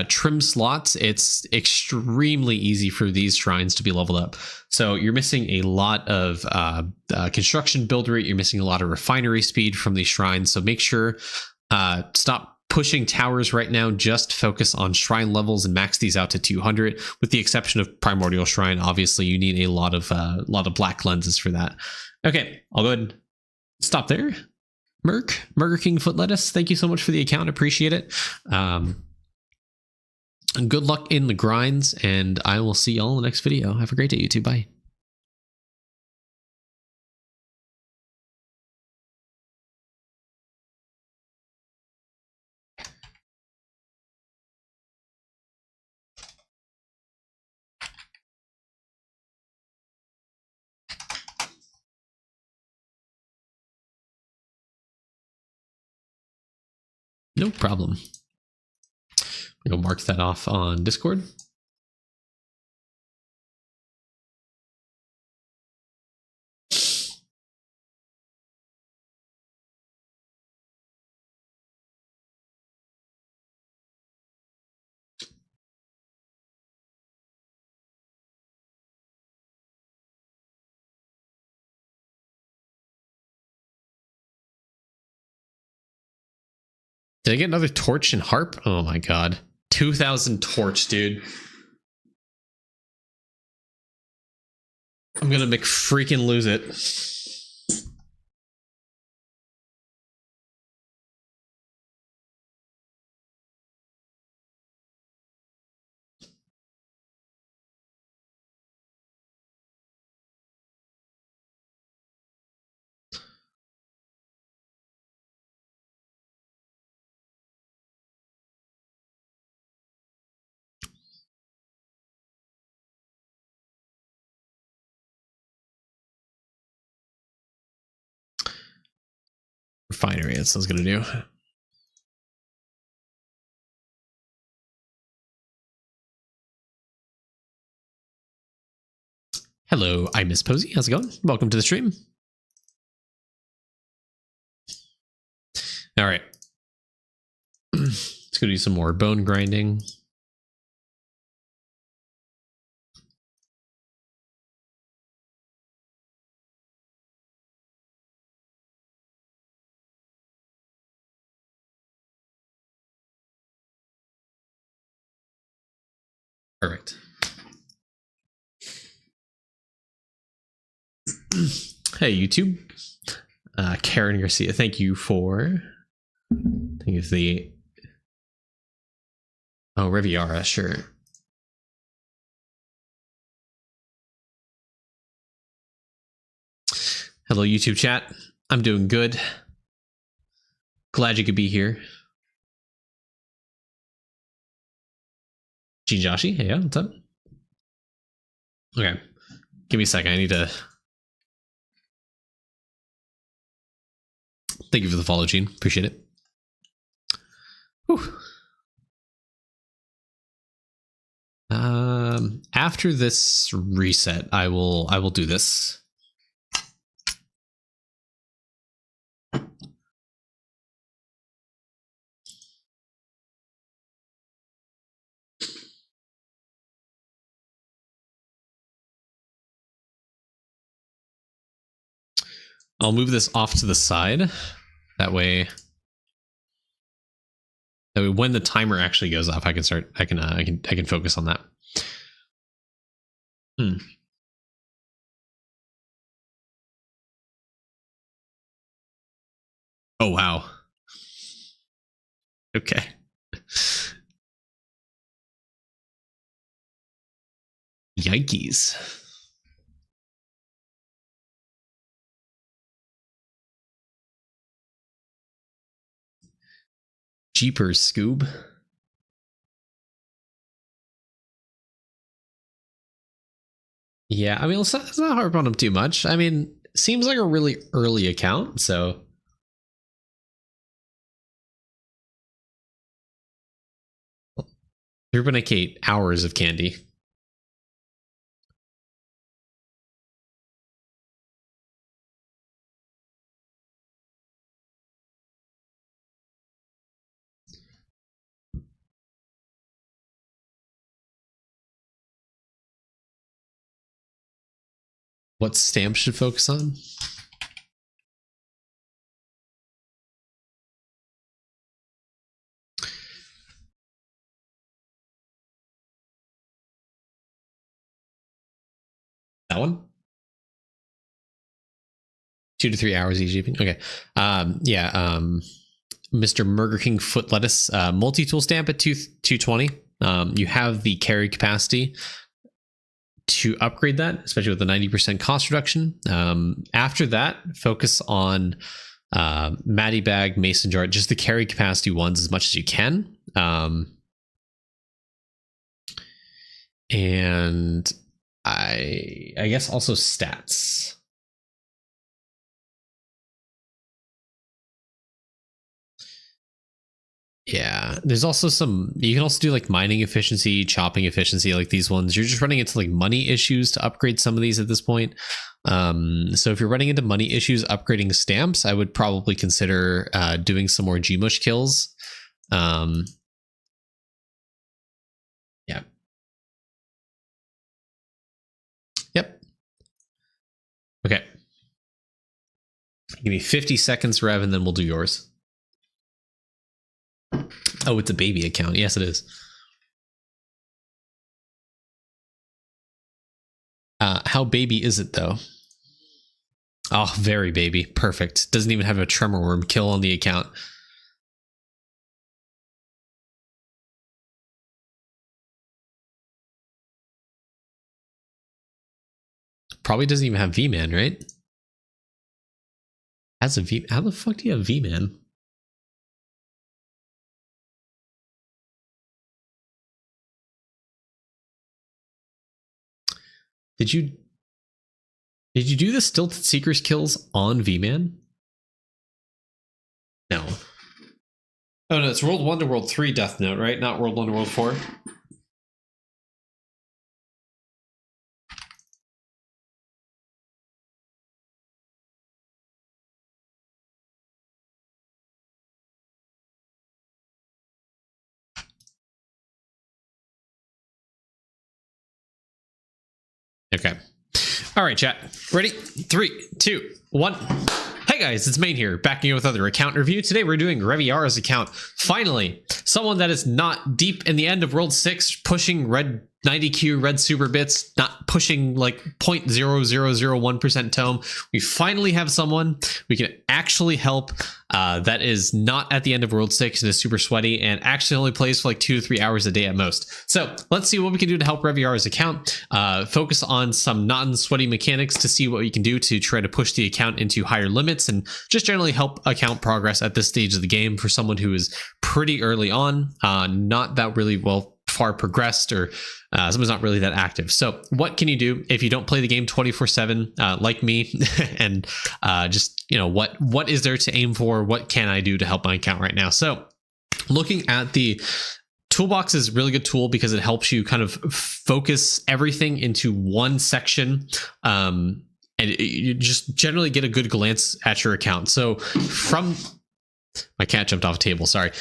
trim slots, it's extremely easy for these shrines to be leveled up. So you're missing a lot of construction build rate. You're missing a lot of refinery speed from these shrines. So make sure stop pushing towers right now. Just focus on shrine levels and max these out to 200. With the exception of Primordial Shrine, obviously you need a lot of black lenses for that. Okay, I'll go ahead and stop there. Murder King Foot Lettuce, thank you so much for the account. Appreciate it. And good luck in the grinds, and I will see y'all in the next video. Have a great day, YouTube. Bye. No problem. We'll mark that off on Discord. Did I get another torch and harp? Oh my god. 2,000 torch, dude. I'm gonna freaking lose it. Refinery, that's what I was gonna do. Hello, I Miss Posey. How's it going? Welcome to the stream. All right. Let's go do some more bone grinding. Perfect. Hey, YouTube. Karen Garcia, thank you for... I think it's the... Oh, Riviera, sure. Hello, YouTube chat. I'm doing good. Glad you could be here. Gene Joshi, hey, what's up? Okay, give me a second. I need to... Thank you for the follow, Gene. Appreciate it. Whew. After this reset, I will do this. I'll move this off to the side. That way when the timer actually goes off, I can start. I can focus on that. Oh, wow. Okay. Yikes. Jeepers, Scoob. Yeah, I mean, let's not harp on him too much. I mean, seems like a really early account, so. You're gonna Kate hours of candy. What stamp should focus on? That one? 2 to 3 hours each evening. Okay. Mr. Burger King foot lettuce multi-tool stamp at 220. You have the carry capacity to upgrade that, especially with the 90% cost reduction. After that, focus on Matty Bag, Mason Jar, just the carry capacity ones as much as you can. And I guess also stats. Yeah, there's also some, you can also do like mining efficiency, chopping efficiency, like these ones. You're just running into like money issues to upgrade some of these at this point. So if you're running into money issues upgrading stamps, I would probably consider doing some more Gmush kills. Yeah. Yep. Okay. Give me 50 seconds, Rev, and then we'll do yours. Oh, it's a baby account. Yes, it is. How baby is it, though? Oh, very baby. Perfect. Doesn't even have a tremor worm kill on the account. Probably doesn't even have V-Man, right? Has a V. How the fuck do you have V-Man? Did you do the Stilted Seekers kills on V-Man? No. Oh no, it's World 1 to World 3 Death Note, right? Not World 1 to World 4. Okay. All right, chat. Ready? 3, 2, 1. Hey guys, it's Main here, backing you with another account review. Today we're doing Reviara's account. Finally, someone that is not deep in the end of World 6, pushing red 90Q, red super bits, not pushing like 0.0001% tome. We finally have someone we can actually help that is not at the end of World 6 and is super sweaty and actually only plays for like 2 to 3 hours a day at most. So let's see what we can do to help Reviara's account. Focus on some non-sweaty mechanics to see what we can do to try to push the account into higher limits and just generally help account progress at this stage of the game for someone who is pretty early on, not that really far progressed, or someone's not really that active. So what can you do if you don't play the game 24/7 like me? And just, you know, what is there to aim for? What can I do to help my account right now? So looking at the Toolbox is a really good tool because it helps you kind of focus everything into one section, and you just generally get a good glance at your account. So from my cat jumped off a table, sorry.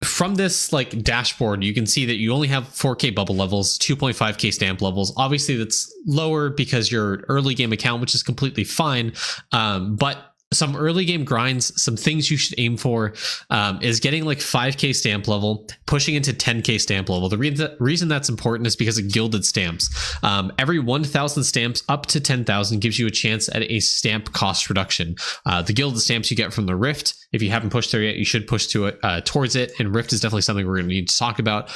From this like dashboard, you can see that you only have 4K bubble levels, 2.5K stamp levels. Obviously that's lower because your early game account, which is completely fine. But some early game grinds, some things you should aim for is getting like 5k stamp level, pushing into 10k stamp level. The reason that's important is because of gilded stamps. Every 1,000 stamps up to 10,000 gives you a chance at a stamp cost reduction. The gilded stamps you get from the Rift, if you haven't pushed there yet, you should push to it towards it. And Rift is definitely something we're going to need to talk about.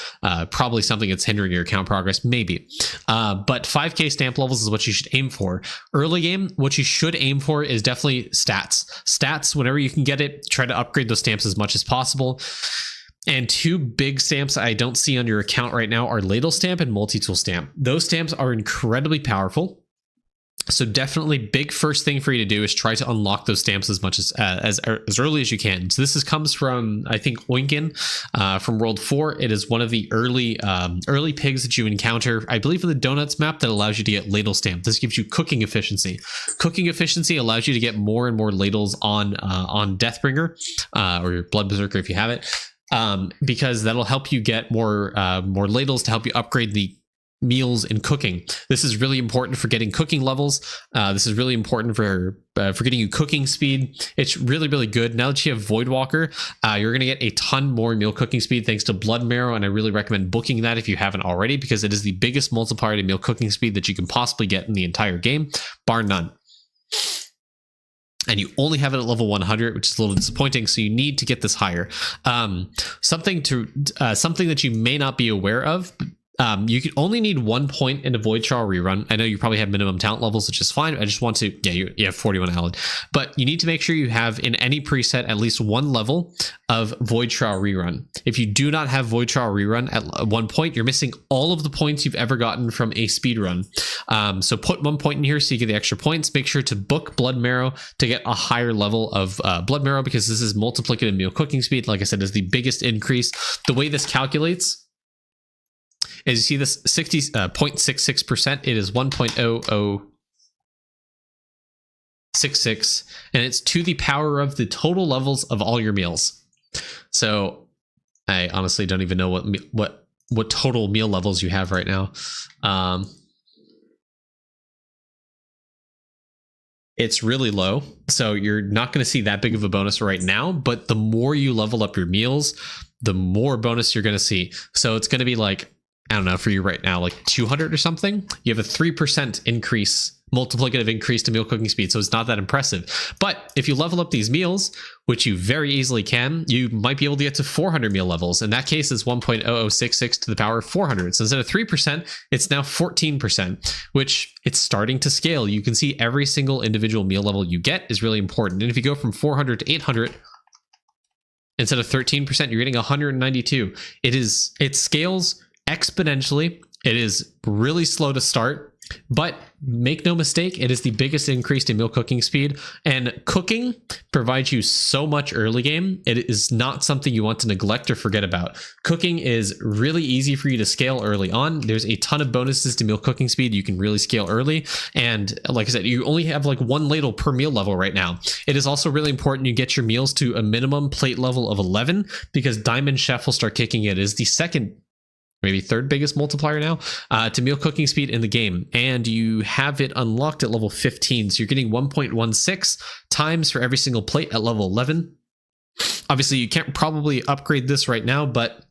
Probably something that's hindering your account progress, maybe. But 5k stamp levels is what you should aim for. Early game, what you should aim for is definitely stats. Stats, whenever you can get it, try to upgrade those stamps as much as possible. And two big stamps I don't see on your account right now are Ladle Stamp and Multi-Tool Stamp. Those stamps are incredibly powerful. So definitely big first thing for you to do is try to unlock those stamps as much as early as you can. So comes from, I think, Oinkin from World 4. It is one of the early pigs that you encounter, I believe, in the Donuts map that allows you to get ladle stamp. This gives you cooking efficiency. Cooking efficiency allows you to get more and more ladles on Deathbringer or your Blood Berserker if you have it, because that'll help you get more ladles to help you upgrade the meals and cooking. This is really important for getting cooking levels. This is really important for getting you cooking speed. It's really, really good. Now that you have Voidwalker, you're going to get a ton more meal cooking speed thanks to Blood Marrow, and I really recommend booking that if you haven't already, because it is the biggest multiplier to meal cooking speed that you can possibly get in the entire game, bar none. And you only have it at level 100, which is a little disappointing. So you need to get this higher. Something that you may not be aware of. You can only need 1 point in a Void Trial rerun. I know you probably have minimum talent levels, which is fine. I just want to, you have 41 Allen, but you need to make sure you have in any preset at least 1 level of Void Trial rerun. If you do not have Void Trial rerun at 1 point, you're missing all of the points you've ever gotten from a speed run. So put 1 point in here so you get the extra points. Make sure to book Blood Marrow to get a higher level of Blood Marrow, because this is multiplicative meal cooking speed. Like I said, is the biggest increase. The way this calculates, as you see this 0.66%, it is 1.0066, and it's to the power of the total levels of all your meals. So I honestly don't even know what total meal levels you have right now. It's really low, so you're not going to see that big of a bonus right now, but the more you level up your meals, the more bonus you're going to see. So it's going to be like, I don't know, for you right now, like 200 or something. You have a 3% increase, multiplicative increase to meal cooking speed. So it's not that impressive. But if you level up these meals, which you very easily can, you might be able to get to 400 meal levels. In that case, it's 1.0066 to the power of 400. So instead of 3%, it's now 14%, which it's starting to scale. You can see every single individual meal level you get is really important. And if you go from 400 to 800, instead of 13%, you're getting 192. It scales exponentially. It is really slow to start, but make no mistake, it is the biggest increase in meal cooking speed, and cooking provides you so much early game. It is not something you want to neglect or forget about. Cooking is really easy for you to scale early on. There's a ton of bonuses to meal cooking speed. You can really scale early. And like I said, you only have like 1 ladle per meal level right now. It is also really important you get your meals to a minimum plate level of 11, because Diamond Chef will start kicking it. It is the second, maybe third biggest multiplier now to meal cooking speed in the game, and you have it unlocked at level 15, so you're getting 1.16 times for every single plate at level 11. Obviously you can't probably upgrade this right now, but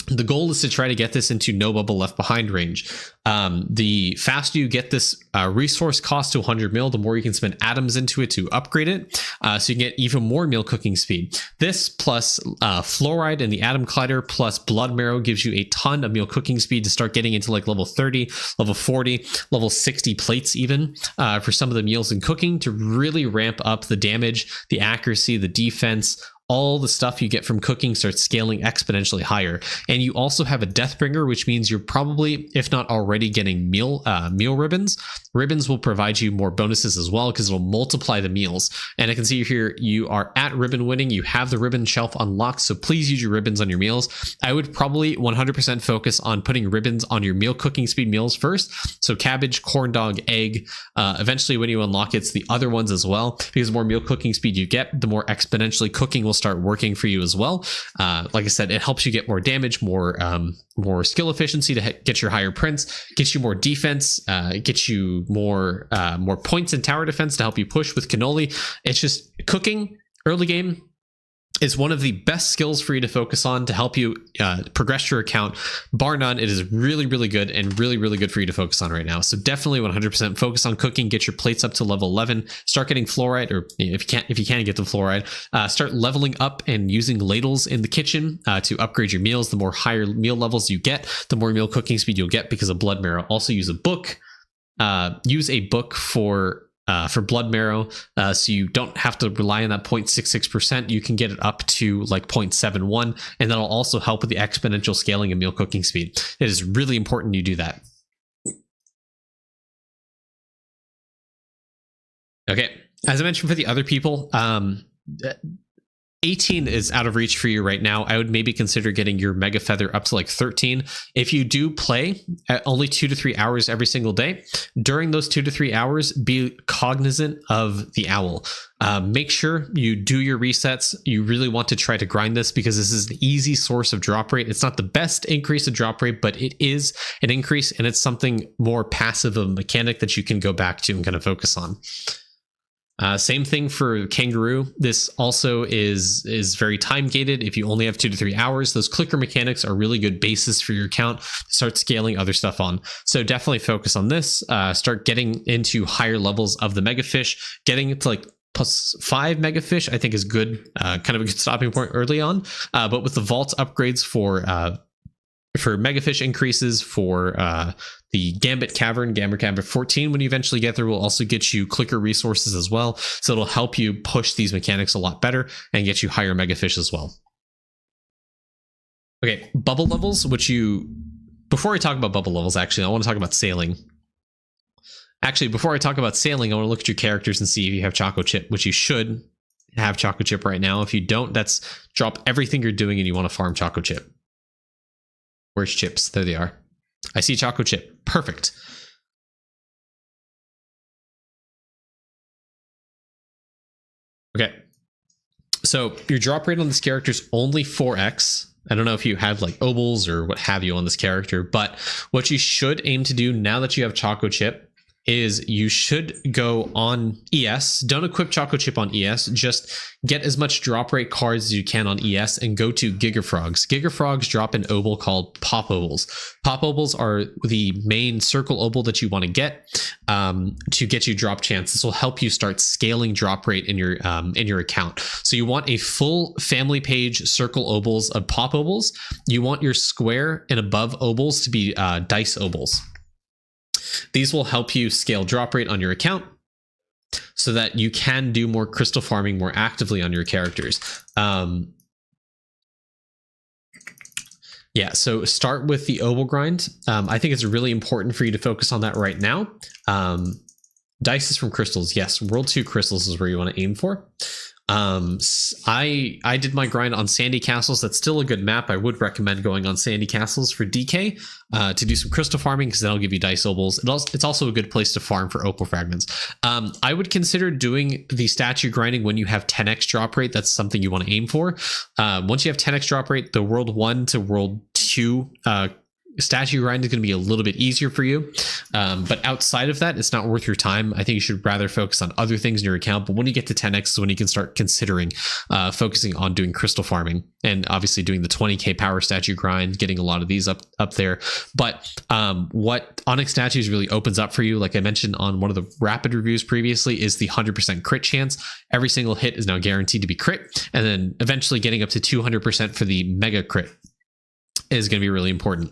the goal is to try to get this into no bubble left behind range. The faster you get this resource cost to 100 mil, the more you can spend atoms into it to upgrade it, so you can get even more meal cooking speed. This plus fluoride and the atom collider plus blood marrow gives you a ton of meal cooking speed to start getting into like level 30, level 40, level 60 plates even for some of the meals and cooking, to really ramp up the damage, the accuracy, the defense. All the stuff you get from cooking starts scaling exponentially higher. And you also have a Deathbringer, which means you're probably, if not already, getting meal ribbons. Ribbons will provide you more bonuses as well, because it'll multiply the meals. And I can see here you are at ribbon winning. You have the ribbon shelf unlocked, so please use your ribbons on your meals. I would probably 100% focus on putting ribbons on your meal cooking speed meals first. So cabbage, corn dog, egg. Eventually when you unlock it, it's the other ones as well, because the more meal cooking speed you get, the more exponentially cooking will start working for you as well. Like I said, it helps you get more damage, more skill efficiency to get your higher prints, get you more defense, get you more points in tower defense to help you push with cannoli. It's just cooking early game is one of the best skills for you to focus on to help you progress your account. Bar none, it is really, really good and really, really good for you to focus on right now. So definitely 100% focus on cooking, get your plates up to level 11, start getting fluorite, or if you can't get the fluoride, start leveling up and using ladles in the kitchen to upgrade your meals. The more higher meal levels you get, the more meal cooking speed you'll get because of blood marrow. Also use a book. Use a book for blood marrow, so you don't have to rely on that 0.66%. You can get it up to like 0.71, and that'll also help with the exponential scaling of meal cooking speed. It is really important you do that. Okay, as I mentioned for the other people, 18 is out of reach for you right now. I would maybe consider getting your mega feather up to like 13. If you do play at only 2 to 3 hours every single day, during those 2 to 3 hours, be cognizant of the owl. Make sure you do your resets. You really want to try to grind this because this is an easy source of drop rate. It's not the best increase of drop rate, but it is an increase, and it's something more passive of a mechanic that you can go back to and kind of focus on. Same thing for kangaroo. This also is very time gated. If you only have 2 to 3 hours, those clicker mechanics are really good basis for your account to start scaling other stuff on. So definitely focus on this. Start getting into higher levels of the mega fish. Getting it to like +5 mega fish, I think, is good. Kind of a good stopping point early on. But with the vault upgrades for megafish increases, for the Gambit Cavern, Gambit 14, when you eventually get there, will also get you clicker resources as well. So it'll help you push these mechanics a lot better and get you higher megafish as well. Okay, bubble levels, before I talk about bubble levels, actually, I want to talk about sailing. Actually, before I talk about sailing, I want to look at your characters and see if you have Choco Chip, which you should have Choco Chip right now. If you don't, that's drop everything you're doing and you want to farm Choco Chip. Where's chips? There they are. I see Choco Chip. Perfect. Okay. So your drop rate on this character is only 4x. I don't know if you have like obols or what have you on this character, but what you should aim to do now that you have Choco Chip is you should go on ES. Don't equip Choco Chip on ES. Just get as much drop rate cards as you can on ES and go to Gigafrogs. Gigafrogs drop an obol called Pop Obals. Pop Obals are the main circle obol that you want to get you drop chance. This will help you start scaling drop rate in your account. So you want a full family page circle obals of Pop Obals. You want your square and above obals to be dice obals. These will help you scale drop rate on your account so that you can do more crystal farming more actively on your characters. Yeah, so start with the obol grind. I think it's really important for you to focus on that right now. Dice is from crystals. Yes, World 2 crystals is where you want to aim for. I did my grind on Sandy Castles. That's still a good map. I would recommend going on Sandy Castles for DK to do some crystal farming, because that'll give you dice obals. It's also a good place to farm for opal fragments. I would consider doing the statue grinding when you have 10x drop rate. That's something you want to aim for. Once you have 10x drop rate, the World 1 to World 2 statue grind is going to be a little bit easier for you, but outside of that, it's not worth your time. I think you should rather focus on other things in your account. But when you get to 10x is when you can start considering focusing on doing crystal farming, and obviously doing the 20k power statue grind, getting a lot of these up there. But what Onyx Statues really opens up for you, like I mentioned on one of the rapid reviews previously, is the 100% crit chance. Every single hit is now guaranteed to be crit, and then eventually getting up to 200% for the mega crit is going to be really important.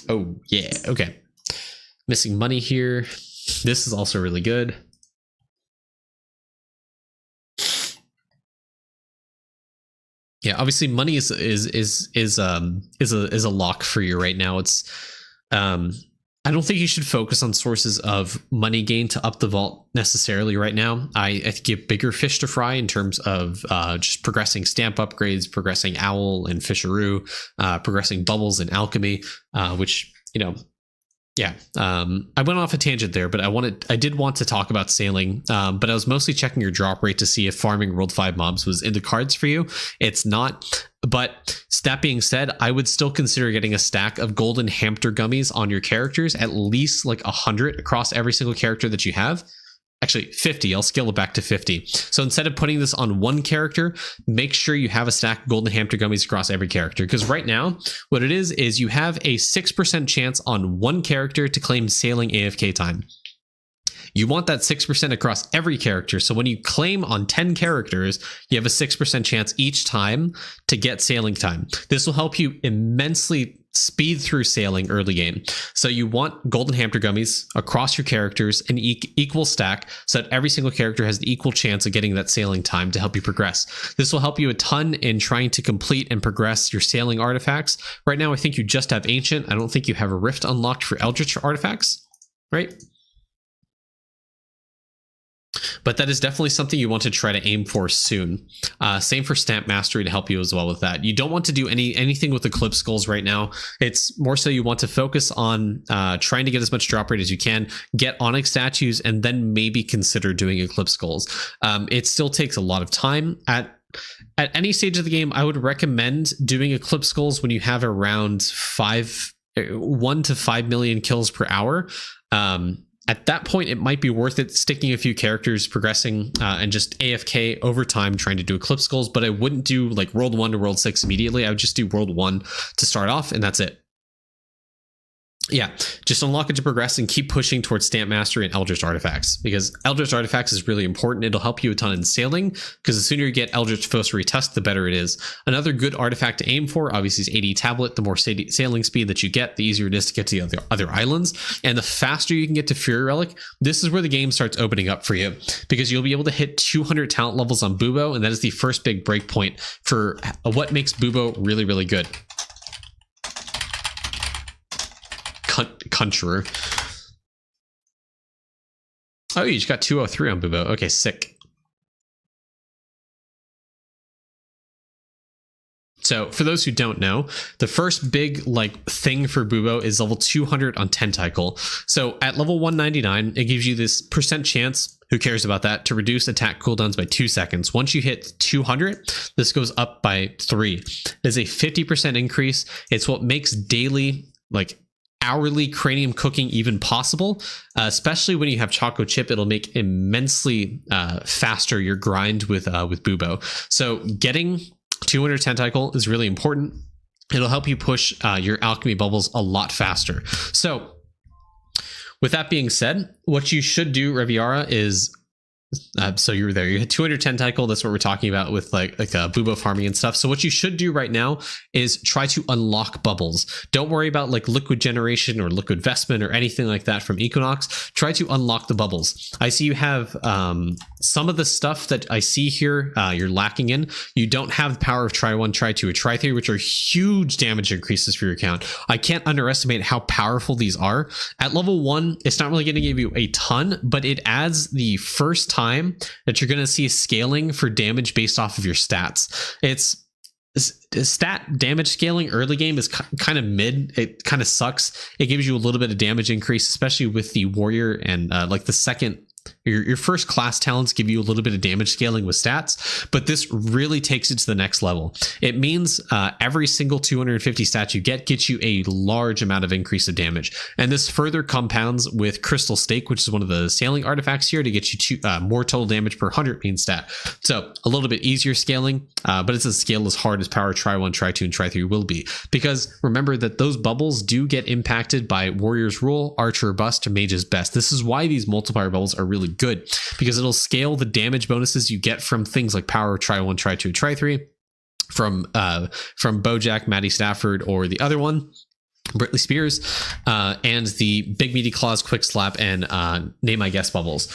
Oh, yeah. Okay. Missing money here. This is also really good. Yeah, obviously money is a lock for you right now. It's I don't think you should focus on sources of money gain to up the vault necessarily right now. I think you have bigger fish to fry in terms of just progressing stamp upgrades, progressing owl and fisheroo, progressing bubbles and alchemy, which, you know, Yeah, I went off a tangent there, but I did want to talk about sailing, but I was mostly checking your drop rate to see if farming World 5 mobs was in the cards for you. It's not, but that being said, I would still consider getting a stack of golden hamster gummies on your characters, at least like 100 across every single character that you have. Actually, 50. I'll scale it back to 50. So instead of putting this on one character, make sure you have a stack of golden hamster gummies across every character. Because right now, what it is you have a 6% chance on one character to claim sailing AFK time. You want that 6% across every character. So when you claim on 10 characters, you have a 6% chance each time to get sailing time. This will help you immensely speed through sailing early game. So you want golden hamster gummies across your characters, an equal stack, so that every single character has the equal chance of getting that sailing time to help you progress. This will help you a ton in trying to complete and progress your sailing artifacts. Right now, I think you just have ancient. I don't think you have a rift unlocked for eldritch artifacts, right? But that is definitely something you want to try to aim for soon. Same for stamp mastery to help you as well with that. You don't want to do anything with eclipse skulls right now. It's more so you want to focus on trying to get as much drop rate as you can, get onyx statues, and then maybe consider doing eclipse skulls. It still takes a lot of time. At any stage of the game, I would recommend doing eclipse skulls when you have around 1 to 5 million kills per hour. At that point, it might be worth it sticking a few characters, progressing, and just AFK over time, trying to do eclipse skulls. But I wouldn't do like World 1 to World 6 immediately. I would just do World 1 to start off, and that's it. Yeah, just unlock it to progress and keep pushing towards stamp mastery and eldritch artifacts, because eldritch artifacts is really important. It'll help you a ton in sailing, because the sooner you get eldritch fossary tusk, the better it is. Another good artifact to aim for obviously is 80 tablet. The more sailing speed that you get, the easier it is to get to the other islands, and the faster you can get to fury relic. This is where the game starts opening up for you, because you'll be able to hit 200 talent levels on Bubo, and that is the first big breakpoint for what makes Bubo really, really good. Conjurer. Oh, you just got 203 on Bubo. Okay, sick. So for those who don't know, the first big thing for Bubo is level 200 on Tentacle. So at level 199, it gives you this percent chance, who cares about that, to reduce attack cooldowns by 2 seconds. Once you hit 200, this goes up by 3. It is a 50% increase. It's what makes daily, hourly cranium cooking even possible, especially when you have Choco Chip. It'll make immensely faster your grind with Bubo. So getting 200 Tentacle is really important. It'll help you push your alchemy bubbles a lot faster. So with that being said, what you should do, Reviara, is so you were there. You had 200 Tentacle. That's what we're talking about with Bubo farming and stuff. So what you should do right now is try to unlock bubbles. Don't worry about liquid generation or liquid vestment or anything like that from Equinox. Try to unlock the bubbles. I see you have some of the stuff that I see here you're lacking in. You don't have the power of try 1, try 2, or try 3, which are huge damage increases for your account. I can't underestimate how powerful these are. At level 1, it's not really going to give you a ton, but it adds the first time that you're going to see scaling for damage based off of your stats. It's stat damage scaling early game is kind of mid. It kind of sucks. It gives you a little bit of damage increase, especially with the warrior and the second. Your first class talents give you a little bit of damage scaling with stats, but this really takes it to the next level. It means every single 250 stats you gets you a large amount of increase of damage. And this further compounds with Crystal Stake, which is one of the sailing artifacts here, to get you more total damage per 100 main stat. So a little bit easier scaling, but it's a scale as hard as power try 1, try 2, and try 3 will be. Because remember that those bubbles do get impacted by Warrior's Rule, Archer Bust, Mage's Best. This is why these multiplier bubbles are really good, because it'll scale the damage bonuses you get from things like power try 1, try 2, try 3 from Bojack, Maddie Stafford, or the other one, Britley Spears, and the Big Meaty Claws, Quick Slap, and Name I Guess bubbles.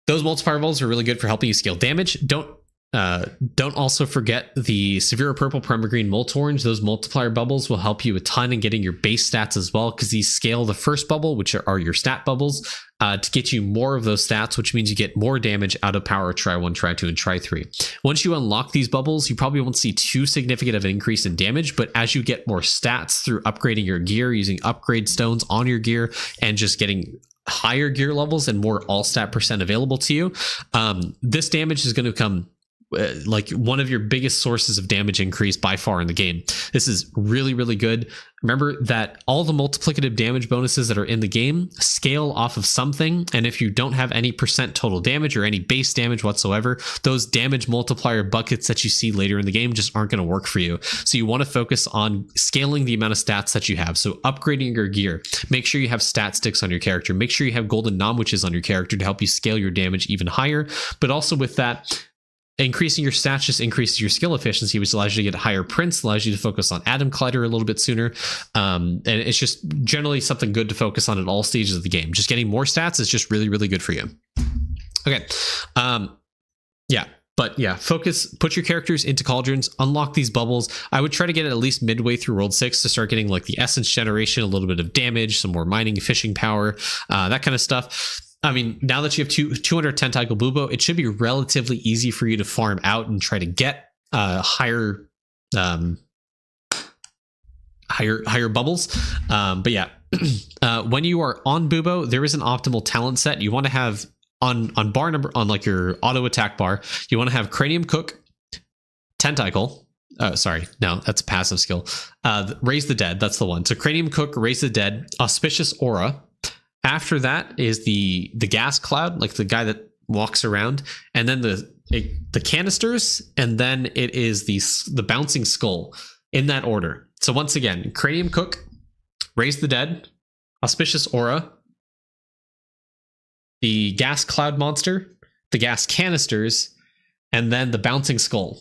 Those multiplier bubbles are really good for helping you scale damage. Don't Don't also forget the Severe Purple, Primal Green, Moltorn. Those multiplier bubbles will help you a ton in getting your base stats as well, because these scale the first bubble, which are your stat bubbles, to get you more of those stats, which means you get more damage out of Power Try 1, Try 2, and Try 3. Once you unlock these bubbles, you probably won't see too significant of an increase in damage, but as you get more stats through upgrading your gear, using upgrade stones on your gear, and just getting higher gear levels and more all stat percent available to you, this damage is going to come like one of your biggest sources of damage increase by far in the game. This is really, really good. Remember that all the multiplicative damage bonuses that are in the game scale off of something, and if you don't have any percent total damage or any base damage whatsoever, those damage multiplier buckets that you see later in the game just aren't going to work for you. So you want to focus on scaling the amount of stats that you have. So upgrading your gear, make sure you have stat sticks on your character, make sure you have golden Nomwitches on your character to help you scale your damage even higher. But also with that, increasing your stats just increases your skill efficiency, which allows you to get higher prints, allows you to focus on Atom Collider a little bit sooner. And it's just generally something good to focus on at all stages of the game. Just getting more stats is just really, really good for you. Okay. Focus, put your characters into cauldrons, unlock these bubbles. I would try to get it at least midway through World 6 to start getting like the essence generation, a little bit of damage, some more mining, fishing power, that kind of stuff. I mean, now that you have 200 Tentacle Bubo, it should be relatively easy for you to farm out and try to get higher bubbles. But yeah, when you are on Bubo, there is an optimal talent set. You want to have on bar number, on like your auto attack bar, you want to have Cranium Cook, Tentacle. Sorry, no, that's a passive skill. Raise the Dead, that's the one. So Cranium Cook, Raise the Dead, Auspicious Aura. After that is the gas cloud, like the guy that walks around, and then the canisters, and then it is the bouncing skull, in that order. So once again, Cranium Cook, Raise the Dead, Auspicious Aura, the gas cloud monster, the gas canisters, and then the bouncing skull.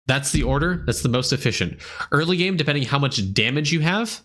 That's the order. That's the most efficient. Early game, depending how much damage you have,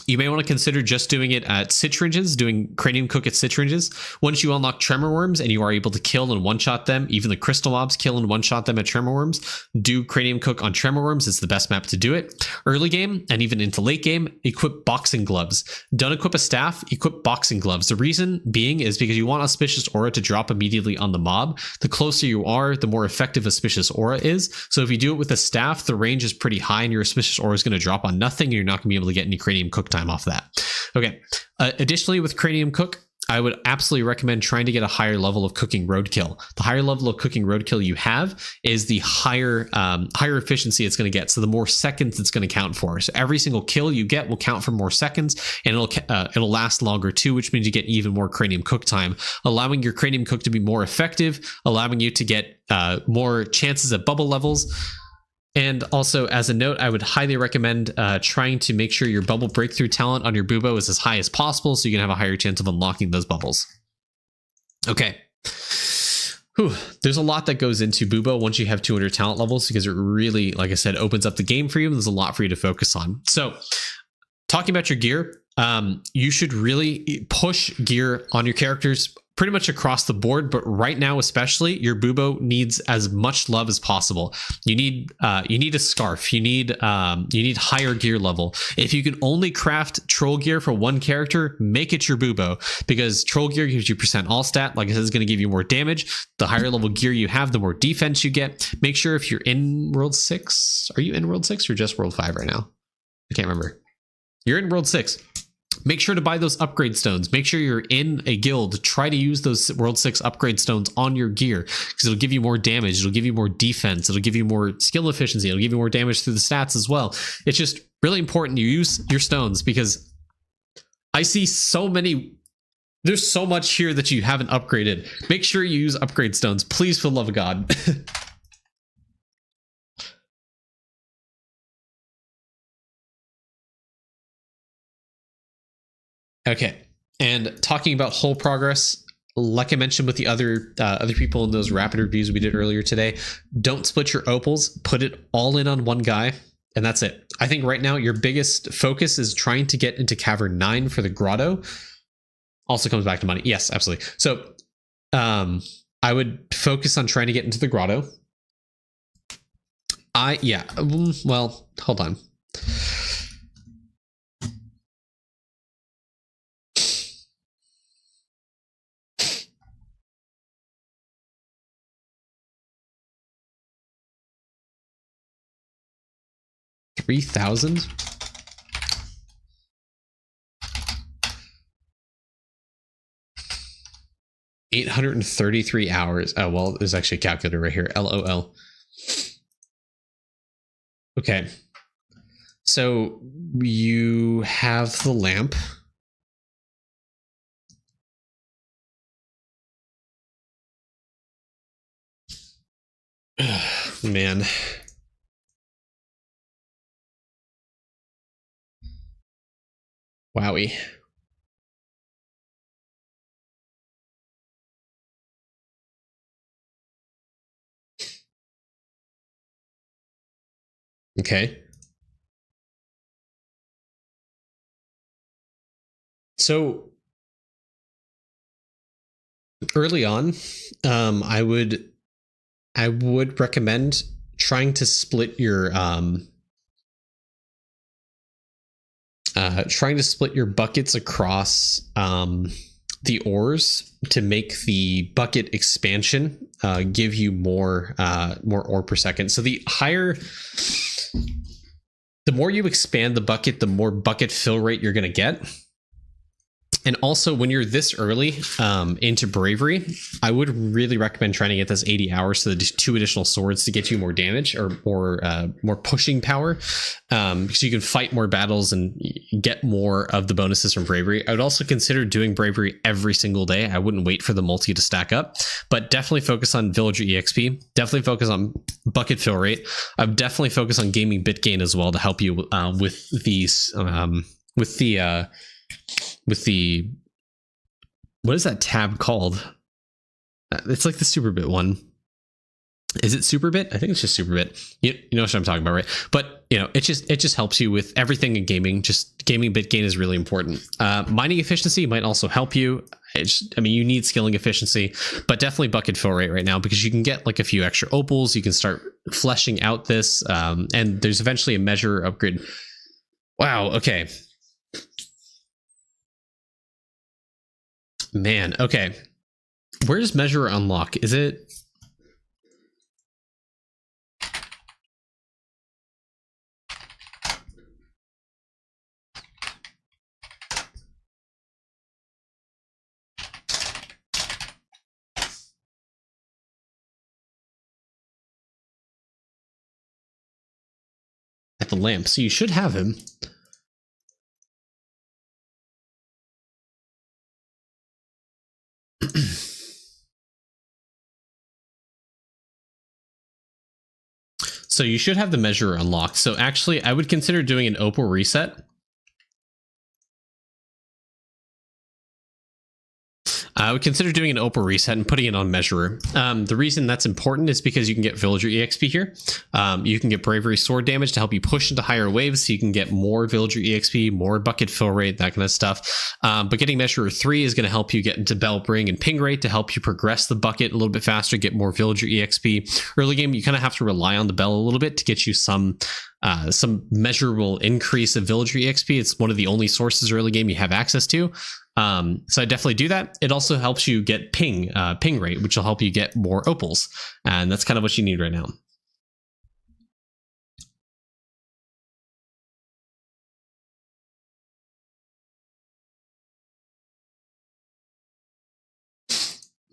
you may want to consider just doing it at Citringes, doing Cranium Cook at Citringes. Once you unlock Tremor Worms and you are able to kill and one-shot them, even the Crystal Mobs kill and one-shot them at Tremor Worms, do Cranium Cook on Tremor Worms. It's the best map to do it. Early game and even into late game, equip Boxing Gloves. Don't equip a staff, equip Boxing Gloves. The reason being is because you want Auspicious Aura to drop immediately on the mob. The closer you are, the more effective Auspicious Aura is. So if you do it with a staff, the range is pretty high and your Auspicious Aura is going to drop on nothing and you're not going to be able to get any Cranium Cook time off that. Okay. Additionally, with Cranium Cook, I would absolutely recommend trying to get a higher level of cooking roadkill. The higher level of cooking roadkill you have is the higher efficiency it's going to get. So the more seconds it's going to count for. So every single kill you get will count for more seconds, and it'll last longer too, which means you get even more Cranium Cook time, allowing your Cranium Cook to be more effective, allowing you to get more chances at bubble levels. And also, as a note, I would highly recommend trying to make sure your bubble breakthrough talent on your Bubo is as high as possible so you can have a higher chance of unlocking those bubbles. Okay. Whew. There's a lot that goes into Bubo once you have 200 talent levels, because it really, like I said, opens up the game for you, and there's a lot for you to focus on. So, talking about your gear, you should really push gear on your characters pretty much across the board, but right now especially, your Bubo needs as much love as possible. You need a scarf. You need higher gear level. If you can only craft troll gear for one character, make it your Bubo, because troll gear gives you percent all stat. Like I said, it's going to give you more damage. The higher level gear you have, the more defense you get. Make sure if you're in World 6, are you in World 6 or just World 5 right now? I can't remember. You're in World 6. Make sure to buy those upgrade stones. Make sure you're in a guild. Try to use those World 6 upgrade stones on your gear, because it'll give you more damage. It'll give you more defense. It'll give you more skill efficiency. It'll give you more damage through the stats as well. It's just really important you use your stones, because I see so many. There's so much here that you haven't upgraded. Make sure you use upgrade stones, please, for the love of God. Okay, and talking about whole progress, like I mentioned with the other people in those rapid reviews we did earlier today, don't split your opals. Put it all in on one guy, and that's it. I think right now your biggest focus is trying to get into Cavern 9 for the grotto. Also comes back to money. Yes, absolutely. So I would focus on trying to get into the grotto. Yeah. Well, hold on. $3,000. 833 hours. Oh, well, there's actually a calculator right here. LOL. Okay. So you have the lamp. Man. Wowie. Okay. So early on, I would recommend trying to split your buckets across the ores to make the bucket expansion give you more ore per second. So the more you expand the bucket, the more bucket fill rate you're going to get. And also, when you're this early into Bravery, I would really recommend trying to get this 80 hours, so the 2 additional swords to get you more damage or more pushing power, because you can fight more battles and get more of the bonuses from Bravery. I would also consider doing Bravery every single day. I wouldn't wait for the multi to stack up, but definitely focus on villager EXP. Definitely focus on bucket fill rate. I would definitely focus on gaming bit gain as well to help you with these with the what is that tab called? It's like the Superbit one. Is it Superbit? I think it's just Superbit. You know what I'm talking about, right? But it just helps you with everything in gaming. Just gaming bit gain is really important. Mining efficiency might also help you. You need skilling efficiency, but definitely bucket fill rate right now, because you can get like a few extra opals. You can start fleshing out this, and there's eventually a measure upgrade. Wow. Okay. Man, okay. Where does measure unlock? Is it? At the lamp. So you should have him. So you should have the measure unlocked. So actually, I would consider doing an opal reset. I would consider doing an opal reset and putting it on measurer. The reason that's important is because you can get villager EXP here. You can get bravery sword damage to help you push into higher waves, so you can get more villager EXP, more bucket fill rate, that kind of stuff. But getting measurer 3 is going to help you get into bell bring and ping rate to help you progress the bucket a little bit faster, get more villager EXP. Early game, you kind of have to rely on the bell a little bit to get you some measurable increase of villager EXP. It's one of the only sources early game you have access to. So I definitely do that. It also helps you get ping rate, which will help you get more opals. And that's kind of what you need right now.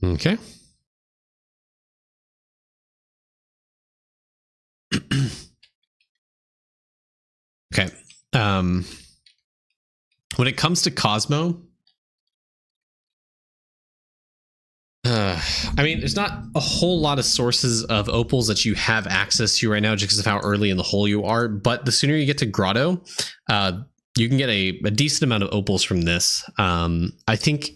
Okay. Okay. When it comes to Cosmo, there's not a whole lot of sources of opals that you have access to right now, just because of how early in the hole you are. But the sooner you get to Grotto, you can get a decent amount of opals from this. I think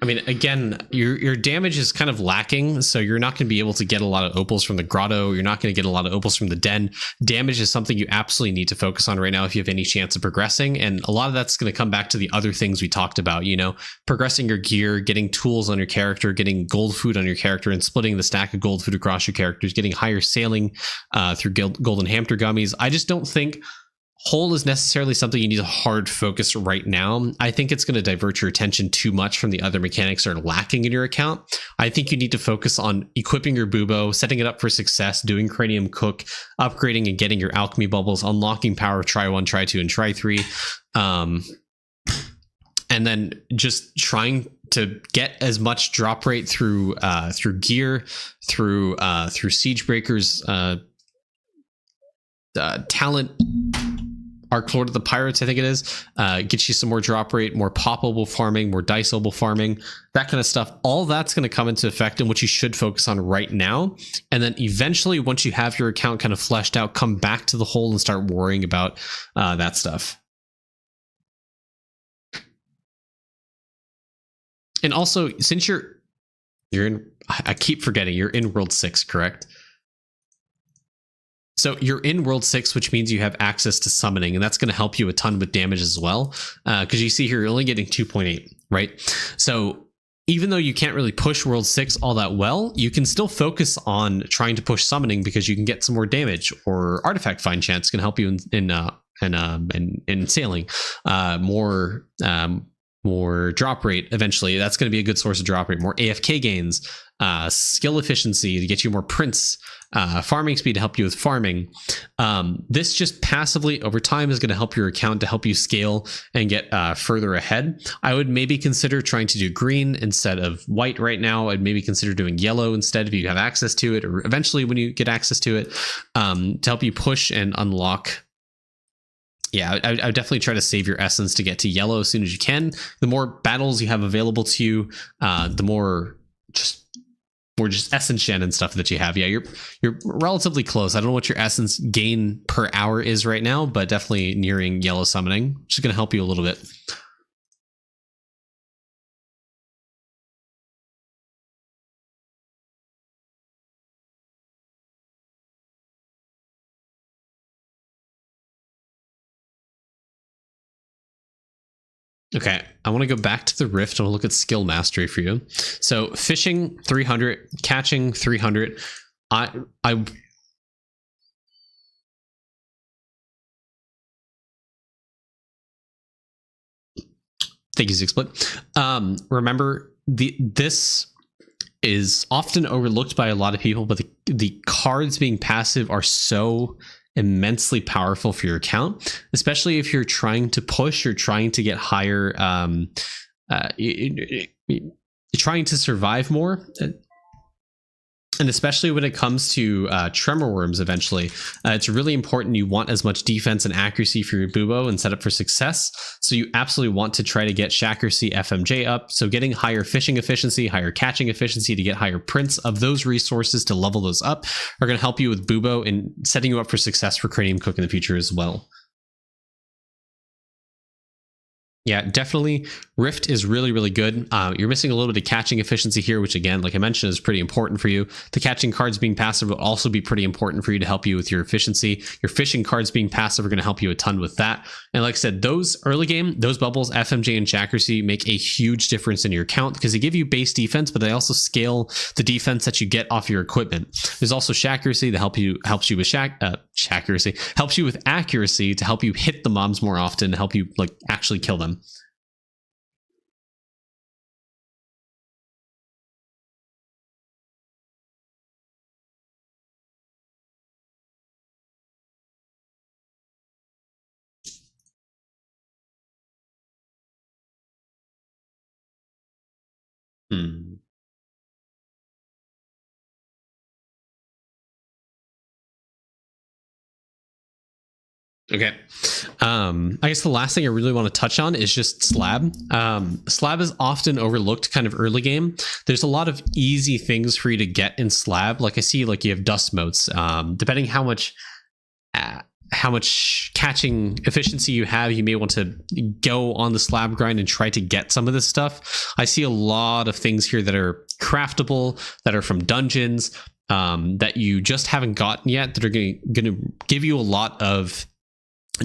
I mean, again, your damage is kind of lacking, so you're not going to be able to get a lot of opals from the grotto. You're not going to get a lot of opals from the den. Damage is something you absolutely need to focus on right now if you have any chance of progressing. And a lot of that's going to come back to the other things we talked about, you know, progressing your gear, getting tools on your character, getting gold food on your character, and splitting the stack of gold food across your characters, getting higher sailing through golden hamster gummies. I just don't think Hole is necessarily something you need to hard focus right now. I think it's going to divert your attention too much from the other mechanics that are lacking in your account. I think you need to focus on equipping your bubo, setting it up for success, doing cranium cook, upgrading and getting your alchemy bubbles, unlocking power of try 1, try 2, and try 3. And then just trying to get as much drop rate through gear, through siege breakers, talent, Arc Lord of the Pirates, I think it is, gets you some more drop rate, more poppable farming, more diceable farming, that kind of stuff. All that's going to come into effect in what you should focus on right now. And then eventually, once you have your account kind of fleshed out, come back to the hole and start worrying about that stuff. And also, since you're in, I keep forgetting, you're in World 6, correct? So you're in World 6, which means you have access to summoning, and that's going to help you a ton with damage as well. Because you see here, you're only getting 2.8, right? So even though you can't really push World 6 all that well, you can still focus on trying to push summoning because you can get some more damage, or artifact find chance can help you in sailing. More drop rate eventually. That's going to be a good source of drop rate. More AFK gains, skill efficiency to get you more prints, farming speed to help you with farming. This just passively over time is going to help your account to help you scale and get further ahead. I would maybe consider trying to do green instead of white right now. I'd maybe consider doing yellow instead if you have access to it, or eventually when you get access to it, to help you push and unlock. Yeah, I would definitely try to save your essence to get to yellow as soon as you can. The more battles you have available to you, the more just essence gen and stuff that you have. Yeah, you're relatively close. I don't know what your essence gain per hour is right now, but definitely nearing yellow summoning, which is going to help you a little bit. Okay, I want to go back to the Rift. I want to look at skill mastery for you. So fishing 300, catching 300. I thank you, Zigsplit. Remember, this is often overlooked by a lot of people, but the cards being passive are so immensely powerful for your account, especially if you're trying to push or trying to get higher, trying to survive more. And especially when it comes to tremor worms eventually, it's really important you want as much defense and accuracy for your bubo and set up for success. So you absolutely want to try to get Shaccuracy FMJ up. So getting higher fishing efficiency, higher catching efficiency to get higher prints of those resources to level those up are going to help you with bubo and setting you up for success for Cranium Cook in the future as well. Yeah, definitely. Rift is really, really good. You're missing a little bit of catching efficiency here, which again, like I mentioned, is pretty important for you. The catching cards being passive will also be pretty important for you to help you with your efficiency. Your fishing cards being passive are going to help you a ton with that. And like I said, those early game, those bubbles, FMJ and Shaccuracy make a huge difference in your account because they give you base defense, but they also scale the defense that you get off your equipment. There's also Shaccuracy that helps you with Shaccuracy, helps you with accuracy to help you hit the mobs more often, help you like actually kill them. Okay. I guess the last thing I really want to touch on is just slab. Slab is often overlooked kind of early game. There's a lot of easy things for you to get in slab. Like I see, like you have dust motes. Depending how much how much catching efficiency you have, you may want to go on the slab grind and try to get some of this stuff. I see a lot of things here that are craftable, that are from dungeons, that you just haven't gotten yet, that are going to give you a lot of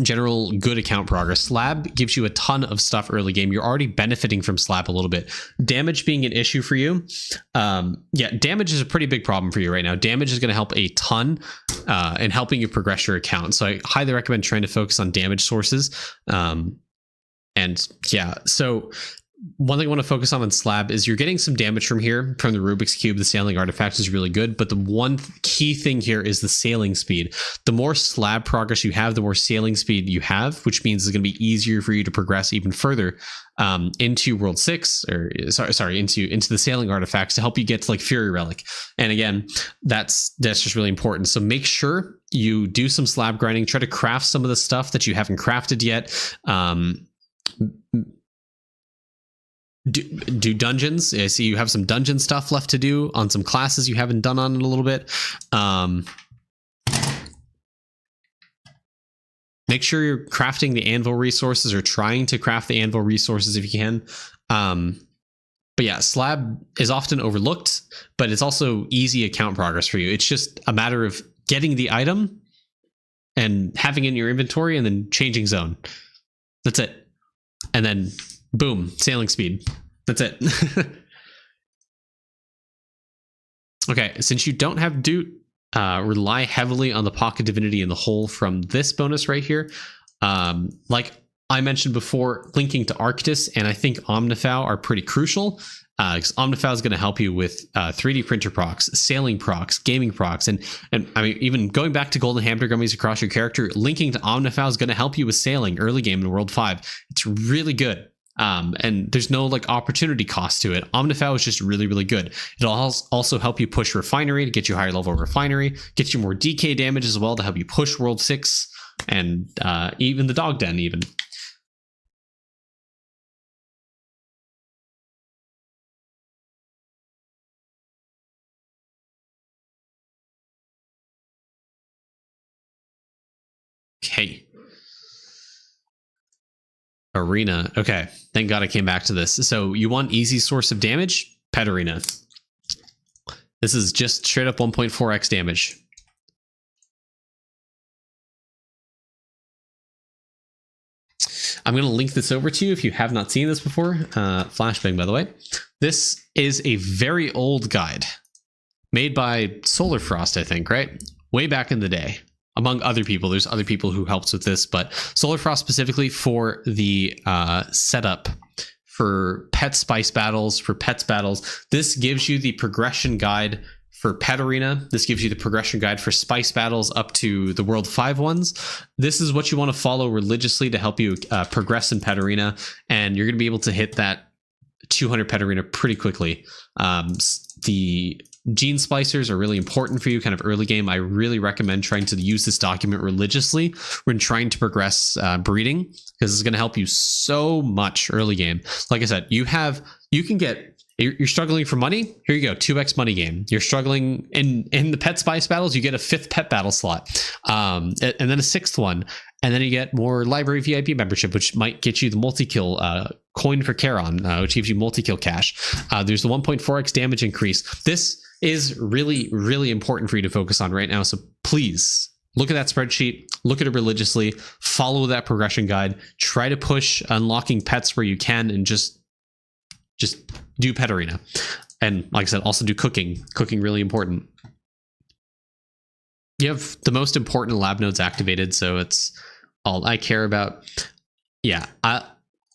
general good account progress. Slab gives you a ton of stuff early game. You're already benefiting from slab a little bit. Damage being an issue for you. Yeah, damage is a pretty big problem for you right now. Damage is going to help a ton in helping you progress your account. So I highly recommend trying to focus on damage sources. And yeah, so one thing I want to focus on slab is you're getting some damage from here, from the Rubik's Cube. The sailing artifact is really good, but the one key thing here is the sailing speed. The more slab progress you have, the more sailing speed you have, which means it's going to be easier for you to progress even further into World 6, or sorry, into the sailing artifacts to help you get to like Fury Relic. And again, that's just really important. So make sure you do some slab grinding, try to craft some of the stuff that you haven't crafted yet. Do dungeons. I see you have some dungeon stuff left to do on some classes you haven't done on in a little bit. Make sure you're crafting the anvil resources, or trying to craft the anvil resources if you can. But yeah, slab is often overlooked, but it's also easy account progress for you. It's just a matter of getting the item and having it in your inventory and then changing zone. That's it. And then boom, sailing speed. That's it. Okay, since you don't have Doot, rely heavily on the Pocket Divinity in the hole from this bonus right here. Like I mentioned before, linking to Arctis and I think Omnifau are pretty crucial. Because Omnifau is going to help you with 3D printer procs, sailing procs, gaming procs, and I mean, even going back to golden hamburger gummies across your character, linking to Omnifau is going to help you with sailing early game in World 5. It's really good. And there's no like opportunity cost to it. Omnifau is just really, really good. It'll also help you push refinery to get you higher level refinery, get you more DK damage as well to help you push World 6, and even the dog den even. Okay. Arena. Okay. Thank God I came back to this. So you want easy source of damage? Pet Arena. This is just straight up 1.4x damage. I'm going to link this over to you if you have not seen this before. Flashbang, by the way. This is a very old guide made by Solar Frost, I think, right? Way back in the day. Among other people, there's other people who helps with this, but Solar Frost specifically for the setup for pet spice battles, for pets battles. This gives you the progression guide for Pet Arena. This gives you the progression guide for spice battles up to the World 5 ones. This is what you want to follow religiously to help you progress in Pet Arena, and you're going to be able to hit that 200 Pet Arena pretty quickly. The gene splicers are really important for you kind of early game. I really recommend trying to use this document religiously when trying to progress breeding, because it's going to help you so much early game. Like I said, you're struggling for money. Here you go. 2x money game. You're struggling in the pet spice battles. You get a 5th pet battle slot, and then a 6th one. And then you get more library VIP membership, which might get you the multi-kill coin for Charon, which gives you multi-kill cash. There's the 1.4x damage increase. This is really, really important for you to focus on right now. So please look at that spreadsheet, look at it religiously, follow that progression guide, try to push unlocking pets where you can, and just do Pet Arena. And like I said, also do cooking. Cooking really important. You have the most important lab nodes activated, so it's all I care about. Yeah, I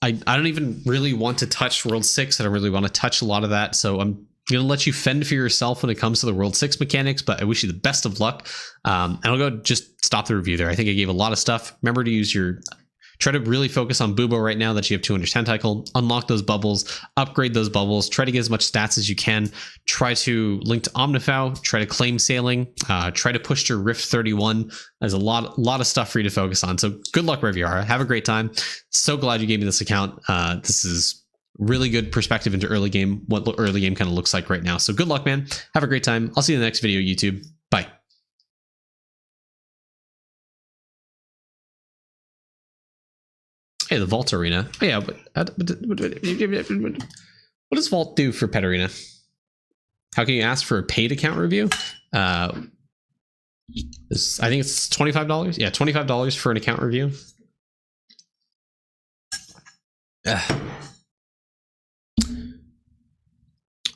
don't even really want to touch World 6. I don't really want to touch a lot of that, so I'm going to let you fend for yourself when it comes to the World 6 mechanics, but I wish you the best of luck. And I'll go just stop the review there. I think I gave a lot of stuff. Remember to use try to really focus on Bubo right now that you have 200 tentacle, unlock those bubbles, upgrade those bubbles, try to get as much stats as you can, try to link to Omnifau, try to claim sailing, try to push to Rift 31. There's a lot of stuff for you to focus on. So good luck wherever you are. Have a great time. So glad you gave me this account. This is really good perspective into early game, what early game kind of looks like right now. So good luck, man. Have a great time. I'll see you in the next video, YouTube. Bye. Hey, the Vault Arena. Oh yeah, but what does Vault do for Pet Arena? How can you ask for a paid account review? I think it's $25. Yeah, $25 for an account review. Oh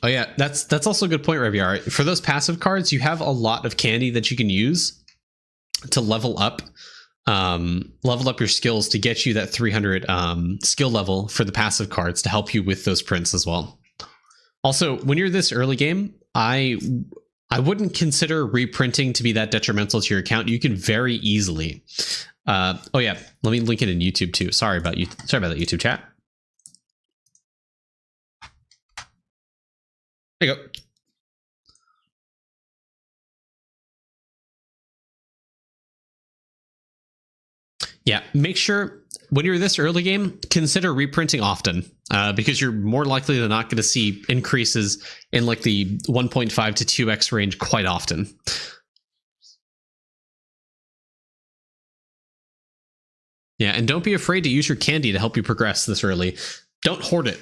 yeah, that's also a good point, Reviar. For those passive cards, you have a lot of candy that you can use to level up your skills to get you that 300 skill level for the passive cards to help you with those prints as well. Also, when you're this early game, I wouldn't consider reprinting to be that detrimental to your account. You can very easily. Oh yeah, let me link it in YouTube too. Sorry about you. Sorry about that, YouTube chat. There you go. Yeah, make sure when you're this early game, consider reprinting often, because you're more likely than not going to see increases in like the 1.5 to 2x range quite often. Yeah, and don't be afraid to use your candy to help you progress this early. Don't hoard it.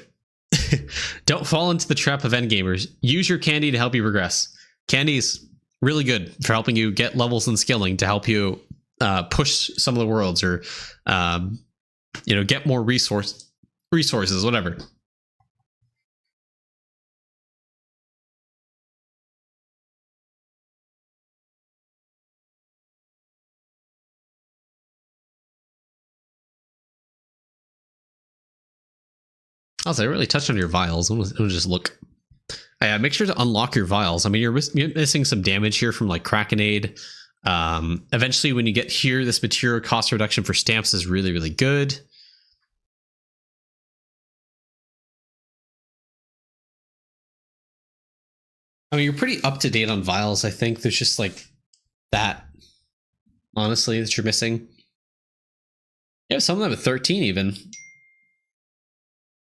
Don't fall into the trap of endgamers. Use your candy to help you progress. Candy's really good for helping you get levels and skilling to help you push some of the worlds, or get more resources, whatever. Also, I really touched on your vials. I'm gonna just look. Yeah, make sure to unlock your vials. I mean, you're missing some damage here from like Krakenade. Eventually, when you get here, this material cost reduction for stamps is really, really good. I mean, you're pretty up to date on vials. I think there's just like that, honestly, that you're missing. Yeah, some of them at 13 even.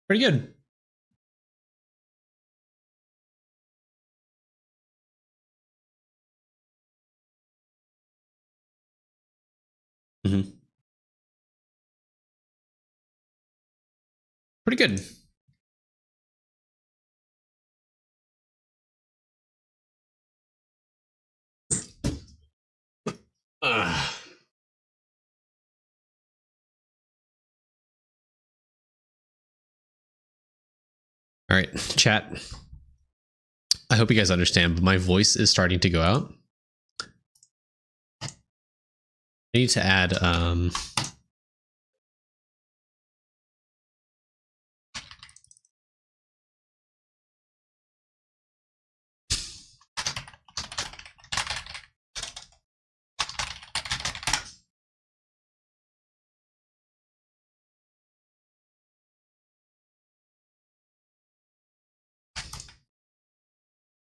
Pretty good. Mm-hmm. Pretty good. Ugh. All right, chat. I hope you guys understand, but my voice is starting to go out. I need to add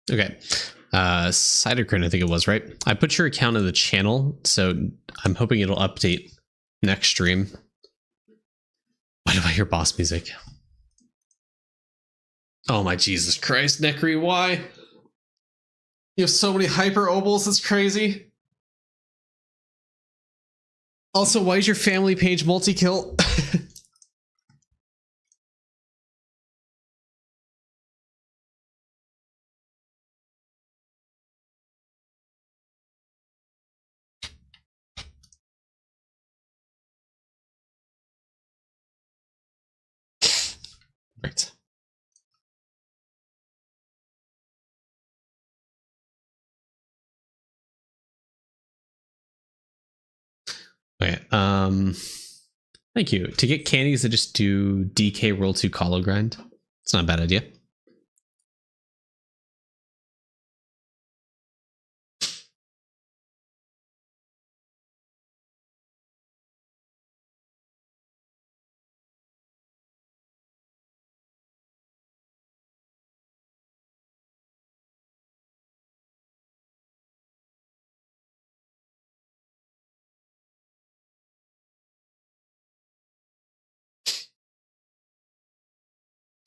okay. Cidercrin, I think it was, right? I put your account in the channel, so I'm hoping it'll update next stream. Why do I hear boss music? Oh my Jesus Christ, Necri, why? You have so many hyper obels, it's crazy. Also, why is your family page multi-kill? Right. Okay, thank you. To get candies, I just do DK World 2 Colo Grind. It's not a bad idea.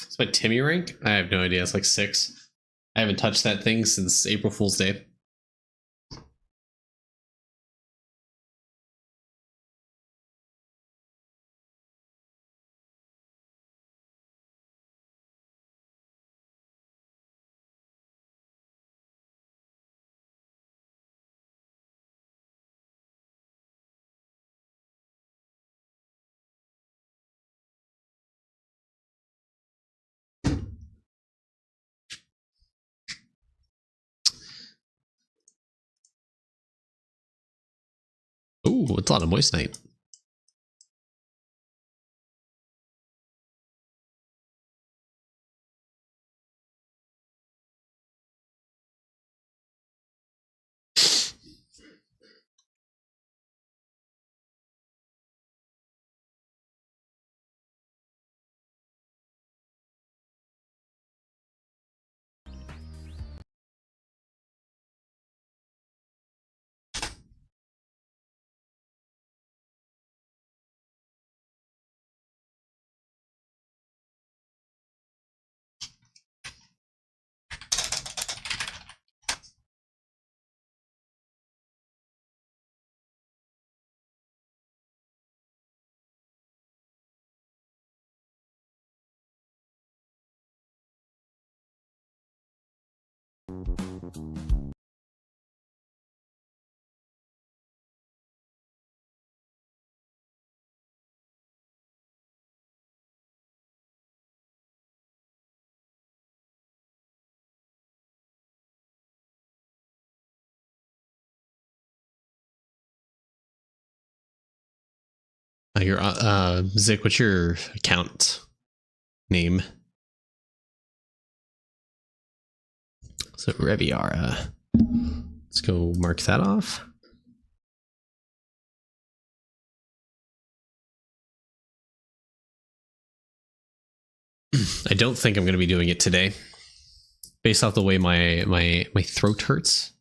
It's my Timmy rank? I have no idea. It's like 6. I haven't touched that thing since April Fool's Day. Ooh, it's a lot of moissanite. Your Zik, what's your account name? So Reviara. Let's go mark that off. I don't think I'm going to be doing it today, based off the way my throat hurts.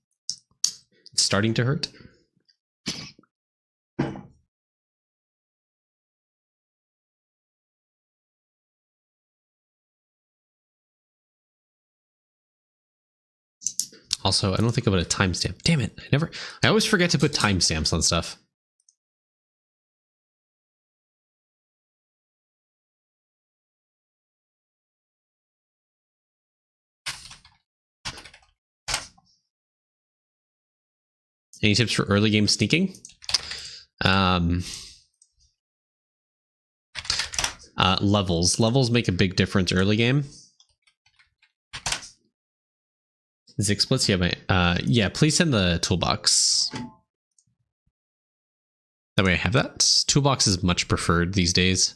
It's starting to hurt. Also, I don't think I put a timestamp. Damn it! I always forget to put timestamps on stuff. Any tips for early game sneaking? Levels make a big difference early game. Zik splits, yeah, please send the toolbox. That way I have that. Toolbox is much preferred these days.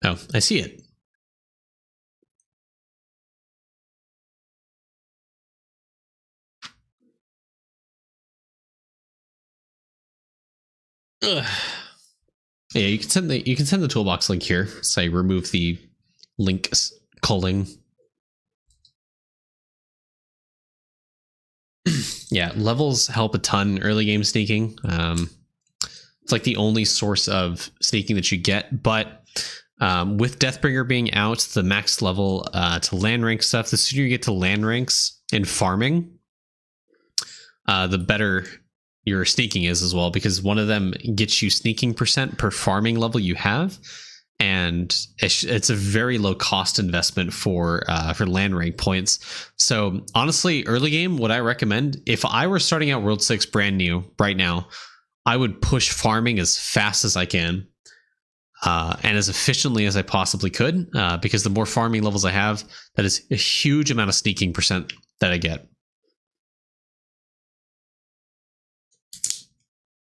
Oh, I see it. Ugh. Yeah, you can send the toolbox link here. So I remove the link calling. Yeah, levels help a ton early game sneaking. It's like the only source of sneaking that you get, but with Deathbringer being out, the max level to land rank stuff, the sooner you get to land ranks in farming, the better your sneaking is as well, because one of them gets you sneaking percent per farming level you have, and it's a very low cost investment for land rank points. So honestly, early game, what I recommend, if I were starting out World 6 brand new right now, I would push farming as fast as I can. And as efficiently as I possibly could, because the more farming levels I have, that is a huge amount of sneaking percent that I get.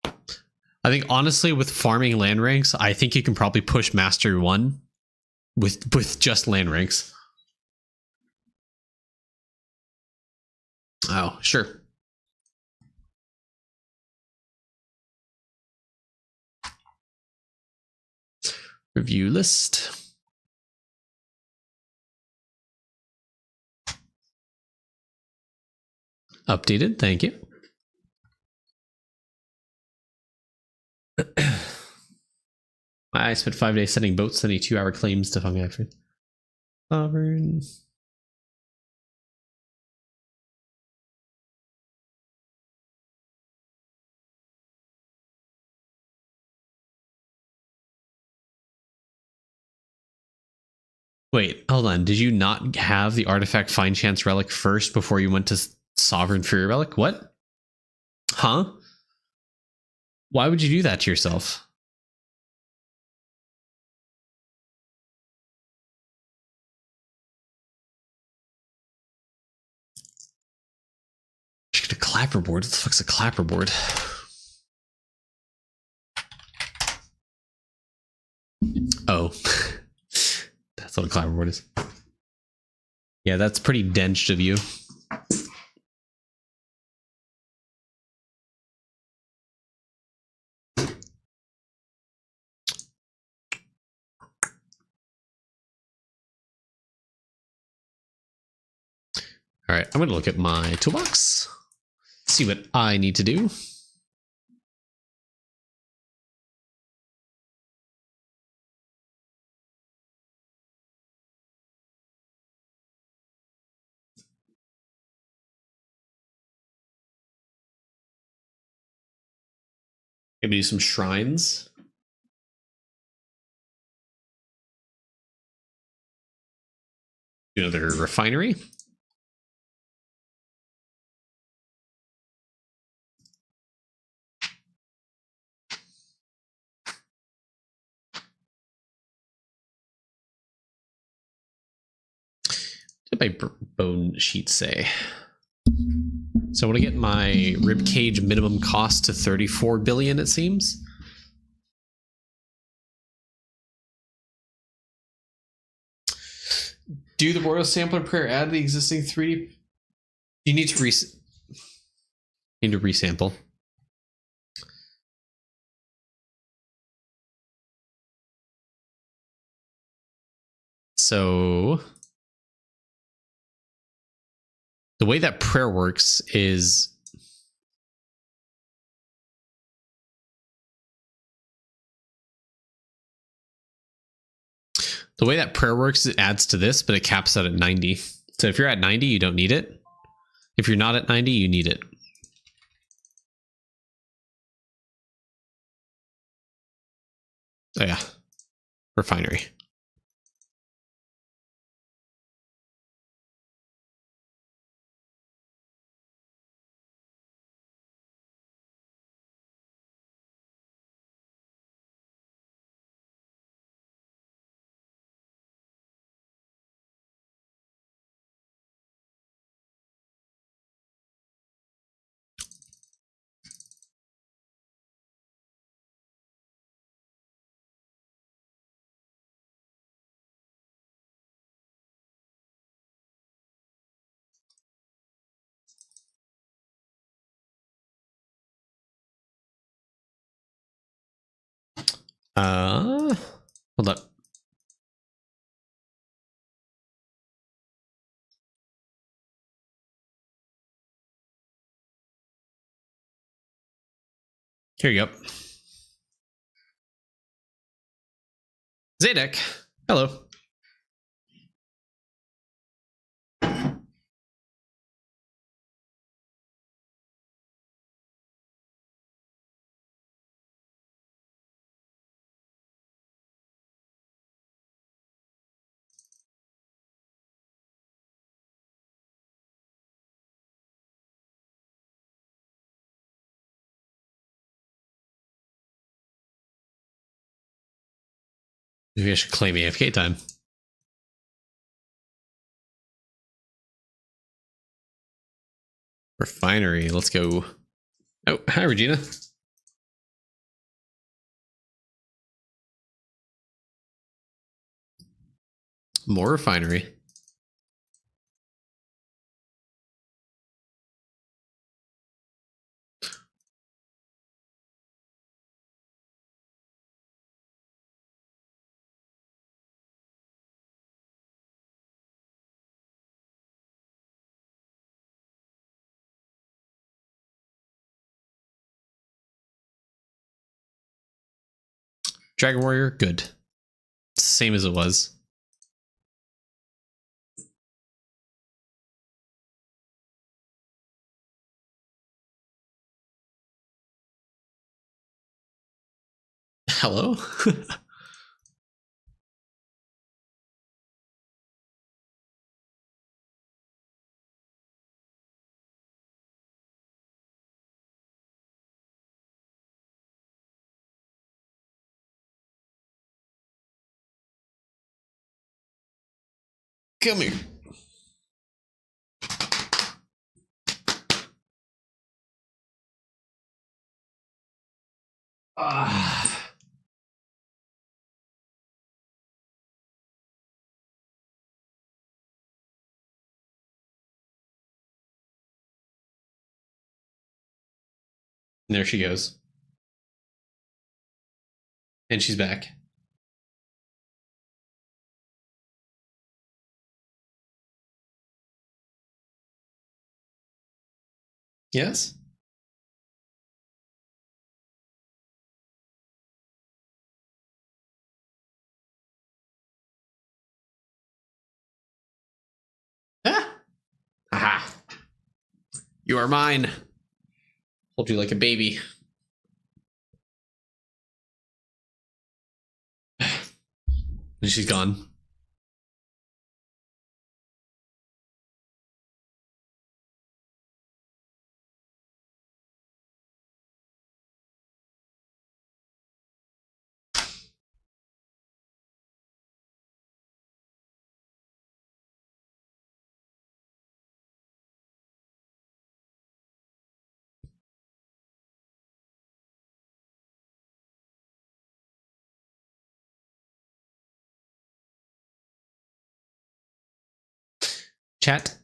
I think honestly, with farming land ranks, I think you can probably push Mastery 1 with just land ranks. Oh, sure. Review list. Updated, thank you. I spent 5 days sending boats, sending 2-hour claims to Fungi for Sovereign. Wait, hold on. Did you not have the artifact Fine Chance Relic first before you went to Sovereign Fury Relic? What? Huh? Why would you do that to yourself? Just get a clapperboard. What the fuck's a clapperboard? Oh. That's what a clapperboard is. Yeah, that's pretty denched of you. All right, I'm going to look at my toolbox, see what I need to do. Maybe do some shrines. Do another refinery. What did my bone sheet say? So I want to get my ribcage minimum cost to 34 billion, it seems. Do the Boreal sampler prayer add the existing 3D? You need to resample. So the way that prayer works is it adds to this, but it caps out at 90. So if you're at 90, you don't need it. If you're not at 90, you need it. Oh yeah, refinery. Hold up. Here you go. Zadek, hello. Maybe I should claim AFK time. Refinery, let's go. Oh, hi, Regina. More refinery. Dragon Warrior, good. Same as it was. Hello? Come here. Ah. And there she goes. And she's back. Yes? Ah! Aha! You are mine. Hold you like a baby. And she's gone. Chat.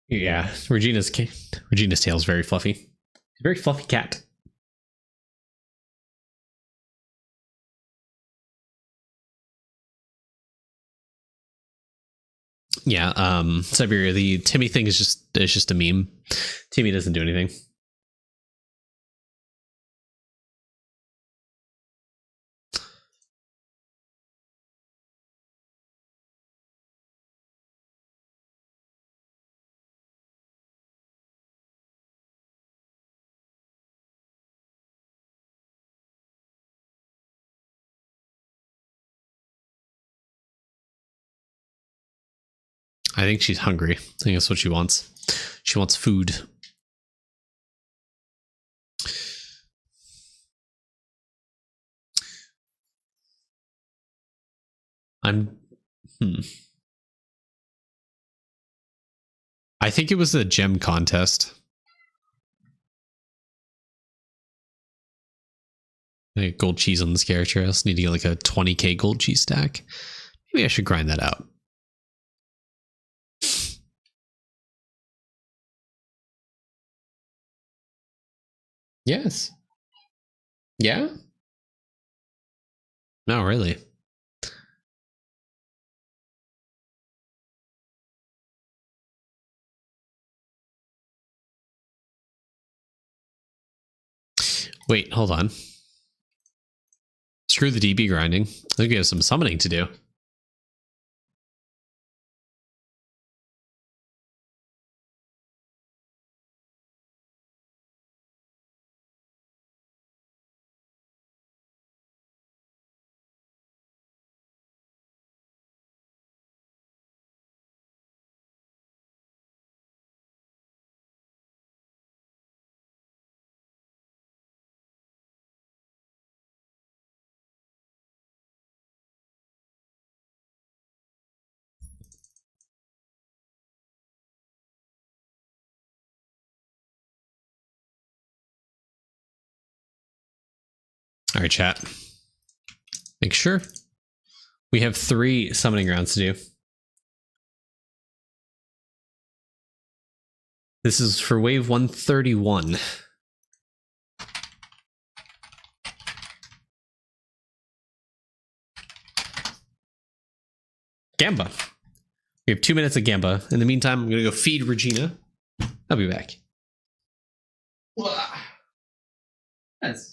Yeah, Regina's tail is very fluffy. Very fluffy cat. Yeah, Siberia, the Timmy thing is just a meme. Timmy doesn't do anything. I think she's hungry. I think that's what she wants. She wants food. I think it was a gem contest. Like gold cheese on this character. I also need to get like a 20k gold cheese stack. Maybe I should grind that out. Yes. Yeah? No, really. Wait, hold on. Screw the DB grinding. I think we have some summoning to do. All right, chat. Make sure. We have 3 summoning rounds to do. This is for wave 131. Gamba. We have 2 minutes of Gamba. In the meantime, I'm going to go feed Regina. I'll be back. Yes.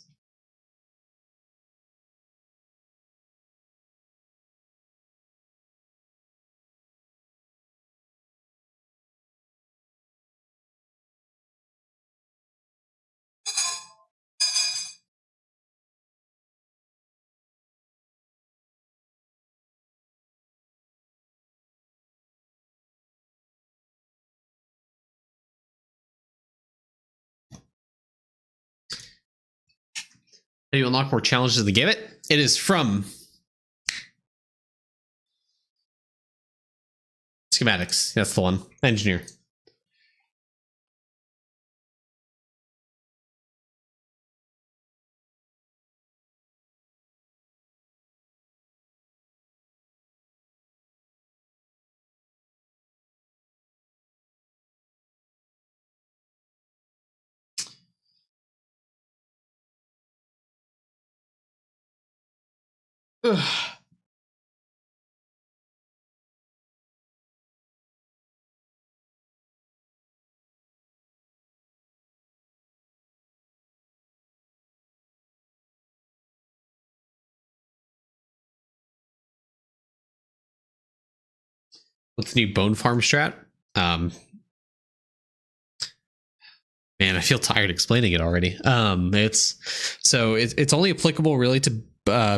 How do you unlock more challenges in the game? It is from schematics. That's the one. Engineer. Ugh. What's the new bone farm strat? Man, I feel tired explaining it already. It's only applicable really to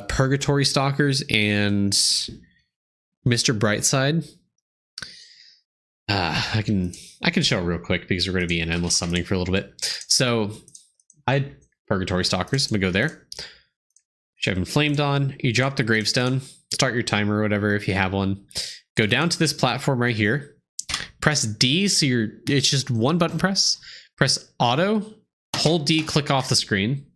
Purgatory Stalkers and Mr. Brightside. I can show it real quick because we're going to be in endless summoning for a little bit. So I had Purgatory Stalkers. I'm gonna go there. Shove Inflamed on. You drop the gravestone. Start your timer or whatever if you have one. Go down to this platform right here. Press D, so it's just one button press. Press auto, hold D, click off the screen,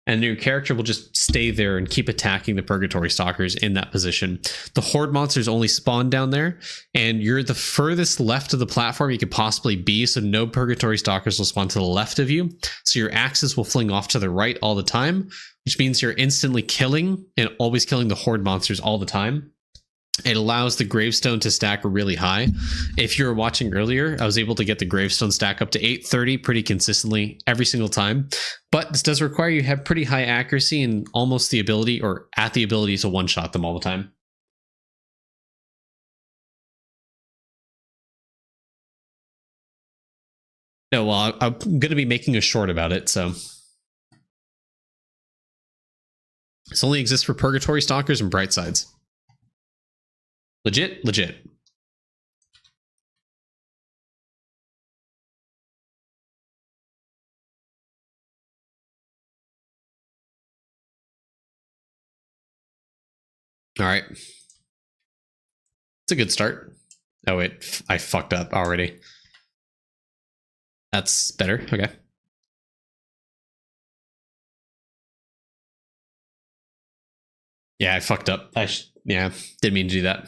and your character will just stay there and keep attacking the Purgatory Stalkers in that position. The Horde monsters only spawn down there, and you're the furthest left of the platform you could possibly be, so no Purgatory Stalkers will spawn to the left of you. So your axes will fling off to the right all the time, which means you're instantly killing and always killing the Horde monsters all the time. It allows the gravestone to stack really high. If you were watching earlier, I was able to get the gravestone stack up to 830 pretty consistently every single time. But this does require you have pretty high accuracy and almost the ability or at the ability to one-shot them all the time. No, well, I'm going to be making a short about it, so. This only exists for Purgatory Stalkers and Brightsides. Legit, legit. All right. It's a good start. Oh, wait, I fucked up already. That's better. Okay. Yeah, I fucked up. Yeah, didn't mean to do that.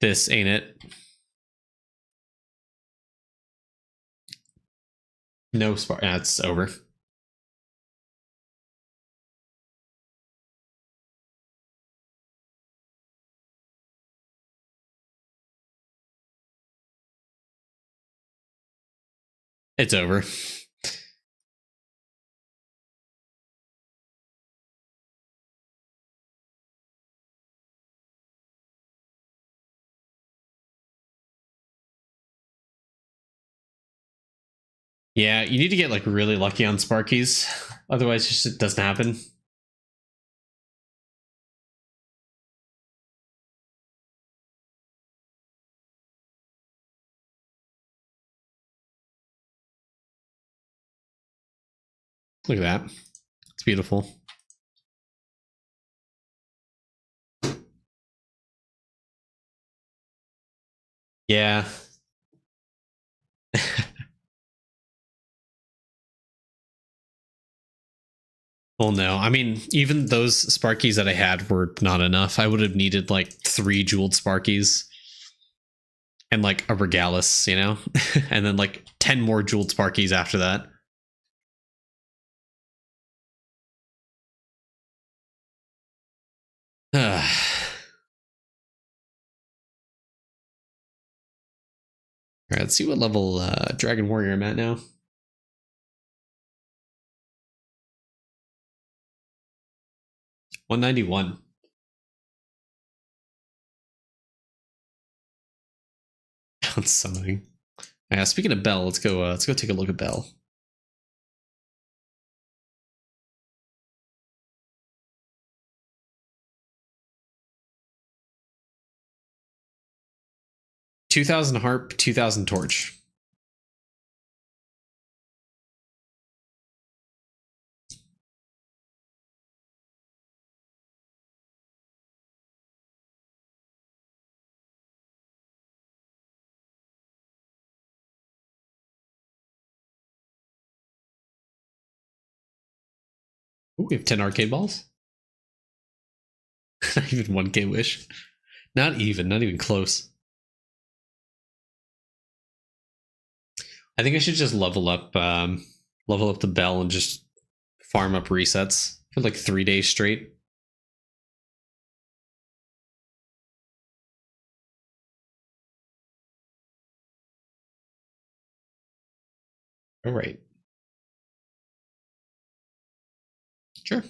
This ain't it. No spark. That's over. It's over. Yeah, you need to get like really lucky on Sparkies. Otherwise, just it doesn't happen. Look at that. It's beautiful. Yeah. Well, no. I mean, even those Sparkies that I had were not enough. I would have needed like 3 jeweled Sparkies and like a Regalis, you know? And then like 10 more jeweled Sparkies after that. All right, let's see what level Dragon Warrior I'm at now. $191. That's summoning. Yeah, speaking of Bell, let's go take a look at Bell. $2,000 harp, 2,000 torch. Ooh, we have 10 arcade balls. Not even 1k wish. Not even close. I think I should just level up the bell and just farm up resets for like 3 days straight. All right. Sure.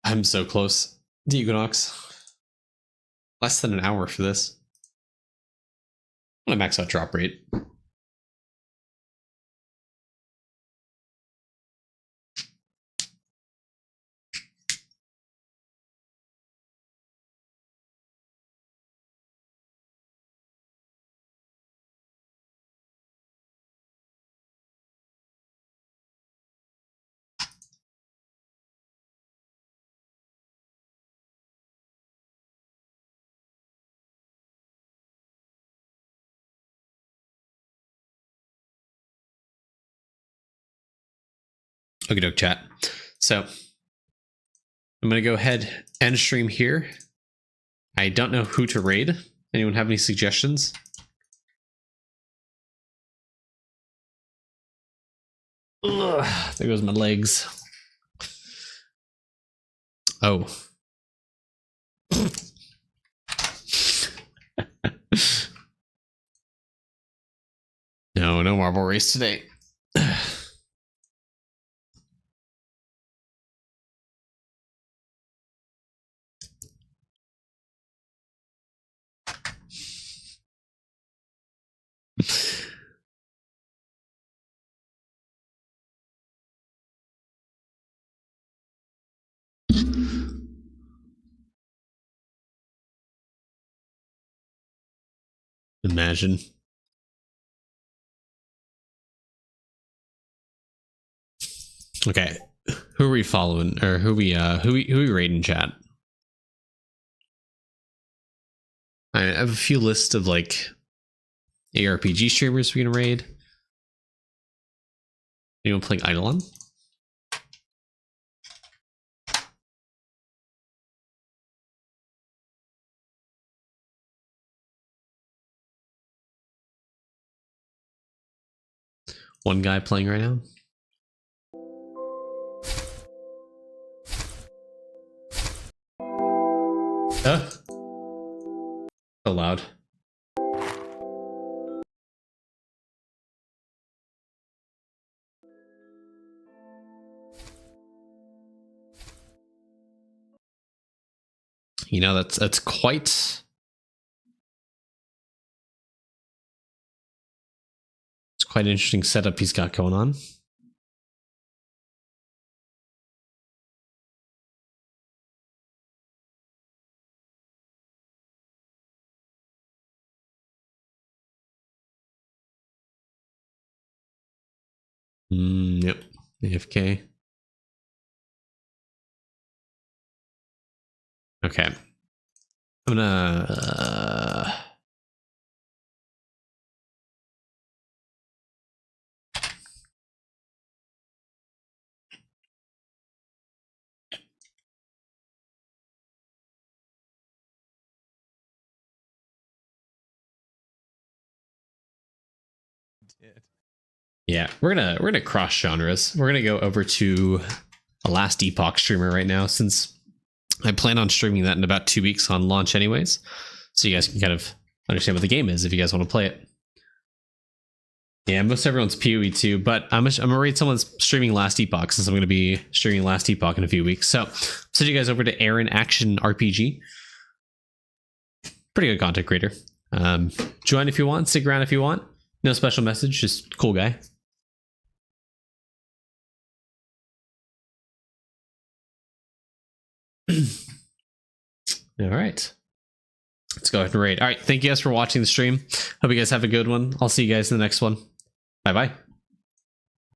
I'm so close to Equinox. Less than an hour for this. I'm gonna max out drop rate. Okay, doke, chat. So I'm gonna go ahead and stream here. I don't know who to raid. Anyone have any suggestions? Ugh, there goes my legs. Oh. No marble race today. Imagine. Okay, who are we following, or who we raiding, chat? I have a few lists of like ARPG streamers we can raid. Anyone playing Eidolon? One guy playing right now. So loud. You know, that's quite... It's quite an interesting setup he's got going on. Yep. AFK. Okay. I'm gonna... Yeah, we're gonna cross genres. We're gonna go over to a Last Epoch streamer right now, since I plan on streaming that in about 2 weeks on launch anyways, so you guys can kind of understand what the game is if you guys want to play it. Yeah, most everyone's PoE too, but I'm gonna rate someone's streaming Last Epoch, since I'm gonna be streaming Last Epoch in a few weeks. So send you guys over to Aaron Action RPG. Pretty good content creator. Join if you want, stick around if you want. No special message, just cool guy. All right. Let's go ahead and raid. All right. Thank you guys for watching the stream. Hope you guys have a good one. I'll see you guys in the next one. Bye bye.